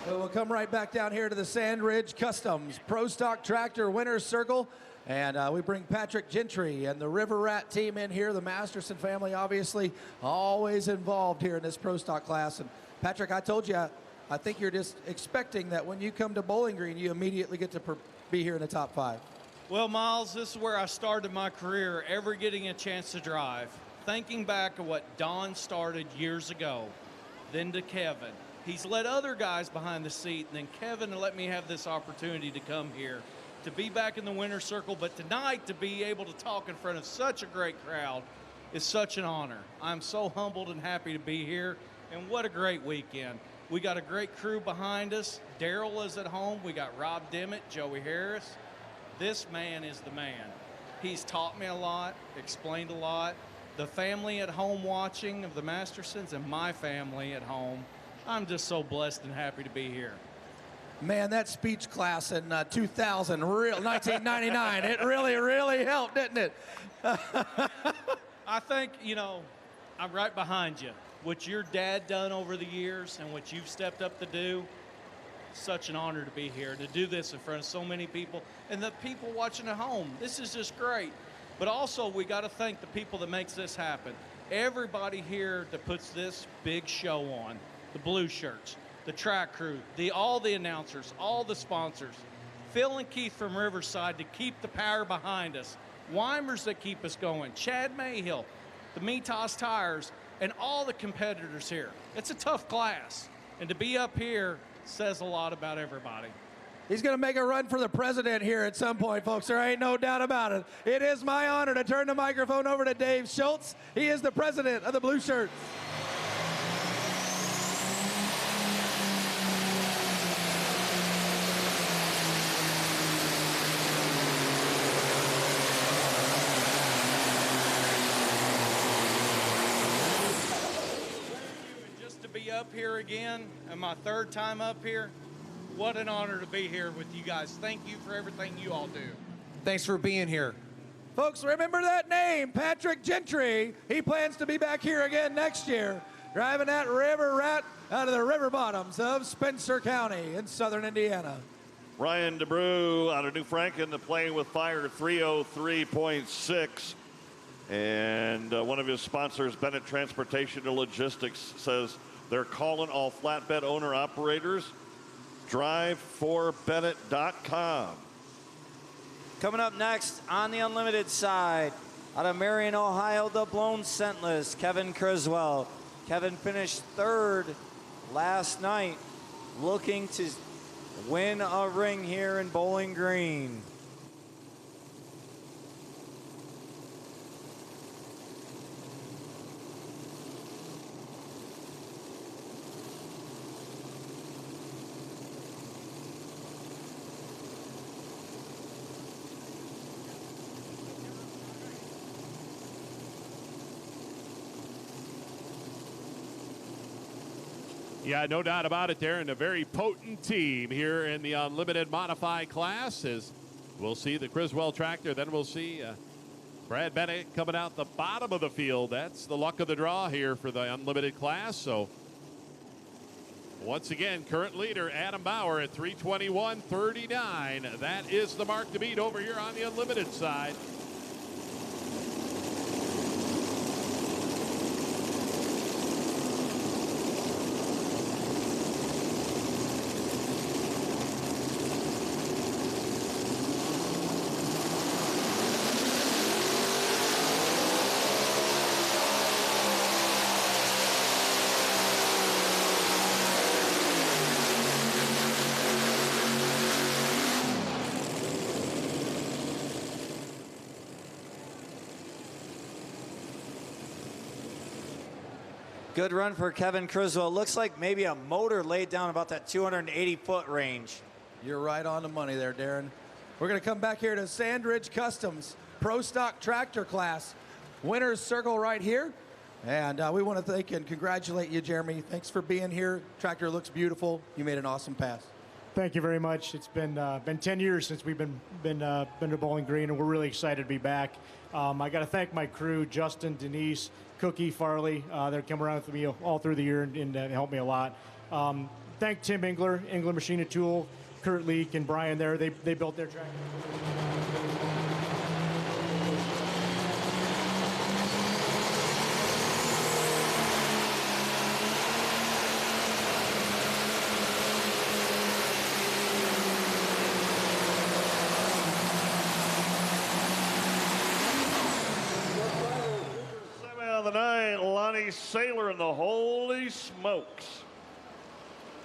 We'll come right back down here to the Sandridge Customs Pro Stock Tractor Winner's Circle. And we bring Patrick Gentry and the River Rat team in here. The Masterson family, obviously, always involved here in this Pro Stock class. And Patrick, I told you, I think you're just expecting that when you come to Bowling Green, you immediately get to be here in the top 5. Well, Miles, this is where I started my career, ever getting a chance to drive. Thinking back of what Don started years ago, then to Kevin. He's led other guys behind the seat, and then Kevin let me have this opportunity to come here, to be back in the winner's circle, but tonight to be able to talk in front of such a great crowd is such an honor. I'm so humbled and happy to be here, and what a great weekend. We got a great crew behind us. Daryl is at home. We got Rob Dimmitt, Joey Harris. This man is the man. He's taught me a lot, explained a lot. The family at home watching of the Mastersons and my family at home, I'm just so blessed and happy to be here. Man, that speech class in 1999, it really helped, didn't it? I think, you know, I'm right behind you. What your dad done over the years and what you've stepped up to do, such an honor to be here, to do this in front of so many people. And the people watching at home, this is just great. But also, we got to thank the people that makes this happen. Everybody here that puts this big show on. The blue shirts, the track crew, all the announcers, all the sponsors. Phil and Keith from Riverside to keep the power behind us. Weimers that keep us going. Chad Mayhill, the Mitas Tires, and all the competitors here. It's a tough class. And to be up here says a lot about everybody. He's going to make a run for the president here at some point, folks. There ain't no doubt about it. It is my honor to turn the microphone over to Dave Schultz. He is the president of the Blue Shirts. Just to be up here again, and my third time up here, what an honor to be here with you guys. Thank you for everything you all do. Thanks for being here. Folks, remember that name, Patrick Gentry. He plans to be back here again next year, driving that river rat out of the river bottoms of Spencer County in southern Indiana. Ryan DeBrew out of New Franken, playing with fire 303.6. And one of his sponsors, Bennett Transportation and Logistics, says they're calling all flatbed owner-operators. Drive4Bennett.com. Coming up next on the Unlimited side, out of Marion, Ohio, the blown scentless, Kevin Criswell. Kevin finished third last night, looking to win a ring here in Bowling Green. Yeah, no doubt about it there, and a very potent team here in the Unlimited Modified class. As we'll see the Criswell tractor, then we'll see Brad Bennett coming out the bottom of the field. That's the luck of the draw here for the Unlimited class. So once again, current leader Adam Bauer at 321.39. That is the mark to beat over here on the Unlimited side. Good run for Kevin Criswell. Looks like maybe a motor laid down about that 280-foot range. You're right on the money there, Darren. We're going to come back here to Sandridge Customs Pro Stock Tractor class. Winner's circle right here. And we want to thank and congratulate you, Jeremy. Thanks for being here. Tractor looks beautiful. You made an awesome pass. Thank you very much. It's been 10 years since we've been to Bowling Green, and we're really excited to be back. I got to thank my crew, Justin, Denise, Cookie, Farley. They're come around with me all through the year and helped me a lot. Thank Tim Engler, Engler Machine and Tool, Kurt Leak, and Brian there. They built their tractor. Sailor and the holy smokes.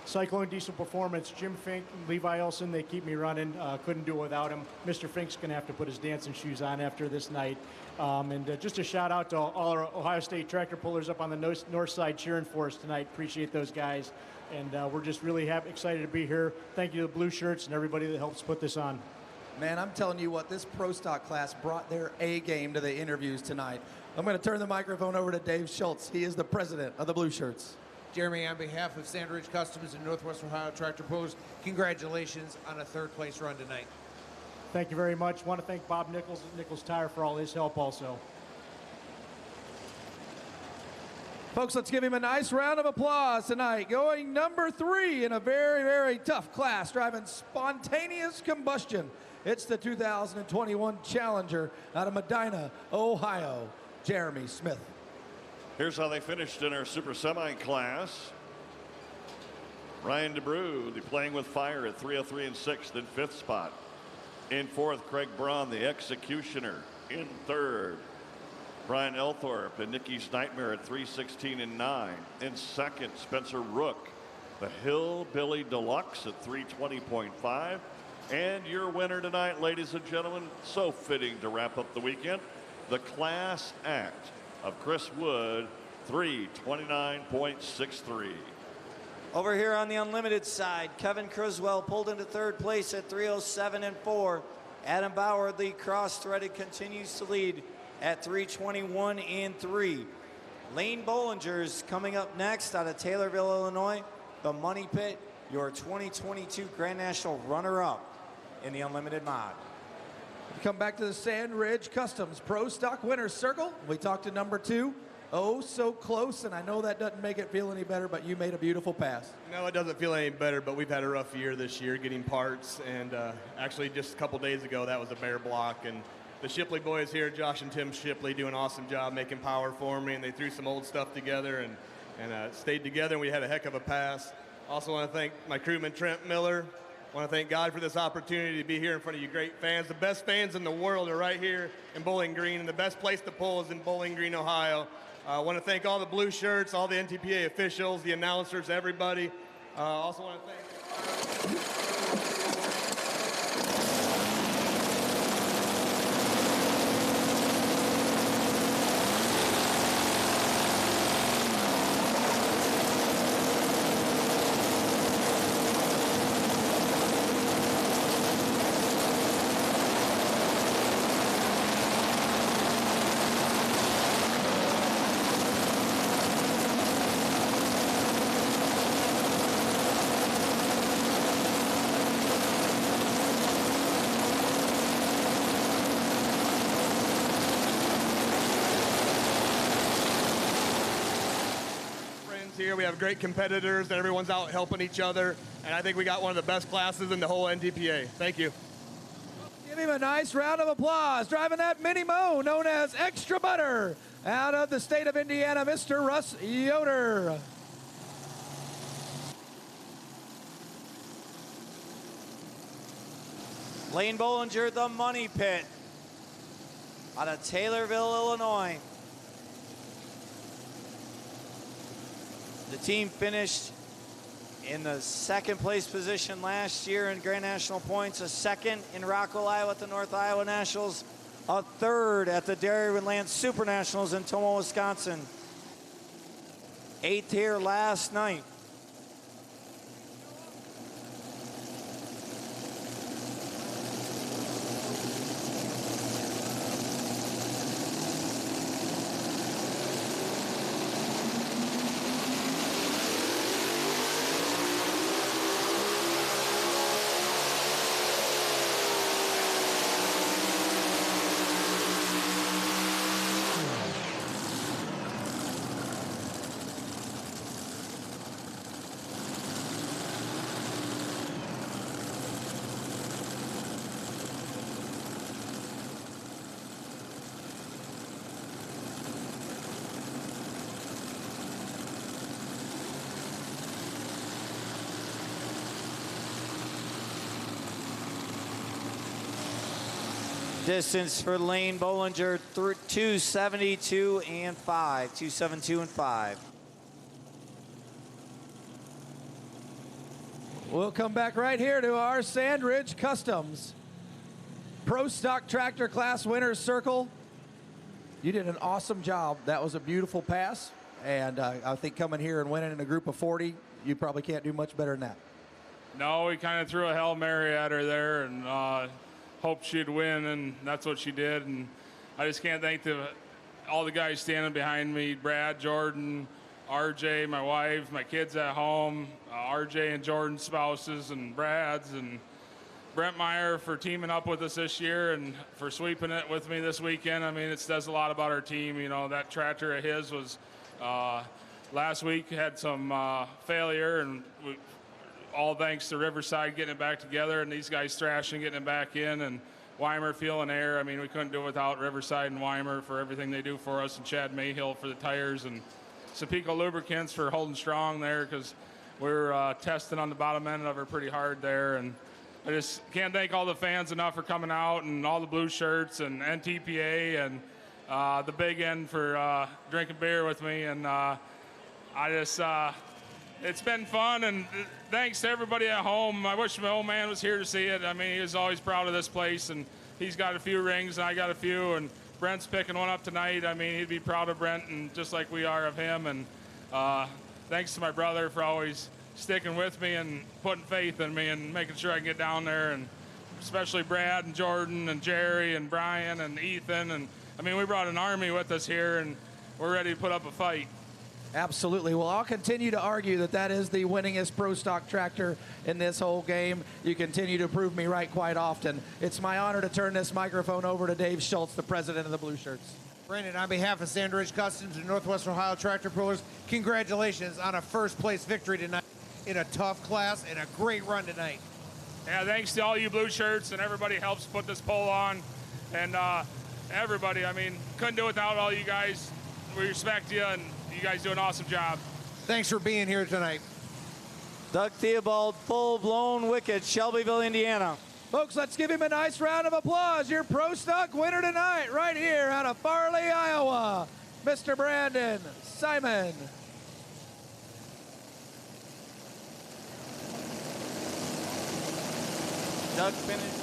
Cyclone Diesel Performance, Jim Fink, Levi Elson, they keep me running. Couldn't do it without him. Mr. Fink's going to have to put his dancing shoes on after this night. Just a shout out to all our Ohio State tractor pullers up on the north side cheering for us tonight. Appreciate those guys. And we're just really excited to be here. Thank you to the Blue Shirts and everybody that helps put this on. Man, I'm telling you what, this Pro Stock class brought their A game to the interviews tonight. I'm going to turn the microphone over to Dave Schultz. He is the president of the Blue Shirts. Jeremy, on behalf of Sandridge Customs and Northwest Ohio Tractor Pullers, congratulations on a third-place run tonight. Thank you very much. Want to thank Bob Nichols at Nichols Tire for all his help also. Folks, let's give him a nice round of applause tonight. Going number 3 in a very, very tough class, driving spontaneous combustion. It's the 2021 Challenger out of Medina, Ohio, Jeremy Smith. Here's how they finished in our Super Semi class. Ryan DeBrew, the Playing with Fire at 303 and 6th in 5th spot. In 4th, Craig Braun, the Executioner, in 3rd. Brian Elthorpe and Nikki's Nightmare at 316 and 9. In 2nd, Spencer Rook, the Hillbilly Deluxe at 320.5. And your winner tonight, ladies and gentlemen, so fitting to wrap up the weekend, the class act of Chris Wood, 3:29.63. Over here on the unlimited side, Kevin Criswell pulled into third place at 3:07.4. Adam Bauer, the cross-threaded, continues to lead at 3:21.3. Lane Bollinger's coming up next out of Taylorville, Illinois. The Money Pit, your 2022 Grand National runner-up in the unlimited mod. Come back to the Sand Ridge Customs Pro Stock Winners Circle. We talked to number 2. Oh, so close, and I know that doesn't make it feel any better, but you made a beautiful pass. No, it doesn't feel any better, but we've had a rough year this year getting parts, and actually just a couple days ago, that was a bare block, and the Shipley boys here, Josh and Tim Shipley, do an awesome job making power for me, and they threw some old stuff together and stayed together, and we had a heck of a pass. Also want to thank my crewman, Trent Miller. Want to thank God for this opportunity to be here in front of you great fans. The best fans in the world are right here in Bowling Green, and the best place to pull is in Bowling Green, Ohio. I want to thank all the blue shirts, all the NTPA officials, the announcers, everybody. Also want to thank... Here we have great competitors and everyone's out helping each other, and I think we got one of the best classes in the whole NTPA. Thank you. Give him a nice round of applause. Driving that mini mo known as Extra Butter out of the state of Indiana, Mr. Russ Yoder. Lane Bollinger, the Money Pit out of Taylorville, Illinois. The team finished in the second place position last year in Grand National points, a second in Rockwell, Iowa at the North Iowa Nationals, a third at the Dairyland Super Nationals in Tomah, Wisconsin. 8th here last night. Distance for Lane Bollinger, 272 and 5. 272 and 5. We'll come back right here to our Sand Ridge Customs Pro Stock Tractor Class Winners Circle. You did an awesome job. That was a beautiful pass. And I think coming here and winning in a group of 40, you probably can't do much better than that. No, we kind of threw a Hail Mary at her there and hoped she'd win, and that's what she did. And I just can't thank all the guys standing behind me, Brad, Jordan, RJ, my wife, my kids at home, RJ and Jordan's spouses, and Brad's, and Brent Meyer for teaming up with us this year and for sweeping it with me this weekend. I mean, it says a lot about our team. You know, that tractor of his was last week had some failure, and all thanks to Riverside getting it back together and these guys thrashing, getting it back in, and Weimer fueling air. I mean, we couldn't do it without Riverside and Weimer for everything they do for us, and Chad Mayhill for the tires, and Sapico Lubricants for holding strong there, because we're testing on the bottom end of her pretty hard there. And I just can't thank all the fans enough for coming out, and all the blue shirts, and NTPA, and the big end for drinking beer with me. And I just it's been fun, and thanks to everybody at home. I wish my old man was here to see it. I mean, he was always proud of this place, and he's got a few rings, and I got a few, and Brent's picking one up tonight. I mean, he'd be proud of Brent, and just like we are of him. And thanks to my brother for always sticking with me and putting faith in me and making sure I can get down there, and especially Brad and Jordan and Jerry and Brian and Ethan. And I mean, we brought an army with us here, and we're ready to put up a fight. Absolutely. Well, I'll continue to argue that that is the winningest pro stock tractor in this whole game. You continue to prove me right quite often. It's my honor to turn this microphone over to Dave Schultz, the president of the Blue Shirts. Brandon, on behalf of Sandridge Customs and Northwestern Ohio Tractor Pullers, congratulations on a first-place victory tonight in a tough class and a great run tonight. Yeah, thanks to all you Blue Shirts and everybody helps put this poll on. And everybody, I mean, couldn't do it without all you guys. We respect you, and you guys do an awesome job. Thanks for being here tonight. Doug Theobald, full-blown wicked, Shelbyville, Indiana. Folks, let's give him a nice round of applause. Your pro stock winner tonight, right here out of Farley, Iowa, Mr. Brandon Simon. Doug finished.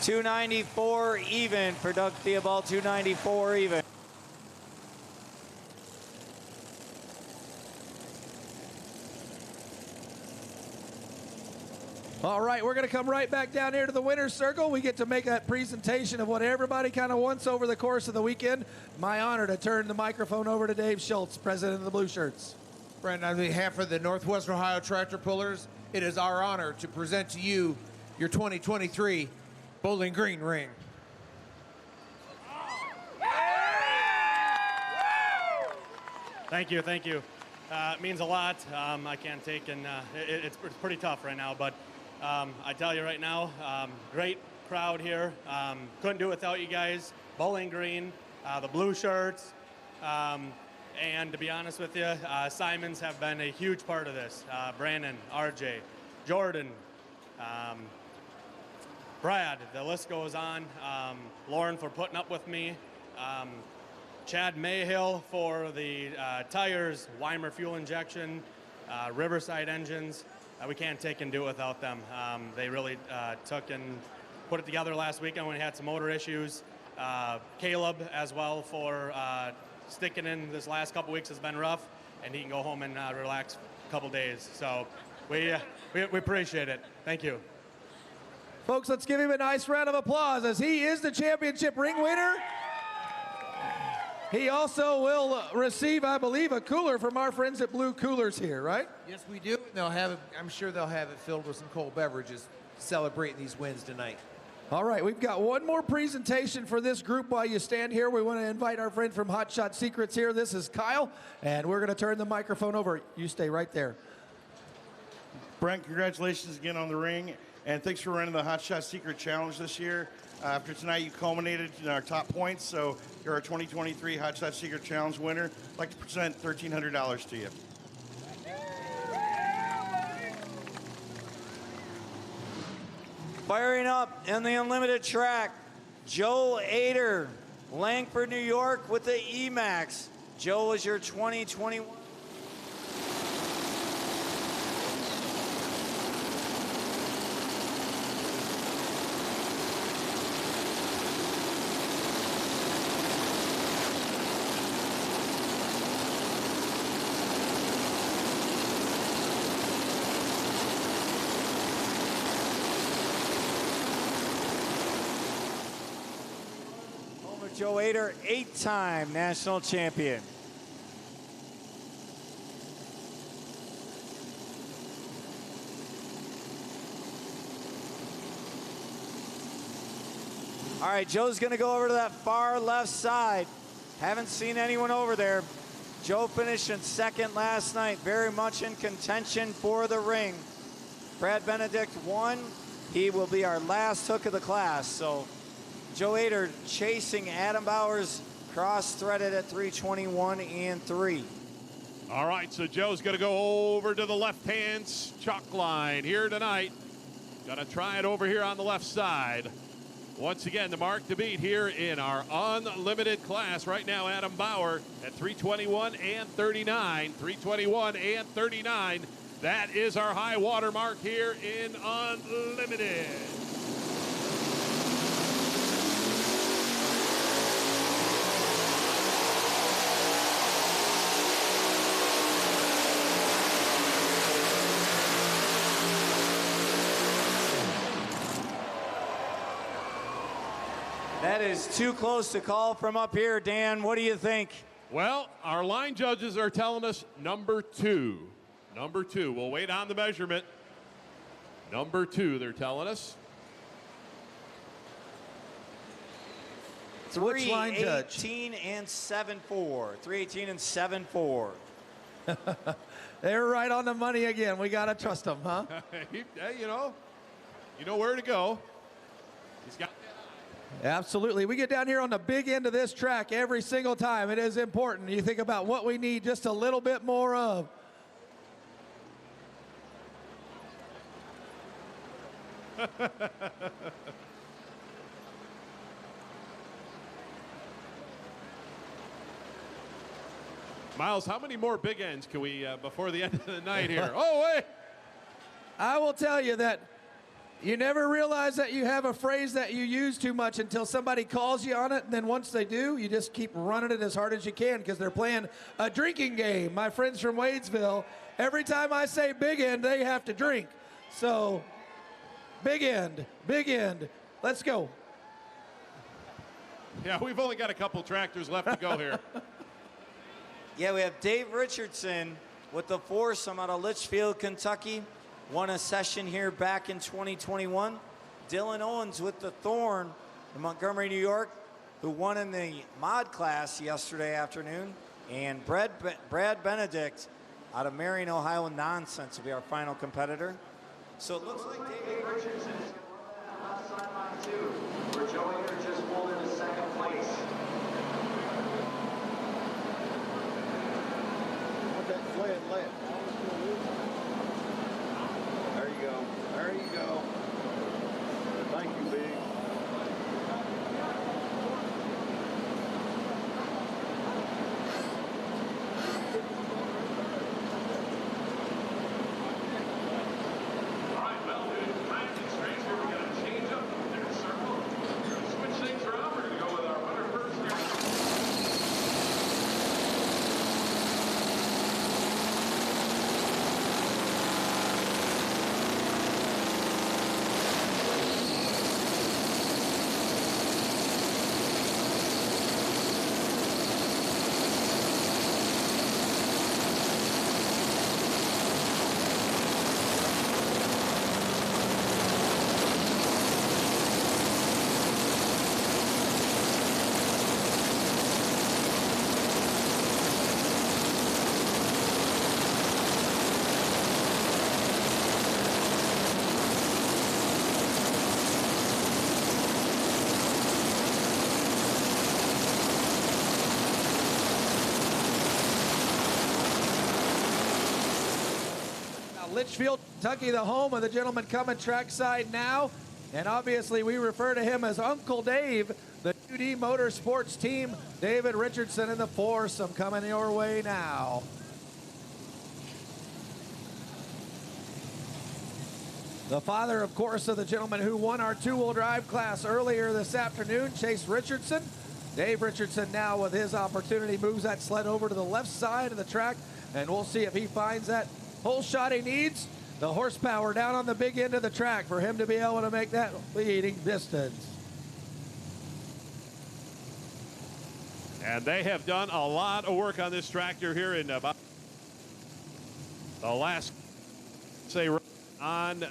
$294 even for Doug Theobald, $294 even. All right, we're going to come right back down here to the winner's circle. We get to make that presentation of what everybody kind of wants over the course of the weekend. My honor to turn the microphone over to Dave Schultz, president of the Blue Shirts. Brandon, on behalf of the Northwestern Ohio Tractor Pullers, it is our honor to present to you your 2023 Bowling Green ring. Thank you. It means a lot. I can't take, and it's pretty tough right now. But I tell you right now, great crowd here. Couldn't do it without you guys. Bowling Green, the Blue Shirts, and to be honest with you, Simons have been a huge part of this. Brandon, RJ, Jordan, Brad, the list goes on. Lauren for putting up with me. Chad Mayhill for the tires, Weimer fuel injection, Riverside engines. We can't take and do it without them. They really took and put it together last weekend when we had some motor issues. Caleb as well for sticking in this last couple weeks has been rough, and he can go home and relax a couple days. So we appreciate it. Thank you. Folks, let's give him a nice round of applause as he is the championship ring winner. He also will receive, I believe, a cooler from our friends at Blue Coolers here, right? Yes, we do. They'll have it, I'm sure they'll have it filled with some cold beverages celebrating these wins tonight. All right, we've got one more presentation for this group while you stand here. We want to invite our friend from Hot Shot Secrets here. This is Kyle, and we're going to turn the microphone over. You stay right there. Brent, congratulations again on the ring, and thanks for running the Hot Shot Secret Challenge this year. After tonight, you culminated in our top points, so you're our 2023 Hot Shot Secret Challenge winner. I'd like to present $1,300 to you. Firing up in the Unlimited track, Joe Ader, Langford, New York with the E-Max. Joe is your 2021. Joe Ader, 8-time national champion. All right, Joe's going to go over to that far left side. Haven't seen anyone over there. Joe finished in second last night, very much in contention for the ring. Brad Benedict won. He will be our last hook of the class. So Joe Ader chasing Adam Bowers, cross-threaded at 321 and 3. All right, so Joe's going to go over to the left-hand chalk line here tonight. Going to try it over here on the left side. Once again, the mark to beat here in our unlimited class. Right now, Adam Bauer at 321 and 39. 321 and 39. That is our high water mark here in unlimited. That is too close to call from up here. Dan, what do you think? Well, our line judges are telling us number 2. Number 2. We'll wait on the measurement. Number 2, they're telling us. So which line judge? 318 and 7-4. 318 and 7-4. They're right on the money again. We got to trust them, huh? Hey, you know where to go. He's got. Absolutely. We get down here on the big end of this track every single time. It is important. You think about what we need just a little bit more of. Miles, how many more big ends can we before the end of the night here? Oh, wait. I will tell you that you never realize that you have a phrase that you use too much until somebody calls you on it, and then once they do, you just keep running it as hard as you can because they're playing a drinking game. My friends from Wadesville, every time I say big end, they have to drink. So, big end, let's go. Yeah, we've only got a couple tractors left to go here. Yeah, we have Dave Richardson with the foursome out of Litchfield, Kentucky. Won a session here back in 2021. Dylan Owens with the Thorn in Montgomery, New York, who won in the mod class yesterday afternoon. And Brad Benedict out of Marion, Ohio, Nonsense will be our final competitor. So it looks like David Richardson is going to run that left sideline too, where Joe Ader just pulled into second place. Put that flat left. There you go. There you go. Thank you, Big. All right, well, practice race here. We're going to change up their circle. We're going to switch things around. We're going to go with our runner first here. Litchfield, Kentucky, the home of the gentleman coming trackside now. And obviously we refer to him as Uncle Dave, the 2D Motorsports team. David Richardson in the foursome coming your way now. The father, of course, of the gentleman who won our two-wheel drive class earlier this afternoon, Chase Richardson. Dave Richardson now with his opportunity moves that sled over to the left side of the track, and we'll see if he finds that whole shot he needs. The horsepower down on the big end of the track for him to be able to make that leading distance. And they have done a lot of work on this tractor here in about the last, say, on.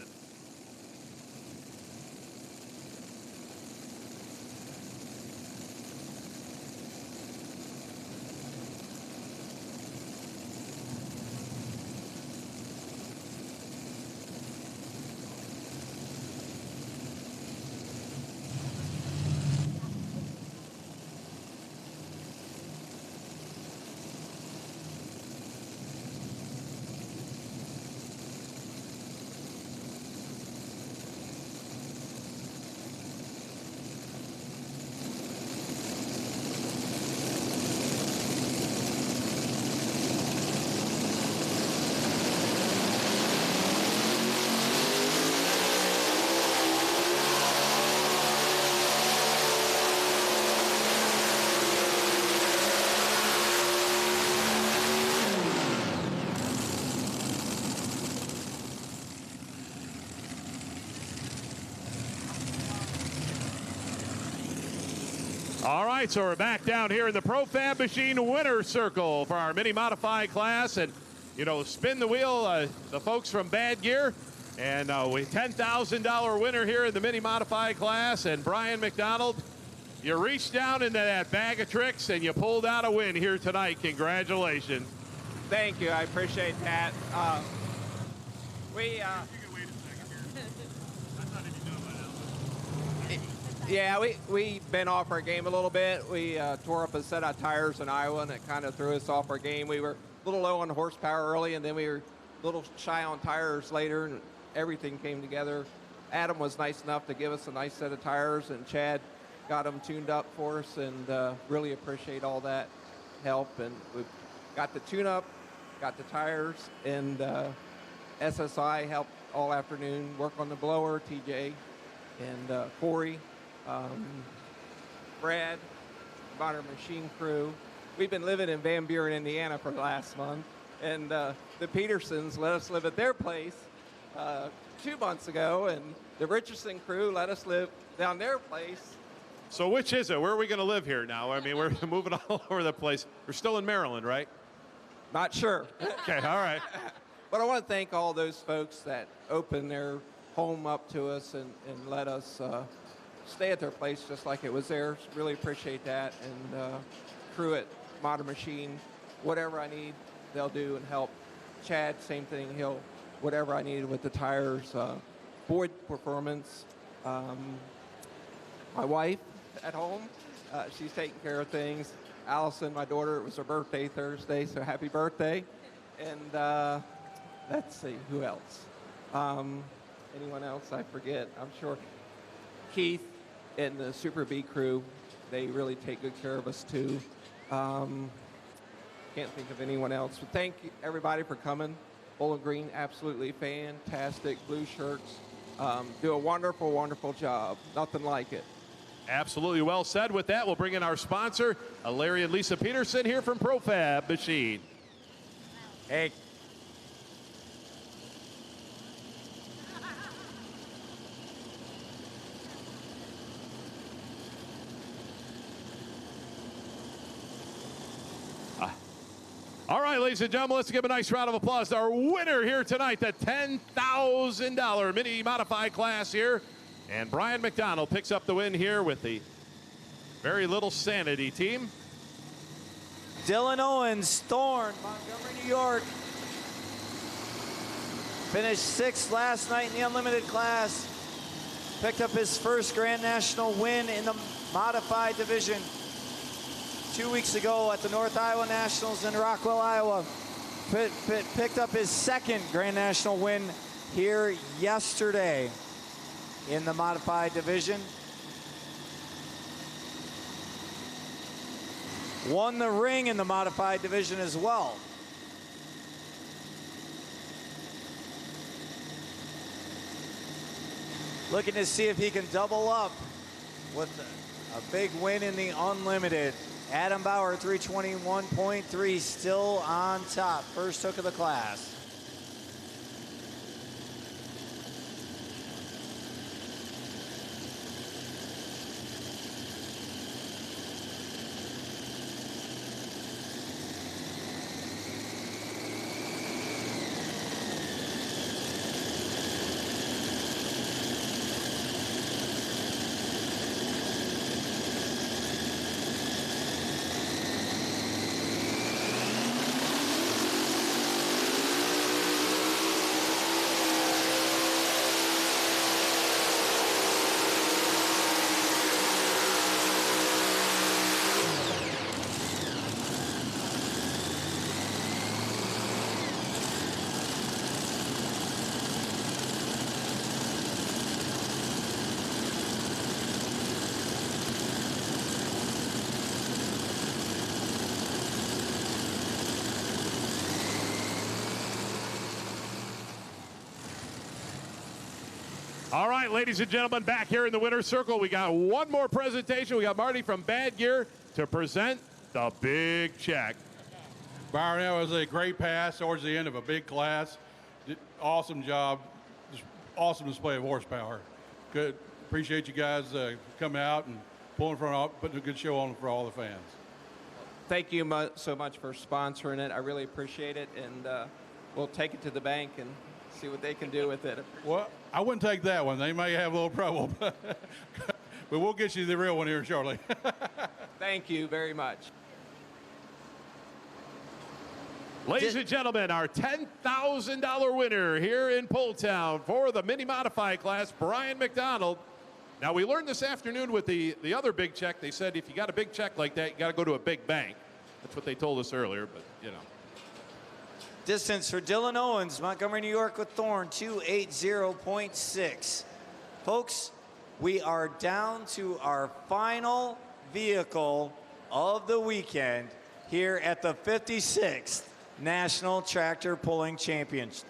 All right, so we're back down here in the Profab Machine winner circle for our mini modified class. And, you know, spin the wheel, the folks from Bad Gear. And we $10,000 winner here in the mini modified class. And Brian McDonald, you reached down into that bag of tricks and you pulled out a win here tonight. Congratulations. Thank you. I appreciate that. Yeah, we've been off our game a little bit. We tore up a set of tires in Iowa, and it kind of threw us off our game. We were a little low on horsepower early, and then we were a little shy on tires later, and everything came together. Adam was nice enough to give us a nice set of tires, and Chad got them tuned up for us, and really appreciate all that help. And we got the tune-up, got the tires, and SSI helped all afternoon work on the blower, TJ, and Corey. Brad, Modern Machine Crew. We've been living in Van Buren, Indiana for the last month, and the Petersons let us live at their place 2 months ago, and the Richardson crew let us live down their place. So which is it? Where are we going to live here now? I mean, we're moving all over the place. We're still in Maryland, right? Not sure. Okay, all right. But I want to thank all those folks that opened their home up to us and let us stay at their place just like it was theirs. Really appreciate that. And crew at Modern Machine, whatever I need, they'll do and help. Chad, same thing. He'll, whatever I needed with the tires. Boyd Performance. My wife at home, she's taking care of things. Allison, my daughter, it was her birthday Thursday, so happy birthday. And let's see, who else? Anyone else I forget? I'm sure. Keith and the Super B crew, they really take good care of us too. Can't think of anyone else. But thank you everybody for coming. Bowling Green, absolutely fantastic. Blue shirts, do a wonderful, wonderful job. Nothing like it. Absolutely well said. With that, we'll bring in our sponsor, Larry and Lisa Peterson here from Profab Machine. Hey. All right, ladies and gentlemen, let's give a nice round of applause to our winner here tonight, the $10,000 mini modified class here. And Brian McDonald picks up the win here with the Very Little Sanity team. Dylan Owens, Thorne, Montgomery, New York. Finished 6th last night in the unlimited class. Picked up his first Grand National win in the modified division 2 weeks ago at the North Iowa Nationals in Rockwell, Iowa. Picked up his second Grand National win here yesterday in the modified division. Won the ring in the modified division as well. Looking to see if he can double up with a big win in the unlimited. Adam Bauer, 321.3, still on top. First hook of the class. All right, ladies and gentlemen, back here in the winner's circle, we got one more presentation. We got Marty from Bad Gear to present the big check. Byron, that was a great pass towards the end of a big class. Awesome job. Just awesome display of horsepower. Good. Appreciate you guys coming out and putting a good show on for all the fans. Thank you so much for sponsoring it. I really appreciate it, and we'll take it to the bank and see what they can do with it. Well, I wouldn't take that one. They may have a little trouble, but we'll get you the real one here shortly. Thank you very much. Ladies and gentlemen, our $10,000 winner here in Pulltown for the mini modified class, Brian McDonald. Now, we learned this afternoon with the other big check, they said if you got a big check like that, you got to go to a big bank. That's what they told us earlier, but, you know. Distance for Dylan Owens, Montgomery, New York with Thorne, 280.6. Folks, we are down to our final vehicle of the weekend here at the 56th National Tractor Pulling Championship.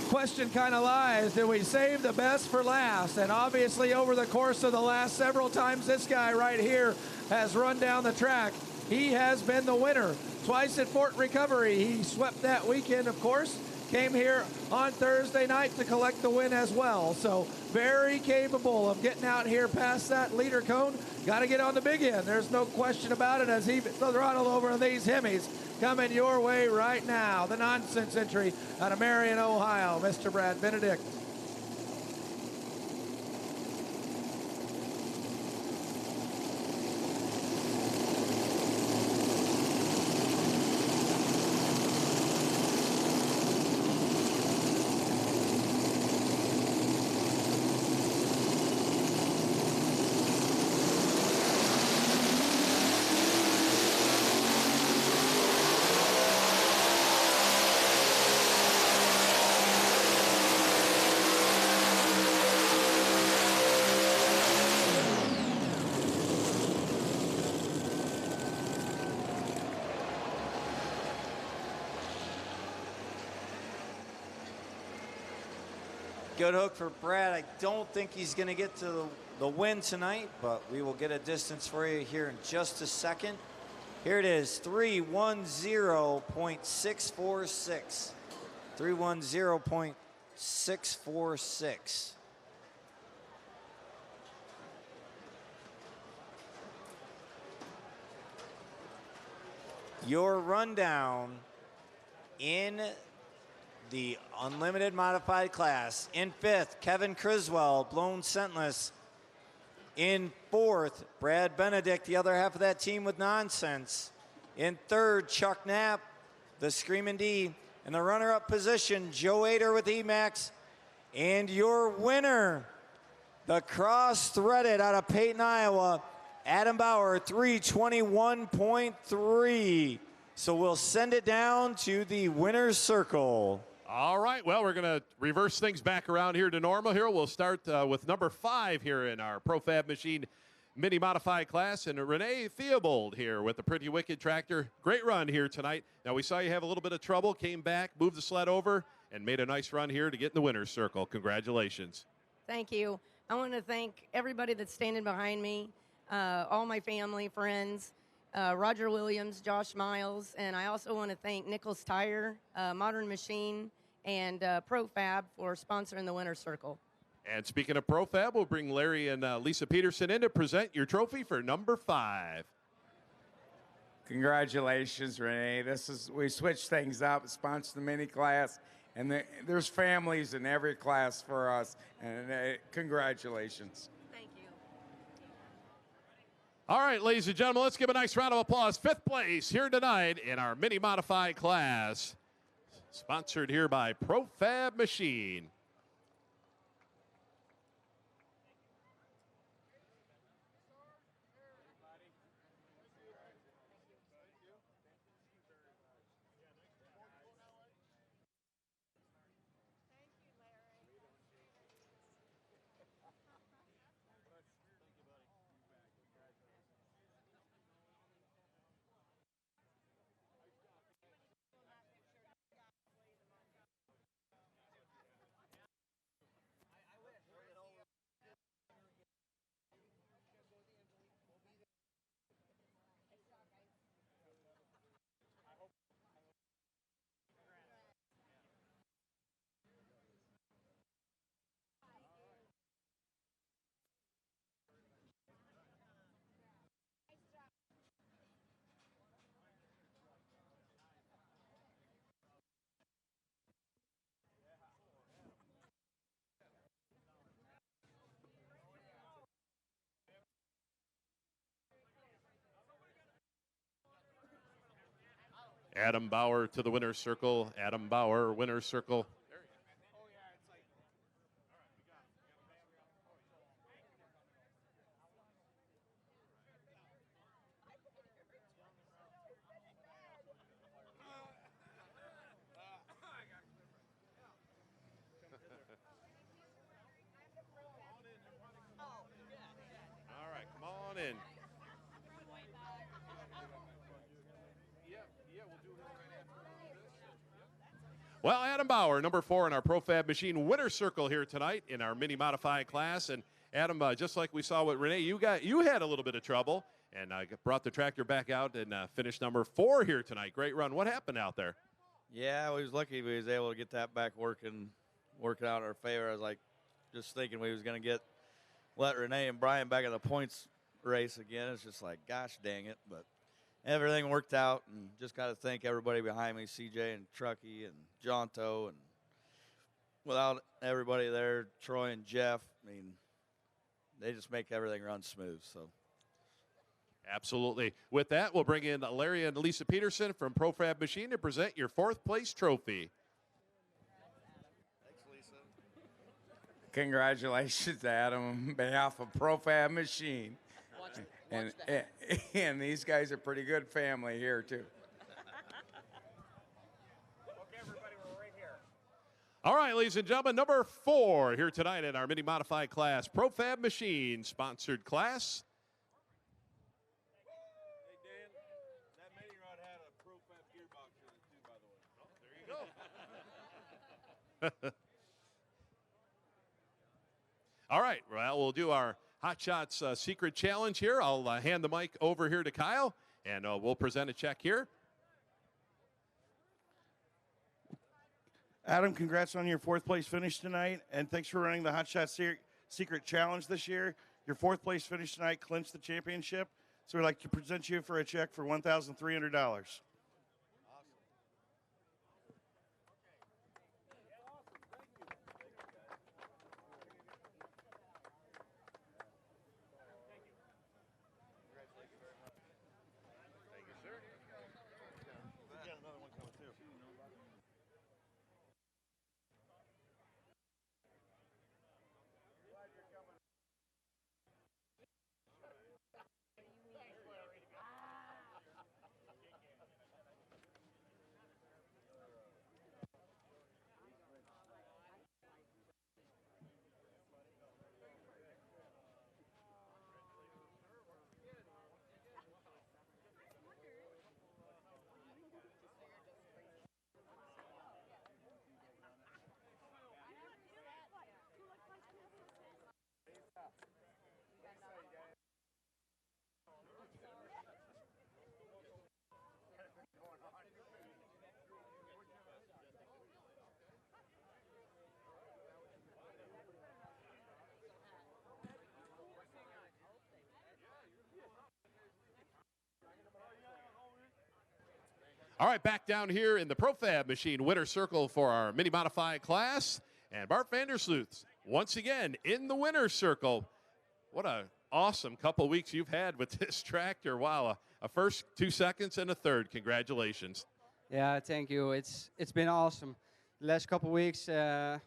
Question kind of lies, did we save the best for last? And obviously over the course of the last several times this guy right here has run down the track, he has been the winner. Twice at Fort Recovery, he swept that weekend, of course. Came here on Thursday night to collect the win as well. So very capable of getting out here past that leader cone. Got to get on the big end. There's no question about it as he throttled over these Hemis. Coming your way right now, the nonsense entry out of Marion, Ohio, Mr. Brad Benedict. Good hook for Brad. I don't think he's going to get to the win tonight, but we will get a distance for you here in just a second. Here it is, 310.646. 310.646. Your rundown in the unlimited modified class. In fifth, Kevin Criswell, blown scentless. In fourth, Brad Benedict, the other half of that team with nonsense. In third, Chuck Knapp, the Screamin' D. In the runner-up position, Joe Ader with Emax. And your winner, the cross-threaded out of Peyton, Iowa, Adam Bauer, 321.3. So we'll send it down to the winner's circle. All right, well, we're going to reverse things back around here to normal here. We'll start with number 5 here in our Profab Machine Mini Modified class, and Renee Theobald here with the Pretty Wicked tractor. Great run here tonight. Now, we saw you have a little bit of trouble, came back, moved the sled over, and made a nice run here to get in the winner's circle. Congratulations. Thank you. I want to thank everybody that's standing behind me, all my family, friends, Roger Williams, Josh Miles, and I also want to thank Nichols Tire, Modern Machine, and ProFab for sponsoring the winner's circle. And speaking of ProFab, we'll bring Larry and Lisa Peterson in to present your trophy for number 5. Congratulations, Renee. We switched things up, sponsored the mini class, and there's families in every class for us. And congratulations. Thank you. All right, ladies and gentlemen, let's give a nice round of applause. 5th place here tonight in our mini modified class, sponsored here by ProFab Machine. Adam Bauer to the winner's circle. Adam Bauer, winner's circle. All right, come on in. Well, Adam Bauer, number 4 in our ProFab Machine winner circle here tonight in our mini modified class. And Adam, just like we saw with Renee, you had a little bit of trouble and brought the tractor back out and finished number 4 here tonight. Great run. What happened out there? Yeah, we was lucky we was able to get that back working out in our favor. I was like, just thinking we was going to let Renee and Brian back in the points race again. It's just like, gosh dang it. But everything worked out, and just got to thank everybody behind me, CJ and Truckee and Jonto. And without everybody there, Troy and Jeff, I mean, they just make everything run smooth. So. Absolutely. With that, we'll bring in Larry and Lisa Peterson from ProFab Machine to present your 4th place trophy. Thanks, Lisa. Congratulations, Adam, on behalf of ProFab Machine. And these guys are pretty good family here, too. All right, ladies and gentlemen, number 4 here tonight in our mini modified class, ProFab Machine sponsored class. Hey, Dan, that mini rod had a ProFab gearbox in it, too, by the way. Oh, there you go. All right, well, we'll do our Hot Shots Secret Challenge here. I'll hand the mic over here to Kyle, and we'll present a check here. Adam, congrats on your 4th place finish tonight, and thanks for running the Hot Shot Secret Challenge this year. Your 4th place finish tonight clinched the championship, so we'd like to present you for a check for $1,300. All right, back down here in the Profab Machine winner circle for our mini modified class. And Bart Vandersloot, once again, in the winner's circle. What a awesome couple weeks you've had with this tractor. Wow, a first, 2 seconds, and a third. Congratulations. Yeah, thank you. It's been awesome. The last couple weeks to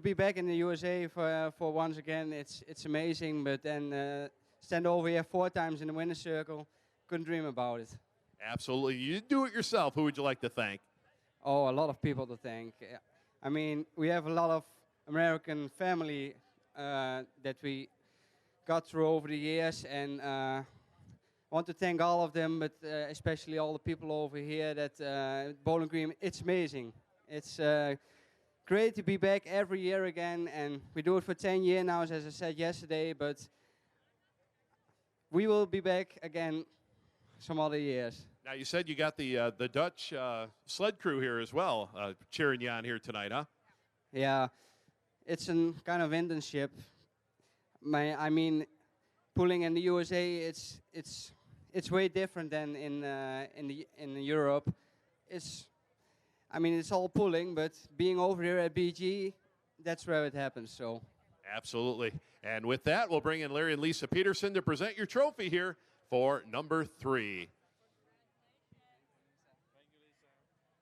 be back in the USA for once again. It's amazing. But then stand over here 4 times in the winner's circle. Couldn't dream about it. Absolutely. You do it yourself. Who would you like to thank? Oh, a lot of people to thank. I mean, we have a lot of American family that we got through over the years, and I want to thank all of them, but especially all the people over here that Bowling Green. It's amazing. It's great to be back every year again, and we do it for 10 years now, as I said yesterday, but we will be back again some other years. Now, you said you got the Dutch sled crew here as well, cheering you on here tonight, huh? Yeah, it's a kind of internship. I mean, pulling in the USA, it's way different than in Europe. I mean, it's all pulling, but being over here at BG, that's where it happens. So. Absolutely. And with that, we'll bring in Larry and Lisa Peterson to present your trophy here for number 3.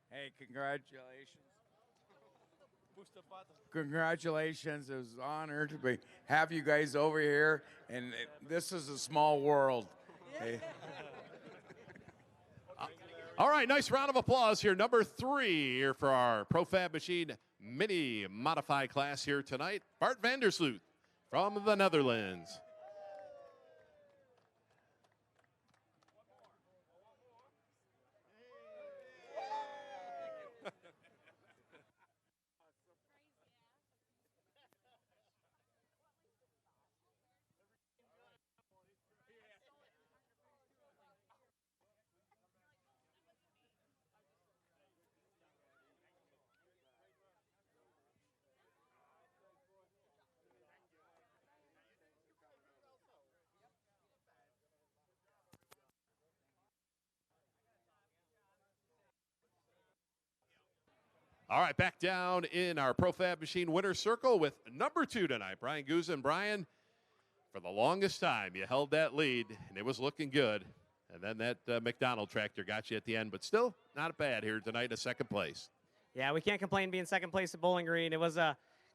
Hey, congratulations. Congratulations. It was an honor to have you guys over here. And this is a small world. Hey. All right, nice round of applause here. Number 3 here for our Profab Machine Mini Modified class here tonight. Bart Vandersloot from the Netherlands. All right, back down in our Profab Machine winner's circle with number 2 tonight, Brian Guzza. And Brian, for the longest time, you held that lead, and it was looking good. And then that McDonald tractor got you at the end, but still not bad here tonight in second place. Yeah, we can't complain being second place at Bowling Green. It was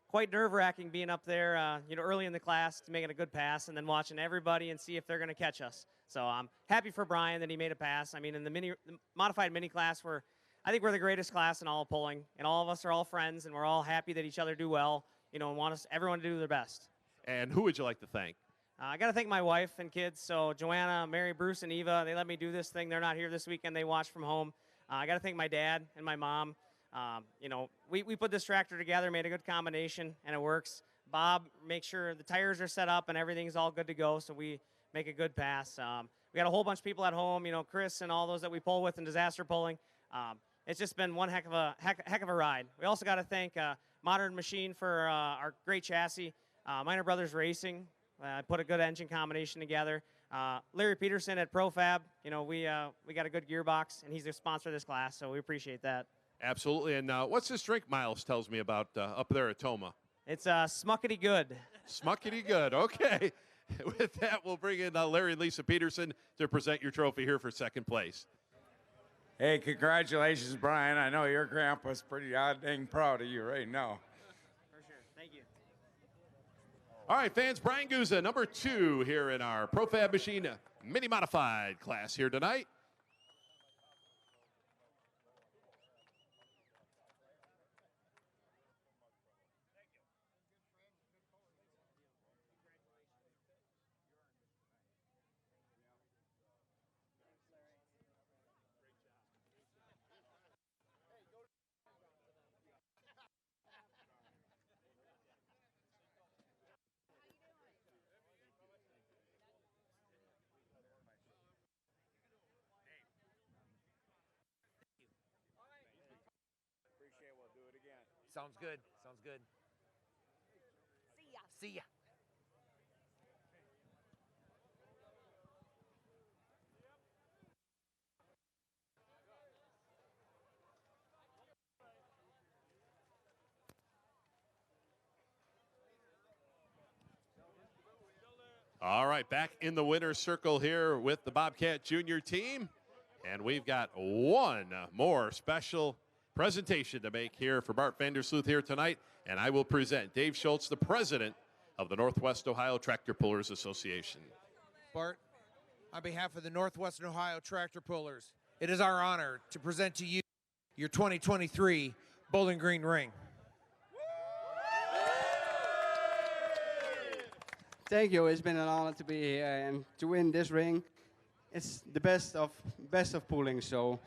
quite nerve-wracking being up there, early in the class, making a good pass, and then watching everybody and see if they're going to catch us. So I'm happy for Brian that he made a pass. I mean, in the modified mini class, I think we're the greatest class in all of pulling, and all of us are all friends, and we're all happy that each other do well, and want everyone to do their best. And who would you like to thank? I got to thank my wife and kids. So Joanna, Mary, Bruce, and Eva, they let me do this thing. They're not here this weekend. They watch from home. I got to thank my dad and my mom. We put this tractor together, made a good combination, and it works. Bob makes sure the tires are set up and everything's all good to go, so we make a good pass. We got a whole bunch of people at home, Chris and all those that we pull with in disaster pulling. It's just been one heck of a ride. We also got to thank Modern Machine for our great chassis. Minor Brothers Racing put a good engine combination together. Larry Peterson at ProFab, we got a good gearbox, and he's the sponsor of this class, so we appreciate that. Absolutely. And what's this drink Miles tells me about up there at Toma? It's Smuckety Good. Smuckety Good. Okay. With that, we'll bring in Larry and Lisa Peterson to present your trophy here for second place. Hey, congratulations, Brian. I know your grandpa's pretty dang proud of you right now. For sure. Thank you. All right, fans, Brian Guzza, number 2 here in our Profab Machine Mini Modified class here tonight. Sounds good. Sounds good. See ya. See ya. All right, back in the winner's circle here with the Bobcat Junior team. And we've got one more special presentation to make here for Bart Vandersloot here tonight. And I will present Dave Schultz, the president of the Northwest Ohio Tractor Pullers Association. Bart, on behalf of the Northwestern Ohio Tractor Pullers, it is our honor to present to you your 2023 Bowling Green ring. Thank you. It's been an honor to be here and to win this ring. It's the best of pulling. So,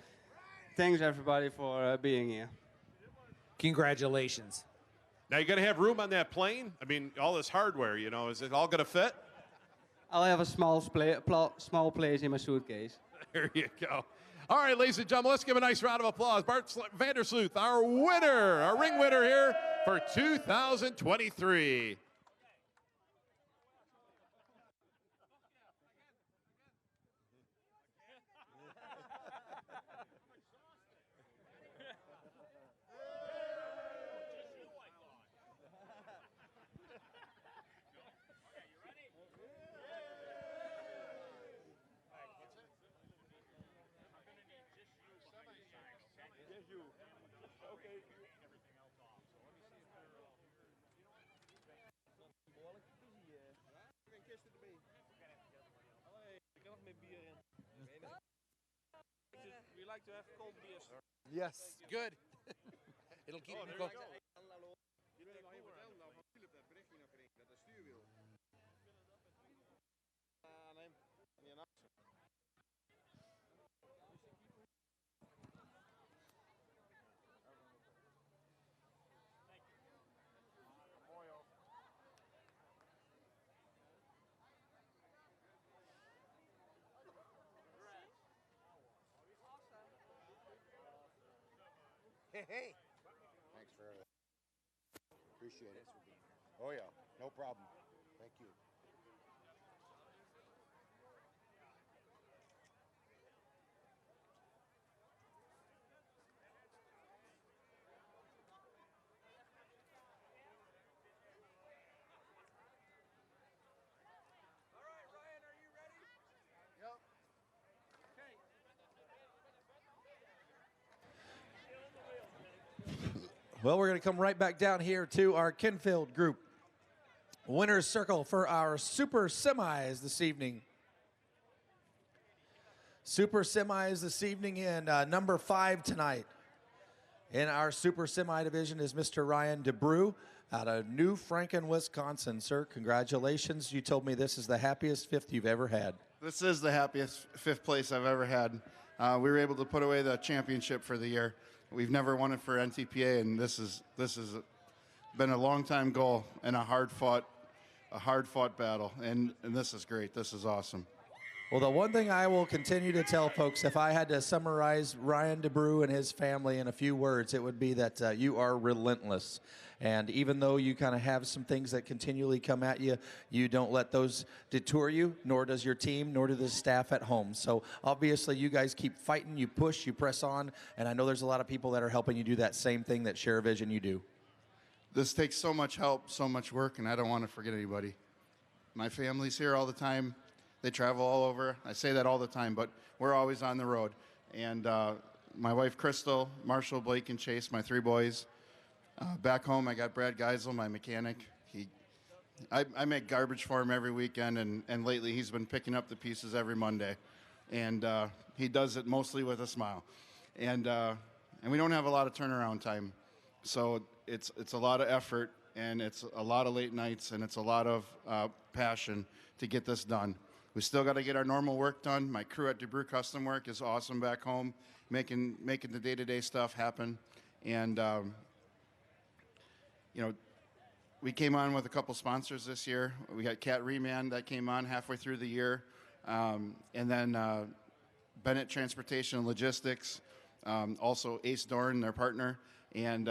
thanks everybody for being here. Congratulations. Now you got to have room on that plane. I mean, all this hardware. You know, is it all going to fit? I'll have a small place in my suitcase. There you go. All right, ladies and gentlemen, let's give a nice round of applause. Bart Vandersloot, our winner, our ring winner here for 2023. We like to have cold beers. Yes. Good. It'll keep them cooked. Hey. Thanks for everything. Appreciate it. Oh, yeah. No problem. Thank you. Well, we're going to come right back down here to our Kenfield group. Winner's circle for our Super Semis this evening. Super Semis this evening in number 5 tonight. In our Super Semi division is Mr. Ryan DeBrew out of New Franken, Wisconsin. Sir, congratulations. You told me this is the happiest 5th you've ever had. This is the happiest 5th place I've ever had. We were able to put away the championship for the year. We've never won it for NTPA, and this has been a long time goal and a hard fought battle. And this is great. This is awesome. Well, the one thing I will continue to tell folks, if I had to summarize Ryan DeBrew and his family in a few words, it would be that you are relentless. And even though you kind of have some things that continually come at you, you don't let those detour you, nor does your team, nor do the staff at home. So obviously you guys keep fighting, you push, you press on, and I know there's a lot of people that are helping you do that same thing that share a vision you do. This takes so much help, so much work, and I don't want to forget anybody. My family's here all the time. They travel all over. I say that all the time, but we're always on the road. And my wife, Crystal, Marshall, Blake, and Chase, my 3 boys. Back home, I got Brad Geisel, my mechanic. I make garbage for him every weekend, and lately he's been picking up the pieces every Monday. And he does it mostly with a smile. And we don't have a lot of turnaround time. So it's a lot of effort, and it's a lot of late nights, and it's a lot of passion to get this done. We still got to get our normal work done. My crew at DeBrew Custom Work is awesome back home, making the day-to-day stuff happen. And you know, we came on with a couple sponsors this year. We got Cat Reman that came on halfway through the year, and then Bennett Transportation and Logistics, also Ace Dorn, their partner, and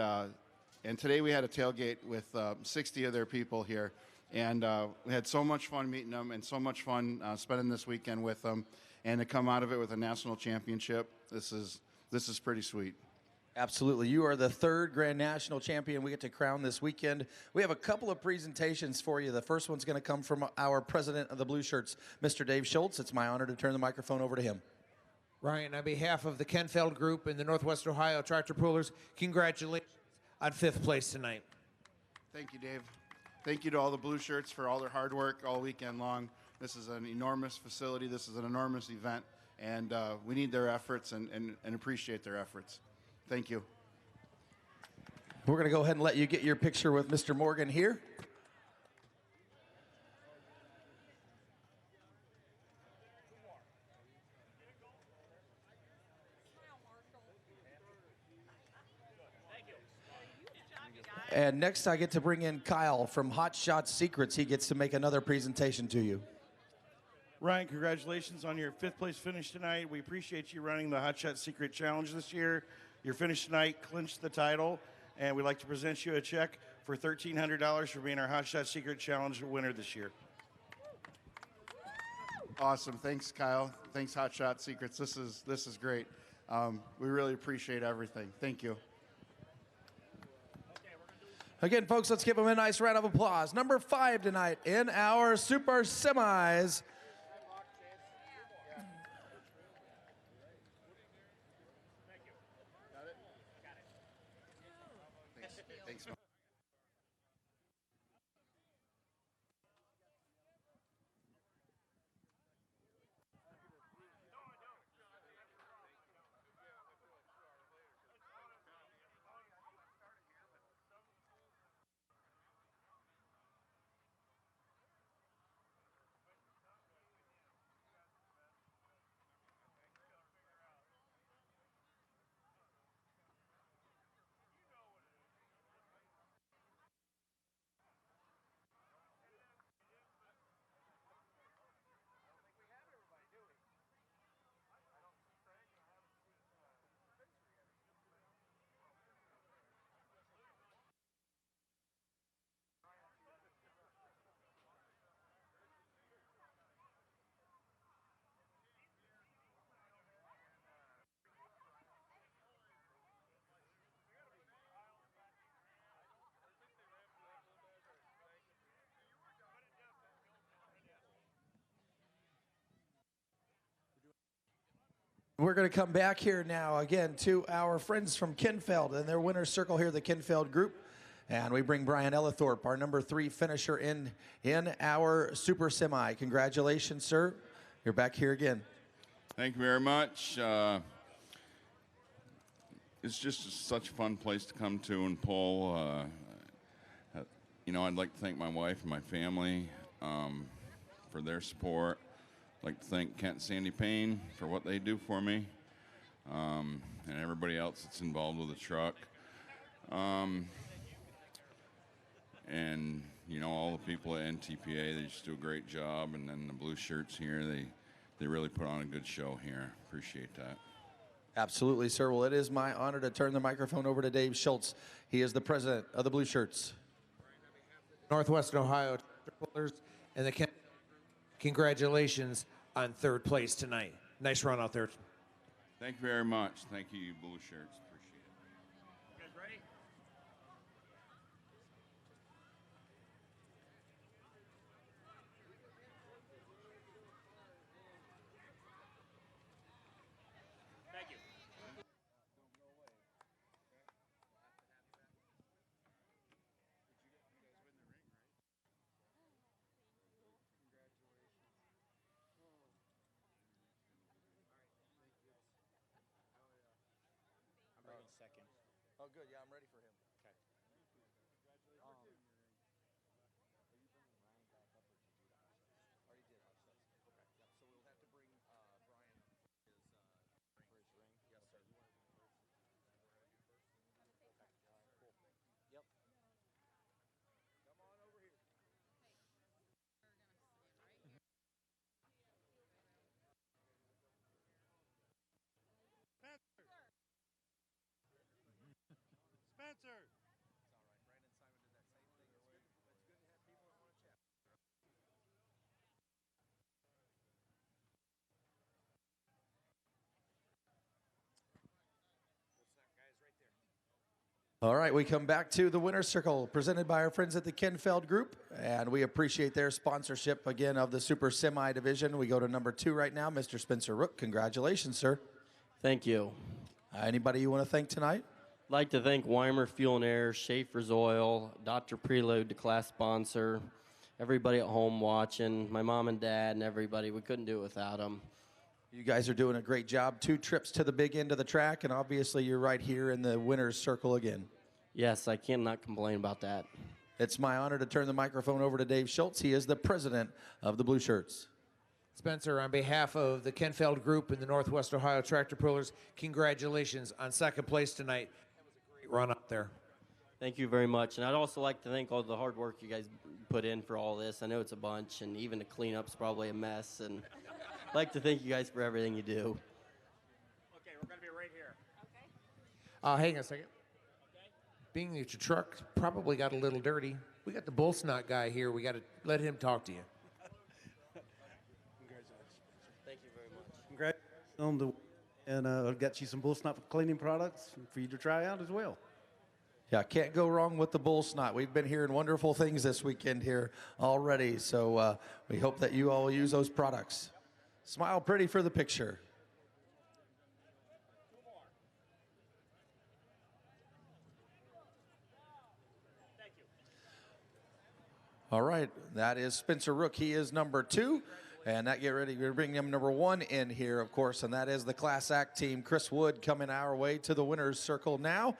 today we had a tailgate with 60 of their people here. And we had so much fun meeting them and so much fun spending this weekend with them. And to come out of it with a national championship, this is pretty sweet. Absolutely. You are the third Grand National champion we get to crown this weekend. We have a couple of presentations for you. The first one's going to come from our president of the Blue Shirts, Mr. Dave Schultz. It's my honor to turn the microphone over to him. Ryan, on behalf of the Kenfeld Group and the Northwest Ohio Tractor Pullers, congratulations on 5th place tonight. Thank you, Dave. Thank you to all the Blue Shirts for all their hard work all weekend long. This is an enormous facility. This is an enormous event, and we need their efforts and appreciate their efforts. Thank you. We're going to go ahead and let you get your picture with Mr. Morgan here. And next I get to bring in Kyle from Hot Shot Secrets. He gets to make another presentation to you. Ryan, congratulations on your 5th place finish tonight. We appreciate you running the Hot Shot Secret Challenge this year. Your finish tonight clinched the title, and we'd like to present you a check for $1,300 for being our Hot Shot Secret Challenge winner this year. Awesome. Thanks, Kyle. Thanks, Hot Shot Secrets. This is great. We really appreciate everything. Thank you. Again, folks, let's give him a nice round of applause. Number 5 tonight in our Super Semis. Thanks. We're going to come back here now again to our friends from Kenfeld and their winner's circle here, the Kenfeld Group. And we bring Brian Ellithorpe, our number 3 finisher in our Super Semi. Congratulations, sir. You're back here again. Thank you very much. It's just such a fun place to come to and pull. You know, I'd like to thank my wife and my family for their support. I'd like to thank Kent and Sandy Payne for what they do for me, and everybody else that's involved with the truck. And, you know, all the people at NTPA, they just do a great job. And then the Blue Shirts here, they really put on a good show here. Appreciate that. Absolutely, sir. Well, it is my honor to turn the microphone over to Dave Schultz. He is the president of the Blue Shirts. Northwest Ohio Pullers and the congratulations on 3rd place tonight. Nice run out there. Thank you very much. Thank you, Blue Shirts. Appreciate it. You guys ready? Thank you. I'm ready second. Oh, good. Yeah, I'm ready for him. Okay. Already did Hot Shots. Okay. Yep. So we'll have to bring Brian for his ring. Yes, sir. You want to do first? Okay. Cool. Yep. Come on over here. Spencer! Guys, right there. All right, we come back to the winner's circle presented by our friends at the Kenfeld Group, and we appreciate their sponsorship again of the Super Semi division. We go to number 2 right now, Mr. Spencer Rook. Congratulations, sir. Thank you. Anybody you want to thank tonight? I'd like to thank Weimer Fuel and Air, Schaefer's Oil, Dr. Preload, the class sponsor, everybody at home watching, my mom and dad and everybody. We couldn't do it without them. You guys are doing a great job. 2 trips to the big end of the track, and obviously you're right here in the winner's circle again. Yes, I cannot complain about that. It's my honor to turn the microphone over to Dave Schultz. He is the president of the Blue Shirts. Spencer, on behalf of the Kenfeld Group and the Northwest Ohio Tractor Pullers, congratulations on second place tonight. That was a great run up there. Thank you very much. And I'd also like to thank all the hard work you guys put in for all this. I know it's a bunch, and even the cleanup's probably a mess. And I'd like to thank you guys for everything you do. Okay, we're going to be right here. Okay. Hang on a second. Being that your truck probably got a little dirty, we got the bull snot guy here. We got to let him talk to you. Thank you very much. Congratulations and I've got you some bull snot cleaning products for you to try out as well. Yeah, can't go wrong with the bull snot. We've been hearing wonderful things this weekend here already, so we hope that you all use those products. Smile pretty for the picture. All right, that is Spencer Rook. He is number 2. And that get ready, we're bringing him number 1 in here, of course, and that is the Class Act team. Chris Wood coming our way to the winner's circle now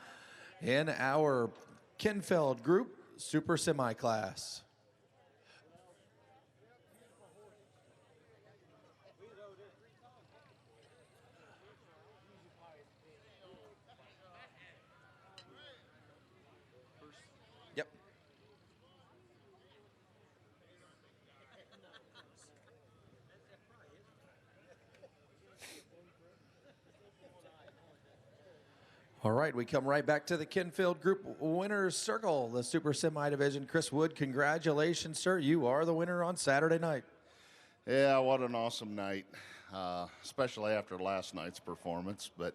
in our Kenfeld Group Super Semi class. Yep. All right, we come right back to the Kenfield Group Winner's Circle, the Super Semi Division. Chris Wood, congratulations, sir. You are the winner on Saturday night. Yeah, what an awesome night, especially after last night's performance. But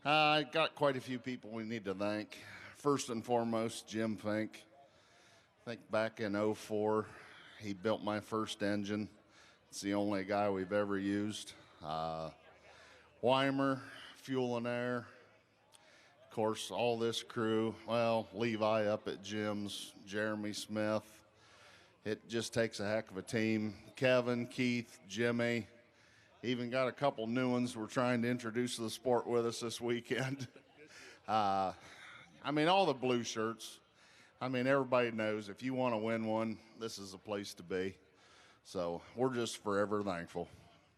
I got quite a few people we need to thank. First and foremost, Jim Fink. I think back in '04, he built my first engine. It's the only guy we've ever used. Weimer, Fuel and Air. Of course, all this crew, well, Levi up at Jim's, Jeremy Smith. It just takes a heck of a team. Kevin, Keith, Jimmy, even got a couple new ones we're trying to introduce to the sport with us this weekend. I mean, all the blue shirts. I mean, everybody knows if you want to win one, this is the place to be. So we're just forever thankful.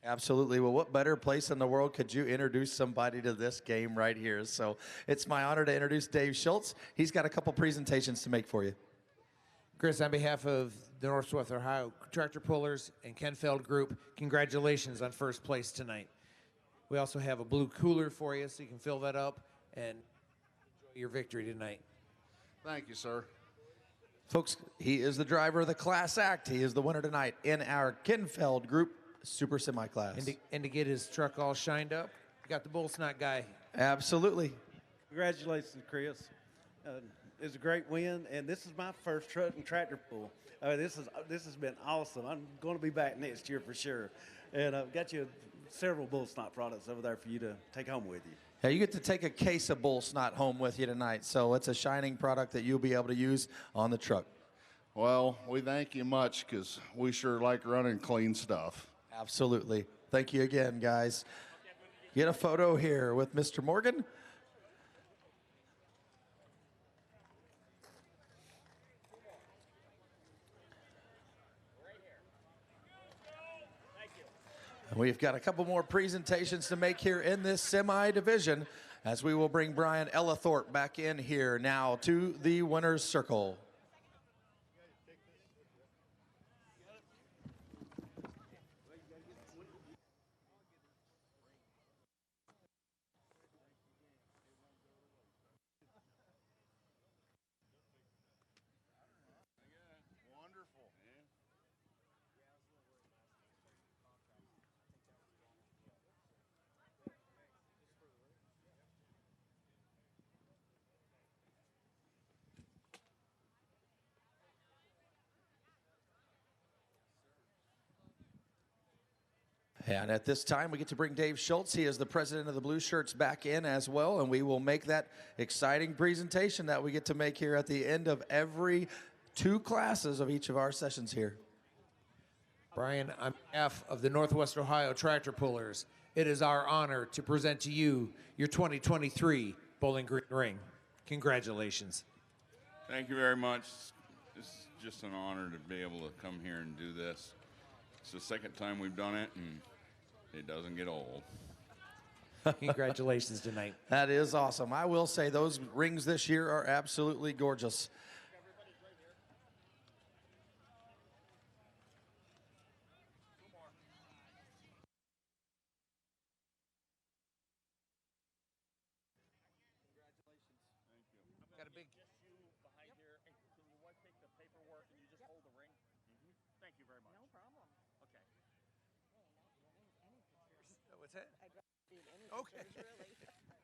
Absolutely. Well, what better place in the world could you introduce somebody to this game right here? So it's my honor to introduce Dave Schultz. He's got a couple presentations to make for you. Chris, on behalf of the Northwest Ohio Tractor Pullers and Kenfeld Group, congratulations on first place tonight. We also have a blue cooler for you so you can fill that up and enjoy your victory tonight. Thank you, sir. Folks, he is the driver of the Class Act. He is the winner tonight in our Kenfeld Group Super Semi class. And to get his truck all shined up, you got the bull snot guy. Absolutely. Congratulations, Chris. It's a great win, and this is my first truck and tractor pull. This has been awesome. I'm going to be back next year for sure. And I've got you several bull snot products over there for you to take home with you. Yeah, you get to take a case of bull snot home with you tonight, so it's a shining product that you'll be able to use on the truck. Well, we thank you much because we sure like running clean stuff. Absolutely. Thank you again, guys. Get a photo here with Mr. Morgan. We've got a couple more presentations to make here in this semi division as we will bring Brian Ellithorpe back in here now to the winner's circle. And at this time, we get to bring Dave Schultz. He is the president of the Blue Shirts back in as well, and we will make that exciting presentation that we get to make here at the end of every 2 classes of each of our sessions here. Brian, on behalf of the Northwest Ohio Tractor Pullers, it is our honor to present to you your 2023 Bowling Green ring. Congratulations. Thank you very much. It's just an honor to be able to come here and do this. It's the second time we've done it, and it doesn't get old. Congratulations tonight. That is awesome. I will say those rings this year are absolutely gorgeous. Got a big behind here. Hey, can your wife take the paperwork and you just hold the ring? Thank you very much. No problem. Okay. What's that? I'd rather see any Okay. pictures,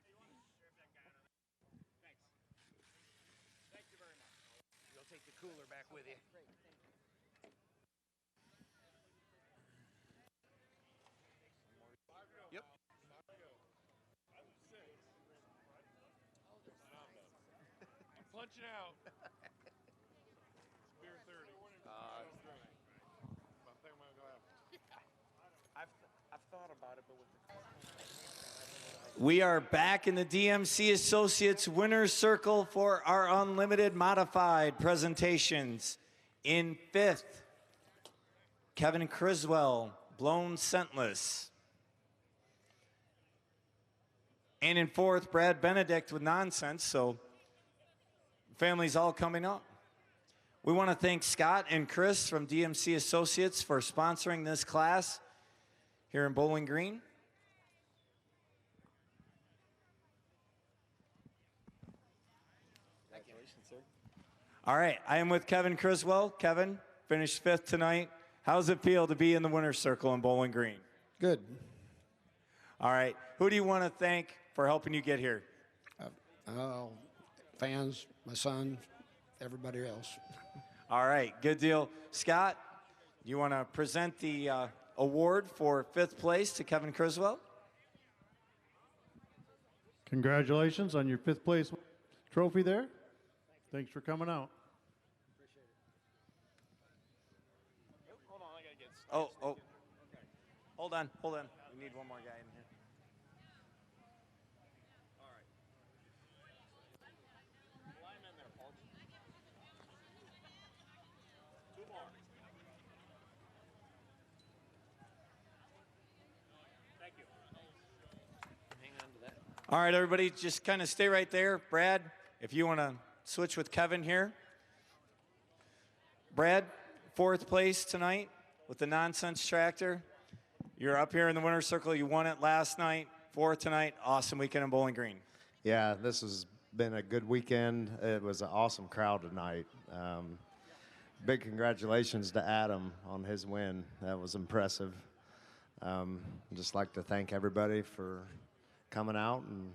really. Thanks. Thank you very much. You'll take the cooler back with you. Great, thank you. Yep. I'm punching out. Beer 30. I think I'm gonna go have. I've thought about it, but with We are back in the DMC Associates Winner's Circle for our Unlimited Modified presentations. In 5th, Kevin Criswell, Blown Scentless. And in 4th, Brad Benedict with Nonsense, so families all coming up. We want to thank Scott and Chris from DMC Associates for sponsoring this class here in Bowling Green. Congratulations, sir. All right, I am with Kevin Criswell. Kevin, finished 5th tonight. How does it feel to be in the winner's circle in Bowling Green? Good. All right, who do you want to thank for helping you get here? Fans, my son, everybody else. All right, good deal. Scott, you want to present the award for 5th place to Kevin Criswell? Congratulations on your 5th place trophy there. Thanks for coming out. Hold on, I gotta get. Oh. Hold on. We need one more guy in here. All right. Line in there, Paul. 2 more. Thank you. hang on to that. All right, everybody, just kind of stay right there. Brad, if you want to switch with Kevin here. Brad, 4th place tonight with the Nonsense Tractor. You're up here in the winner's circle. You won it last night, 4th tonight. Awesome weekend in Bowling Green. Yeah, this has been a good weekend. It was an awesome crowd tonight. Big congratulations to Adam on his win. That was impressive. Just like to thank everybody for coming out, and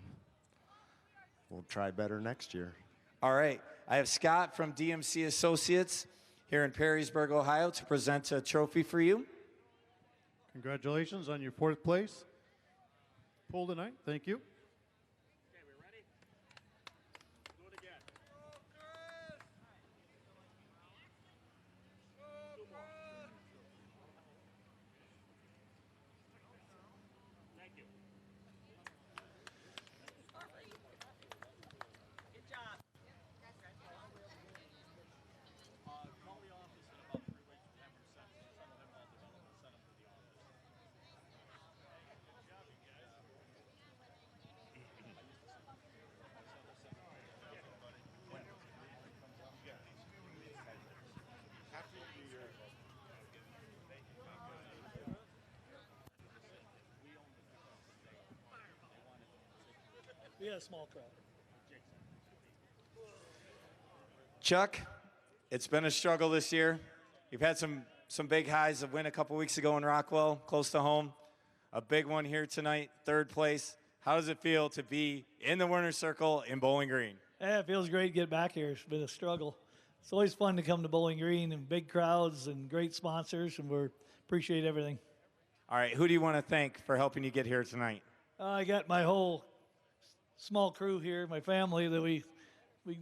we'll try better next year. All right, I have Scott from DMC Associates here in Perrysburg, Ohio, to present a trophy for you. Congratulations on your 4th place pull tonight. Thank you. Okay, we ready? Do it again. 2 more. Thank you. Good job. Call the office in about 3 weeks and have them send some of them all developed and send them to the office. Good job, you guys. We had a small crowd. Chuck, it's been a struggle this year. You've had some big highs. A win a couple weeks ago in Rockwell, close to home. A big one here tonight, 3rd place. How does it feel to be in the winner's circle in Bowling Green? Yeah, it feels great to get back here. It's been a struggle. It's always fun to come to Bowling Green and big crowds and great sponsors, and we appreciate everything. All right, who do you want to thank for helping you get here tonight? I got my whole small crew here, my family, that we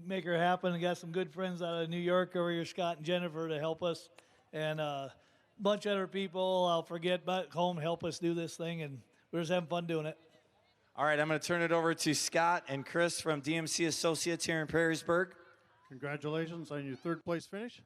make her happen. I got some good friends out of New York over here, Scott and Jennifer, to help us, and a bunch of other people I'll forget back home help us do this thing, and we're just having fun doing it. All right, I'm going to turn it over to Scott and Chris from DMC Associates here in Perrysburg. Congratulations on your third place finish.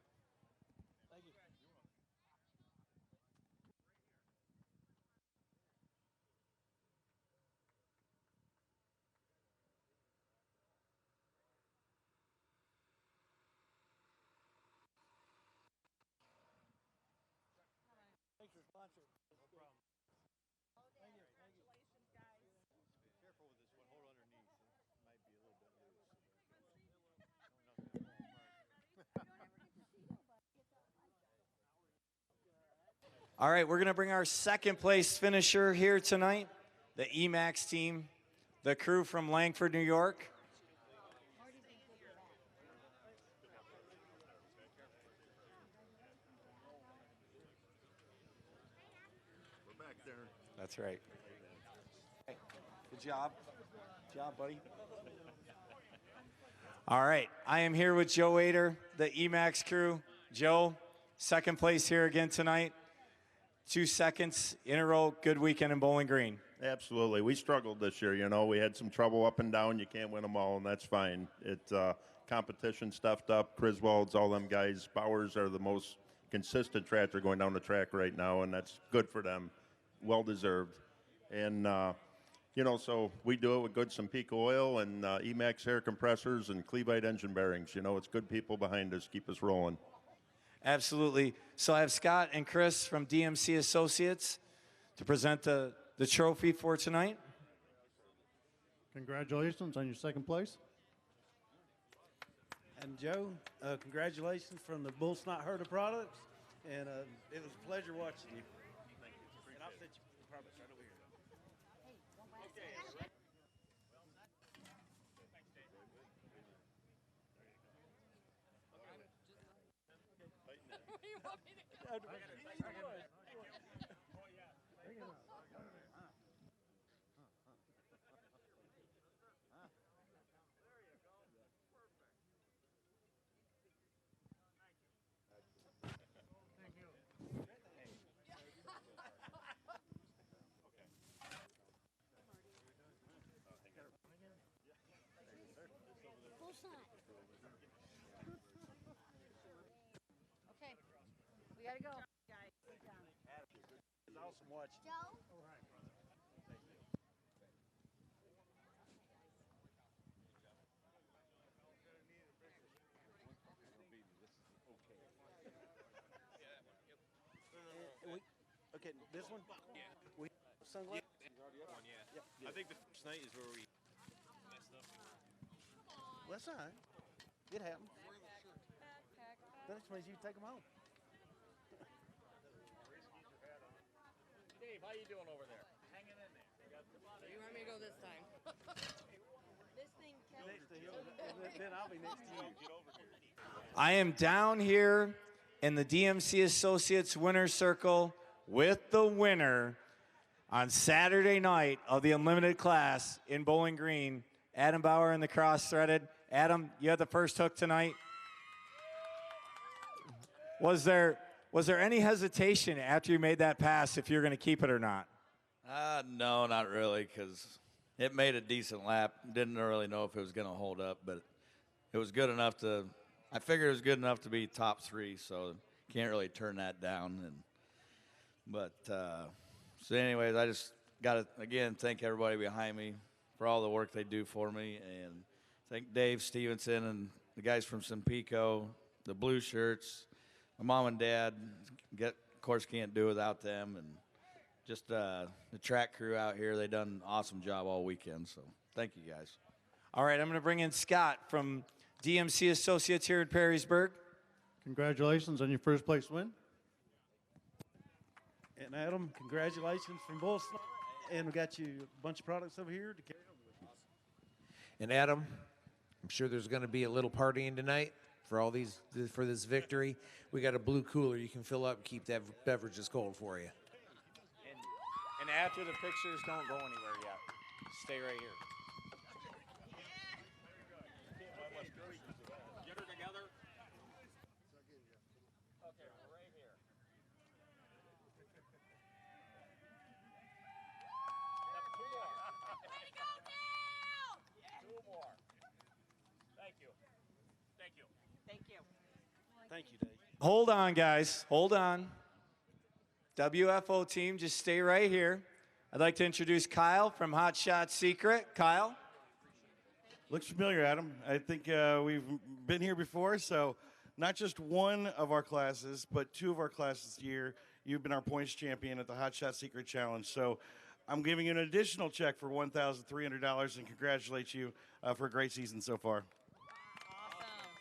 All right, we're going to bring our second place finisher here tonight, the EMAX team, the crew from Langford, New York. We're back there. That's right. Good job. Good job, buddy. All right, I am here with Joe Ader, the EMAX crew. Joe, second place here again tonight. 2 seconds in a row. Good weekend in Bowling Green. Absolutely. We struggled this year. You know, we had some trouble up and down. You can't win them all, and that's fine. It's competition stuffed up. Griswold's, all them guys. Bowers are the most consistent tractor going down the track right now, and that's good for them. Well deserved. And, you know, so we do it with good Sampico oil and Emax air compressors and Clevite engine bearings. You know, it's good people behind us, keep us rolling. Absolutely. So I have Scott and Chris from DMC Associates to present the trophy for tonight. Congratulations on your second place. And Joe, congratulations from the Bull Snot Herder products, and it was a pleasure watching you. And I'll set you products right over here. Okay, we gotta go. Guys, sit down. It's awesome watching. Joe? Okay, this one? Yeah. We sunglasses? I think the first night is where we messed up. Well, that's all right. It happens. That explains you take them home. Dave, how you doing over there? Hanging in there. You want me to go this time? This thing Next to him, then I'll be next to you. I am down here in the DMC Associates Winner's Circle with the winner on Saturday night of the Unlimited class in Bowling Green, Adam Bauer in the cross-threaded. Adam, you had the first hook tonight. Was there any hesitation after you made that pass if you're going to keep it or not? No, not really, because it made a decent lap. Didn't really know if it was going to hold up, but it was good enough to. I figured it was good enough to be top three, so can't really turn that down. So anyways, I just got to again thank everybody behind me for all the work they do for me, and thank Dave Stevenson and the guys from Sampico, the blue shirts. My mom and dad, of course, can't do without them, and just the track crew out here. They done an awesome job all weekend, so thank you guys. All right, I'm going to bring in Scott from DMC Associates here in Perrysburg. Congratulations on your first place win. And Adam, congratulations from Bull Snot. And we got you a bunch of products over here to carry over. And Adam, I'm sure there's going to be a little partying tonight for this victory. We got a blue cooler you can fill up and keep that beverages cold for you. And And after the pictures, don't go anywhere yet. Stay right here. Get her together. Okay, we're right here. Two more. Way to go, Dale! Two more. Thank you. Thank you. Thank you. Thank you, Dave. Hold on, guys. Hold on. WFO team, just stay right here. I'd like to introduce Kyle from Hot Shot Secret. Kyle? Looks familiar, Adam. I think we've been here before, so not just one of our classes, but two of our classes this year, you've been our points champion at the Hot Shot Secret Challenge. So I'm giving you an additional check for $1,300 and congratulate you for a great season so far.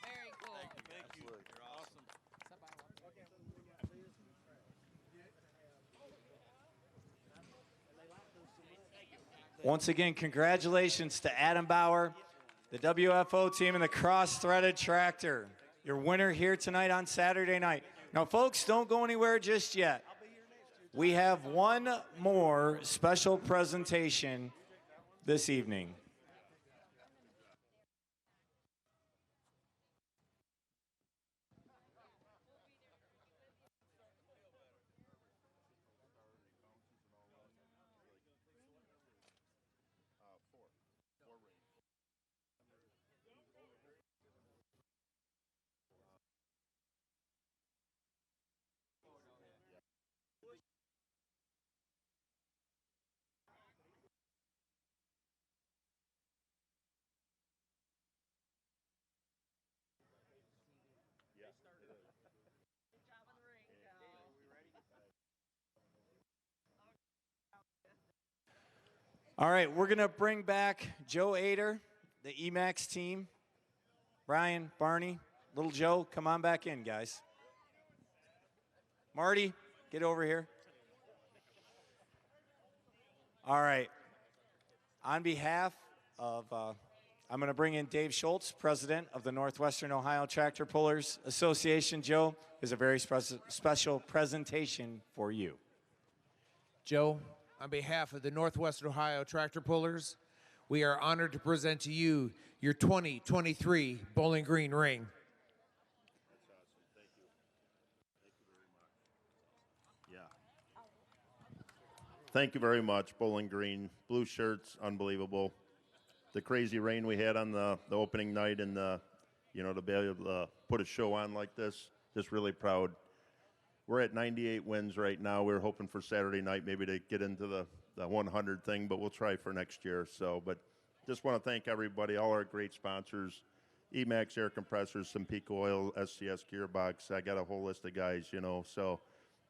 Very cool. Thank you. You're awesome. Once again, congratulations to Adam Bauer, the WFO team, and the cross-threaded tractor. Your winner here tonight on Saturday night. Now, folks, don't go anywhere just yet. We have one more special presentation this evening. All right, we're going to bring back Joe Ader, the EMAX team. Ryan, Barney, little Joe, come on back in, guys. Marty, get over here. All right. On behalf of, I'm going to bring in Dave Schultz, president of the Northwestern Ohio Tractor Pullers Association. Joe, is a very special presentation for you. Joe, on behalf of the Northwestern Ohio Tractor Pullers, we are honored to present to you your 2023 Bowling Green ring. Thank you very much, Bowling Green. Blue shirts, unbelievable. The crazy rain we had on the opening night and to be able to put a show on like this, just really proud. We're at 98 wins right now. We're hoping for Saturday night maybe to get into the 100 thing, but we'll try for next year. So, but just want to thank everybody, all our great sponsors, EMAX Air Compressors, Simpico Oil, SCS Gearbox. I got a whole list of guys, so,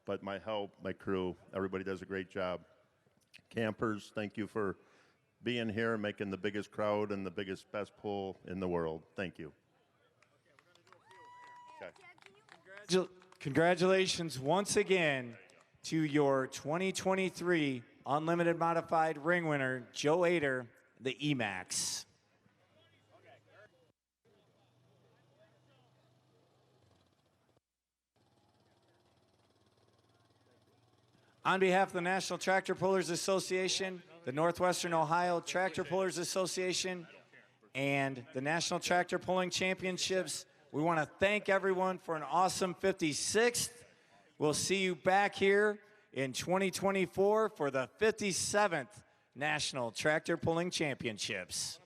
but my help, my crew, everybody does a great job. Campers, thank you for being here and making the biggest crowd and the best pull in the world. Thank you. Okay. Congratulations once again to your 2023 Unlimited Modified ring winner, Joe Ader, the EMAX. On behalf of the National Tractor Pullers Association, the Northwestern Ohio Tractor Pullers Association, and the National Tractor Pulling Championships, we want to thank everyone for an awesome 56th. We'll see you back here in 2024 for the 57th National Tractor Pulling Championships.